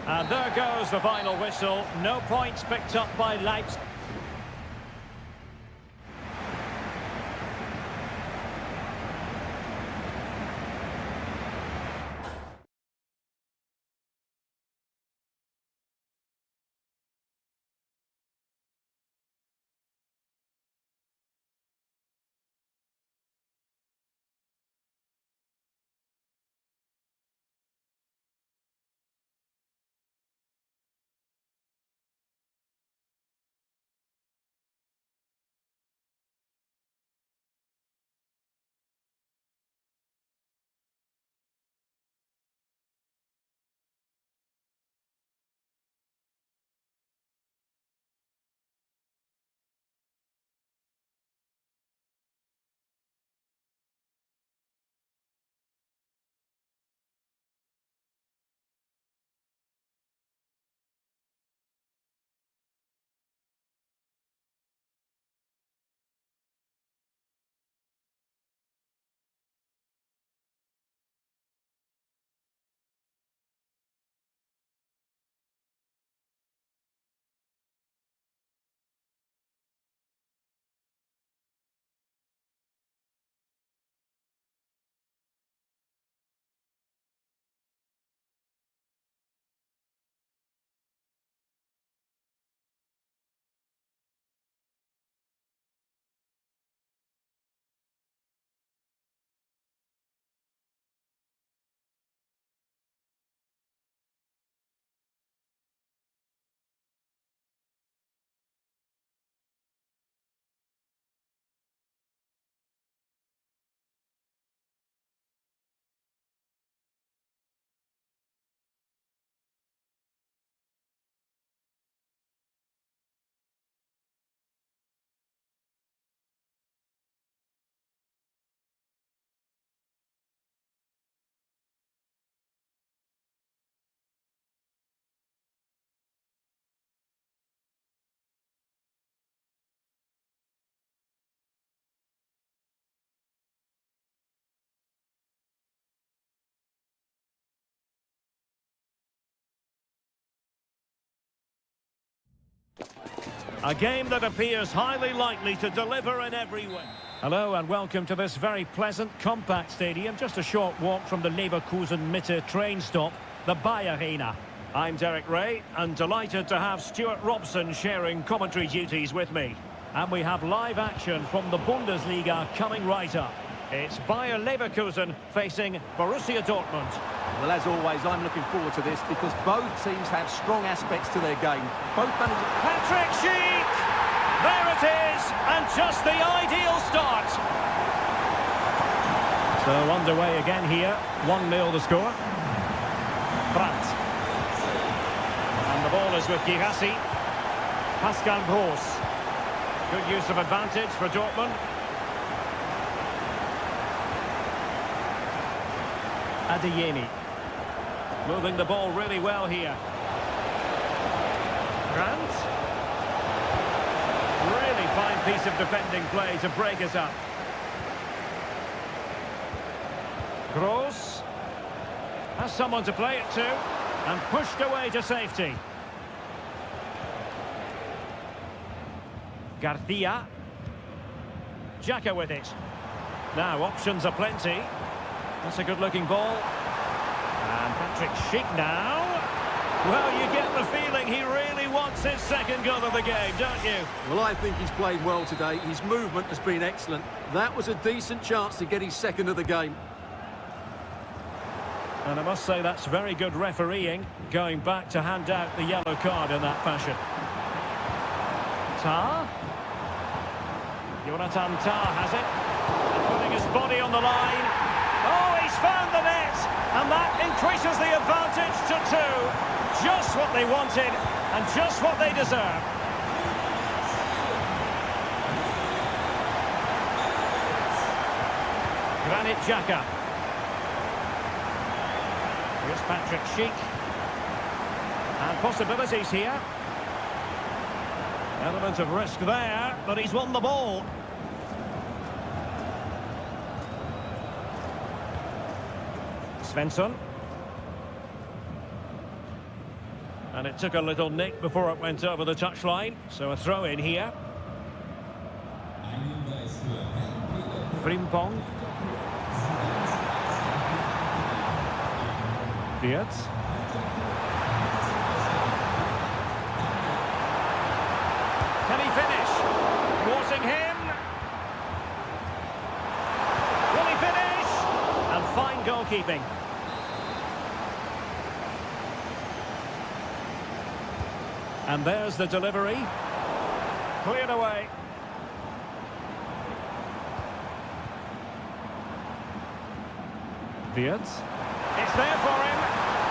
And there goes the final whistle. No points picked up by Leipzig. A game that appears highly likely to deliver in every way. Hello and welcome to this very pleasant, compact stadium, just a short walk from the Leverkusen-Mitte train stop, the Bayer Arena. I'm Derek Ray, and delighted to have Stuart Robson sharing commentary duties with me. And we have live action from the Bundesliga coming right up. It's Bayer Leverkusen facing Borussia Dortmund. Well, as always, I'm looking forward to this because both teams have strong aspects to their game. Both managers... Patrick Schick! There it is, and just the ideal start. So underway again here, 1-0 the score. Brandt. And the ball is with Girassi. Pascal Gross. Good use of advantage for Dortmund. Adeyemi. Moving the ball really well here. Brandt. Really fine piece of defending play to break us up. Gross. Has someone to play it to. And pushed away to safety. Garcia. Xhaka with it. Now options are plenty. That's a good-looking ball. And Patrick Schick now. Well, you get the feeling he really wants his second goal of the game, don't you? Well, I think he's played well today. His movement has been excellent. That was a decent chance to get his second of the game. And I must say that's very good refereeing, going back to hand out the yellow card in that fashion. Tah. Jonathan Tah has it. And putting his body on the line. Oh, he's found the net! And that increases the advantage to 2. Just what they wanted, and just what they deserve. Granit Xhaka. Here's Patrick Schick. And possibilities here. Element of risk there, but he's won the ball. Svensson. And it took a little nick before it went over the touchline, so a throw in here. Frimpong. Diaz. Can he finish? Thwarting him. Will he finish? And fine goalkeeping. And there's the delivery. Cleared away. Diaz. It's there for him.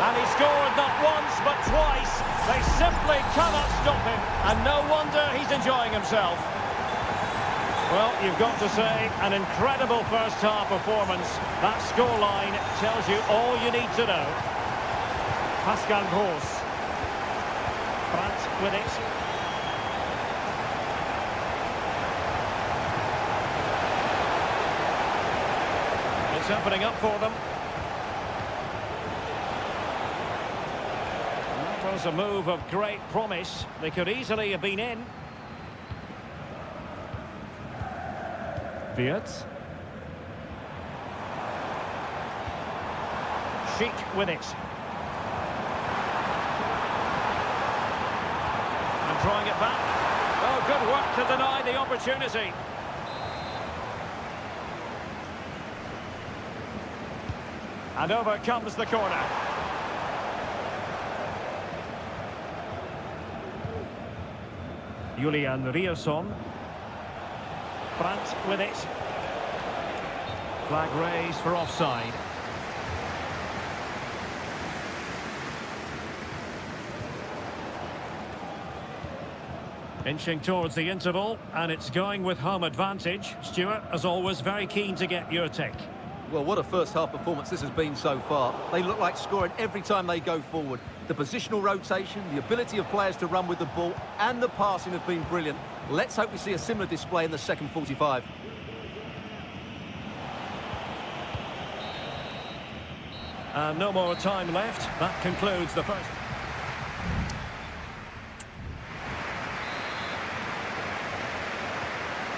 And he scored not once but twice. They simply cannot stop him. And no wonder he's enjoying himself. Well, you've got to say, an incredible first half performance. That scoreline tells you all you need to know. Pascal Gross. Brandt with it. It's opening up for them. That was a move of great promise. They could easily have been in. Diaz. Schick with it. Drawing it back. Oh, good work to deny the opportunity. And over comes the corner. Julian Rierson. Brandt with it. Flag raised for offside. Inching towards the interval, and it's going with home advantage. Stuart, as always, very keen to get your take. Well, what a first-half performance this has been so far. They look like scoring every time they go forward. The positional rotation, the ability of players to run with the ball, and the passing have been brilliant. Let's hope we see a similar display in the second 45. And no more time left. That concludes the first.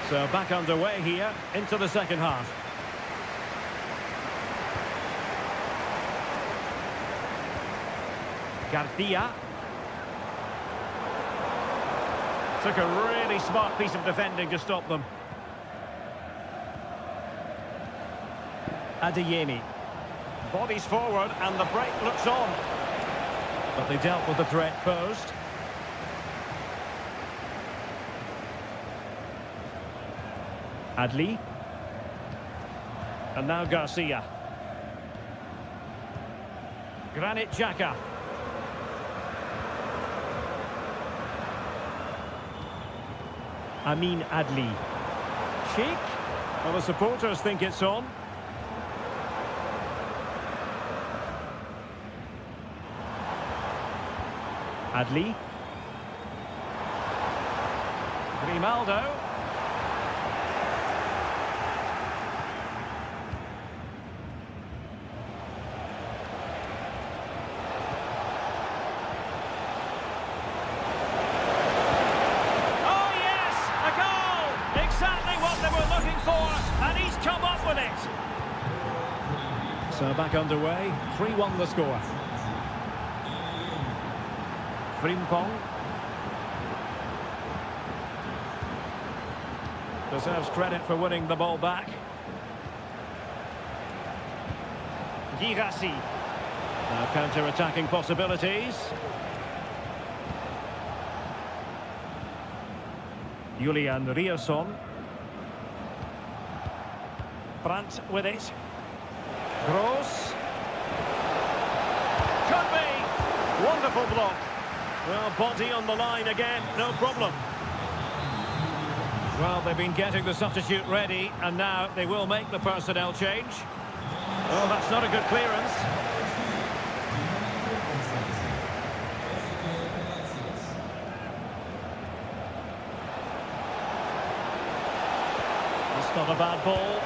So back underway here into the second half. Garcia. Took a really smart piece of defending to stop them. Adeyemi. Bodies forward and the break looks on. But they dealt with the threat posed. Adli. And now Garcia. Granit Xhaka. Amin Adli. Sheikh. Well, the supporters think it's on. Adli. Grimaldo. So back underway, 3-1 the score. Frimpong. Deserves credit for winning the ball back. Girassi. Now counter-attacking possibilities. Julian Rierson. Brandt with it. Gross. Could be. Wonderful block. Well, body on the line again, no problem. Well, they've been getting the substitute ready, and now they will make the personnel change. Oh, that's not a good clearance. That's not a bad ball.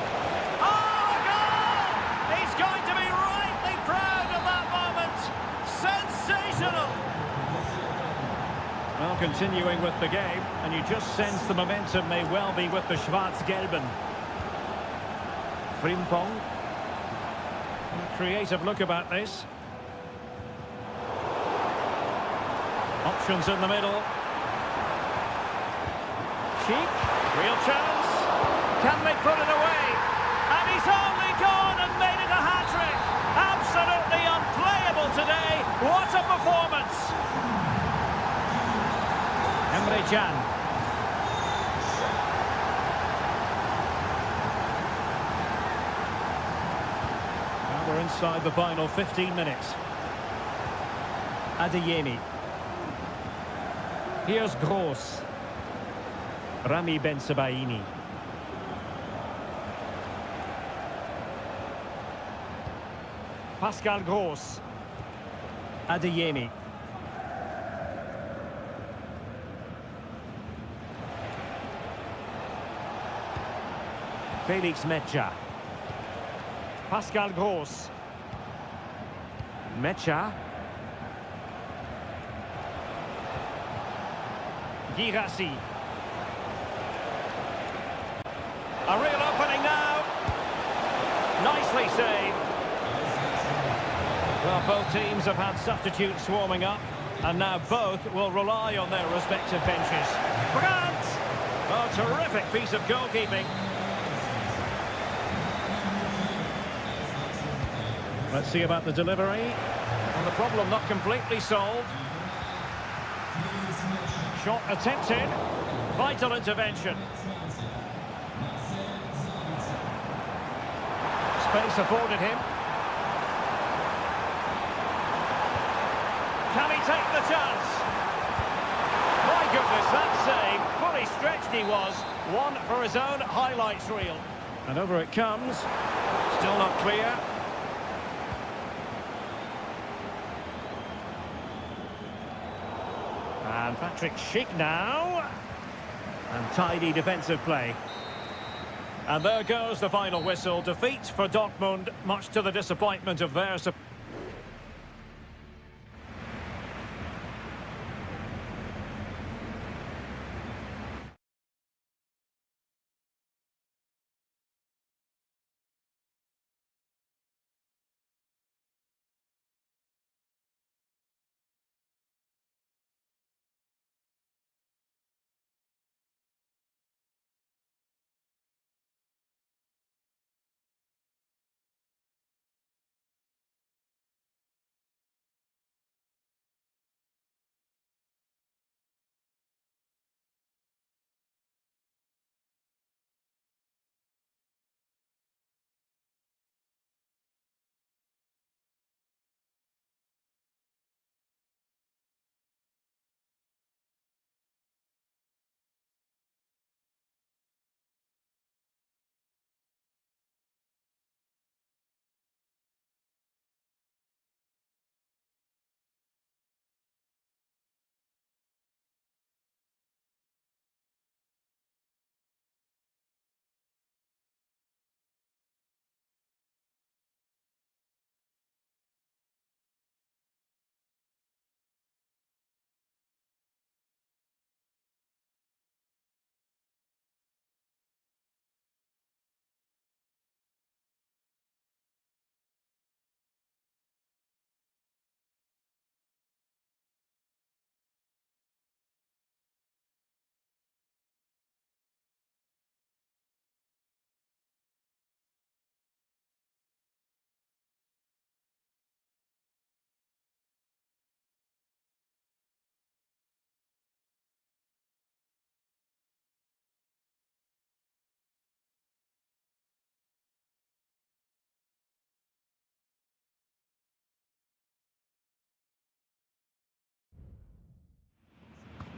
Well, continuing with the game, and you just sense the momentum may well be with the Schwarz-Gelben. Frimpong. Creative look about this. Options in the middle. Sheikh. Real chance. Can they put it away? And he's only gone and made it a hat-trick. Absolutely unplayable today. What a performance. Emre Can. Now we're inside the final 15 minutes. Adeyemi. Here's Gross. Rami Bensebaini. Pascal Gross. Adeyemi. Felix Mecha. Pascal Gross. Mecha. Girassi. A real opening now. Nicely saved. Well, both teams have had substitutes swarming up, and now both will rely on their respective benches. Brandt! Oh, terrific piece of goalkeeping. Let's see about the delivery. And the problem not completely solved. Shot attempted. Vital intervention. Space afforded him. Can he take the chance? My goodness, that save. Fully stretched he was. One for his own highlights reel. And over it comes. Still not clear. And Patrick Schick now. And tidy defensive play. And there goes the final whistle. Defeat for Dortmund, much to the disappointment of their supporters.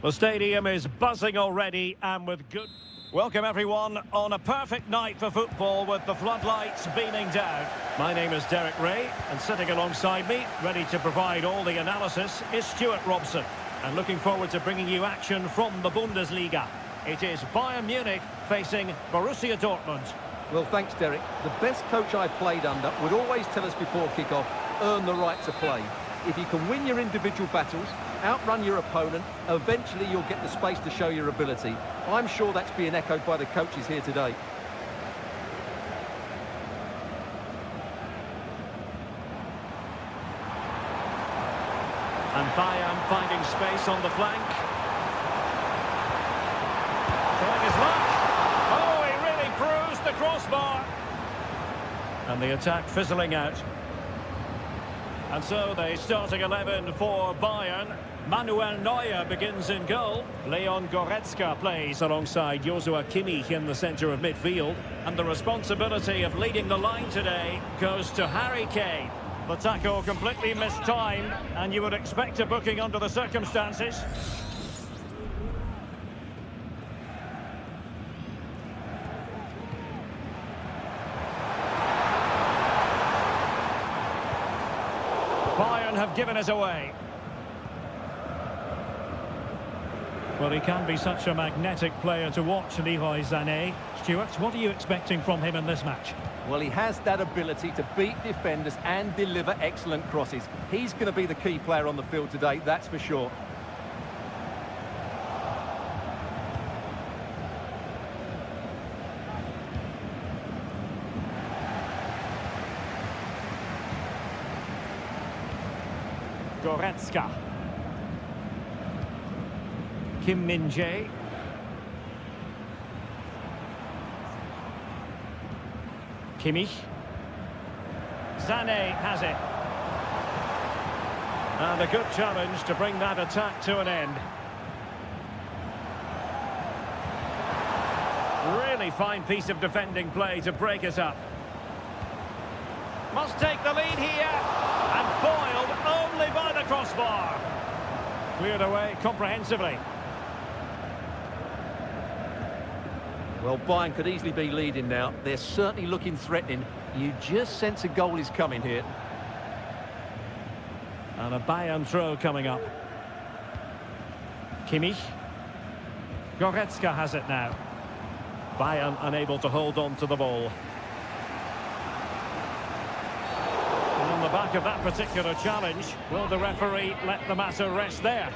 The stadium is buzzing already and with good... Welcome everyone on a perfect night for football with the floodlights beaming down. My name is Derek Ray and sitting alongside me, ready to provide all the analysis, is Stuart Robson. And looking forward to bringing you action from the Bundesliga. It is Bayern Munich facing Borussia Dortmund. Well, thanks, Derek. The best coach I played under would always tell us before kick-off, earn the right to play. If you can win your individual battles, outrun your opponent, eventually you'll get the space to show your ability. I'm sure that's being echoed by the coaches here today. And Bayern finding space on the flank. Trying his luck. Oh, he really bruised the crossbar. And the attack fizzling out. And so the starting 11 for Bayern. Manuel Neuer begins in goal. Leon Goretzka plays alongside Joshua Kimmich in the centre of midfield. And the responsibility of leading the line today goes to Harry Kane. The tackle completely mistimed, and you would expect a booking under the circumstances. Bayern have given us away. Well, he can be such a magnetic player to watch, Leroy Sané. Stuart, what are you expecting from him in this match? Well, he has that ability to beat defenders and deliver excellent crosses. He's going to be the key player on the field today, that's for sure. Goretzka. Kim Min-jae. Kimmich. Sané has it. And a good challenge to bring that attack to an end. Really fine piece of defending play to break us up. Must take the lead here. And foiled only by the crossbar. Cleared away comprehensively. Well, Bayern could easily be leading now. They're certainly looking threatening. You just sense a goal is coming here. And a Bayern throw coming up. Kimmich. Goretzka has it now. Bayern unable to hold on to the ball. And on the back of that particular challenge, will the referee let the matter rest there?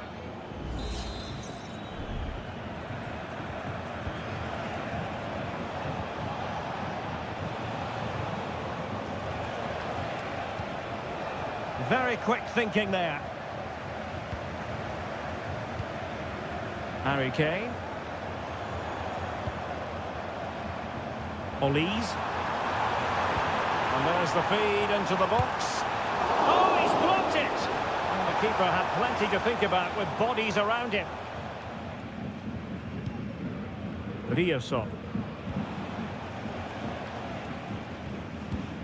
Very quick thinking there. Harry Kane. Olise. And there's the feed into the box. Oh, he's blocked it! And the keeper had plenty to think about with bodies around him. Rioson.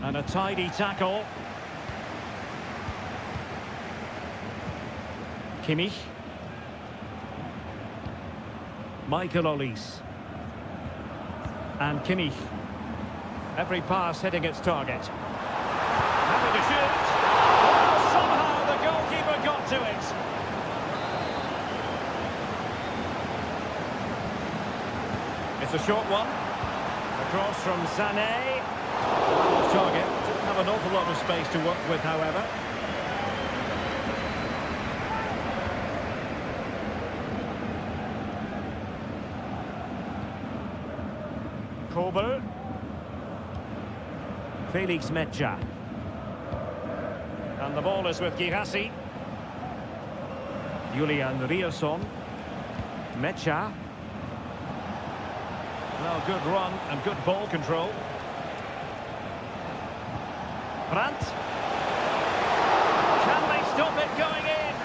And a tidy tackle. Kimmich. Michael Olise. And Kimmich. Every pass hitting its target. Having to shoot. Oh, somehow the goalkeeper got to it. It's a short one. Across from Sané. Off target. Didn't have an awful lot of space to work with, however. Kobel. Felix Mecha. And the ball is with Girassi. Julian Rioson. Mecha. Well, good run and good ball control. Brandt. Can they stop it going in?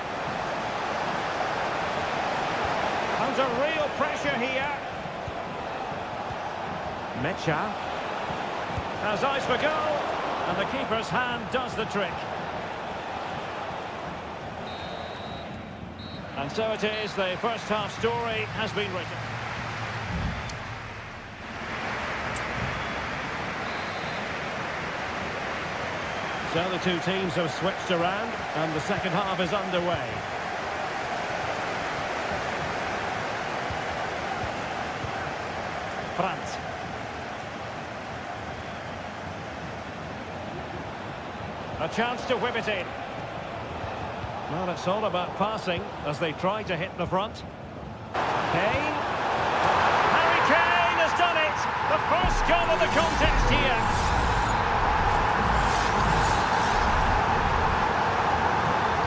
Under real pressure here. Mecha has eyes for goal, and the keeper's hand does the trick. And so it is, the first half story has been written. So the two teams have switched around and the second half is underway. France. A chance to whip it in. Well, it's all about passing as they try to hit the front. Kane. Harry Kane has done it! The first goal of the contest here.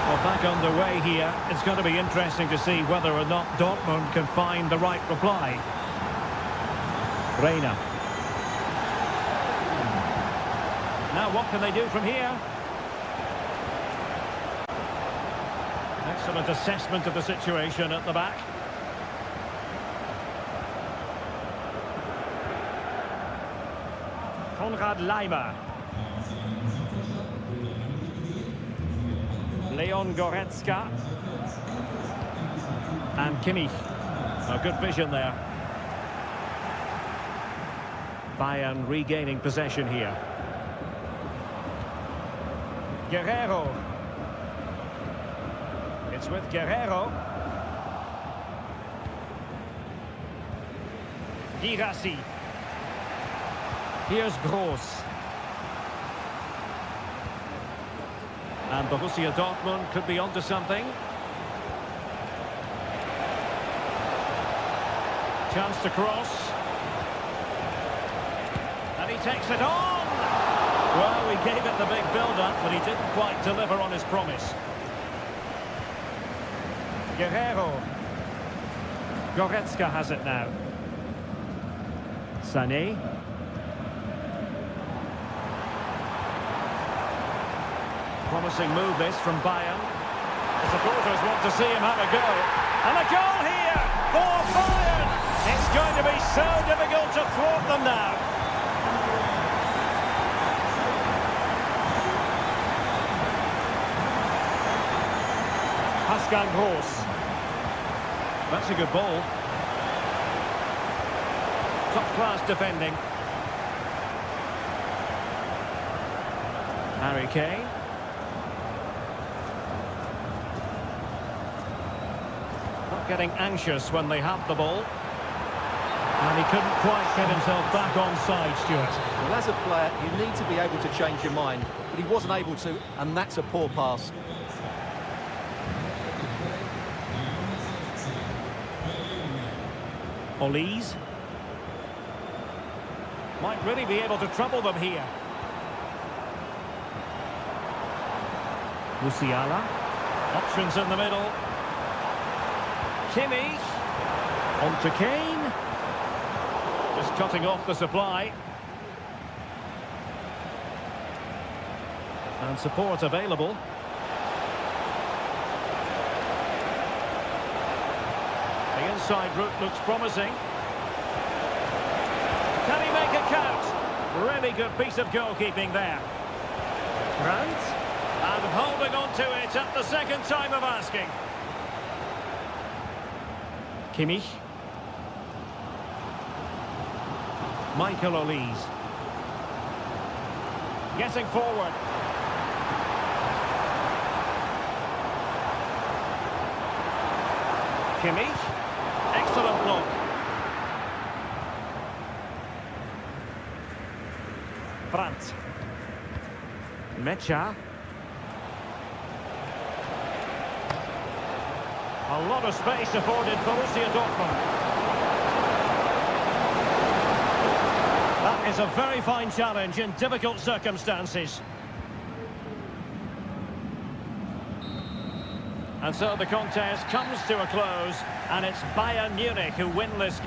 Well, back underway here. It's going to be interesting to see whether or not Dortmund can find the right reply. Reina. Now what can they do from here? Excellent assessment of the situation at the back. Konrad Leimer. Leon Goretzka. And Kimmich. A good vision there. Bayern regaining possession here. Guerrero. It's with Guerrero. Girassi. Here's Gross. And Borussia Dortmund could be onto something. Chance to cross. And he takes it on! Well, we gave it the big build-up, but he didn't quite deliver on his promise. Guerrero. Goretzka has it now. Sané. Promising move this from Bayern. The supporters want to see him have a go. And a goal here for Bayern! It's going to be so difficult to thwart them now. Pascal Gross. That's a good ball. Top-class defending. Harry Kane. Not getting anxious when they have the ball. And he couldn't quite get himself back on side, Stuart. Well, as a player, you need to be able to change your mind, but he wasn't able to, and that's a poor pass. Olise. Might really be able to trouble them here. Musiala. Options in the middle. Kimmich. On to Kane. Just cutting off the supply. And support available. The inside route looks promising. Can he make it count? Really good piece of goalkeeping there. Grant. And holding on to it at the second time of asking. Kimmich. Michael Olise. Getting forward. Kimmich. Excellent block. Brandt. Mecha. A lot of space afforded Borussia Dortmund. That is a very fine challenge in difficult circumstances. And so the contest comes to a close, and it's Bayern Munich who win this.